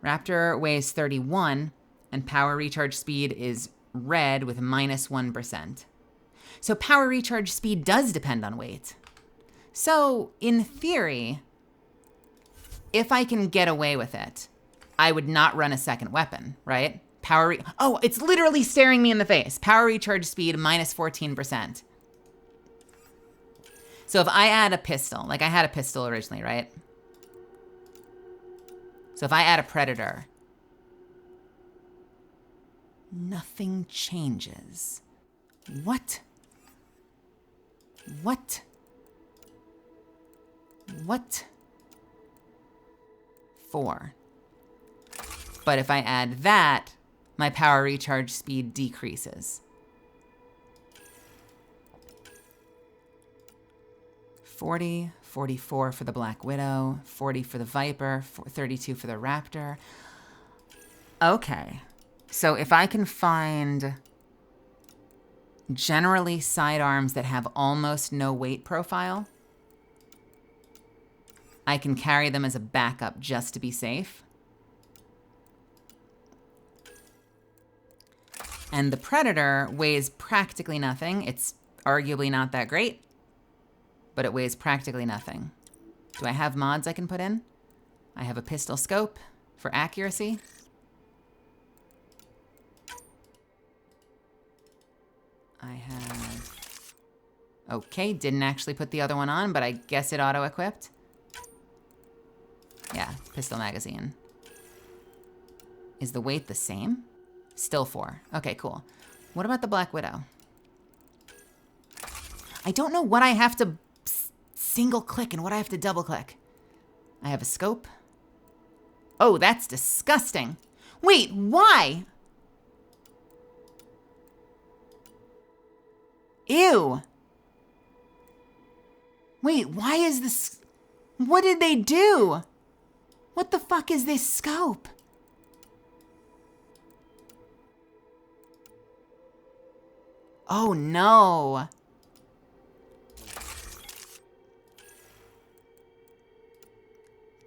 A: Raptor weighs 31 and power recharge speed is red with minus 1%. So power recharge speed does depend on weight. So in theory, if I can get away with it, I would not run a second weapon, right? Oh, it's literally staring me in the face. Power recharge speed minus 14%. So if I add a pistol, like I had a pistol originally, right? So if I add a Predator, nothing changes. What? What? What? 4. But if I add that, my power recharge speed decreases. 40, 44 for the Black Widow, 40 for the Viper, 32 for the Raptor. Okay, so if I can find generally sidearms that have almost no weight profile, I can carry them as a backup just to be safe. And the Predator weighs practically nothing. It's arguably not that great, but it weighs practically nothing. Do I have mods I can put in? I have a pistol scope for accuracy. I have... Okay, didn't actually put the other one on, but I guess it auto-equipped. Yeah, pistol magazine. Is the weight the same? Still 4. Okay, cool. What about the Black Widow? I don't know what I have to single click and what I have to double click. I have a scope. Oh, that's disgusting. Wait, why? Ew. Wait, why is this? What did they do? What the fuck is this scope? Oh no.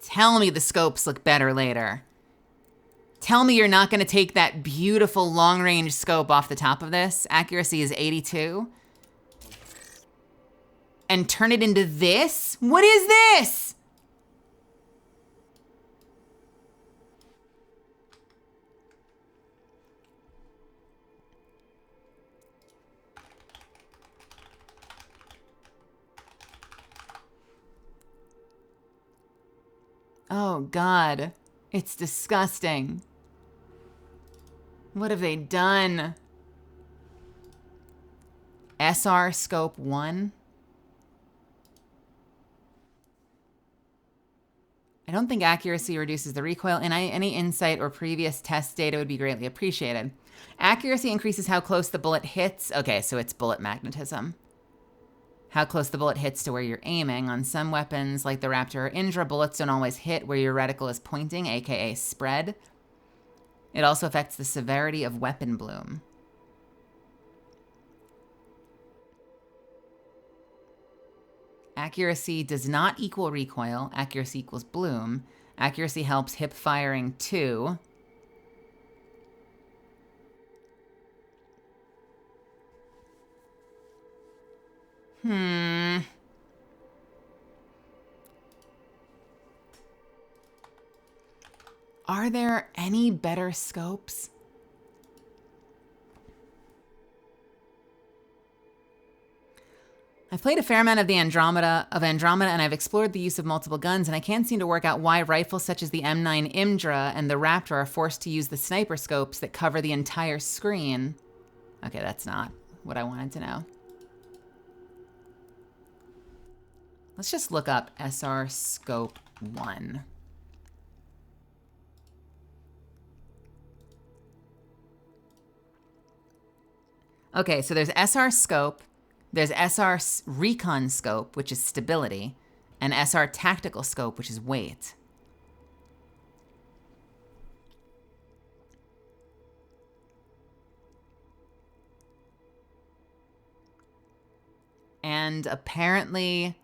A: Tell me the scopes look better later. Tell me you're not going to take that beautiful long-range scope off the top of this. Accuracy is 82. And turn it into this? What is this? Oh, God. It's disgusting. What have they done? SR Scope 1? I don't think accuracy reduces the recoil, and any insight or previous test data would be greatly appreciated. Accuracy increases how close the bullet hits. Okay, so it's bullet magnetism. How close the bullet hits to where you're aiming. On some weapons, like the Raptor or Indra, bullets don't always hit where your reticle is pointing, aka spread. It also affects the severity of weapon bloom. Accuracy does not equal recoil. Accuracy equals bloom. Accuracy helps hip firing too. Are there any better scopes? I've played a fair amount of Andromeda, and I've explored the use of multiple guns, and I can't seem to work out why rifles such as the M9 Indra and the Raptor are forced to use the sniper scopes that cover the entire screen. Okay, that's not what I wanted to know. Let's just look up SR Scope 1. Okay, so there's SR Scope, there's SR Recon Scope, which is stability, and SR Tactical Scope, which is weight. And apparently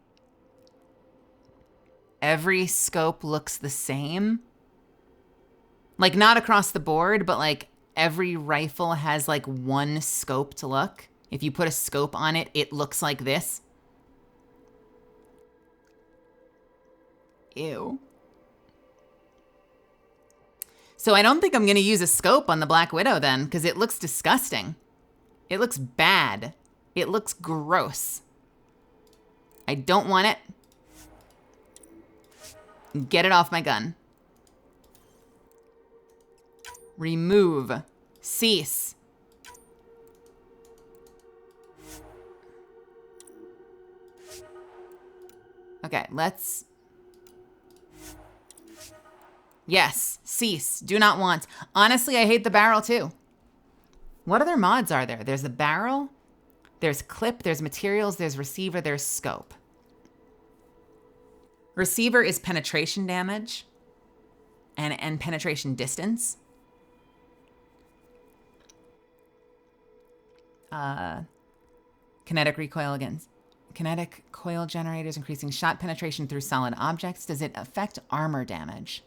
A: every scope looks the same. Like, not across the board, but like every rifle has like one scope to look. If you put a scope on it, it looks like this. Ew. So I don't think I'm going to use a scope on the Black Widow then, because it looks disgusting. It looks bad. It looks gross. I don't want it. Get it off my gun. Remove. Cease. Okay, let's... Yes, cease. Do not want. Honestly, I hate the barrel too. What other mods are there? There's the barrel, there's clip, there's materials, there's receiver, there's scope. Receiver is penetration damage and penetration distance. Kinetic recoil against kinetic coil generators, increasing shot penetration through solid objects. Does it affect armor damage?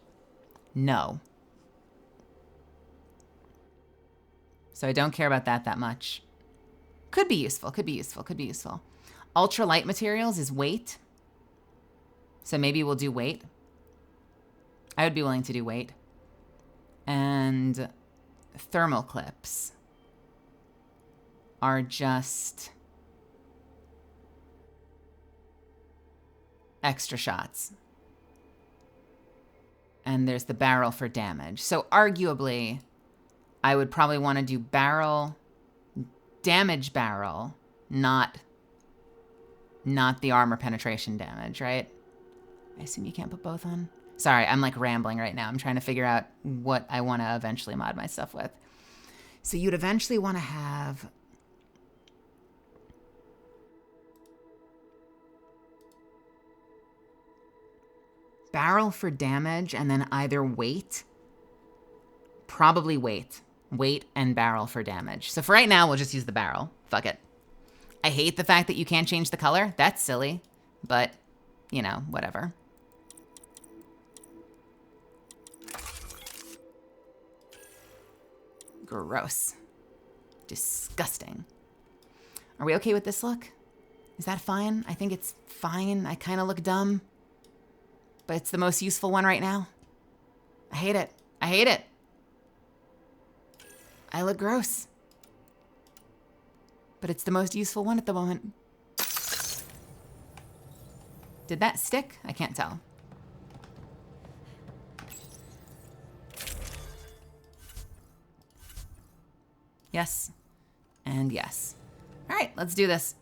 A: No. So I don't care about that much. Could be useful, could be useful, could be useful. Ultralight materials is weight. So maybe we'll do weight. I would be willing to do weight. And thermal clips are just extra shots. And there's the barrel for damage. So arguably, I would probably want to do barrel, damage barrel, not the armor penetration damage, right? I assume you can't put both on. Sorry, I'm like rambling right now. I'm trying to figure out what I want to eventually mod my stuff with. So you'd eventually want to have barrel for damage and then either weight, probably weight and barrel for damage. So for right now, we'll just use the barrel. Fuck it. I hate the fact that you can't change the color. That's silly, but you know, whatever. Gross. Disgusting. Are we okay with this look? Is that fine? I think it's fine. I kind of look dumb, but it's the most useful one right now. I hate it. I hate it. I look gross, but it's the most useful one at the moment. Did that stick? I can't tell. Yes, and yes. All right, let's do this.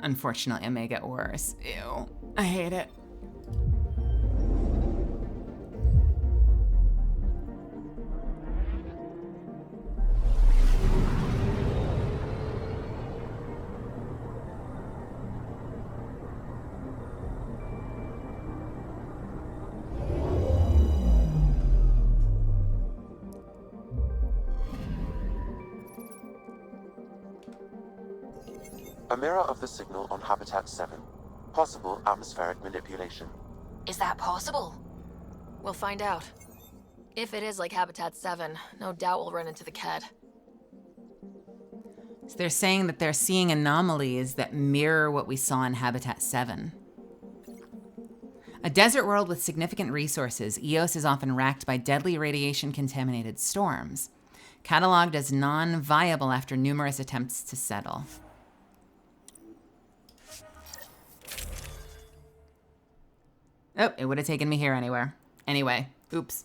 A: Unfortunately, it may get worse. Ew, I hate it.
Q: A mirror of the signal on Habitat 7. Possible atmospheric manipulation.
I: Is that possible? We'll find out. If it is like Habitat 7, no doubt we'll run into the Ked.
A: So they're saying that they're seeing anomalies that mirror what we saw in Habitat 7. A desert world with significant resources, Eos is often racked by deadly radiation-contaminated storms, cataloged as non-viable after numerous attempts to settle. Oh, it would have taken me here anywhere. Anyway, oops.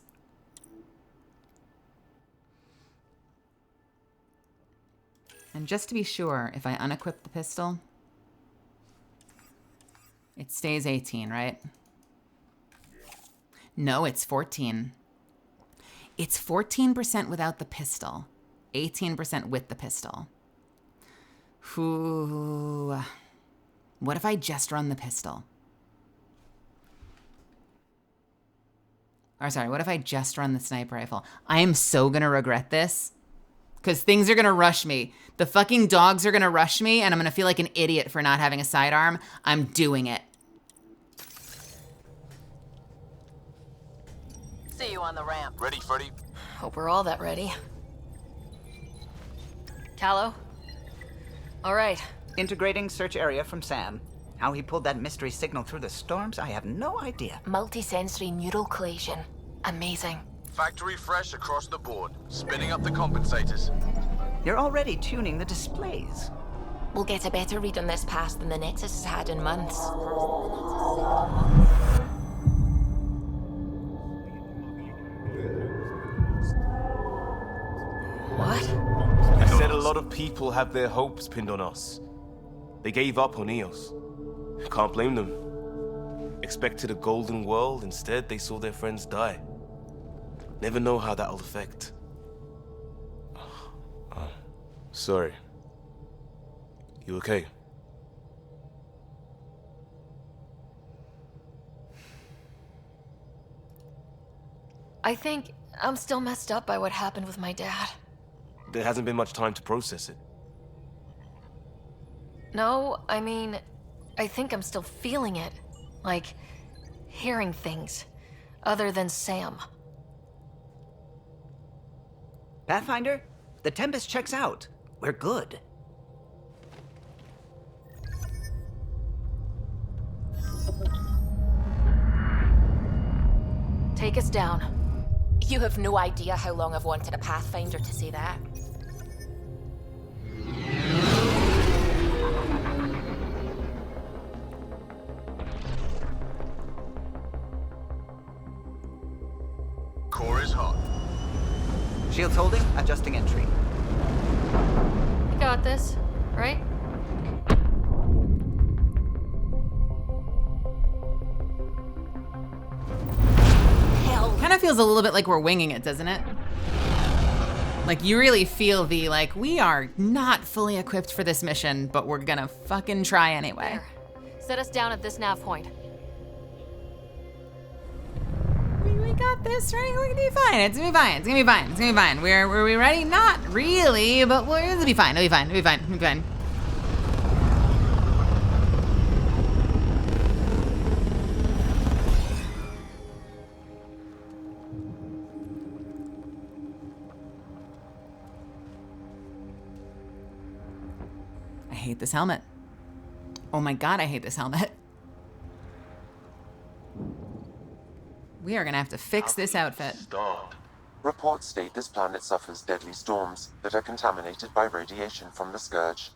A: And just to be sure, if I unequip the pistol, it stays 18, right? No, it's 14. It's 14% without the pistol, 18% with the pistol. Ooh. What if I just run the pistol? Or sorry, what if I just run the sniper rifle? I am so gonna regret this. Because things are gonna rush me. The fucking dogs are gonna rush me, and I'm gonna feel like an idiot for not having a sidearm. I'm doing it.
C: See you on the ramp.
L: Ready, Freddy?
I: Hope we're all that ready. Callow? All right.
B: Integrating search area from Sam. How he pulled that mystery signal through the storms, I have no idea.
X: Multisensory neural collation. Amazing.
L: Factory fresh across the board. Spinning up the compensators.
B: You're already tuning the displays.
X: We'll get a better read on this pass than the Nexus has had in months.
I: What?
T: I said a lot of people have their hopes pinned on us. They gave up on Eos. Can't blame them. Expected a golden world, instead they saw their friends die. Never know how that'll affect. Sorry. You okay?
I: I think I'm still messed up by what happened with my dad.
T: There hasn't been much time to process it.
I: No, I mean, I think I'm still feeling it. Like, hearing things. Other than Sam.
B: Pathfinder, the Tempest checks out. We're good.
I: Take us down.
X: You have no idea how long I've wanted a Pathfinder to say that.
L: Core is hot.
B: Shields holding, adjusting entry.
I: You got this, right?
A: Kind of feels a little bit like we're winging it, doesn't it? Like, you really feel the, like, we are not fully equipped for this mission, but we're gonna fucking try anyway.
I: There. Set us down at this nav point.
A: We got this, right? We're gonna be fine. It's gonna be fine. It's gonna be fine. It's gonna be fine. Were we ready? Not really, but it'll be fine. It'll be fine. It'll be fine. It'll be fine. I hate this helmet. Oh my god, I hate this helmet. We are gonna have to fix this outfit.
Q: Reports state this planet suffers deadly storms that are contaminated by radiation from the Scourge.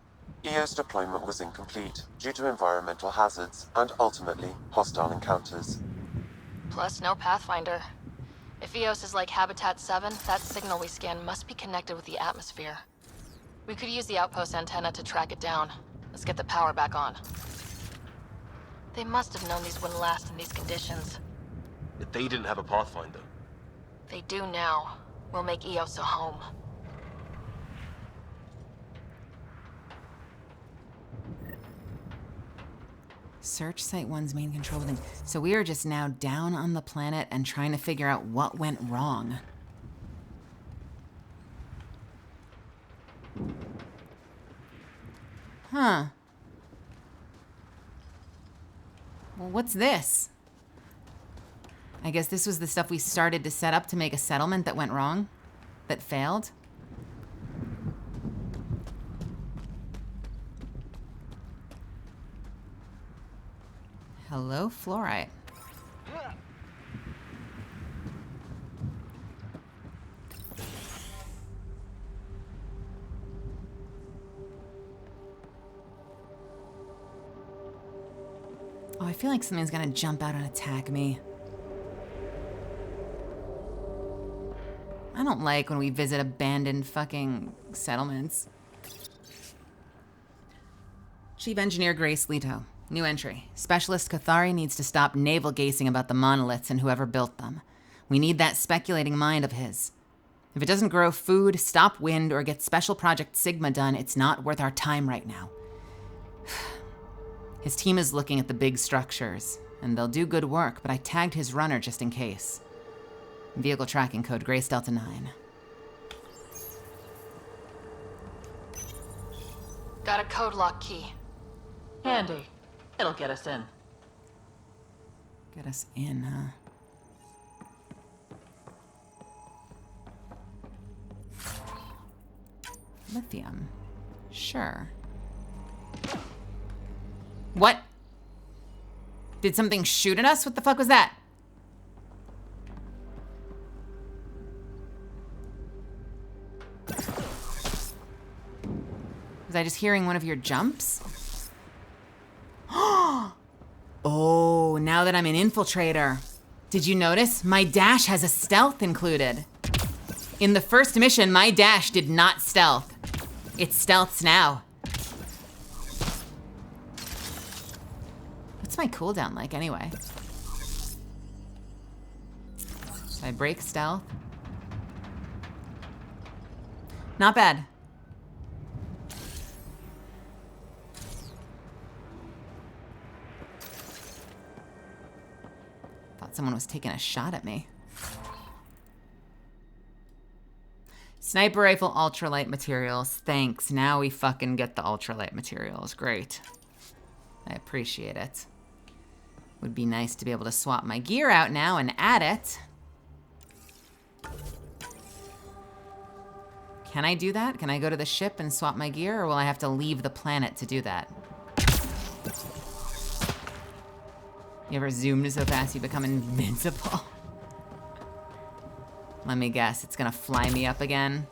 Q: EO's deployment was incomplete due to environmental hazards and ultimately hostile encounters.
I: Plus, no Pathfinder. If EOS is like Habitat 7, that signal we scan must be connected with the atmosphere. We could use the outpost antenna to track it down. Let's get the power back on. They must have known these wouldn't last in these conditions.
T: If they didn't have a Pathfinder.
I: They do now. We'll make EOS a home.
A: Search Site 1's main control building. So we are just now down on the planet and trying to figure out what went wrong. Huh. Well, what's this? I guess this was the stuff we started to set up to make a settlement that went wrong? That failed? Hello, fluorite. Oh, I feel like something's gonna jump out and attack me. I don't like when we visit abandoned fucking settlements. Chief Engineer Grace Leto. New entry. Specialist Cathari needs to stop navel-gazing about the monoliths and whoever built them. We need that speculating mind of his. If it doesn't grow food, stop wind, or get Special Project Sigma done, it's not worth our time right now. His team is looking at the big structures, and they'll do good work, but I tagged his runner just in case. Vehicle tracking code Grace Delta 9.
I: Got a code lock key.
C: Handy. It'll get us in.
A: Get us in, huh? Lithium. Sure. What? Did something shoot at us? What the fuck was that? Was I just hearing one of your jumps? Oh, now that I'm an infiltrator. Did you notice? My dash has a stealth included. In the first mission, my dash did not stealth. It stealths now. What's my cooldown like anyway? Should I break stealth? Not bad. Thought someone was taking a shot at me. Sniper rifle ultralight materials. Thanks. Now we fucking get the ultralight materials. Great. I appreciate it. Would be nice to be able to swap my gear out now and add it. Can I do that? Can I go to the ship and swap my gear, or will I have to leave the planet to do that? You ever zoomed so fast you become invincible? Let me guess, it's gonna fly me up again.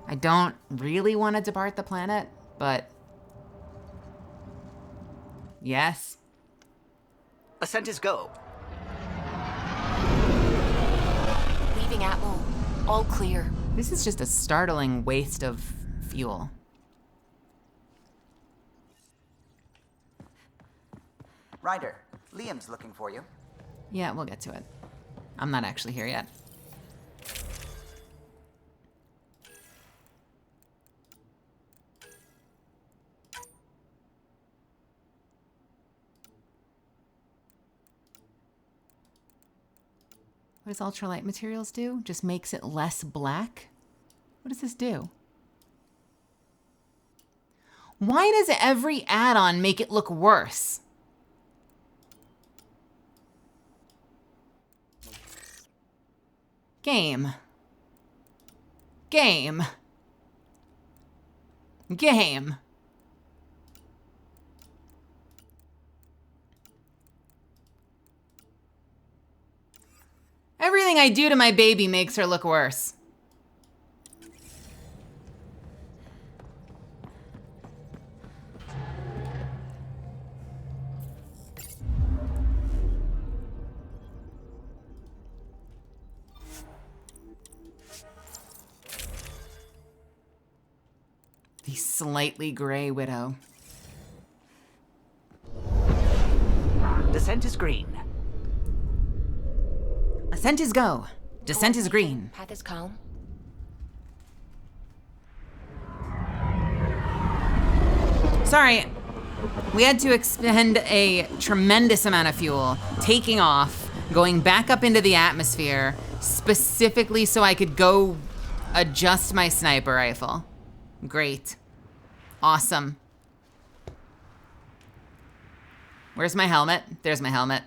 A: I don't really want to depart the planet, but yes.
B: Ascent is go.
X: Leaving Atmo. All clear.
A: This is just a startling waste of fuel.
B: Ryder, Liam's looking for you.
A: Yeah, we'll get to it. I'm not actually here yet. What does ultralight materials do? Just makes it less black? What does this do? Why does every add-on make it look worse? Game. Game. Game. Everything I do to my baby makes her look worse. The slightly gray widow.
B: Descent is green.
A: Ascent is go. Descent is green.
X: Path is calm.
A: Sorry, we had to expend a tremendous amount of fuel, taking off, going back up into the atmosphere, specifically so I could go adjust my sniper rifle. Great. Awesome. Where's my helmet? There's my helmet.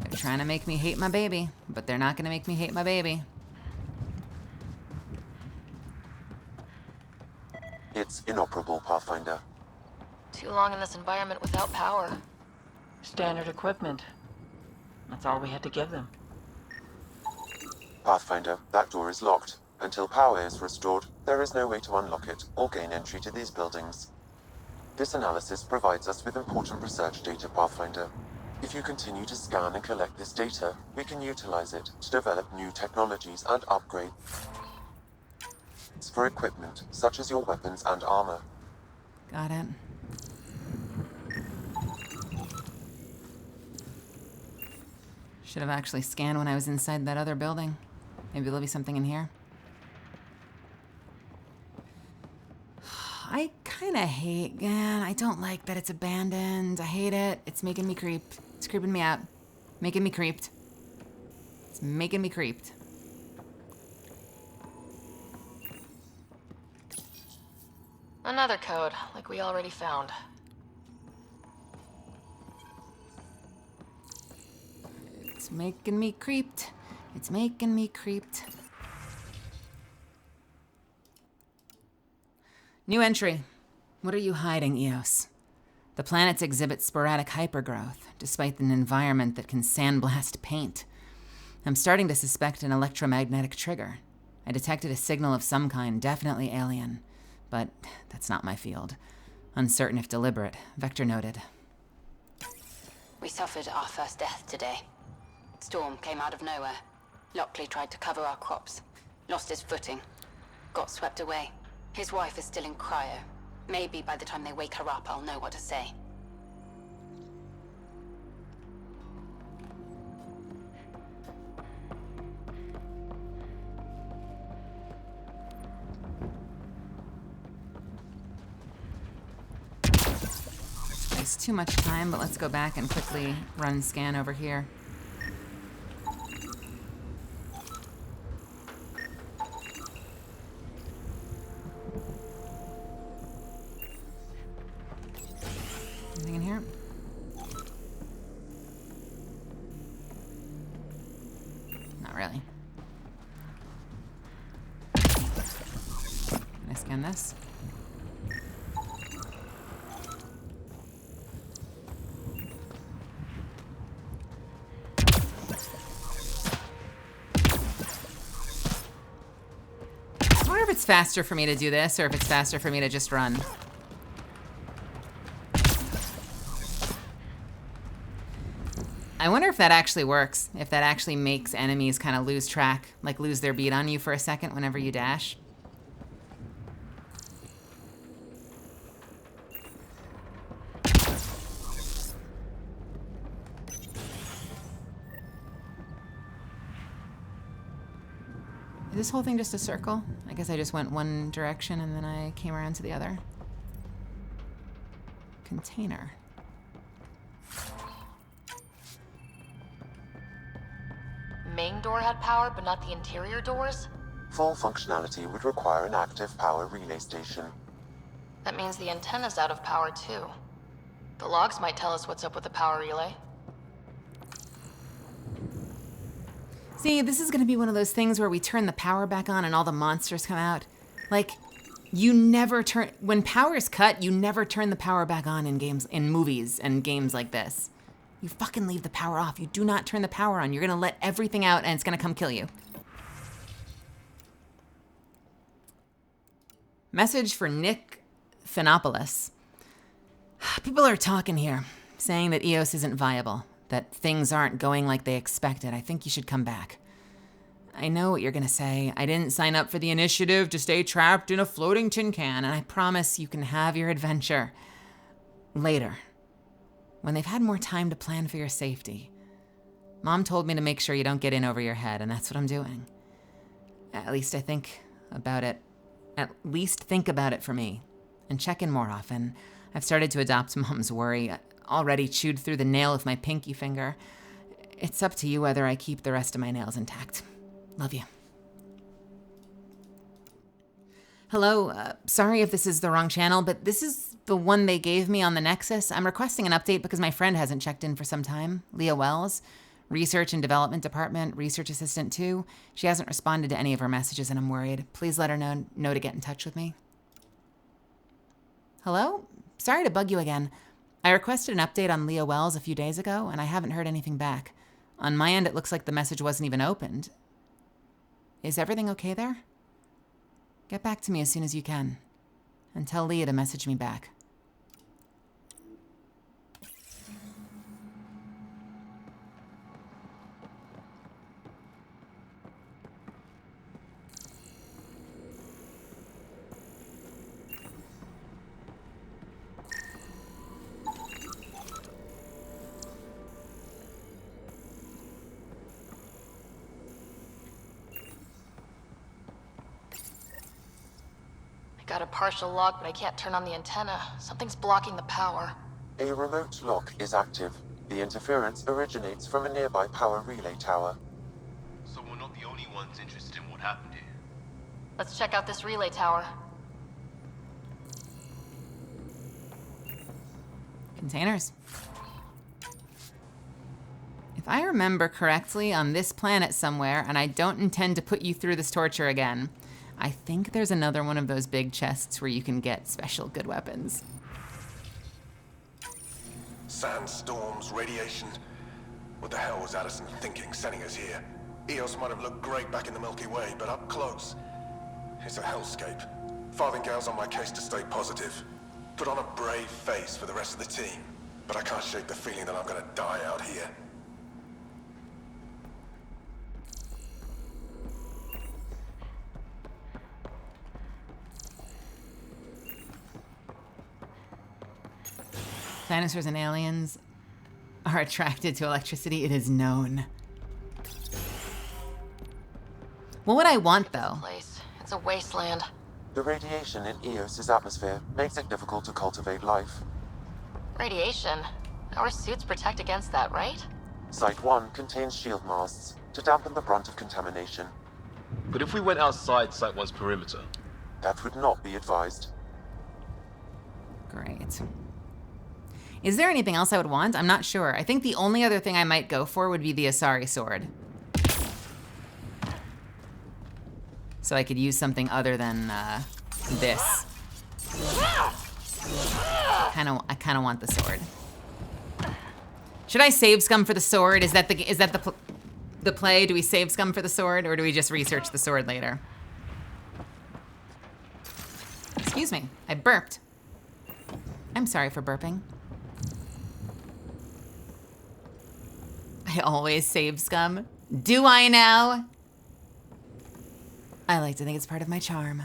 A: They're trying to make me hate my baby, but they're not gonna make me hate my baby.
Q: It's inoperable, Pathfinder.
I: Too long in this environment without power.
P: Standard equipment. That's all we had to give them.
Q: Pathfinder, that door is locked. Until power is restored, there is no way to unlock it or gain entry to these buildings. This analysis provides us with important research data, Pathfinder. If you continue to scan and collect this data, we can utilize it to develop new technologies and upgrade for equipment, such as your weapons and armor.
A: Got it. Should have actually scanned when I was inside that other building. Maybe there'll be something in here. I kind of hate, I don't like that it's abandoned. I hate it. It's making me creep. It's creeping me out. Making me creeped. It's making me creeped.
I: Another code, like we already found.
A: It's making me creeped. It's making me creeped. New entry. What are you hiding, Eos? The planets exhibit sporadic hypergrowth, despite an environment that can sandblast paint. I'm starting to suspect an electromagnetic trigger. I detected a signal of some kind, definitely alien. But that's not my field. Uncertain if deliberate. Vector noted.
M: We suffered our first death today. Storm came out of nowhere. Lockley tried to cover our crops. Lost his footing. Got swept away. His wife is still in cryo. Maybe by the time they wake her up, I'll know what to say.
A: waste too much time, but let's go back and quickly run scan over here. Anything in here? Not really. Can I scan this? I wonder if it's faster for me to do this or if it's faster for me to just run. I wonder if that actually works, if that actually makes enemies kind of lose track, like lose their beat on you for a second whenever you dash. Is this whole thing just a circle? I guess I just went one direction and then I came around to the other. Container.
I: Main door had power, but not the interior doors?
Q: Full functionality would require an active power relay station.
I: That means the antenna's out of power too. The logs might tell us what's up with the power relay.
A: See, this is gonna be one of those things where we turn the power back on and all the monsters come out. Like, you never turn, when power's cut, you never turn the power back on in games, in movies and games like this. You fucking leave the power off. You do not turn the power on. You're gonna let everything out and it's gonna come kill you. Message for Nick Phenopoulos. People are talking here, saying that EOS isn't viable, that things aren't going like they expected. I think you should come back. I know what you're gonna say. I didn't sign up for the initiative to stay trapped in a floating tin can, and I promise you can have your adventure later, when they've had more time to plan for your safety. Mom told me to make sure you don't get in over your head, and that's what I'm doing. At least I think about it. At least think about it for me, and check in more often. I've started to adopt Mom's worry. I already chewed through the nail with my pinky finger. It's up to you whether I keep the rest of my nails intact. Love you. Hello, sorry if this is the wrong channel, but this is the one they gave me on the Nexus. I'm requesting an update because my friend hasn't checked in for some time. Leah Wells, Research and Development Department, Research Assistant 2. She hasn't responded to any of her messages and I'm worried. Please let her know to get in touch with me. Hello? Sorry to bug you again. I requested an update on Leah Wells a few days ago and I haven't heard anything back. On my end, it looks like the message wasn't even opened. Is everything okay there? Get back to me as soon as you can. And tell Leah to message me back.
I: Got a partial lock, but I can't turn on the antenna. Something's blocking the power.
Q: A remote lock is active. The interference originates from a nearby power relay tower.
D: So we're not the only ones interested in what happened here.
I: Let's check out this relay tower.
A: Containers. If I remember correctly, on this planet somewhere, and I don't intend to put you through this torture again, I think there's another one of those big chests where you can get special good weapons.
K: Sandstorms, radiation. What the hell was Addison thinking sending us here? EOS might have looked great back in the Milky Way, but up close, it's a hellscape. Farthingale's on my case to stay positive. Put on a brave face for the rest of the team, but I can't shake the feeling that I'm gonna die out here.
A: Dinosaurs and aliens are attracted to electricity. It is known. What would I want, though?
I: It's a wasteland.
Q: The radiation in EOS's atmosphere makes it difficult to cultivate life.
I: Radiation? Our suits protect against that, right?
Q: Site 1 contains shield masts to dampen the brunt of contamination.
D: But if we went outside Site 1's perimeter?
Q: That would not be advised.
A: Great. Is there anything else I would want? I'm not sure. I think the only other thing I might go for would be the Asari sword. So I could use something other than this. I kind of want the sword. Should I save scum for the sword? Is that the play? Do we save scum for the sword, or do we just research the sword later? Excuse me, I burped. I'm sorry for burping. I always save scum. Do I now? I like to think it's part of my charm.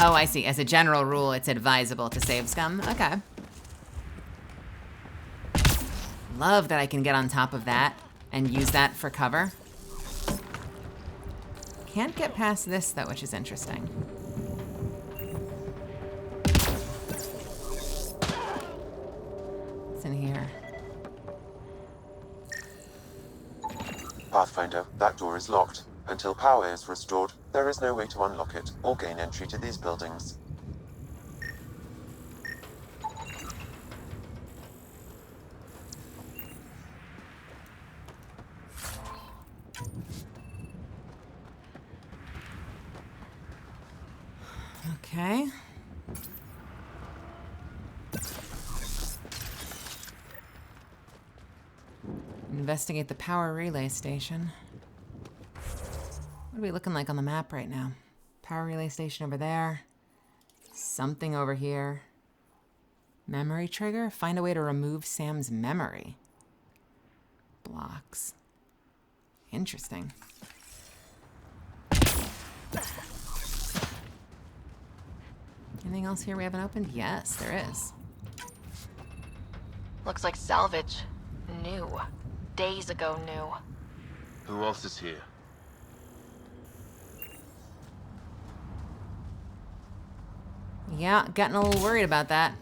A: Oh, I see. As a general rule, it's advisable to save scum. Okay. Love that I can get on top of that and use that for cover. Can't get past this, though, which is interesting. What's in here?
Q: Pathfinder, that door is locked. Until power is restored, there is no way to unlock it or gain entry to these buildings.
A: Okay. Investigate the power relay station. What are we looking like on the map right now? Power relay station over there. Something over here. Memory trigger? Find a way to remove Sam's memory. Blocks. Interesting. Anything else here we haven't opened? Yes, there is.
I: Looks like salvage. New. Days ago new.
D: Who else is here?
A: Yeah, getting a little worried about that.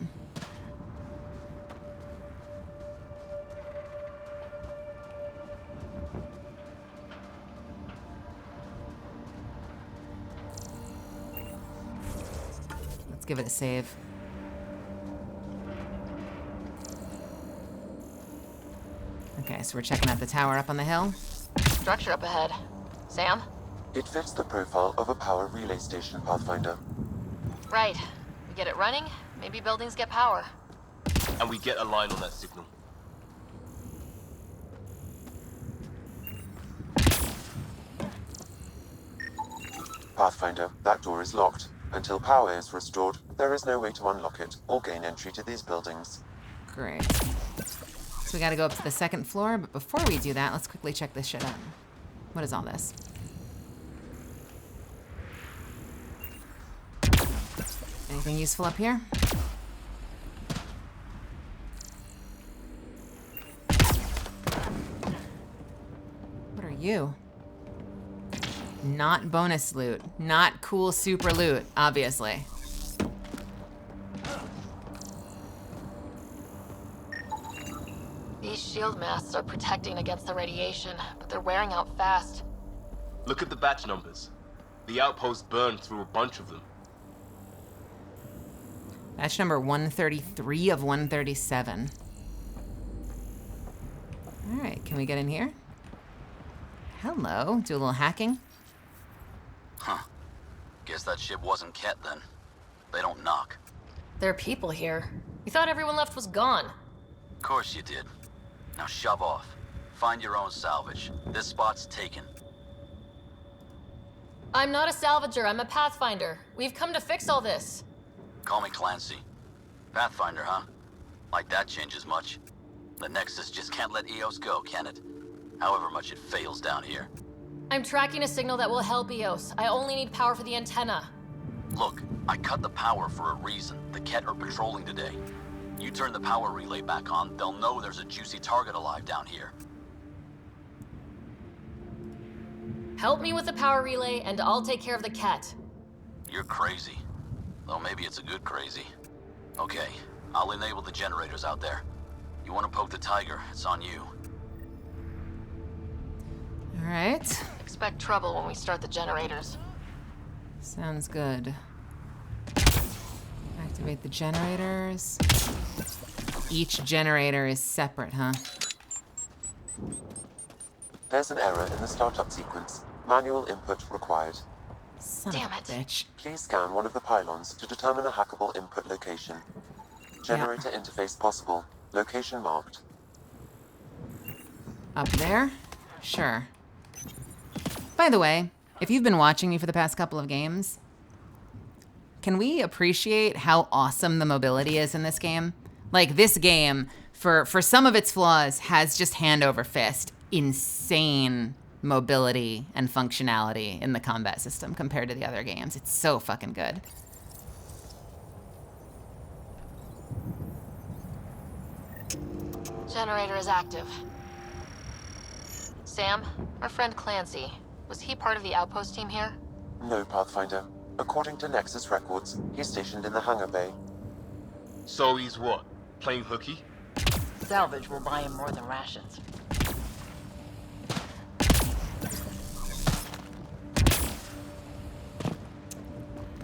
A: Let's give it a save. Okay, so we're checking out the tower up on the hill.
I: Structure up ahead. Sam?
Q: It fits the profile of a power relay station, Pathfinder.
I: Right. We get it running, maybe buildings get power.
D: And we get a line on that signal.
Q: Pathfinder, that door is locked. Until power is restored, there is no way to unlock it or gain entry to these buildings.
A: Great. So we gotta go up to the second floor, but before we do that, let's quickly check this shit out. What is all this? Anything useful up here? What are you? Not bonus loot. Not cool super loot, obviously.
I: These shield masts are protecting against the radiation, but they're wearing out fast.
D: Look at the batch numbers. The outpost burned through a bunch of them.
A: Batch number 133 of 137. All right, can we get in here? Hello, do a little hacking.
E: Huh. Guess that ship wasn't Ket then. They don't knock.
I: There are people here. We thought everyone left was gone.
E: Of course you did. Now shove off. Find your own salvage. This spot's taken.
I: I'm not a salvager, I'm a pathfinder. We've come to fix all this.
E: Call me Clancy. Pathfinder, huh? Like that changes much. The Nexus just can't let EOS go, can it? However much it fails down here.
I: I'm tracking a signal that will help EOS. I only need power for the antenna.
E: Look, I cut the power for a reason. The Ket are patrolling today. You turn the power relay back on, they'll know there's a juicy target alive down here.
I: Help me with the power relay, and I'll take care of the Ket.
E: You're crazy. Though maybe it's a good crazy. Okay, I'll enable the generators out there. You want to poke the tiger, it's on you.
A: All right.
I: Expect trouble when we start the generators.
A: Sounds good. Activate the generators. Each generator is separate, huh?
Q: There's an error in the startup sequence. Manual input required.
A: Damn it. Bitch.
Q: Please scan one of the pylons to determine a hackable input location. Generator interface possible. Location marked.
A: Up there? Sure. By the way, if you've been watching me for the past couple of games, can we appreciate how awesome the mobility is in this game? Like, this game, for some of its flaws, has just hand over fist insane mobility and functionality in the combat system compared to the other games. It's so fucking good.
I: Generator is active. Sam, our friend Clancy, was he part of the outpost team here?
Q: No, Pathfinder. According to Nexus records, he's stationed in the hangar bay.
D: So he's what? Playing hooky?
C: Salvage will buy him more than rations.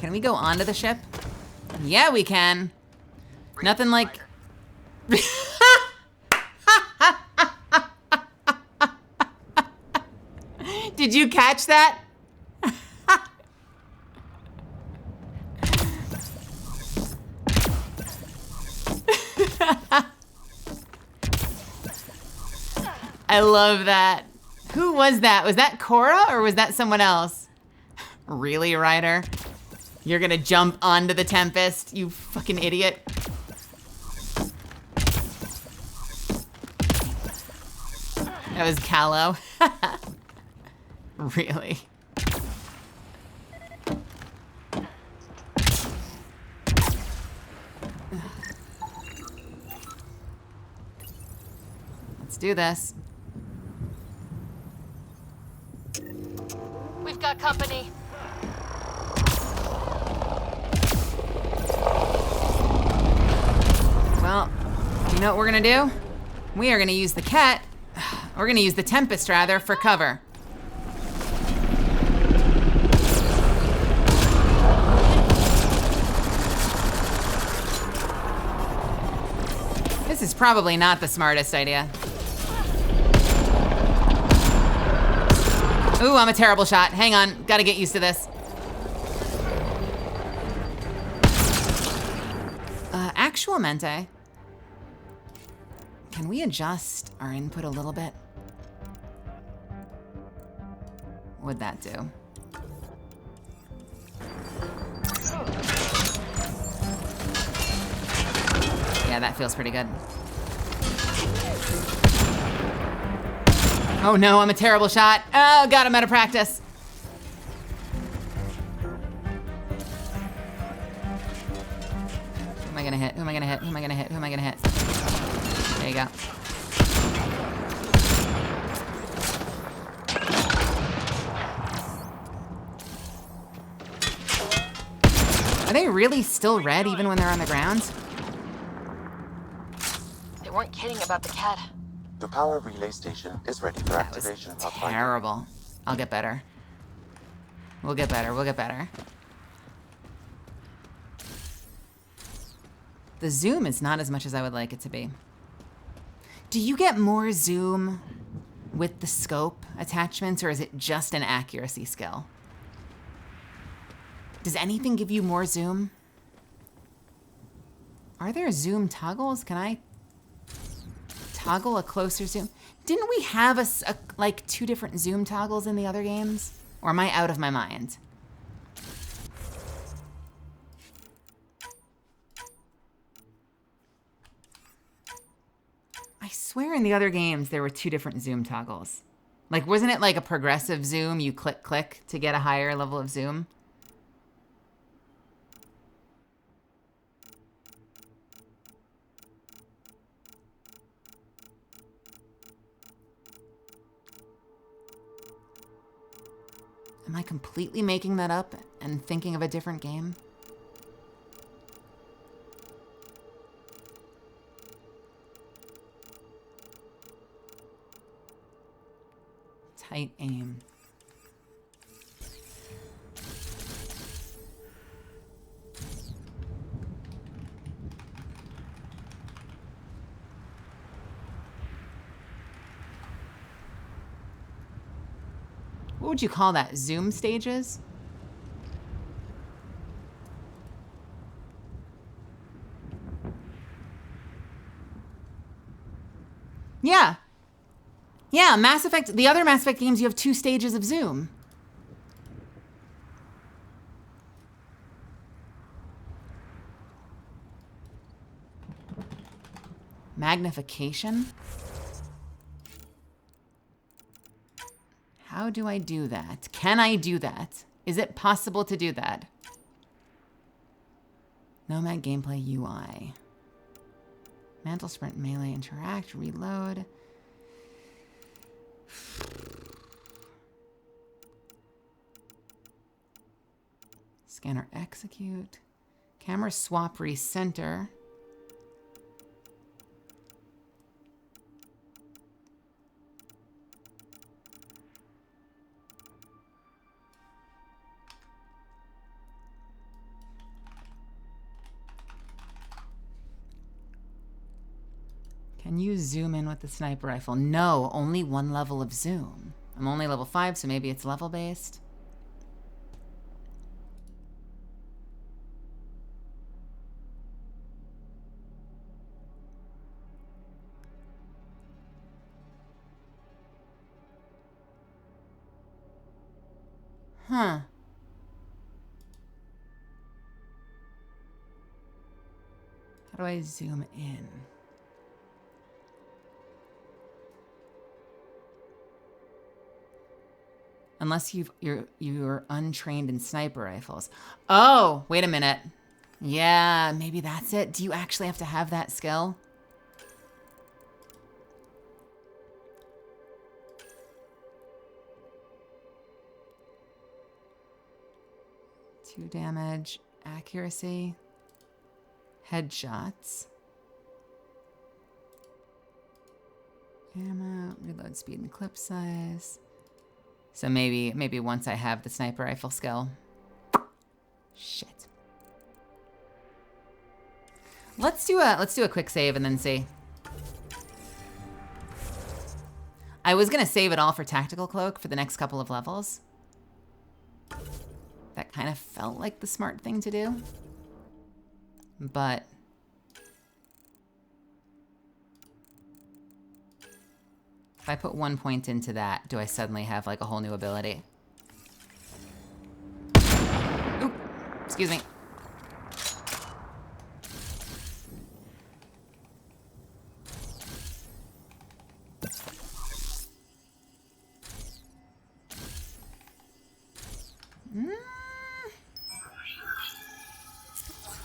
A: Can we go onto the ship? Yeah, we can. Nothing like... Did you catch that? I love that. Who was that? Was that Cora or was that someone else? Really, Ryder? You're gonna jump onto the Tempest, you fucking idiot. That was Callow. Really? Let's do this.
I: We've got company.
A: Well, you know what we're gonna do? We are gonna use the Ket. We're gonna use the Tempest, rather, for cover. This is probably not the smartest idea. Ooh, I'm a terrible shot. Hang on, gotta get used to this. Actual Mente. Can we adjust our input a little bit? What'd that do? Yeah, that feels pretty good. Oh no, I'm a terrible shot. Oh God, I'm out of practice. Who am I gonna hit? Who am I gonna hit? Who am I gonna hit? Who am I gonna hit? There you go. Are they really still red even when they're on the ground?
I: They weren't kidding about the Ket.
Q: The power relay station is ready for activation.
A: Terrible. I'll get better. We'll get better. We'll get better. The zoom is not as much as I would like it to be. Do you get more zoom with the scope attachments, or is it just an accuracy skill? Does anything give you more zoom? Are there zoom toggles? Can I toggle a closer zoom? Didn't we have like 2 different zoom toggles in the other games? Or am I out of my mind? I swear in the other games there were 2 different zoom toggles. Like, wasn't it like a progressive zoom? You click, click to get a higher level of zoom? Am I completely making that up and thinking of a different game? Tight aim. What would you call that? Zoom stages? Yeah. Yeah, Mass Effect, the other Mass Effect games, you have 2 stages of zoom. Magnification? How do I do that? Can I do that? Is it possible to do that? Nomad gameplay UI. Mantle sprint, melee, interact, reload. Scanner execute. Camera swap recenter. Can you zoom in with the sniper rifle? No, only 1 level of zoom. I'm only level 5, so maybe it's level based. Huh. How do I zoom in? Unless you're untrained in sniper rifles. Oh, wait a minute. Yeah, maybe that's it. Do you actually have to have that skill? Two damage, accuracy, headshots. Ammo, reload speed and clip size. So maybe once I have the sniper rifle skill. Shit. Let's do a quick save and then see. I was gonna save it all for Tactical Cloak for the next couple of levels. That kind of felt like the smart thing to do. But if I put 1 point into that, do I suddenly have like a whole new ability? Oop, excuse me.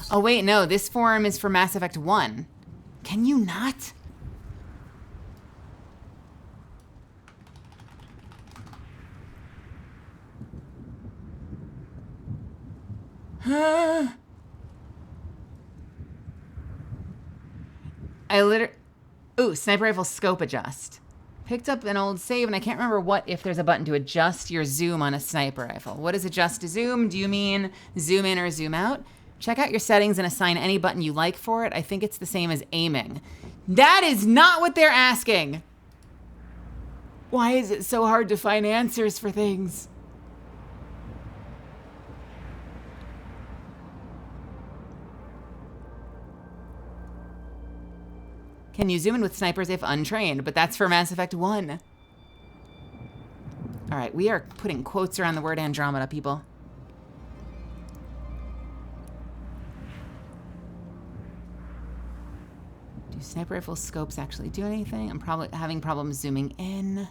A: Oh wait, no, this forum is for Mass Effect 1. Can you not? Ooh, sniper rifle scope adjust. Picked up an old save and I can't remember if there's a button to adjust your zoom on a sniper rifle. What is adjust to zoom? Do you mean zoom in or zoom out? Check out your settings and assign any button you like for it. I think it's the same as aiming. That is not what they're asking. Why is it so hard to find answers for things? Can you zoom in with snipers if untrained? But that's for Mass Effect 1. All right, we are putting quotes around the word Andromeda, people. Do sniper rifle scopes actually do anything? I'm probably having problems zooming in.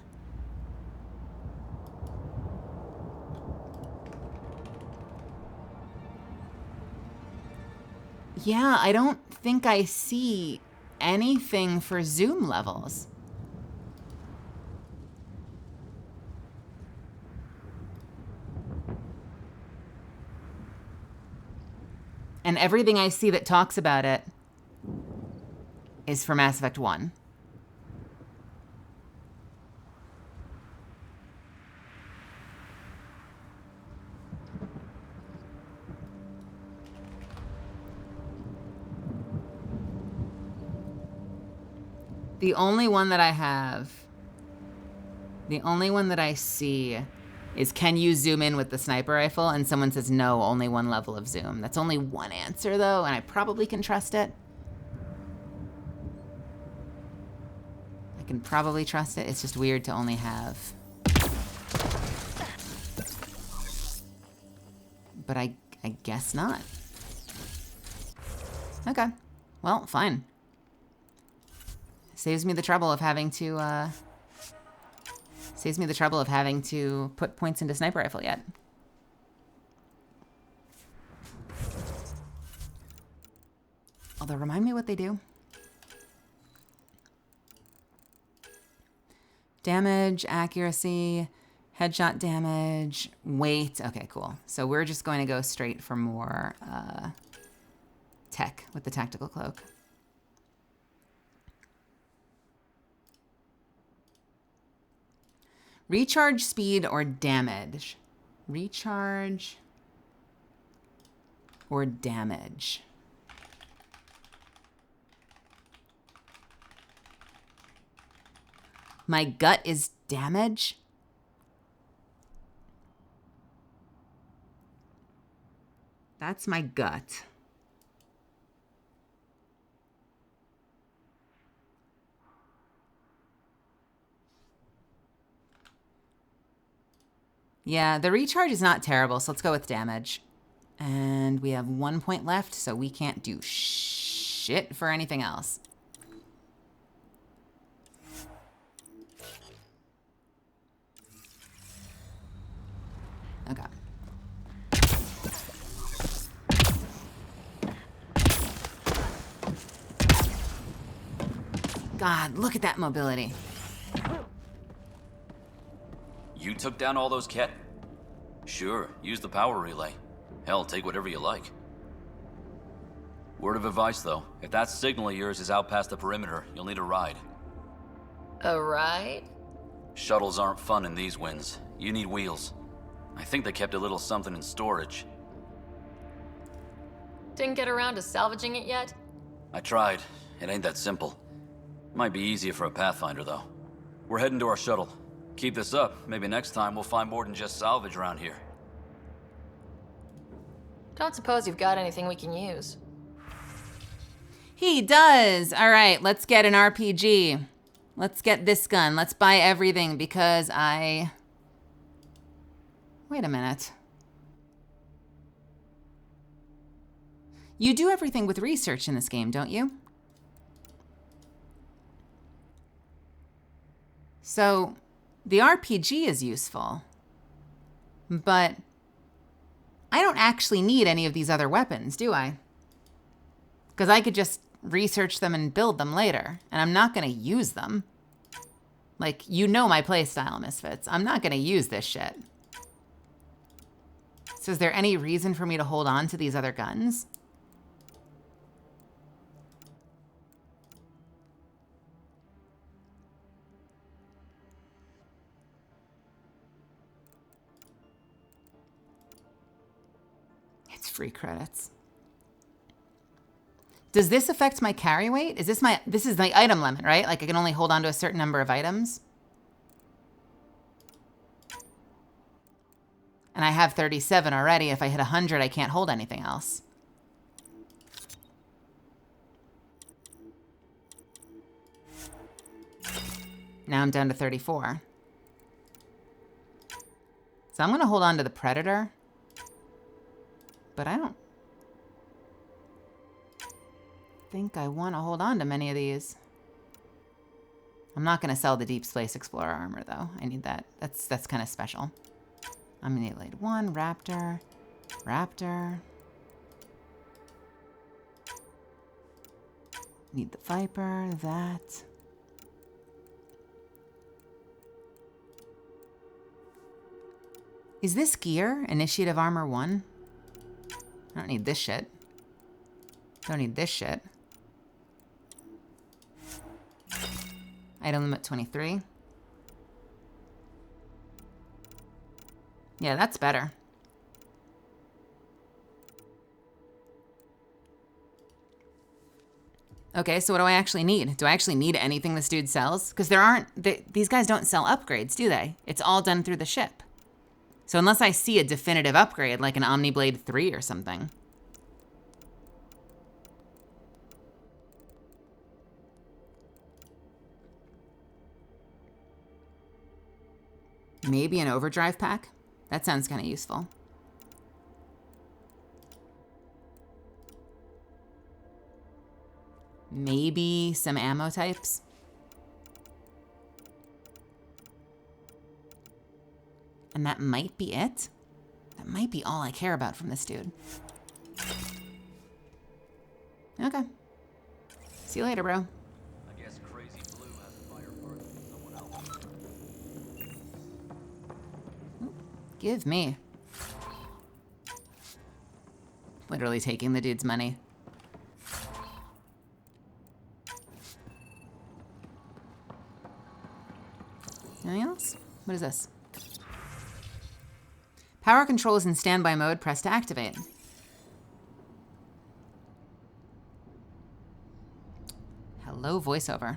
A: Yeah, I don't think I see anything for zoom levels. And everything I see that talks about it is for Mass Effect 1. The only one that I have, the only one that I see is, can you zoom in with the sniper rifle? And someone says, no, only one level of zoom. That's only one answer though, and I probably can trust it. I can probably trust it. It's just weird to only have. But I guess not. Okay, well, fine. Saves me the trouble of having to, put points into sniper rifle yet. Although, remind me what they do. Damage, accuracy, headshot damage, weight. Okay, cool. So we're just going to go straight for more tech with the tactical cloak. Recharge speed or damage? Recharge or damage? My gut is damage? That's my gut. Yeah, the recharge is not terrible, so let's go with damage. And we have 1 point left, so we can't do shit for anything else. Okay. God, look at that mobility.
E: You took down all those Ket? Sure, use the power relay. Hell, take whatever you like. Word of advice, though. If that signal of yours is out past the perimeter, you'll need a ride.
I: A ride?
E: Shuttles aren't fun in these winds. You need wheels. I think they kept a little something in storage.
I: Didn't get around to salvaging it yet?
E: I tried. It ain't that simple. Might be easier for a Pathfinder, though. We're heading to our shuttle. Keep this up. Maybe next time we'll find more than just salvage around here.
I: Don't suppose you've got anything we can use.
A: He does. All right, let's get an RPG. Let's get this gun. Let's buy everything because I... Wait a minute. You do everything with research in this game, don't you? So, the RPG is useful, but I don't actually need any of these other weapons, do I? Because I could just research them and build them later, and I'm not going to use them. Like, you know my playstyle, Misfits. I'm not going to use this shit. So is there any reason for me to hold on to these other guns? It's free credits. Does this affect my carry weight? Is this is the item limit, right? Like I can only hold on to a certain number of items. And I have 37 already. If I hit 100, I can't hold anything else. Now I'm down to 34. So I'm gonna hold on to the Predator. But I don't think I want to hold on to many of these. I'm not going to sell the Deep Space Explorer armor, though. I need that. That's kind of special. I'm going to need Blade 1, Raptor, Raptor. Need the Viper, that. Is this gear Initiative Armor 1? I don't need this shit. Don't need this shit. Item limit 23. Yeah, that's better. Okay, so what do I actually need? Do I actually need anything this dude sells? Because these guys don't sell upgrades, do they? It's all done through the ship. So unless I see a definitive upgrade, like an Omniblade 3 or something. Maybe an overdrive pack? That sounds kind of useful. Maybe some ammo types. And that might be it. That might be all I care about from this dude. Okay. See you later, bro.
S: I guess Crazy Blue has a fire party with someone else.
A: Give me. Literally taking the dude's money. Anything else? What is this? Power control is in standby mode. Press to activate. Hello, voiceover.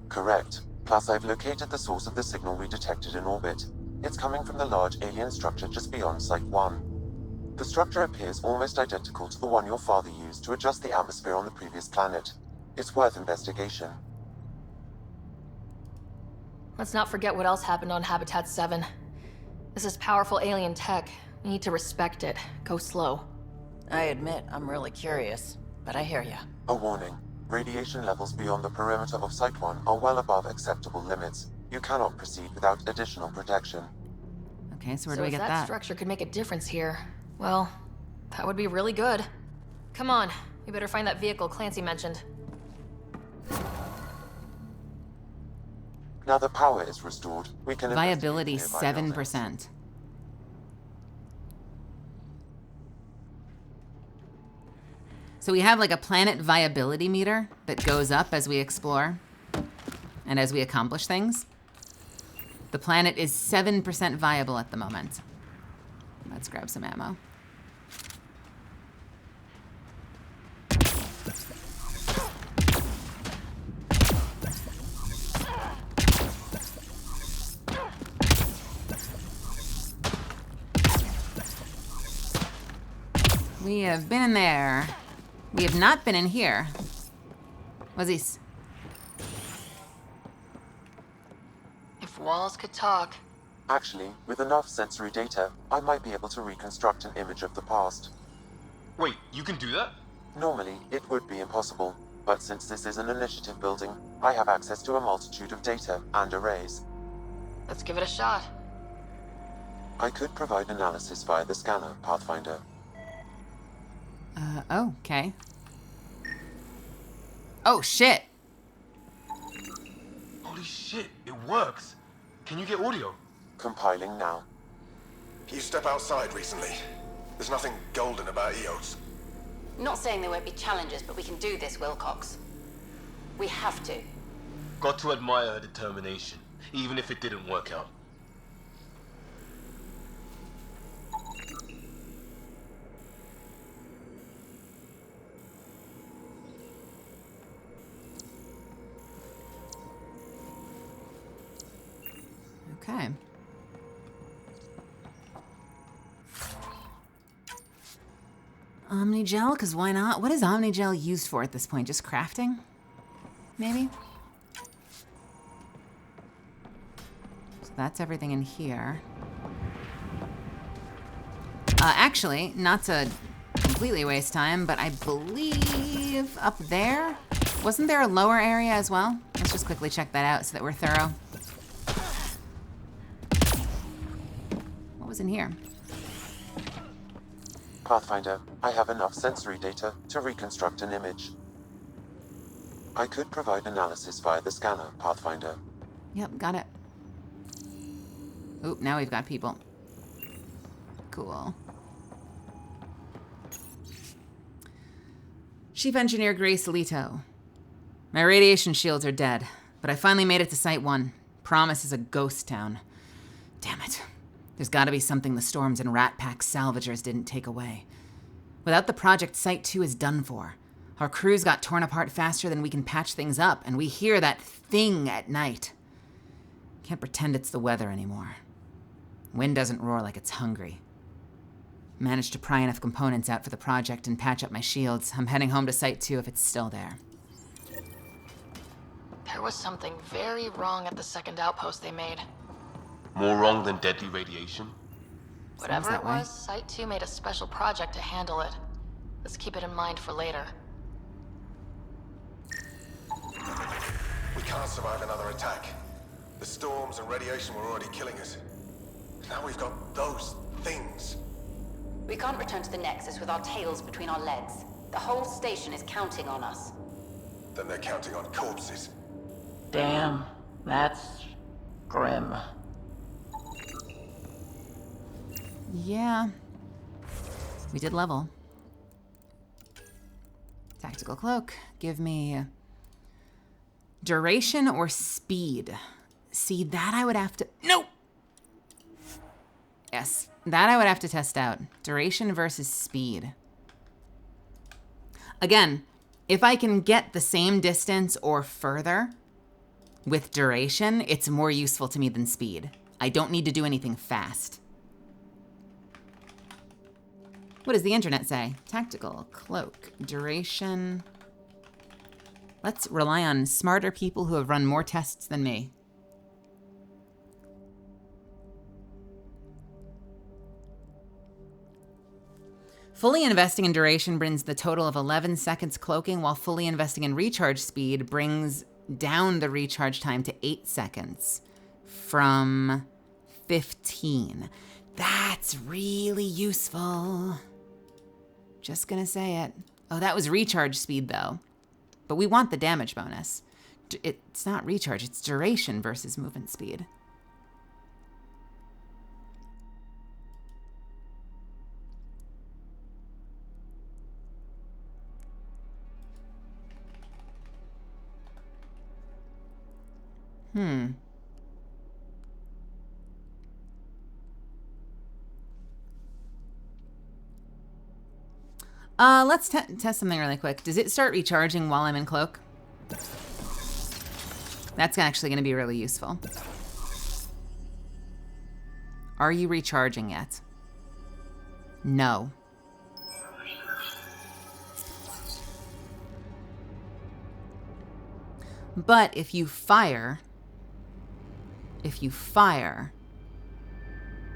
Q: Correct. Plus, I've located the source of the signal we detected in orbit. It's coming from the large alien structure just beyond Site 1. The structure appears almost identical to the one your father used to adjust the atmosphere on the previous planet. It's worth investigation.
I: Let's not forget what else happened on Habitat 7. This is powerful alien tech. We need to respect it. Go slow.
C: I admit, I'm really curious, but I hear ya.
Q: A warning. Radiation levels beyond the perimeter of Site 1 are well above acceptable limits. You cannot proceed without additional protection.
A: Okay, so where do we get that?
I: If that structure could make a difference here, well, that would be really good. Come on, we better find that vehicle Clancy mentioned.
Q: Now the power is restored, we can
A: Viability
Q: investigate nearby buildings.
A: 7%. So we have like a planet viability meter that goes up as we explore and as we accomplish things. The planet is 7% viable at the moment. Let's grab some ammo. We have been in there. We have not been in here. What's this?
I: If walls could talk.
Q: Actually, with enough sensory data, I might be able to reconstruct an image of the past.
D: Wait, you can do that?
Q: Normally, it would be impossible, but since this is an initiative building, I have access to a multitude of data and arrays.
I: Let's give it a shot.
Q: I could provide analysis via the scanner, Pathfinder.
A: Oh, okay. Oh, shit.
D: Holy shit, it works. Can you get audio?
Q: Compiling now.
L: You step outside recently. There's nothing golden about Eos.
M: Not saying there won't be challenges, but we can do this, Wilcox. We have to.
D: Got to admire her determination, even if it didn't work out.
A: Okay. Omnigel, because why not? What is Omnigel used for at this point? Just crafting? Maybe? So that's everything in here. Actually, not to completely waste time, but I believe up there, wasn't there a lower area as well? Let's just quickly check that out so that we're thorough. What was in here?
Q: Pathfinder, I have enough sensory data to reconstruct an image. I could provide analysis via the scanner, Pathfinder.
A: Yep, got it. Oop, now we've got people. Cool. Chief Engineer Grace Leto. My radiation shields are dead, but I finally made it to Site 1. Promise is a ghost town. Damn it. There's gotta be something the Storms and Rat Pack salvagers didn't take away. Without the project, Site 2 is done for. Our crews got torn apart faster than we can patch things up, and we hear that thing at night. Can't pretend it's the weather anymore. Wind doesn't roar like it's hungry. Managed to pry enough components out for the project and patch up my shields. I'm heading home to Site 2 if it's still there.
I: There was something very wrong at the second outpost they made.
T: More wrong than deadly radiation?
I: Whatever it was, Site 2 made a special project to handle it. Let's keep it in mind for later.
L: We can't survive another attack. The storms and radiation were already killing us. Now we've got those things.
M: We can't return to the Nexus with our tails between our legs. The whole station is counting on us.
L: Then they're counting on corpses.
C: Damn, that's grim.
A: Yeah. We did level. Tactical cloak. Give me duration or speed. See, that I would have to... No! Yes, that I would have to test out. Duration versus speed. Again, if I can get the same distance or further with duration, it's more useful to me than speed. I don't need to do anything fast. What does the internet say? Tactical, cloak, duration. Let's rely on smarter people who have run more tests than me. Fully investing in duration brings the total of 11 seconds cloaking, while fully investing in recharge speed brings down the recharge time to 8 seconds from 15. That's really useful. Just gonna say it. Oh, that was recharge speed though. But we want the damage bonus. It's not recharge, it's duration versus movement speed. Let's test something really quick. Does it start recharging while I'm in cloak? That's actually going to be really useful. Are you recharging yet? No. But if you fire,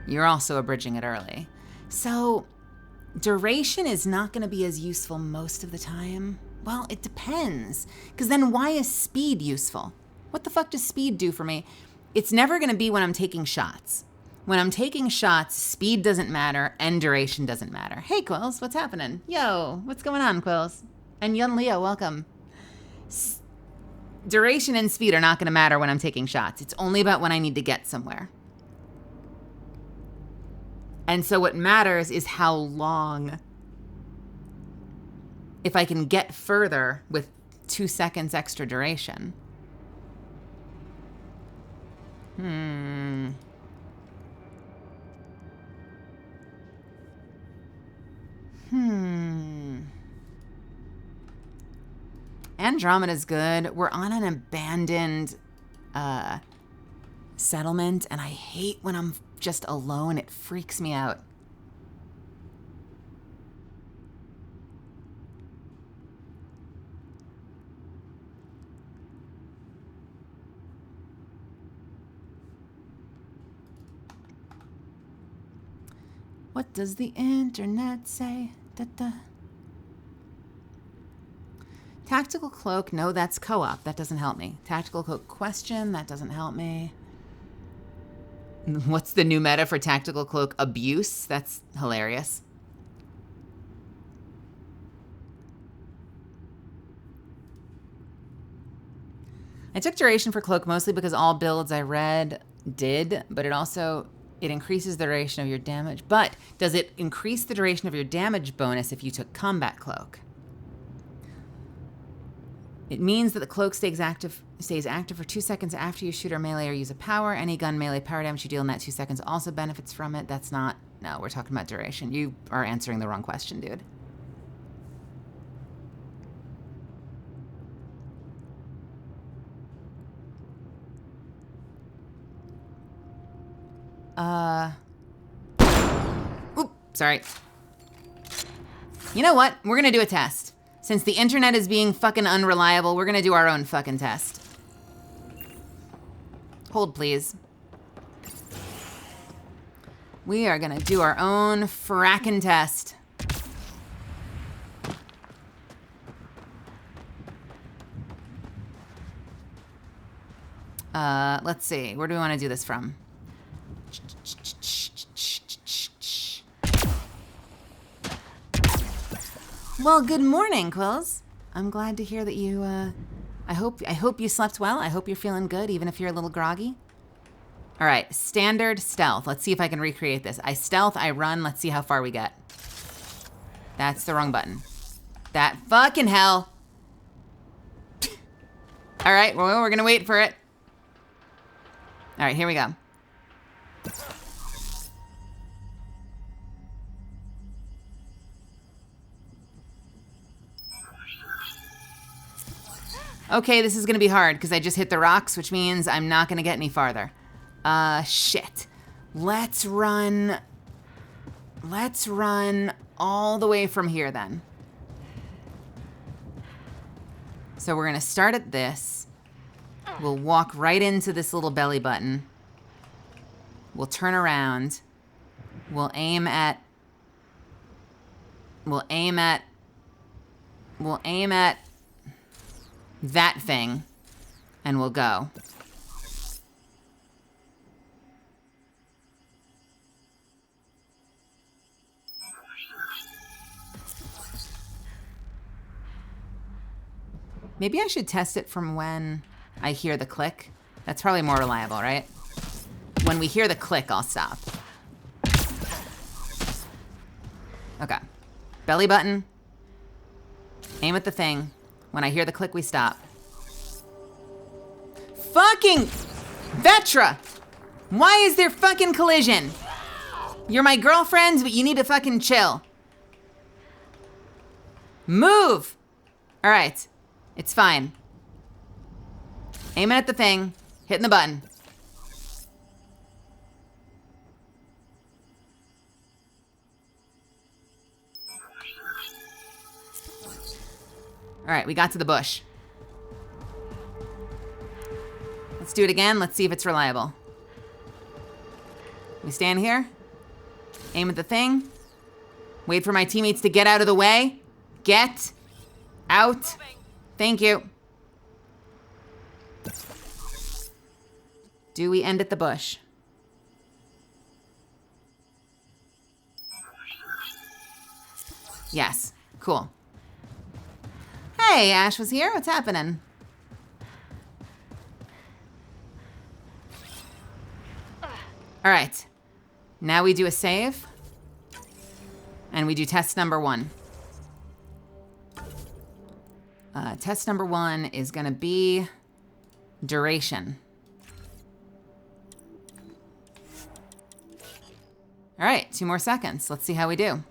A: you're also abridging it early. So duration is not going to be as useful most of the time. Well, it depends. Because then why is speed useful? What the fuck does speed do for me? It's never going to be when I'm taking shots. When I'm taking shots, speed doesn't matter and duration doesn't matter. Hey, Quills, what's happening? Yo, what's going on, Quills? And Yun Leo, welcome. Duration and speed are not going to matter when I'm taking shots. It's only about when I need to get somewhere. And so what matters is how long. If I can get further with 2 seconds extra duration. Andromeda's good. We're on an abandoned settlement, and I hate when I'm just alone. It freaks me out. What does the internet say? Da-da. Tactical cloak, no, that's co-op. That doesn't help me. Tactical cloak question, that doesn't help me. What's the new meta for tactical cloak? Abuse? That's hilarious. I took duration for cloak mostly because all builds I read did, but it increases the duration of your damage. But does it increase the duration of your damage bonus if you took combat cloak? It means that the cloak stays active for 2 seconds after you shoot or melee or use a power. Any gun melee power damage you deal in that 2 seconds also benefits from it. That's not... No, we're talking about duration. You are answering the wrong question, dude. Oop, sorry. You know what? We're gonna do a test. Since the internet is being fucking unreliable, we're gonna do our own fucking test. Hold, please. We are gonna do our own frackin' test. Let's see. Where do we want to do this from? Well, good morning, Quills. I'm glad to hear that you, I hope you slept well. I hope you're feeling good, even if you're a little groggy. All right, standard stealth. Let's see if I can recreate this. I stealth, I run. Let's see how far we get. That's the wrong button. That fucking hell. All right, well, we're gonna wait for it. All right, here we go. Okay, this is gonna be hard because I just hit the rocks, which means I'm not gonna get any farther. Shit. Let's run all the way from here then. So we're gonna start at this. We'll walk right into this little belly button. We'll turn around. We'll aim at that thing, and we'll go. Maybe I should test it from when I hear the click. That's probably more reliable, right? When we hear the click, I'll stop. Okay. Belly button. Aim at the thing. When I hear the click, we stop. Fucking Vetra! Why is there fucking collision? You're my girlfriend, but you need to fucking chill. Move! All right. It's fine. Aiming at the thing, hitting the button. All right, we got to the bush. Let's do it again. Let's see if it's reliable. We stand here, aim at the thing, wait for my teammates to get out of the way. Get out. Thank you. Do we end at the bush? Yes. Cool. Hey, Ash was here. What's happening? All right. Now we do a save. And we do test number 1. Test number 1 is gonna be duration. All right, 2 more seconds. Let's see how we do.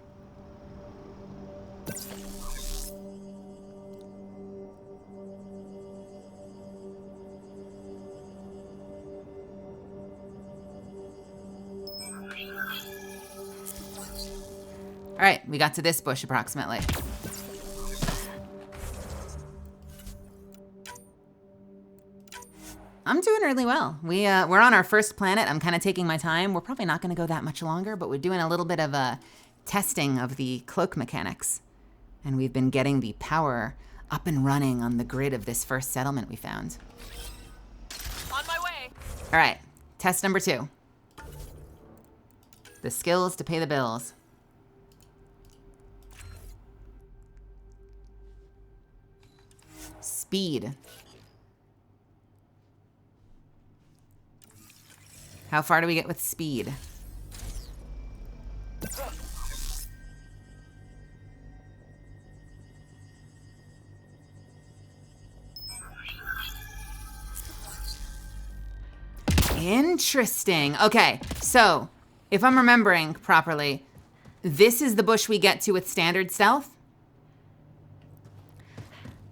A: All right, we got to this bush approximately. I'm doing really well. We're on our first planet. I'm kind of taking my time. We're probably not going to go that much longer, but we're doing a little bit of a testing of the cloak mechanics. And we've been getting the power up and running on the grid of this first settlement we found.
C: On my way.
A: All right, test number 2. The skills to pay the bills. Speed. How far do we get with speed? Interesting. Okay, so if I'm remembering properly, this is the bush we get to with standard stealth.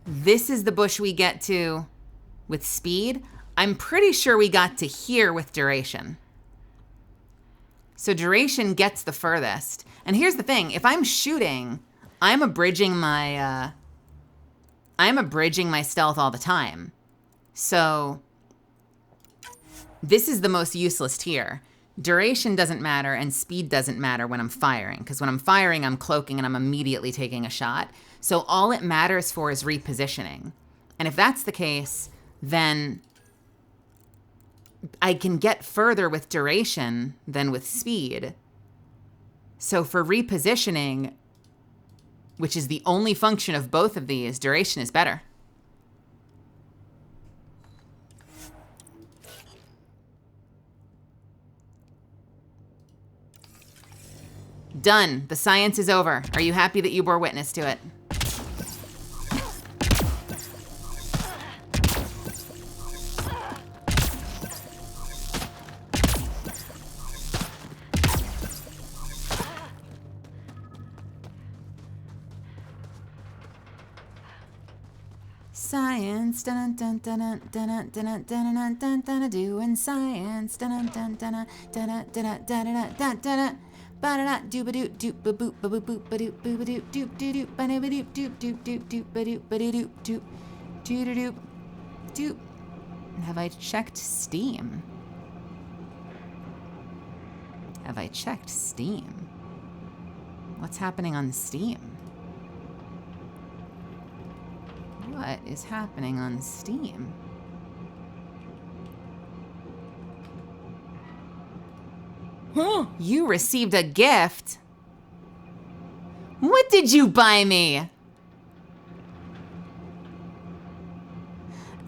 A: This is the bush we get to with speed. I'm pretty sure we got to here with duration. So duration gets the furthest. And here's the thing, if I'm shooting, I'm abridging my stealth all the time. So this is the most useless tier. Duration doesn't matter and speed doesn't matter when I'm firing, because when I'm firing, I'm cloaking and I'm immediately taking a shot. So all it matters for is repositioning. And if that's the case, then I can get further with duration than with speed. So for repositioning, which is the only function of both of these, duration is better. Done. The science is over. Are you happy that you bore witness to it? Science, dun dun dun dun dun dun dun dun dun dun, doing science, dun dun dun dun dun dun dun dun dun. Ba-da-da, doo-ba-doop, doop-ba-boop, ba-boop, ba-doop, boo-ba-doop, doop-doo-doop, ba-da-ba-doop, doop-doop, doop-doop, ba-doop, ba-doop, doop, doo-doo-doop, doop. Have I checked Steam? Have I checked Steam? What's happening on Steam? What is happening on Steam? You received a gift? What did you buy me?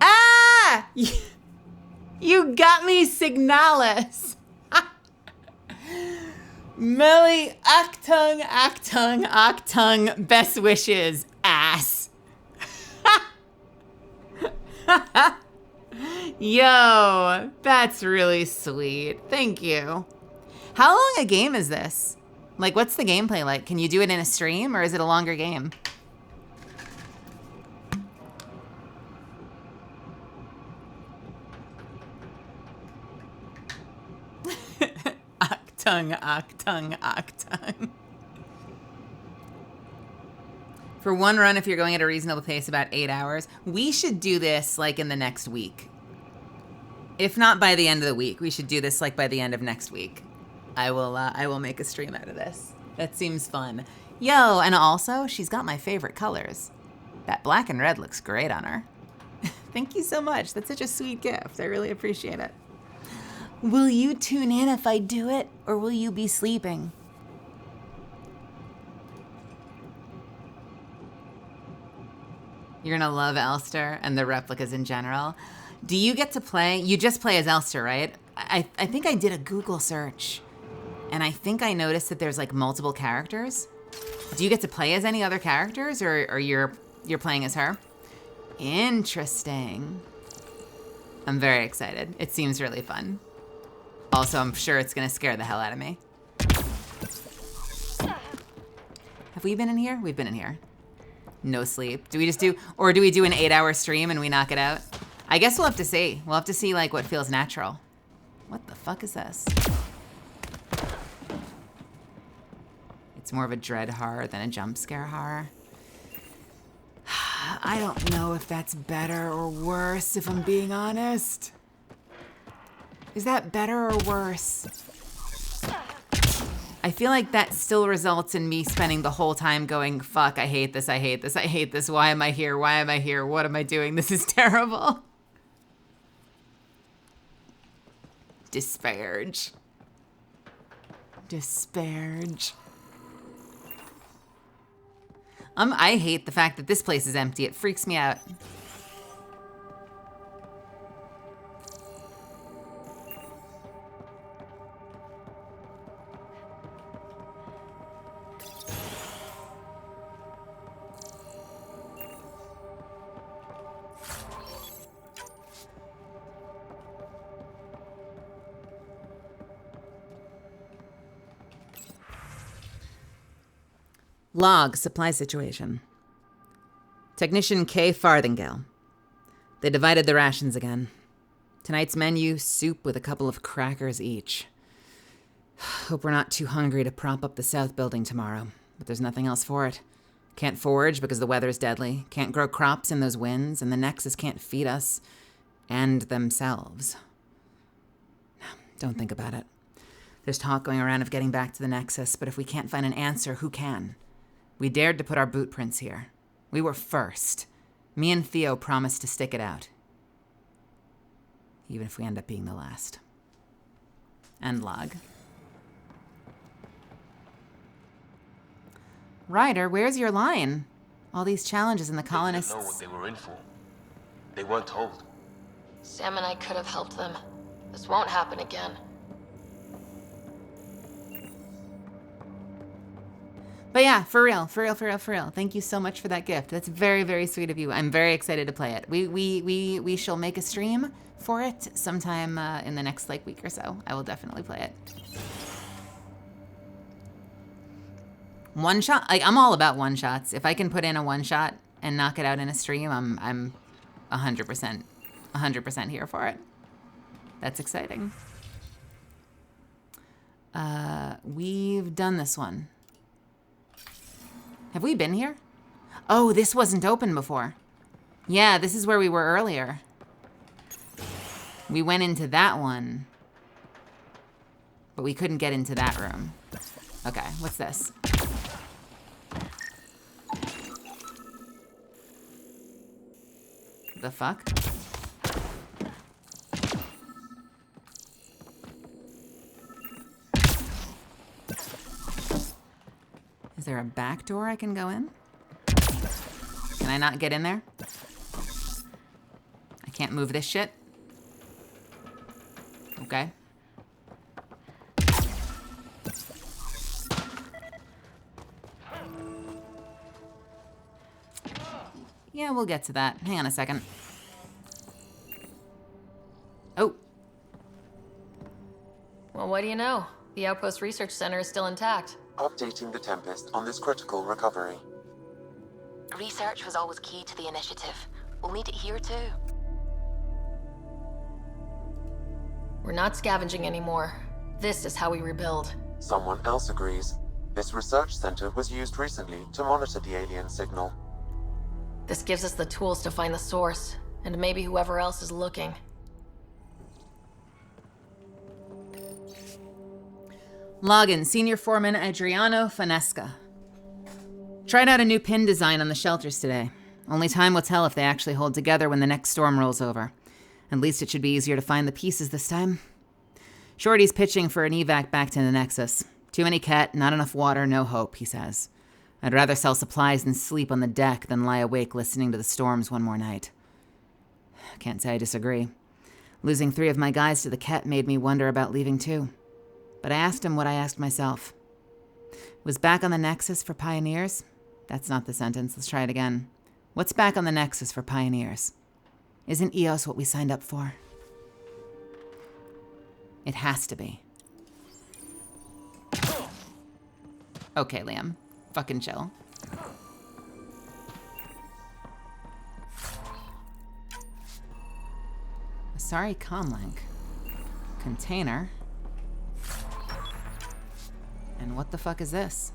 A: Ah! You got me Signalis. Melly, Actung, best wishes, ass. Yo, that's really sweet. Thank you. How long a game is this? Like, what's the gameplay like? Can you do it in a stream or is it a longer game? Actung. For one run, if you're going at a reasonable pace, about 8 hours. We should do this like in the next week. If not by the end of the week, we should do this like by the end of next week. I will make a stream out of this. That seems fun. Yo, and also, she's got my favorite colors. That black and red looks great on her. Thank you so much. That's such a sweet gift. I really appreciate it. Will you tune in if I do it, or will you be sleeping? You're gonna love Elster and the replicas in general. Do you get to play? You just play as Elster, right? I think I did a Google search. And I think I noticed that there's like multiple characters. Do you get to play as any other characters or you're playing as her? Interesting. I'm very excited. It seems really fun. Also, I'm sure it's gonna scare the hell out of me. Have we been in here? We've been in here. No sleep. Do we just do, or do we do an 8-hour stream and we knock it out? I guess we'll have to see. We'll have to see like what feels natural. What the fuck is this? It's more of a dread horror than a jump scare horror. I don't know if that's better or worse, if I'm being honest. Is that better or worse? I feel like that still results in me spending the whole time going, fuck, I hate this, I hate this, I hate this. Why am I here? Why am I here? What am I doing? This is terrible. Disparage. I hate the fact that this place is empty. It freaks me out. Log, supply situation. Technician K. Farthingale. They divided the rations again. Tonight's menu, soup with a couple of crackers each. Hope we're not too hungry to prop up the south building tomorrow, but there's nothing else for it. Can't forage because the weather's deadly. Can't grow crops in those winds, and the Nexus can't feed us and themselves. Don't think about it. There's talk going around of getting back to the Nexus, but if we can't find an answer, who can? We dared to put our boot prints here. We were first. Me and Theo promised to stick it out. Even if we end up being the last. End log. Ryder, where's your line? All these challenges in the colonists...
T: They didn't know what they were in for. They weren't told.
I: Sam and I could have helped them. This won't happen again.
A: But yeah, for real. Thank you so much for that gift. That's very, very sweet of you. I'm very excited to play it. We shall make a stream for it sometime in the next week or so. I will definitely play it. One shot, I'm all about one shots. If I can put in a one shot and knock it out in a stream, I'm 100% here for it. That's exciting. We've done this one. Have we been here? Oh, this wasn't open before. Yeah, this is where we were earlier. We went into that one, but we couldn't get into that room. Okay, what's this? The fuck? Is there a back door I can go in? Can I not get in there? I can't move this shit? Okay. Yeah, we'll get to that. Hang on a second. Oh.
I: Well, what do you know? The Outpost Research Center is still intact.
Q: Updating the Tempest on this critical recovery.
X: Research was always key to the initiative. We'll need it here too.
I: We're not scavenging anymore. This is how we rebuild.
Q: Someone else agrees. This research center was used recently to monitor the alien signal.
I: This gives us the tools to find the source, and maybe whoever else is looking.
A: Login, Senior Foreman Adriano Fanesca. Tried out a new pin design on the shelters today. Only time will tell if they actually hold together when the next storm rolls over. At least it should be easier to find the pieces this time. Shorty's pitching for an evac back to the Nexus. Too many Ket, not enough water, no hope, he says. I'd rather sell supplies and sleep on the deck than lie awake listening to the storms one more night. Can't say I disagree. Losing 3 of my guys to the Ket made me wonder about leaving too. But I asked him what I asked myself. Was back on the Nexus for Pioneers? That's not the sentence. Let's try it again. What's back on the Nexus for Pioneers? Isn't EOS what we signed up for? It has to be. Okay, Liam. Fucking chill. Sorry, comlink. Container. And what the fuck is this?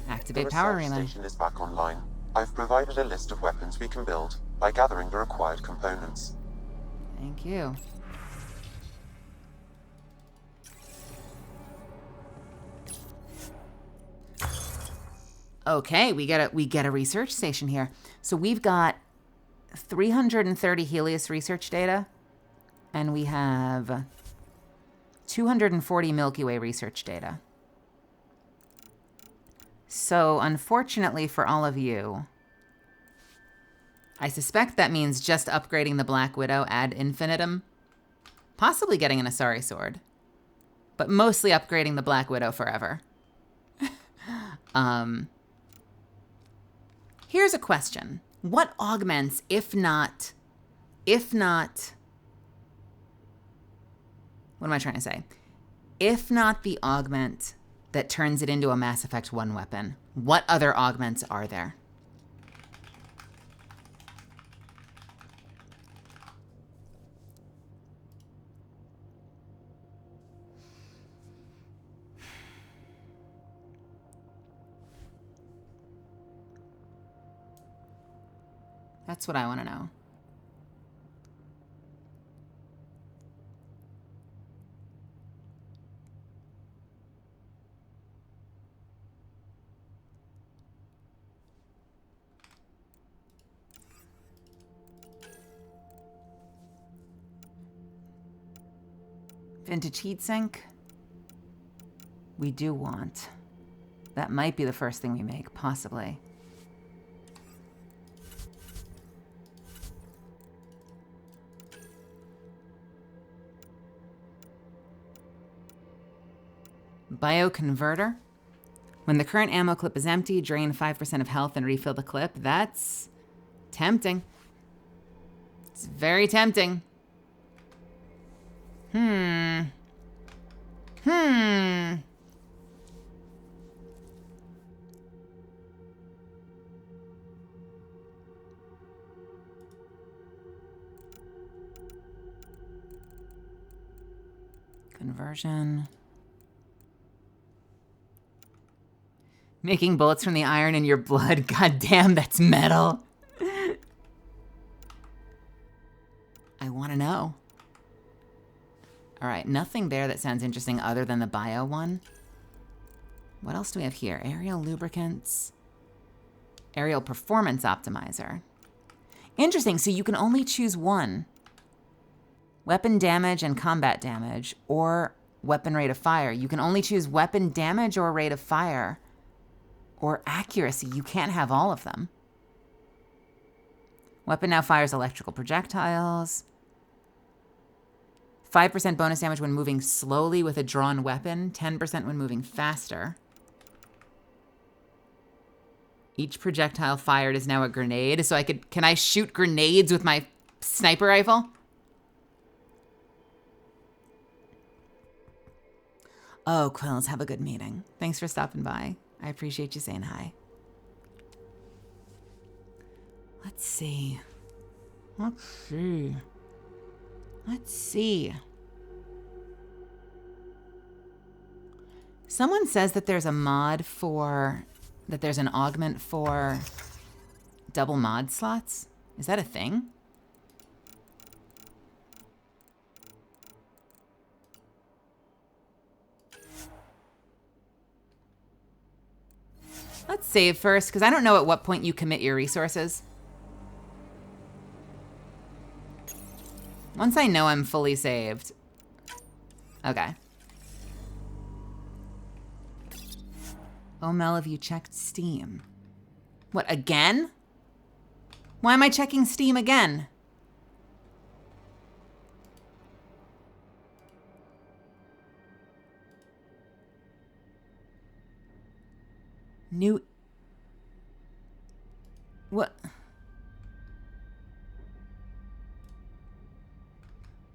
A: Activate power relay.
Q: The research station is back online. I've provided a list of weapons we can build by gathering the required components.
A: Thank you. Okay, we get a research station here. So we've got 330 Helios research data, and we have 240 Milky Way research data. So unfortunately for all of you, I suspect that means just upgrading the Black Widow ad infinitum, possibly getting an Asari sword, but mostly upgrading the Black Widow forever. Here's a question. What augments, if not, what am I trying to say? If not the augment that turns it into a Mass Effect 1 weapon. What other augments are there? That's what I want to know. Vintage heatsink. We do want. That might be the first thing we make, possibly. Bioconverter. When the current ammo clip is empty, drain 5% of health and refill the clip. That's tempting. It's very tempting. Conversion. Making bullets from the iron in your blood. God damn, that's metal. I want to know. All right, nothing there that sounds interesting other than the bio one. What else do we have here? Aerial lubricants. Aerial performance optimizer. Interesting, so you can only choose one. Weapon damage and combat damage, or weapon rate of fire. You can only choose weapon damage or rate of fire. Or accuracy. You can't have all of them. Weapon now fires electrical projectiles. 5% bonus damage when moving slowly with a drawn weapon. 10% when moving faster. Each projectile fired is now a grenade. So can I shoot grenades with my sniper rifle? Oh, Quills, have a good meeting. Thanks for stopping by. I appreciate you saying hi. Let's see. Let's see. Let's see. Someone says that there's a mod for, that there's an augment for double mod slots. Is that a thing? Let's save first, because I don't know at what point you commit your resources. Once I know I'm fully saved. Okay. Oh, Mel, have you checked Steam? What, again? Why am I checking Steam again? New... What?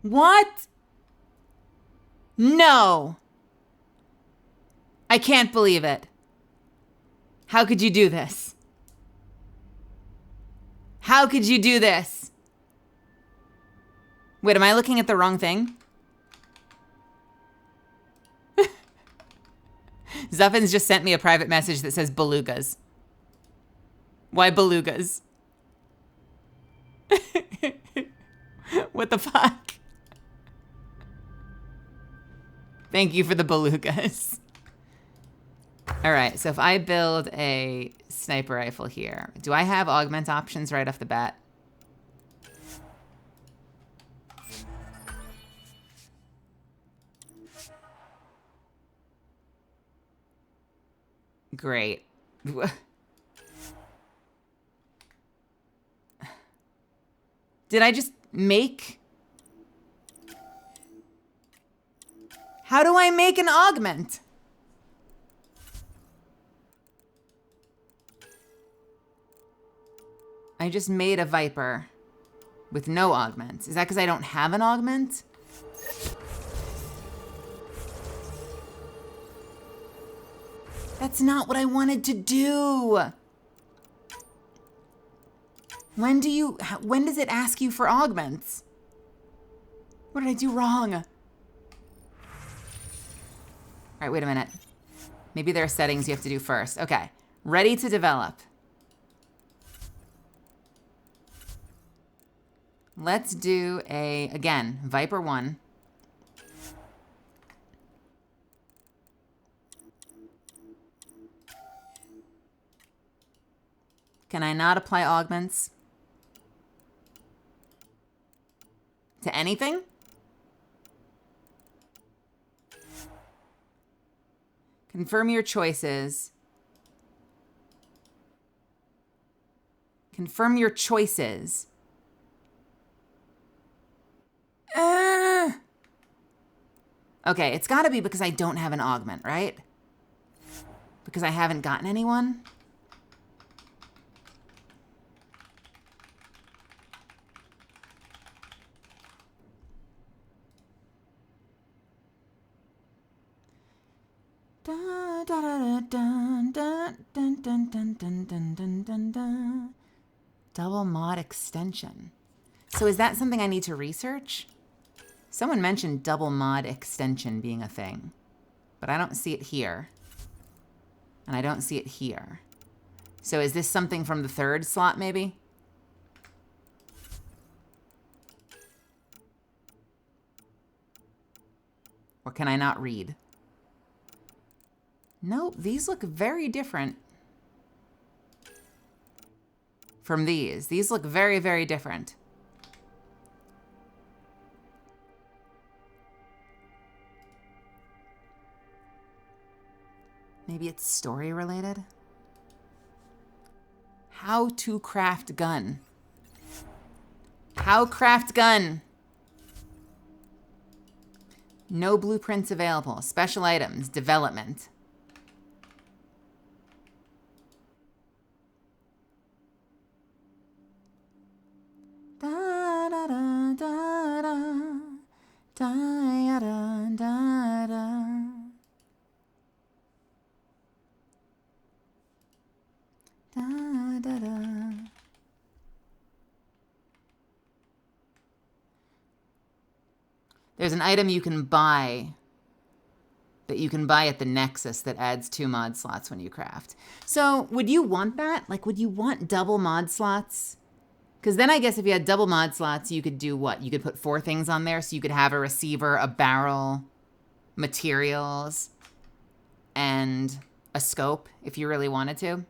A: What? No. I can't believe it. How could you do this? How could you do this? Wait, am I looking at the wrong thing? Zuffins just sent me a private message that says belugas. Why belugas? What the fuck? Thank you for the belugas. All right, so if I build a sniper rifle here, do I have augment options right off the bat? Great. Did I just make... How do I make an augment? I just made a Viper with no augments. Is that because I don't have an augment? That's not what I wanted to do. When does it ask you for augments? What did I do wrong? All right, wait a minute. Maybe there are settings you have to do first. Okay, ready to develop. Let's do again, Viper 1. Can I not apply augments to anything? Confirm your choices. Confirm your choices. Okay, it's gotta be because I don't have an augment, right? Because I haven't gotten anyone? Double mod extension. So is that something I need to research? Someone mentioned double mod extension being a thing, but I don't see it here. And I don't see it here. So is this something from the third slot, maybe? Or can I not read? Nope, these look very different from these. These look very, very different. Maybe it's story related? How to craft gun. How craft gun. No blueprints available. Special items. Development. Da da da da da da da da da. Da, da, da. There's an item you can buy that you can buy at the Nexus that adds 2 mod slots when you craft. So would you want that? Like, would you want double mod slots? Because then I guess if you had double mod slots, you could do what? You could put 4 things on there. So you could have a receiver, a barrel, materials, and a scope if you really wanted to.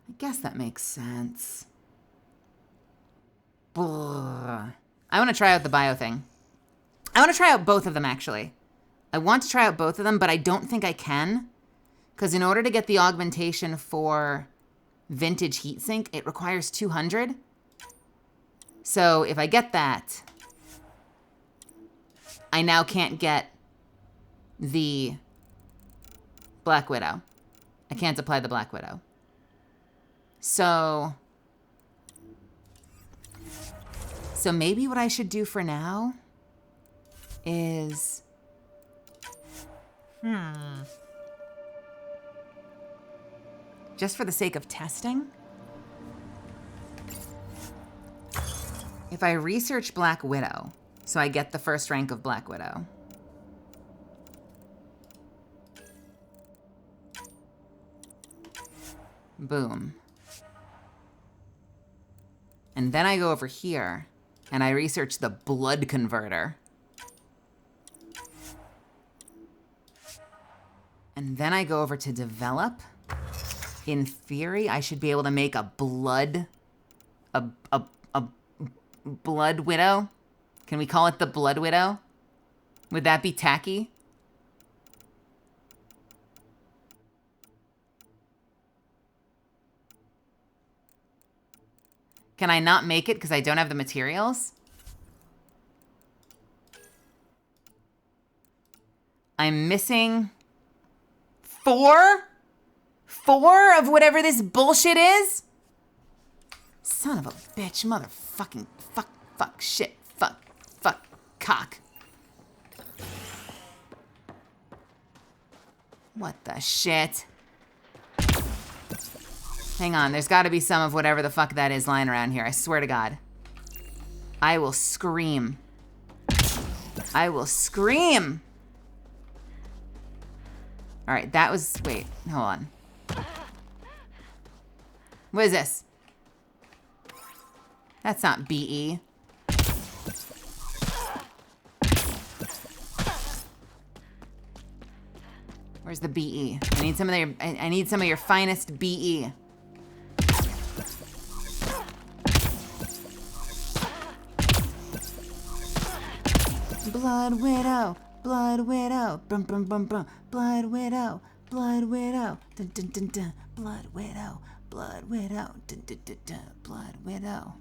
A: I guess that makes sense. Blah. I want to try out the bio thing. I want to try out both of them, actually. I want to try out both of them, but I don't think I can. Because in order to get the augmentation for vintage heatsink, it requires 200. So if I get that, I now can't get the Black Widow. I can't apply the Black Widow. So maybe what I should do for now is, just for the sake of testing, if I research Black Widow, so I get the first rank of Black Widow. Boom. And then I go over here and I research the blood converter. And then I go over to develop. In theory, I should be able to make a blood widow. Can we call it the blood widow? Would that be tacky? Can I not make it because I don't have the materials? I'm missing 4 of whatever this bullshit is? Son of a bitch, motherfucking fuck, shit, fuck, cock. What the shit? Hang on, there's gotta be some of whatever the fuck that is lying around here. I swear to God. I will scream. I will scream! Alright, that was... Wait, hold on. What is this? That's not BE. Where's the BE? I need some of your... I need some of your finest BE. Blood Widow, Blood Widow, bum bum bum bum, Blood Widow, Blood Widow, dun dun dun dun, Blood Widow, Blood Widow, dun dun dun dun, Blood Widow.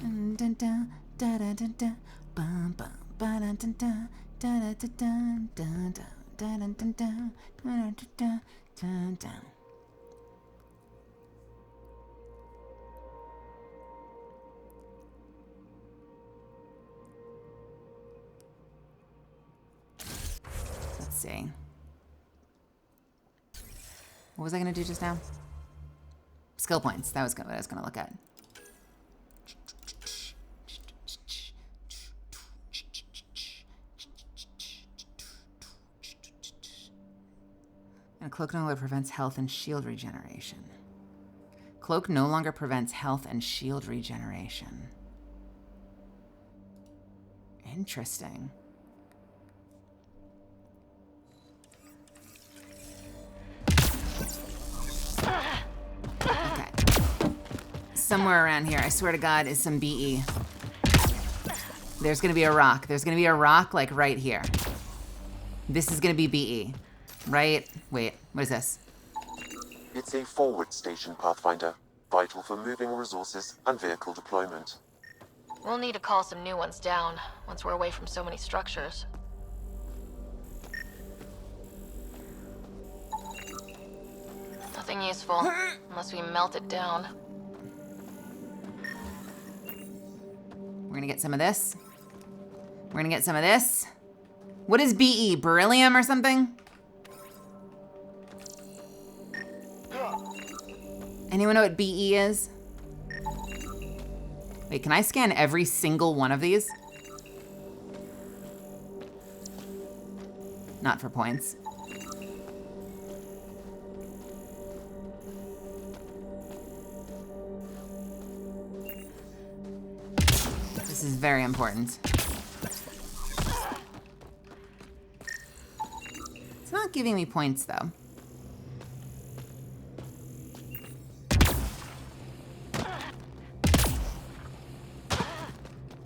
A: Dun dun dun. Da da da da, bum bum ba da da da, da da da da, da da da da da, da da da da da. Let's see. What was I gonna do just now? Skill points. That was what I was gonna look at. And Cloak no longer prevents health and shield regeneration. Cloak no longer prevents health and shield regeneration. Interesting. Okay. Somewhere around here, I swear to God, is some BE. There's gonna be a rock. There's gonna be a rock, like, right here. This is gonna be BE. Right? Wait, what is this?
Q: It's a forward station, Pathfinder. Vital for moving resources and vehicle deployment.
I: We'll need to call some new ones down once we're away from so many structures. Nothing useful, unless we melt it down.
A: We're gonna get some of this. We're gonna get some of this. What is BE? Beryllium or something? Anyone know what BE is? Wait, can I scan every single one of these? Not for points. This is very important. It's not giving me points though.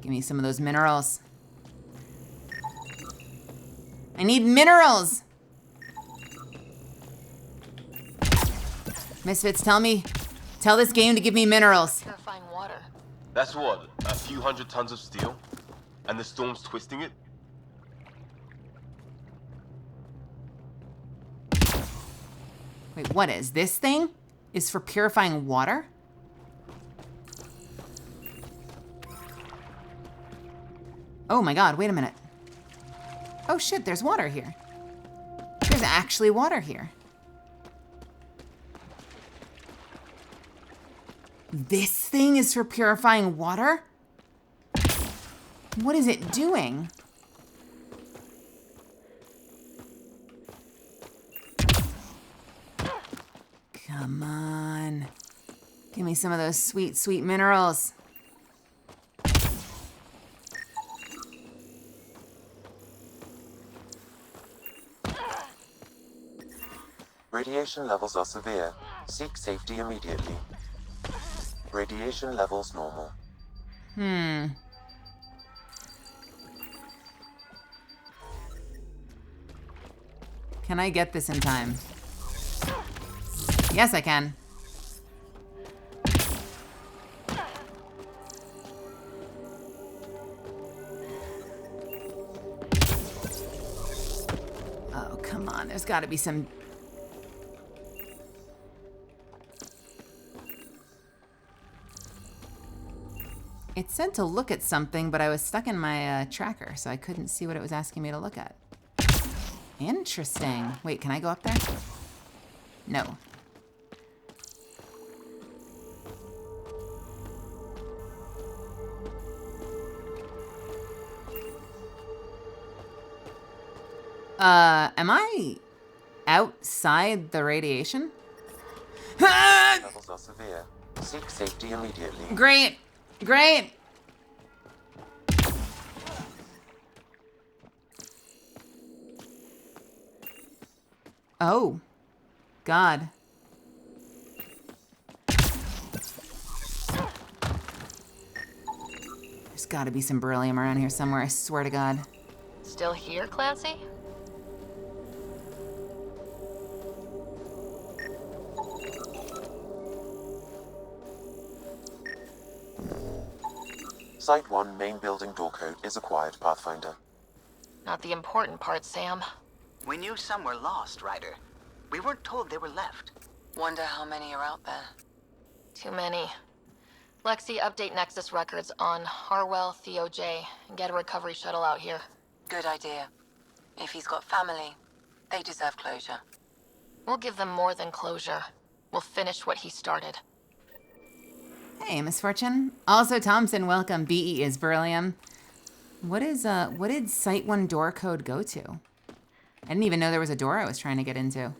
A: Give me some of those minerals. I need minerals! Misfits, tell this game to give me minerals.
I: Purifying water.
T: That's what, a few hundred tons of steel? And the storm's twisting it?
A: Wait, what is this thing? Is for purifying water? Oh my God, wait a minute. Oh shit, there's water here. There's actually water here. This thing is for purifying water? What is it doing? Come on. Give me some of those sweet, sweet minerals.
Q: Radiation levels are severe. Seek safety immediately. Radiation levels normal.
A: Can I get this in time? Yes, I can. There's got to be some... It said to look at something, but I was stuck in my tracker, so I couldn't see what it was asking me to look at. Interesting. Wait, can I go up there? No. Am I outside the radiation?
Q: Levels are severe. Seek safety immediately.
A: Great! Great! Oh. God. There's gotta be some beryllium around here somewhere, I swear to God.
I: Still here, Clancy?
Q: Site 1 main building door code is acquired, Pathfinder.
I: Not the important part, Sam.
B: We knew some were lost, Ryder. We weren't told they were left.
C: Wonder how many are out there.
I: Too many. Lexi, update Nexus records on Harwell, Theo J, and get a recovery shuttle out here.
C: Good idea. If he's got family, they deserve closure.
I: We'll give them more than closure. We'll finish what he started.
A: Hey, Misfortune. Also, Thompson, welcome. BE is beryllium. What did Site 1 door code go to? I didn't even know there was a door I was trying to get into.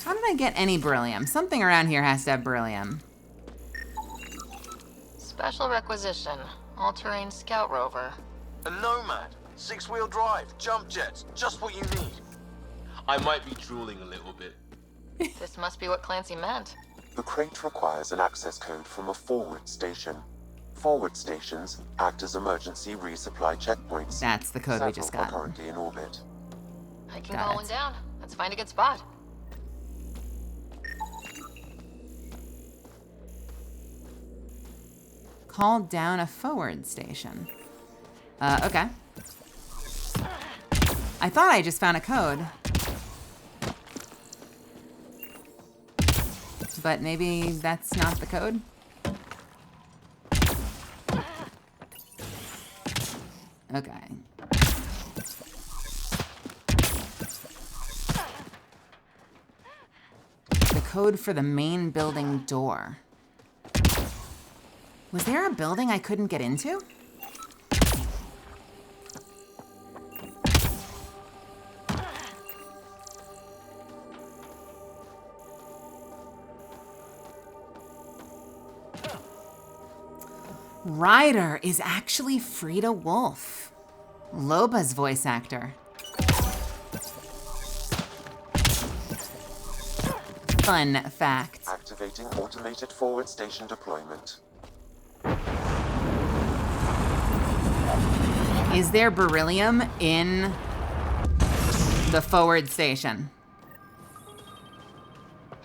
A: How did I get any beryllium? Something around here has to have beryllium.
I: Special requisition. All-terrain scout rover.
J: A Nomad, 6-wheel drive, jump jets, just what you need. I might be drooling a little bit.
I: This must be what Clancy meant.
Q: The crate requires an access code from a forward station. Forward stations act as emergency resupply checkpoints.
A: That's the code we just got.
Q: Several are currently in orbit.
I: I can call one down. Let's find a good spot.
A: Call down a forward station. Okay. I thought I just found a code. But maybe that's not the code? Okay. The code for the main building door. Was there a building I couldn't get into? Ryder is actually Frida Wolf, Loba's voice actor. Fun fact.
Q: Activating automated forward station deployment.
A: Is there beryllium in the forward station?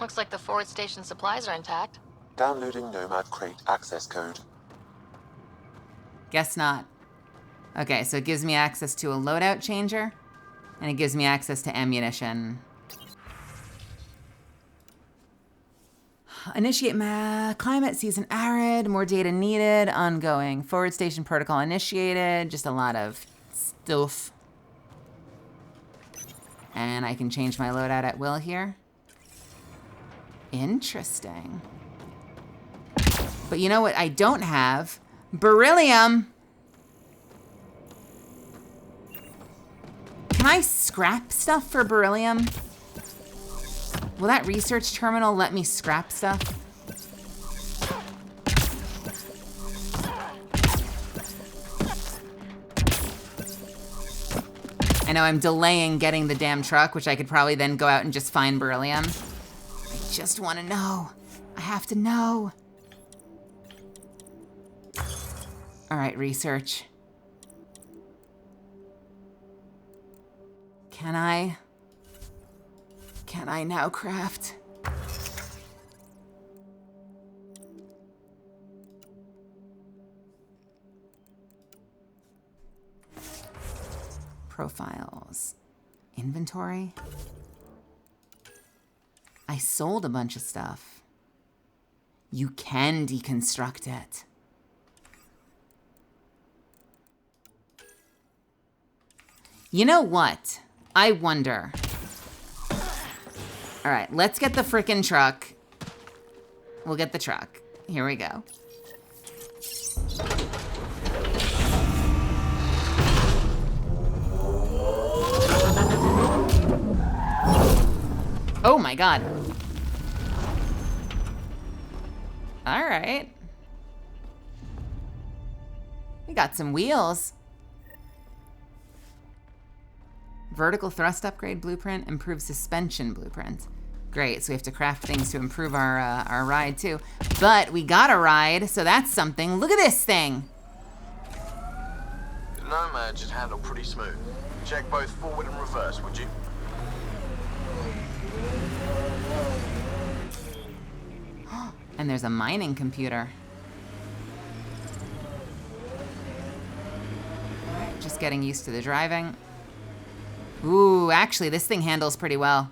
I: Looks like the forward station supplies are intact.
Q: Downloading Nomad crate access code.
A: Guess not. Okay, so it gives me access to a loadout changer, and it gives me access to ammunition. Initiate climate, season arid, more data needed, ongoing. Forward station protocol initiated, just a lot of stuff. And I can change my loadout at will here. Interesting. But you know what I don't have? Beryllium! Can I scrap stuff for beryllium? Will that research terminal let me scrap stuff? I know I'm delaying getting the damn truck, which I could probably then go out and just find beryllium. I just want to know. I have to know. All right, research. Can I now craft? Profiles. Inventory. I sold a bunch of stuff. You can deconstruct it. You know what? I wonder. All right, let's get the frickin' truck. We'll get the truck. Here we go. Oh my God. All right. We got some wheels. Vertical thrust upgrade blueprint, improved suspension blueprint. Great, so we have to craft things to improve our ride too. But we got a ride, so that's something. Look at this thing.
J: The Nomad should handle pretty smooth. Check both forward and reverse, would you?
A: And there's a mining computer. All right, just getting used to the driving. Ooh, actually, this thing handles pretty well.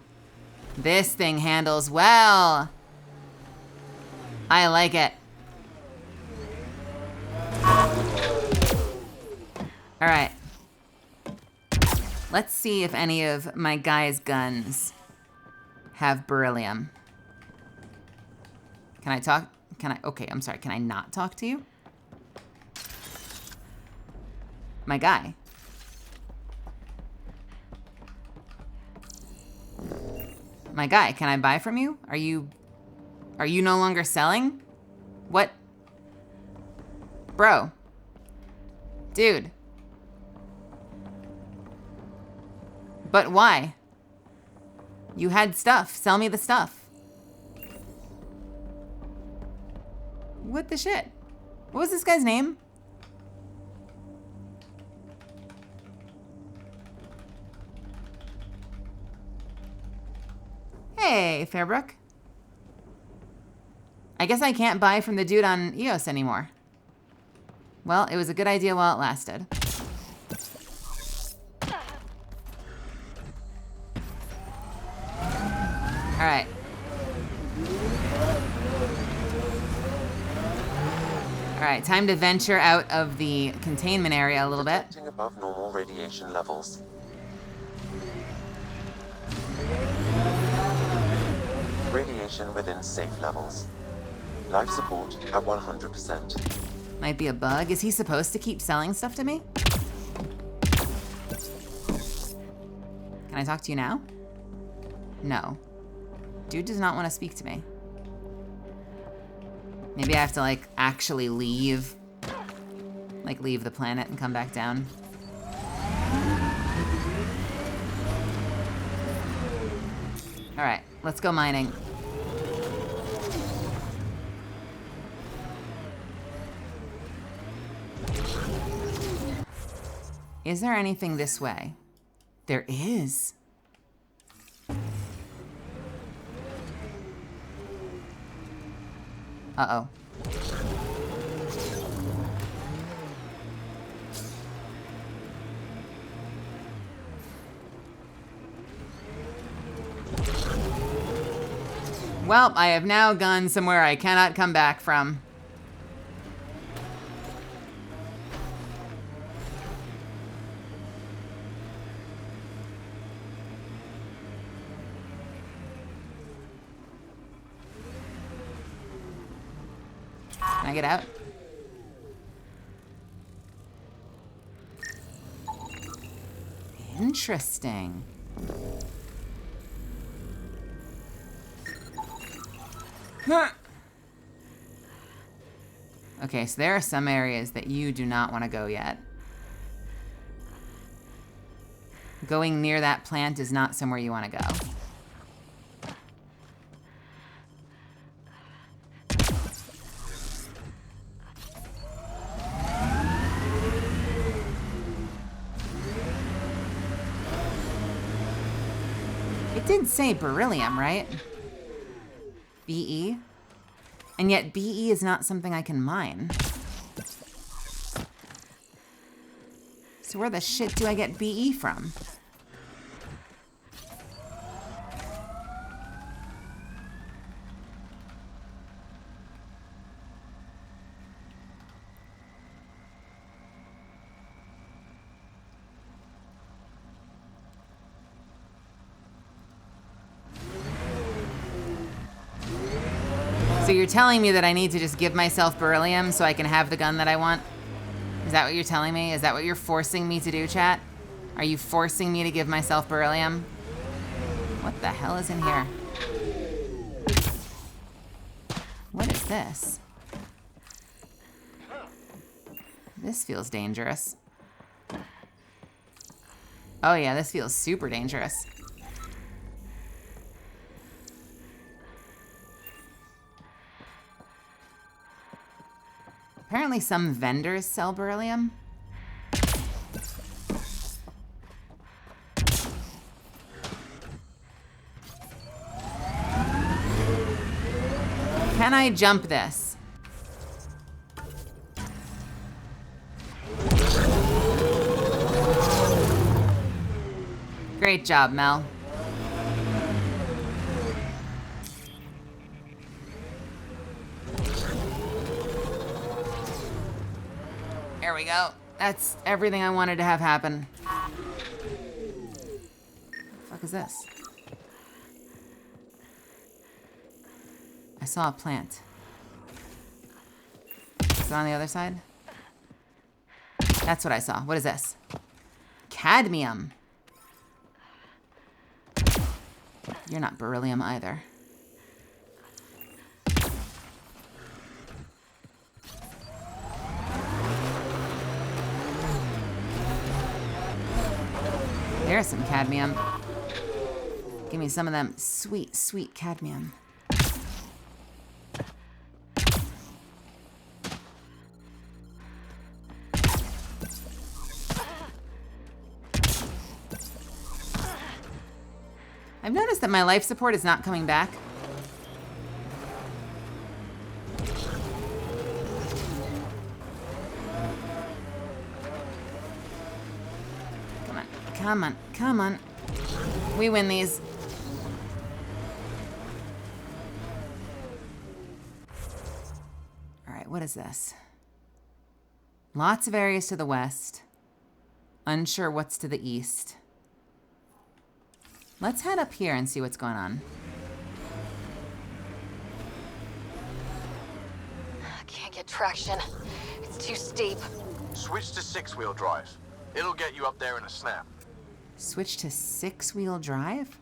A: This thing handles well. I like it. All right. Let's see if any of my guys' guns have beryllium. Can I talk? Okay, I'm sorry. Can I not talk to you? My guy. My guy, can I buy from you? Are you no longer selling? What? Bro. Dude. But why? You had stuff. Sell me the stuff. What the shit? What was this guy's name? Hey, Fairbrook. I guess I can't buy from the dude on EOS anymore. Well, it was a good idea while it lasted. All right. All right, time to venture out of the containment area a little bit.
Q: Detecting above normal radiation levels. Radiation within safe levels. Life support at 100%.
A: Might be a bug. Is he supposed to keep selling stuff to me? Can I talk to you now? No. Dude does not want to speak to me. Maybe I have to, like, actually leave. Like, leave the planet and come back down. All right, let's go mining. Is there anything this way? There is. Uh-oh. Well, I have now gone somewhere I cannot come back from. Can I get out? Interesting. Huh. Okay, so there are some areas that you do not want to go yet. Going near that plant is not somewhere you want to go. It did say beryllium, right? BE? And yet BE is not something I can mine. So where the shit do I get BE from? So you're telling me that I need to just give myself beryllium so I can have the gun that I want? Is that what you're telling me? Is that what you're forcing me to do, chat? Are you forcing me to give myself beryllium? What the hell is in here? What is this? This feels dangerous. Oh yeah, this feels super dangerous. Apparently some vendors sell beryllium. Can I jump this? Great job, Mel. There we go. That's everything I wanted to have happen. What the fuck is this? I saw a plant. Is it on the other side? That's what I saw. What is this? Cadmium. You're not beryllium either. There's some cadmium. Give me some of them sweet, sweet cadmium. I've noticed that my life support is not coming back. Come on, come on, come on. We win these. All right, what is this? Lots of areas to the west. Unsure what's to the east. Let's head up here and see what's going on.
X: Can't get traction. It's too steep.
J: Switch to 6-wheel drive. It'll get you up there in a snap.
A: Switch to 6-wheel drive?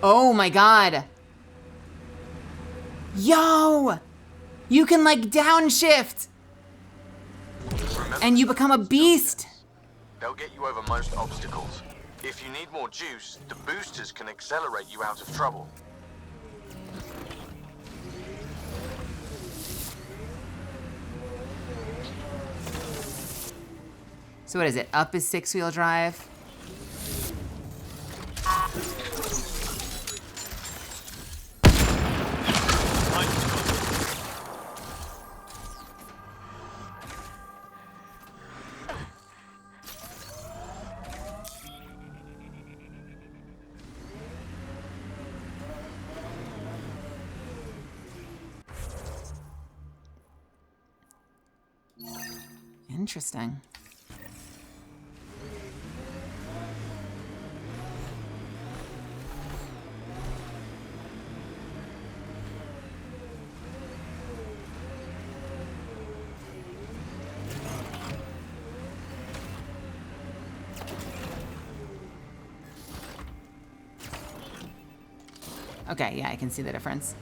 A: Oh my god. Yo! You can like downshift! And you become a beast!
J: They'll get you over most obstacles. If you need more juice, the boosters can accelerate you out of trouble.
A: So what is it? Up is 6-wheel drive? Interesting. Okay, yeah, I can see the difference.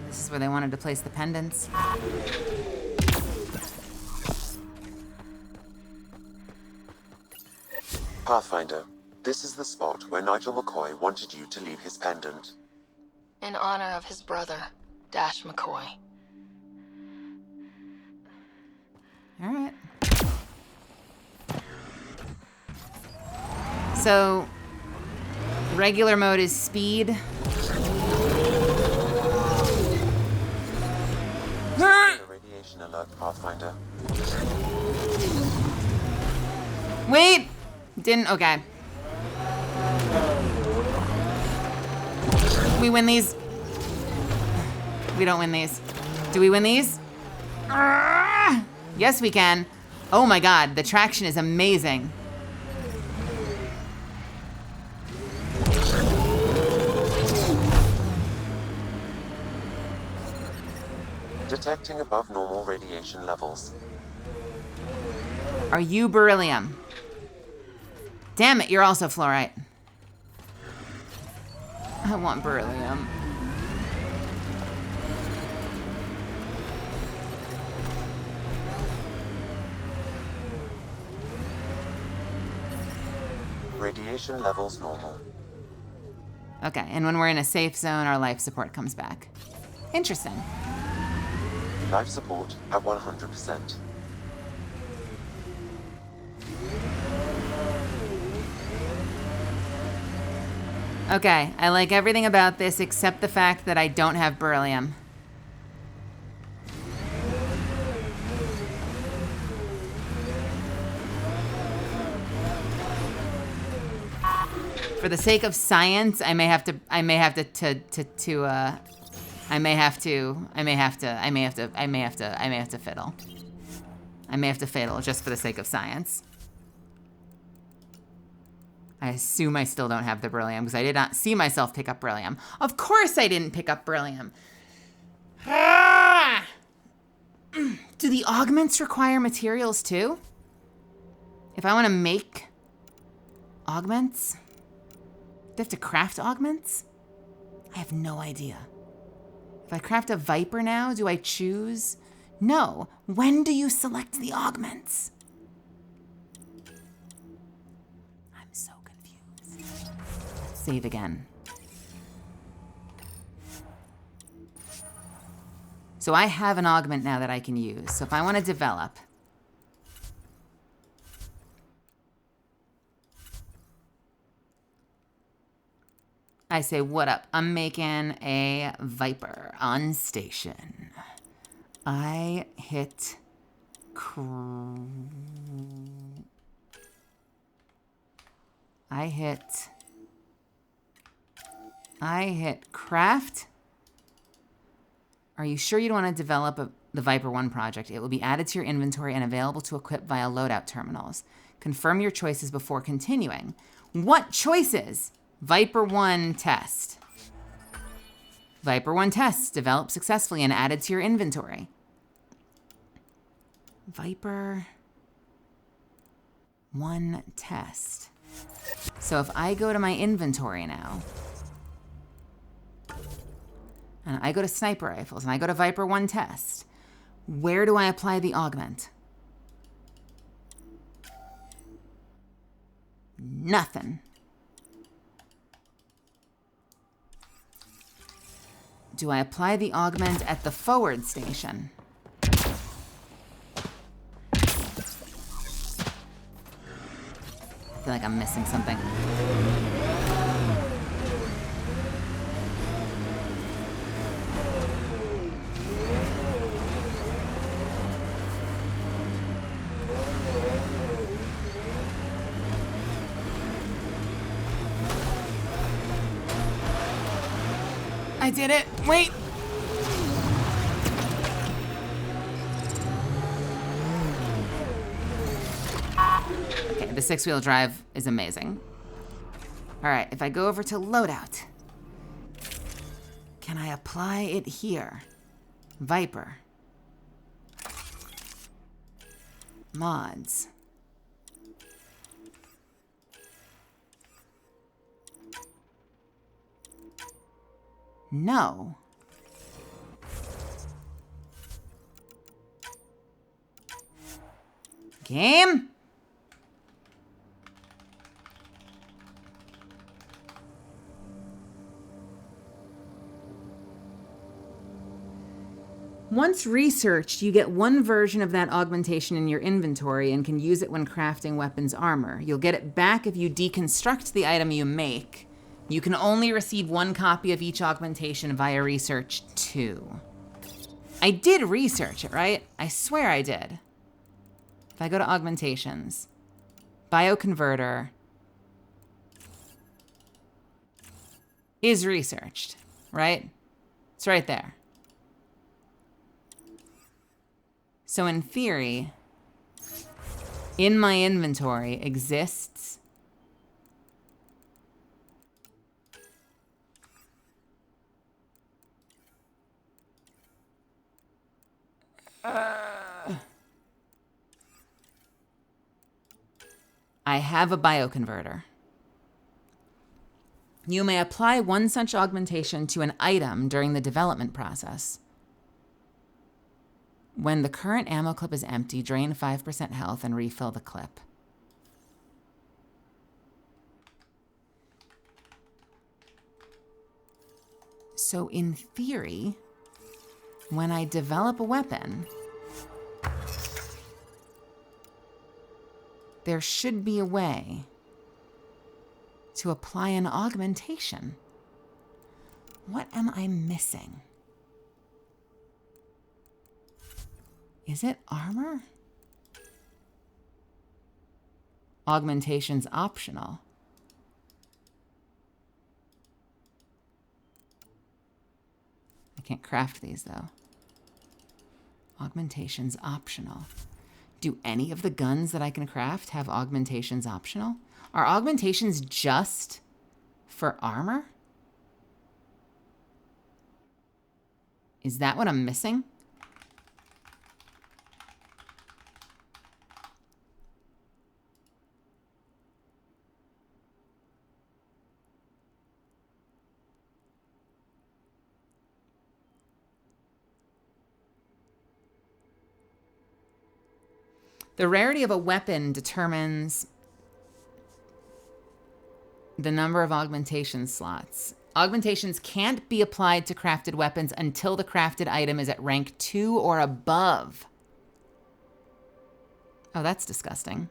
A: This is where they wanted to place the pendants.
Q: Pathfinder, this is the spot where Nigel McCoy wanted you to leave his pendant.
I: In honor of his brother, Dash McCoy.
A: All right. So, Regular mode is speed.
Q: Radiation alert, Pathfinder.
A: Wait! Didn't, okay. We win these. We don't win these. Do we win these? Yes, we can. Oh my god, the traction is amazing.
Q: Detecting above normal radiation levels.
A: Are you beryllium? Damn it, you're also fluorite. I want beryllium.
Q: Radiation levels normal.
A: Okay, and when we're in a safe zone, our life support comes back. Interesting.
Q: Life support at 100%.
A: Okay, I like everything about this except the fact that I don't have beryllium. For the sake of science, I may have to fiddle. I may have to fiddle just for the sake of science. I assume I still don't have the beryllium because I did not see myself pick up beryllium. Of course I didn't pick up beryllium. Ah! Do the augments require materials too? If I want to make augments? Do I have to craft augments? I have no idea. If I craft a Viper now, do I choose? No. When do you select the augments? I'm so confused. Save again. So I have an augment now that I can use. So if I want to develop, I say, what up? I'm making a Viper on station. I hit craft. Are you sure you don't want to develop the Viper 1 project? It will be added to your inventory and available to equip via loadout terminals. Confirm your choices before continuing. What choices? Viper 1 test. Viper 1 test developed successfully and added to your inventory. Viper 1 test. So if I go to my inventory now, and I go to sniper rifles, and I go to Viper 1 test, where do I apply the augment? Nothing. Do I apply the augment at the forward station? I feel like I'm missing something. I did it. Wait. Okay, the 6-wheel drive is amazing. All right, if I go over to loadout, can I apply it here? Viper. Mods. No. Game? Once researched, you get one version of that augmentation in your inventory and can use it when crafting weapons armor. You'll get it back if you deconstruct the item you make. You can only receive 1 copy of each augmentation via research 2. I did research it, right? I swear I did. If I go to augmentations, bioconverter is researched, right? It's right there. So in theory, in my inventory exists I have a bioconverter. You may apply 1 such augmentation to an item during the development process. When the current ammo clip is empty, drain 5% health and refill the clip. So in theory, when I develop a weapon, there should be a way to apply an augmentation. What am I missing? Is it armor? Augmentation's optional. I can't craft these though. Augmentation's optional. Do any of the guns that I can craft have augmentations optional? Are augmentations just for armor? Is that what I'm missing? The rarity of a weapon determines the number of augmentation slots. Augmentations can't be applied to crafted weapons until the crafted item is at rank 2 or above. Oh, that's disgusting.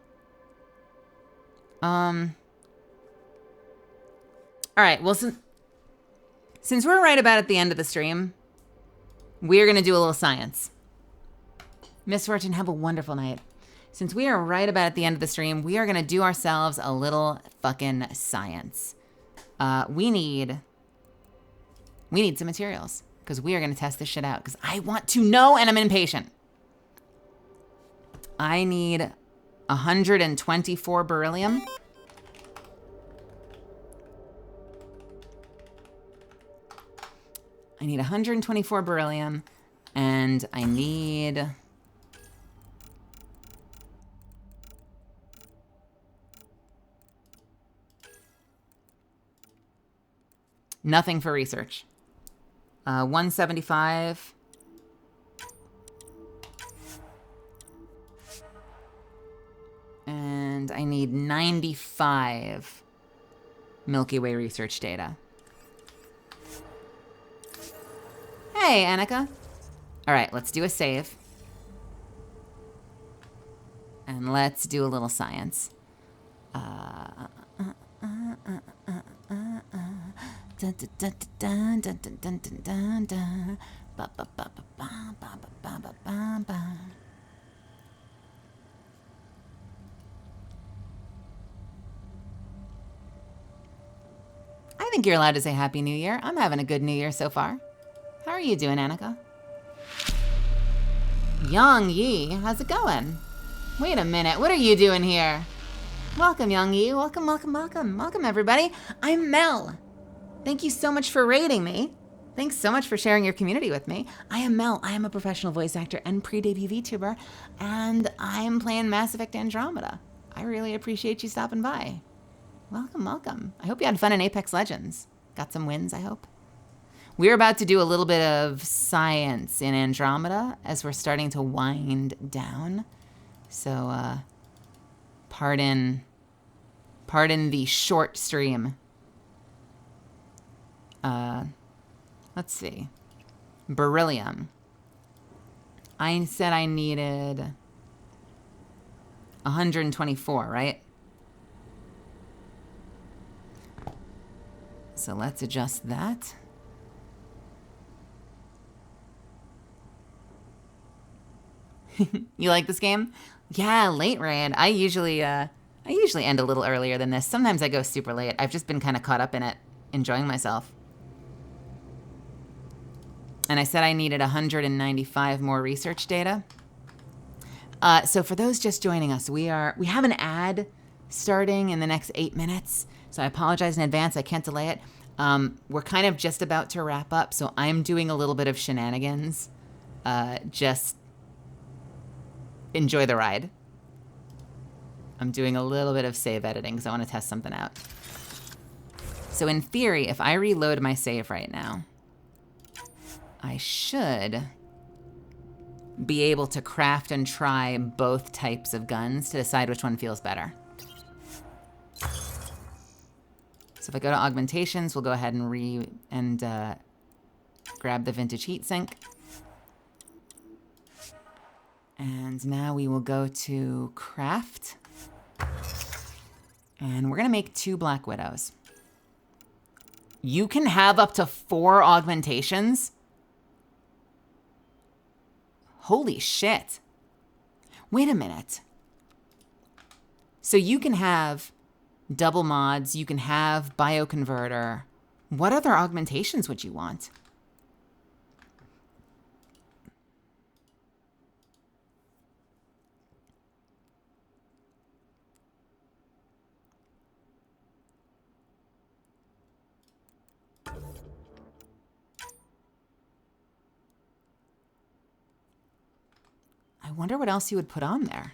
A: All right, well, since we're right about at the end of the stream, we're going to do a little science. Miss Fortune, have a wonderful night. Since we are right about at the end of the stream, we are going to do ourselves a little fucking science. We need some materials because we are going to test this shit out because I want to know and I'm impatient. I need 124 beryllium. I need 124 beryllium and I need... nothing for research. 175. And I need 95 Milky Way research data. Hey, Annika. All right, let's do a save. And let's do a little science. I think you're allowed to say Happy New Year. I'm having a good New Year so far. How are you doing, Annika? Young Yi, how's it going? Wait a minute, what are you doing here? Welcome, Young Yi. Welcome, welcome, welcome. Welcome, everybody. I'm Mel. Thank you so much for rating me. Thanks so much for sharing your community with me. I am Mel. I am a professional voice actor and pre-debut VTuber, and I'm playing Mass Effect Andromeda. I really appreciate you stopping by. Welcome, welcome. I hope you had fun in Apex Legends. Got some wins, I hope. We're about to do a little bit of science in Andromeda as we're starting to wind down. So, pardon the short stream. Let's see. Beryllium. I said I needed 124, right? So let's adjust that. You like this game? Yeah, late raid. I usually end a little earlier than this. Sometimes I go super late. I've just been kind of caught up in it, enjoying myself. And I said I needed 195 more research data. So for those just joining us, we have an ad starting in the next 8 minutes. So I apologize in advance. I can't delay it. We're kind of just about to wrap up, so I'm doing a little bit of shenanigans. Just enjoy the ride. I'm doing a little bit of save editing because I want to test something out. So in theory, if I reload my save right now, I should be able to craft and try both types of guns to decide which one feels better. So if I go to augmentations, we'll go ahead and grab the vintage heatsink. And now we will go to craft. And we're gonna make 2 Black Widows. You can have up to 4 augmentations? Holy shit. Wait a minute. So you can have double mods, you can have bioconverter. What other augmentations would you want? I wonder what else you would put on there.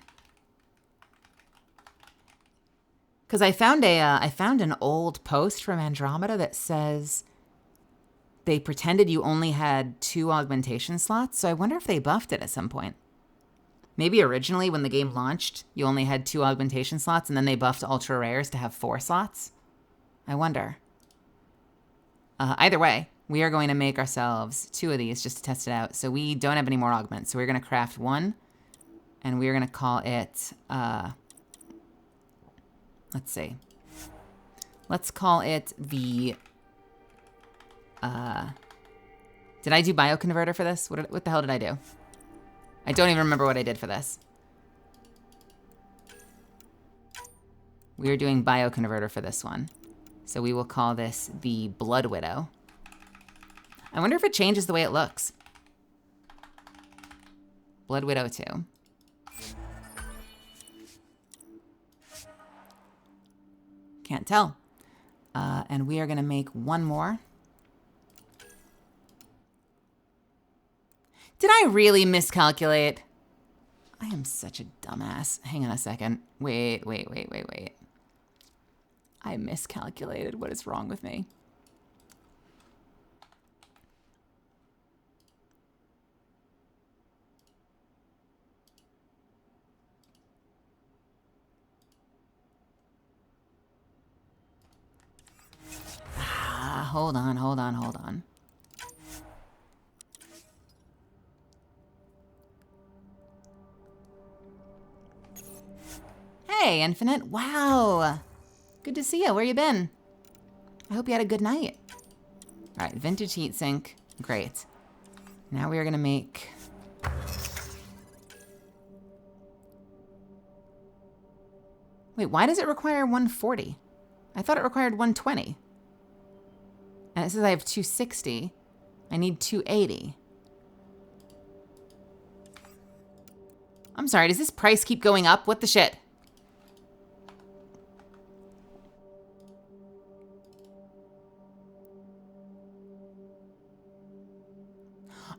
A: Because I found an old post from Andromeda that says they pretended you only had 2 augmentation slots. So I wonder if they buffed it at some point. Maybe originally when the game launched, you only had 2 augmentation slots and then they buffed ultra rares to have 4 slots. I wonder. Either way, we are going to make ourselves 2 of these just to test it out. So we don't have any more augments. So we're going to craft 1 and we're going to call it, let's see. Let's call it the, did I do bioconverter for this? What the hell did I do? I don't even remember what I did for this. We are doing bioconverter for this one. So we will call this the Blood Widow. I wonder if it changes the way it looks. Blood Widow 2. Can't tell. And we are gonna make 1 more. Did I really miscalculate? I am such a dumbass. Hang on a second. Wait. I miscalculated. What is wrong with me? Hold on. Hey, Infinite. Wow. Good to see you. Where you been? I hope you had a good night. All right, vintage heatsink. Great. Now we are going to make... Wait, why does it require 140? I thought it required 120. And it says I have 260. I need 280. I'm sorry, does this price keep going up? What the shit?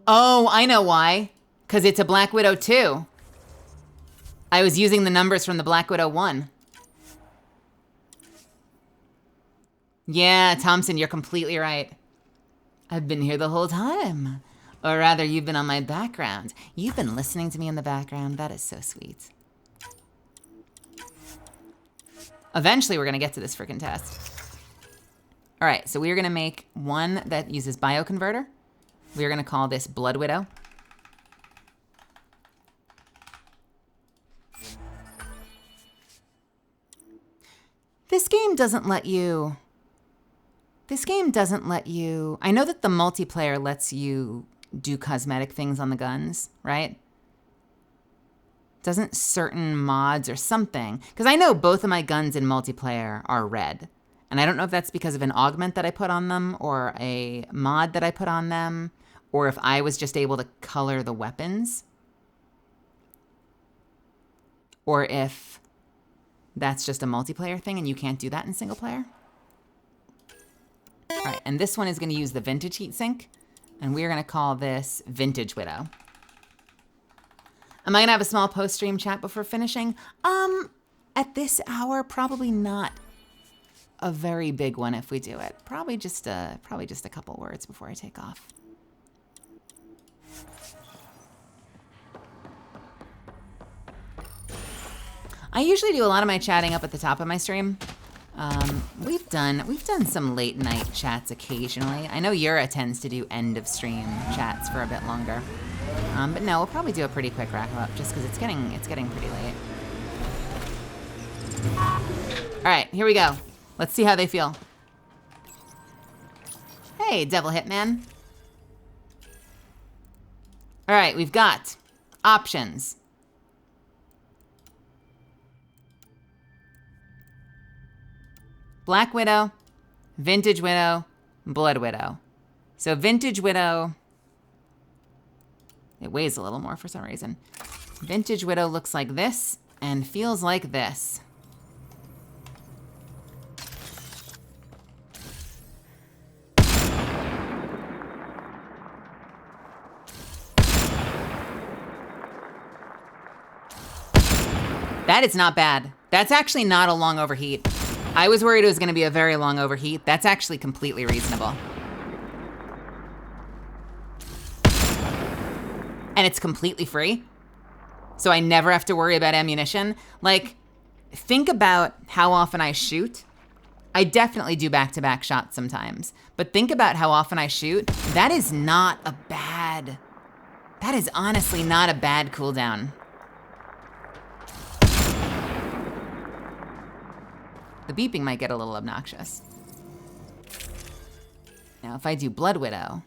A: Oh, I know why. Because it's a Black Widow 2. I was using the numbers from the Black Widow 1. Yeah, Thompson, you're completely right. I've been here the whole time. Or rather, you've been on my background. You've been listening to me in the background. That is so sweet. Eventually, we're going to get to this freaking test. All right, so we are going to make 1 that uses bioconverter. We are going to call this Blood Widow. This game doesn't let you This game doesn't let you... I know that the multiplayer lets you do cosmetic things on the guns, right? Doesn't certain mods or something... Because I know both of my guns in multiplayer are red. And I don't know if that's because of an augment that I put on them or a mod that I put on them, or if I was just able to color the weapons. Or if that's just a multiplayer thing and you can't do that in single player. All right, and this one is going to use the vintage heatsink, and we're going to call this Vintage Widow. Am I going to have a small post-stream chat before finishing? At this hour, probably not a very big one if we do it. Probably just a couple words before I take off. I usually do a lot of my chatting up at the top of my stream. We've done some late night chats occasionally. I know Yura tends to do end of stream chats for a bit longer. But no, we'll probably do a pretty quick wrap up just because it's getting pretty late. All right, here we go. Let's see how they feel. Hey, Devil Hitman. All right, we've got options. Black Widow, Vintage Widow, Blood Widow. So Vintage Widow, it weighs a little more for some reason. Vintage Widow looks like this and feels like this. That is not bad. That's actually not a long overheat. I was worried it was going to be a very long overheat. That's actually completely reasonable. And it's completely free. So I never have to worry about ammunition. Like, think about how often I shoot. I definitely do back-to-back shots sometimes. But think about how often I shoot. That is not a bad... That is honestly not a bad cooldown. The beeping might get a little obnoxious. Now, if I do Blood Widow,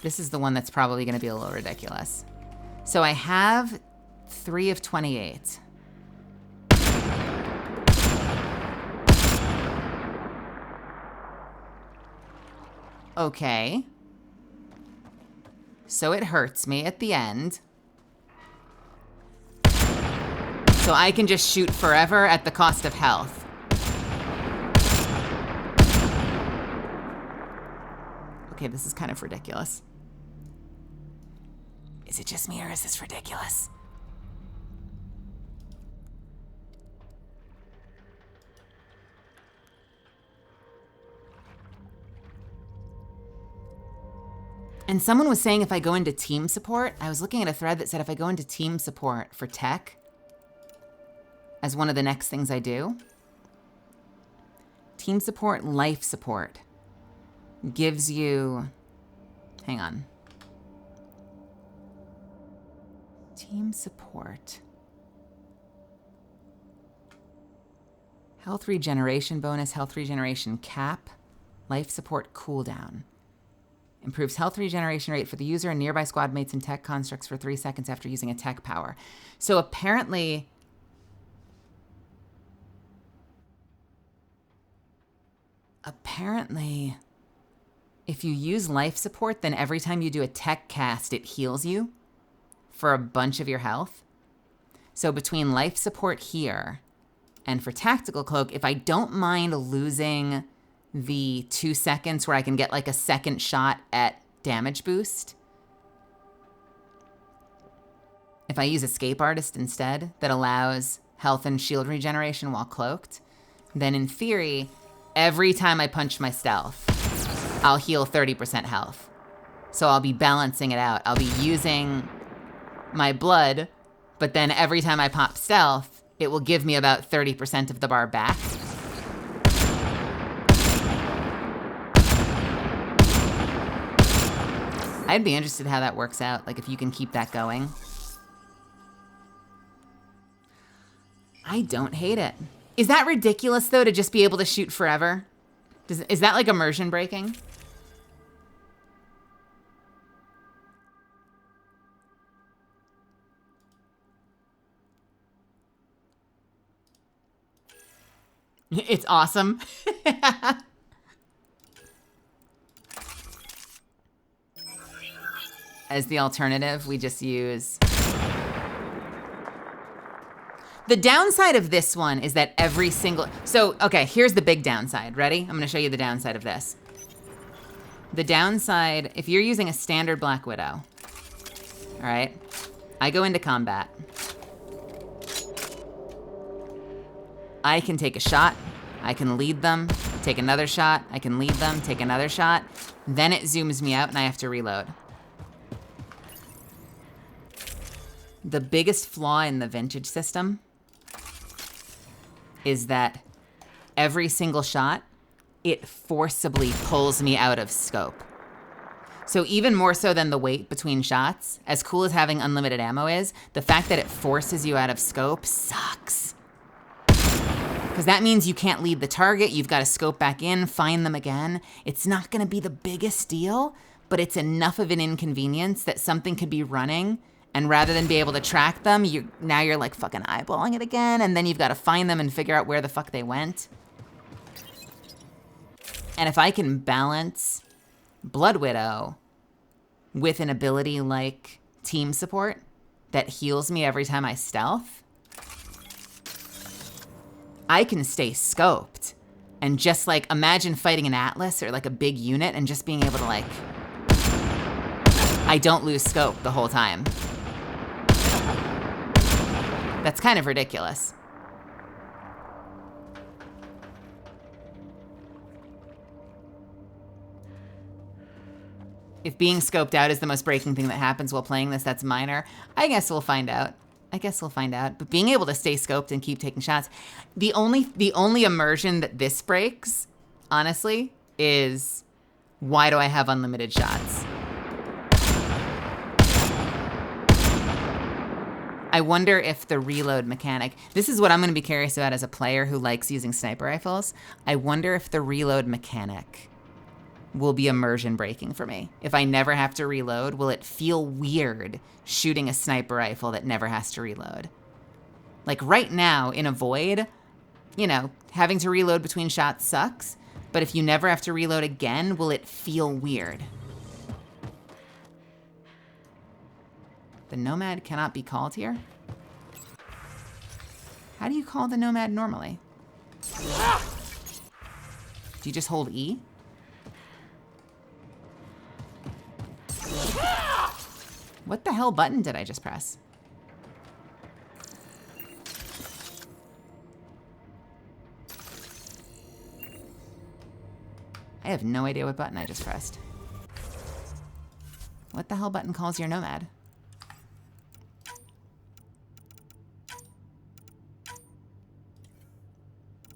A: this is the one that's probably going to be a little ridiculous. So I have 3 of 28. Okay. So it hurts me at the end. So I can just shoot forever at the cost of health. Okay, this is kind of ridiculous. Is it just me or is this ridiculous? And someone was saying if I go into team support, I was looking at a thread that said if I go into team support for tech as one of the next things I do, team support, life support gives you, hang on. Team support. Health regeneration bonus, health regeneration cap, life support cooldown. Improves health regeneration rate for the user and nearby squad mates and tech constructs for 3 seconds after using a tech power. So apparently, if you use life support, then every time you do a tech cast, it heals you for a bunch of your health. So between life support here and for tactical cloak, if I don't mind losing the 2 seconds where I can get like a second shot at damage boost, if I use Escape Artist instead, that allows health and shield regeneration while cloaked, then in theory, every time I punch my stealth, I'll heal 30% health. So I'll be balancing it out. I'll be using my blood, but then every time I pop stealth, it will give me about 30% of the bar back. I'd be interested how that works out, like if you can keep that going. I don't hate it. Is that ridiculous though, to just be able to shoot forever? Is that like immersion breaking? It's awesome. As the alternative, we just use... The downside of this one is that every single... So, okay, here's the big downside. Ready? I'm going to show you the downside of this. The downside, if you're using a standard Black Widow, all right, I go into combat. I can take a shot. I can lead them, take another shot. I can lead them, take another shot. Then it zooms me out and I have to reload. The biggest flaw in the vintage system is that every single shot, it forcibly pulls me out of scope. So even more so than the wait between shots, as cool as having unlimited ammo is, the fact that it forces you out of scope sucks. Because that means you can't lead the target, you've got to scope back in, find them again. It's not gonna be the biggest deal, but it's enough of an inconvenience that something could be running, and rather than be able to track them, now you're like fucking eyeballing it again, and then you've got to find them and figure out where the fuck they went. And if I can balance Blood Widow with an ability like team support that heals me every time I stealth, I can stay scoped. And just like, imagine fighting an Atlas or like a big unit and just being able to like, I don't lose scope the whole time. That's kind of ridiculous. If being scoped out is the most breaking thing that happens while playing this, that's minor. I guess we'll find out. But being able to stay scoped and keep taking shots, the only immersion that this breaks, honestly, is why do I have unlimited shots? I wonder if the reload mechanic, this is what I'm gonna be curious about as a player who likes using sniper rifles. I wonder if the reload mechanic will be immersion breaking for me. If I never have to reload, will it feel weird shooting a sniper rifle that never has to reload? Like right now in a void, you know, having to reload between shots sucks, but if you never have to reload again, will it feel weird? The Nomad cannot be called here? How do you call the Nomad normally? Do you just hold E? What the hell button did I just press? I have no idea what button I just pressed. What the hell button calls your Nomad?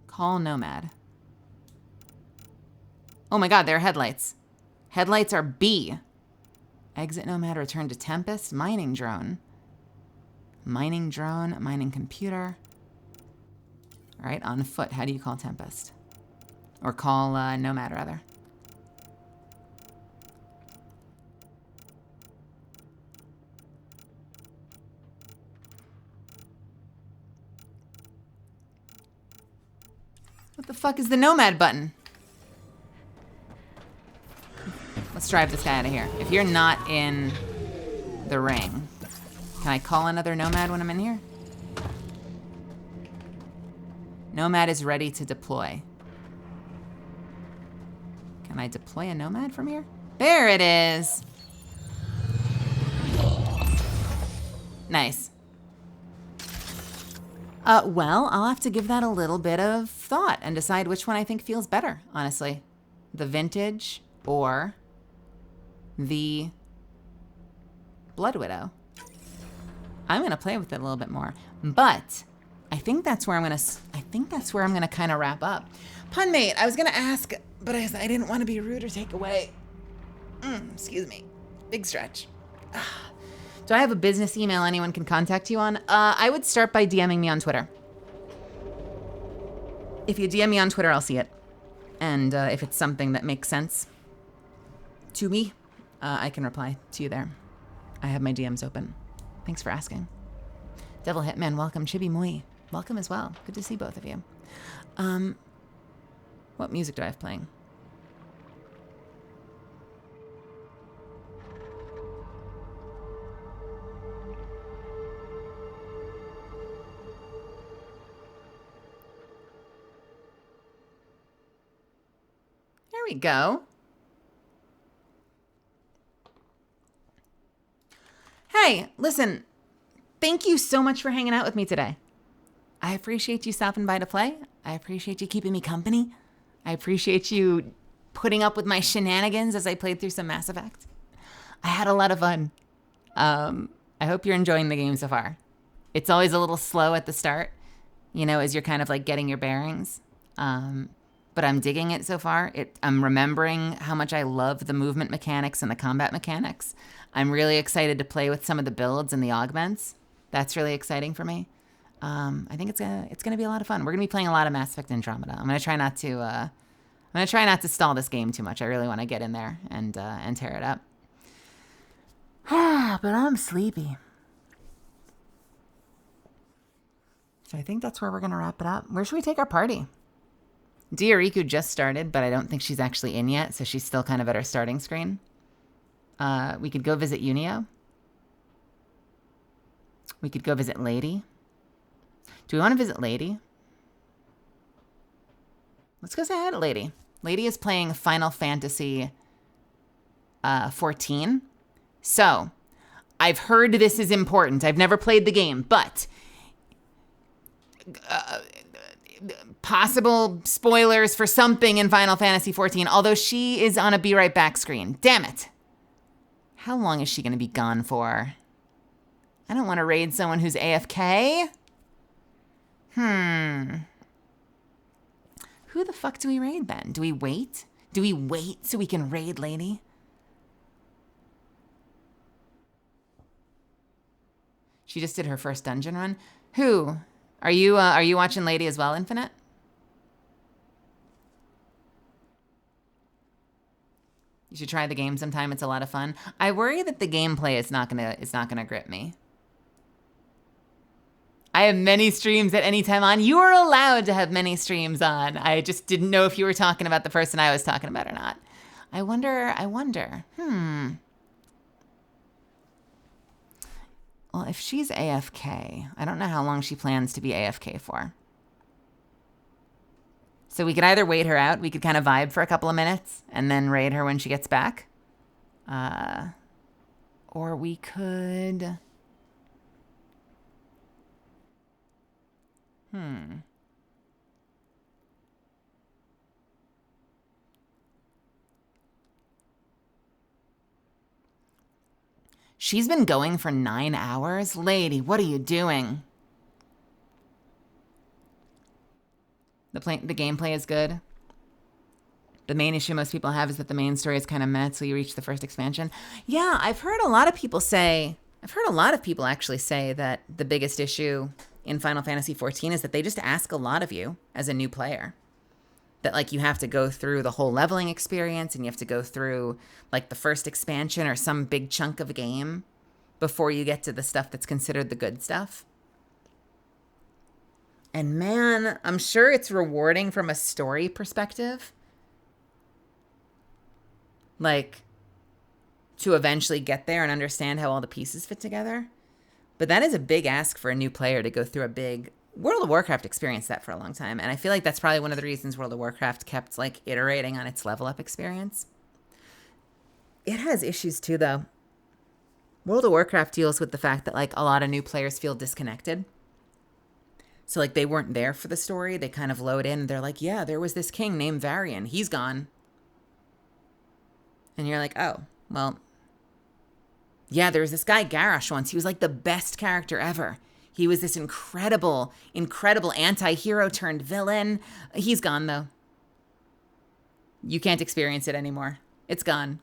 A: Call Nomad. Oh my god, there are headlights. Headlights are B. Exit Nomad, return to Tempest. Mining drone. Mining drone, mining computer. All right, on foot, how do you call Tempest? Or call Nomad, rather. What the fuck is the Nomad button? Let's drive this guy out of here. If you're not in the ring, can I call another Nomad when I'm in here? Nomad is ready to deploy. Can I deploy a Nomad from here? There it is. Nice. Well, I'll have to give that a little bit of thought and decide which one I think feels better, honestly. The vintage or the Blood Widow. I'm gonna play with it a little bit more, but I think that's where I'm gonna kind of wrap up. Punmate, I was gonna ask, but I didn't want to be rude or take away. Excuse me. Big stretch. Do I have a business email anyone can contact you on? I would start by DMing me on Twitter. If you DM me on Twitter, I'll see it. And if it's something that makes sense to me, I can reply to you there. I have my DMs open. Thanks for asking. Devil Hitman, welcome. Chibi Mui, welcome as well. Good to see both of you. What music do I have playing? There we go. Hey, listen, thank you so much for hanging out with me today. I appreciate you stopping by to play. I appreciate you keeping me company. I appreciate you putting up with my shenanigans as I played through some Mass Effect. I had a lot of fun. I hope you're enjoying the game so far. It's always a little slow at the start, you know, as you're kind of like getting your bearings. But I'm digging it so far. I'm remembering how much I love the movement mechanics and the combat mechanics. I'm really excited to play with some of the builds and the augments. That's really exciting for me. I think it's gonna be a lot of fun. We're gonna be playing a lot of Mass Effect Andromeda. I'm gonna try not to stall this game too much. I really want to get in there and tear it up. But I'm sleepy. So I think that's where we're gonna wrap it up. Where should we take our party? Diariku just started, but I don't think she's actually in yet, so she's still kind of at her starting screen. We could go visit Unio. We could go visit Lady. Do we want to visit Lady? Let's go say hi to Lady. Lady is playing Final Fantasy 14. So, I've heard this is important. I've never played the game, but possible spoilers for something in Final Fantasy 14, although she is on a Be Right Back screen. Damn it. How long is she going to be gone for? I don't want to raid someone who's AFK. Who the fuck do we raid then? Do we wait? Do we wait so we can raid Lady? She just did her first dungeon run. Who? Are you watching Lady as well, Infinite? You should try the game sometime. It's a lot of fun. I worry that the gameplay is not gonna grip me. I have many streams at any time on. You are allowed to have many streams on. I just didn't know if you were talking about the person I was talking about or not. I wonder. Well, if she's AFK, I don't know how long she plans to be AFK for. So we could either wait her out, we could kind of vibe for a couple of minutes, and then raid her when she gets back. Or we could... She's been going for 9 hours? Lady, what are you doing? The gameplay is good. The main issue most people have is that the main story is kind of meh till you reach the first expansion. Yeah, I've heard a lot of people actually say that the biggest issue in Final Fantasy XIV is that they just ask a lot of you as a new player. That, like, you have to go through the whole leveling experience and you have to go through, like, the first expansion or some big chunk of a game before you get to the stuff that's considered the good stuff. And man, I'm sure it's rewarding from a story perspective. Like, to eventually get there and understand how all the pieces fit together. But that is a big ask for a new player to go through a big... World of Warcraft experienced that for a long time, and I feel like that's probably one of the reasons World of Warcraft kept, like, iterating on its level up experience. It has issues too, though. World of Warcraft deals with the fact that, like, a lot of new players feel disconnected. So, like, they weren't there for the story. They kind of load in, and they're like, yeah, there was this king named Varian. He's gone. And you're like, oh, well, yeah, there was this guy Garrosh once. He was, like, the best character ever. He was this incredible, incredible anti-hero turned villain. He's gone, though. You can't experience it anymore. It's gone.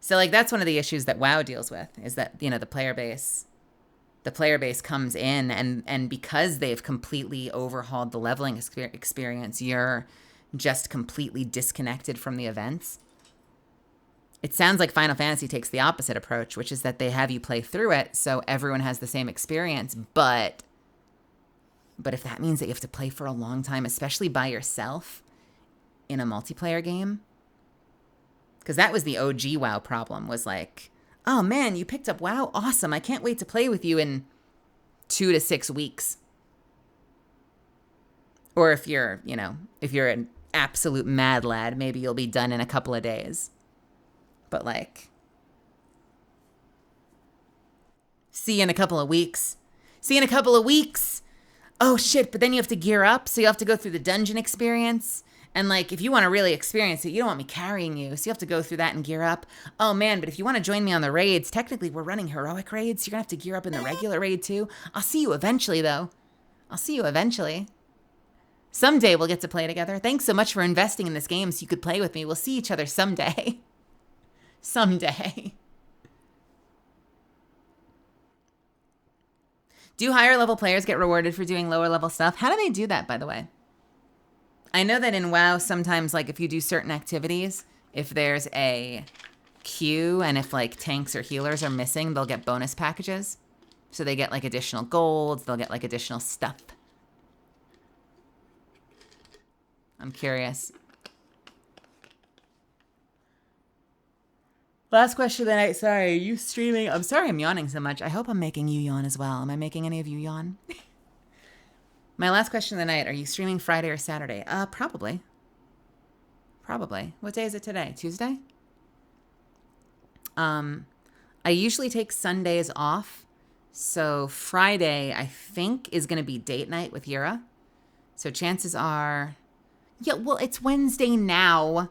A: So, like, that's one of the issues that WoW deals with, is that, you know, the player base comes in, and because they've completely overhauled the leveling experience, you're just completely disconnected from the events. It sounds like Final Fantasy takes the opposite approach, which is that they have you play through it so everyone has the same experience. But if that means that you have to play for a long time, especially by yourself in a multiplayer game, because that was the OG WoW problem, was like, oh man, you picked up WoW? Awesome. I can't wait to play with you in 2 to 6 weeks. Or if you're, if you're an absolute mad lad, maybe you'll be done in a couple of days. But like, see you in a couple of weeks. See you in a couple of weeks. Oh shit, but then you have to gear up. So you have to go through the dungeon experience. And like, if you want to really experience it, you don't want me carrying you. So you have to go through that and gear up. Oh man, but if you want to join me on the raids, technically we're running heroic raids. So you're going to have to gear up in the regular raid too. I'll see you eventually though. I'll see you eventually. Someday we'll get to play together. Thanks so much for investing in this game so you could play with me. We'll see each other someday. Someday. Do higher level players get rewarded for doing lower level stuff? How do they do that, by the way? I know that in WoW, sometimes like if you do certain activities, if there's a queue and if like tanks or healers are missing, they'll get bonus packages. So they get like additional golds, they'll get like additional stuff. I'm curious. Last question of the night. Sorry, are you streaming? I'm sorry I'm yawning so much. I hope I'm making you yawn as well. Am I making any of you yawn? My last question of the night. Are you streaming Friday or Saturday? Probably. Probably. What day is it today? Tuesday? I usually take Sundays off. So Friday, I think, is going to be date night with Yura. So chances are... Yeah, well, it's Wednesday now.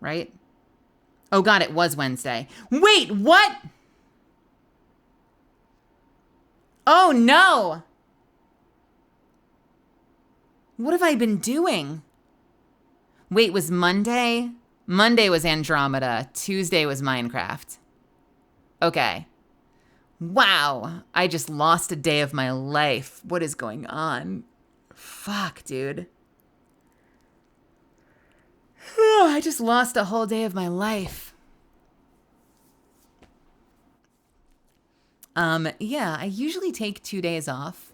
A: Right? Oh, God, it was Wednesday. Wait, what? Oh, no. What have I been doing? Wait, was Monday? Monday was Andromeda. Tuesday was Minecraft. Okay. Wow. I just lost a day of my life. What is going on? Fuck, dude. I just lost a whole day of my life. Yeah, I usually take 2 days off.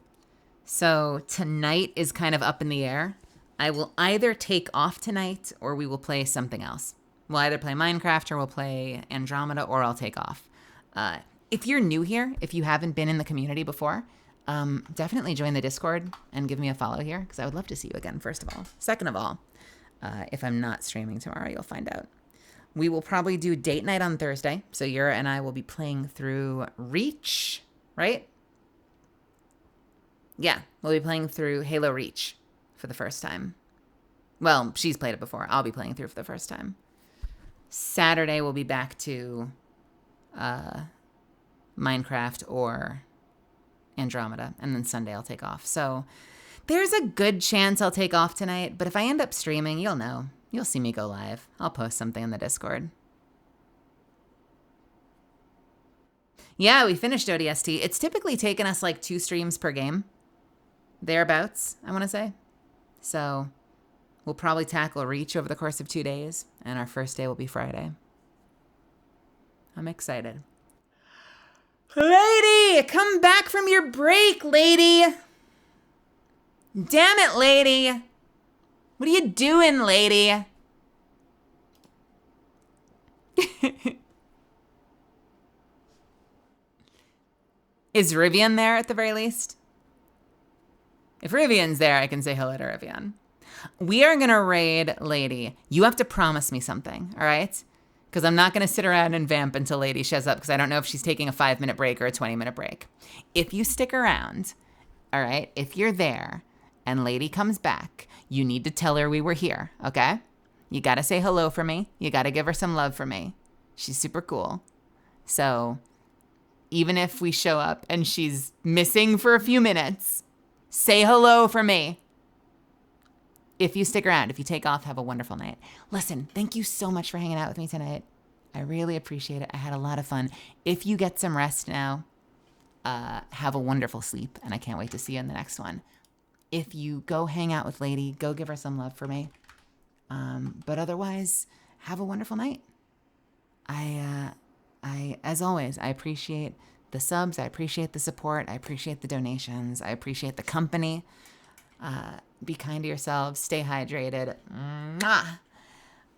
A: So tonight is kind of up in the air. I will either take off tonight or we will play something else. We'll either play Minecraft or we'll play Andromeda or I'll take off. If you're new here, if you haven't been in the community before, definitely join the Discord and give me a follow here because I would love to see you again, first of all. Second of all, if I'm not streaming tomorrow, you'll find out. We will probably do date night on Thursday. So Yura and I will be playing through Reach, right? Yeah, we'll be playing through Halo Reach for the first time. Well, she's played it before. I'll be playing through for the first time. Saturday, we'll be back to Minecraft or Andromeda. And then Sunday, I'll take off. So there's a good chance I'll take off tonight. But if I end up streaming, you'll know. You'll see me go live. I'll post something in the Discord. Yeah, we finished ODST. It's typically taken us like 2 streams per game. Thereabouts, I want to say. So we'll probably tackle Reach over the course of 2 days. And our first day will be Friday. I'm excited. Lady, come back from your break, lady. Damn it, lady. What are you doing, lady? Is Rivian there at the very least? If Rivian's there, I can say hello to Rivian. We are going to raid Lady. You have to promise me something, all right? Because I'm not going to sit around and vamp until Lady shows up because I don't know if she's taking a 5-minute break or a 20-minute break. If you stick around, all right, if you're there and Lady comes back, you need to tell her we were here, okay? You got to say hello for me. You got to give her some love for me. She's super cool. So even if we show up and she's missing for a few minutes, say hello for me. If you stick around, if you take off, have a wonderful night. Listen, thank you so much for hanging out with me tonight. I really appreciate it. I had a lot of fun. If you get some rest now, have a wonderful sleep, and I can't wait to see you in the next one. If you go hang out with Lady, go give her some love for me. But otherwise, have a wonderful night. As always, I appreciate the subs. I appreciate the support. I appreciate the donations. I appreciate the company. Be kind to yourselves. Stay hydrated. Mwah!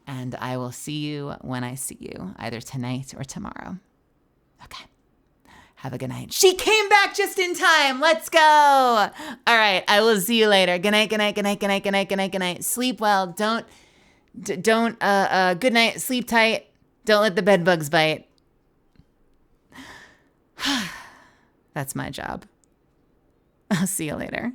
A: And I will see you when I see you, either tonight or tomorrow. Okay. Have a good night. She came back just in time. Let's go. All right. I will see you later. Good night, good night, good night, good night, good night, good night, good night. Sleep well. Don't, good night. Sleep tight. Don't let the bed bugs bite. That's my job. I'll see you later.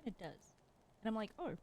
G: It does. And I'm like, oh,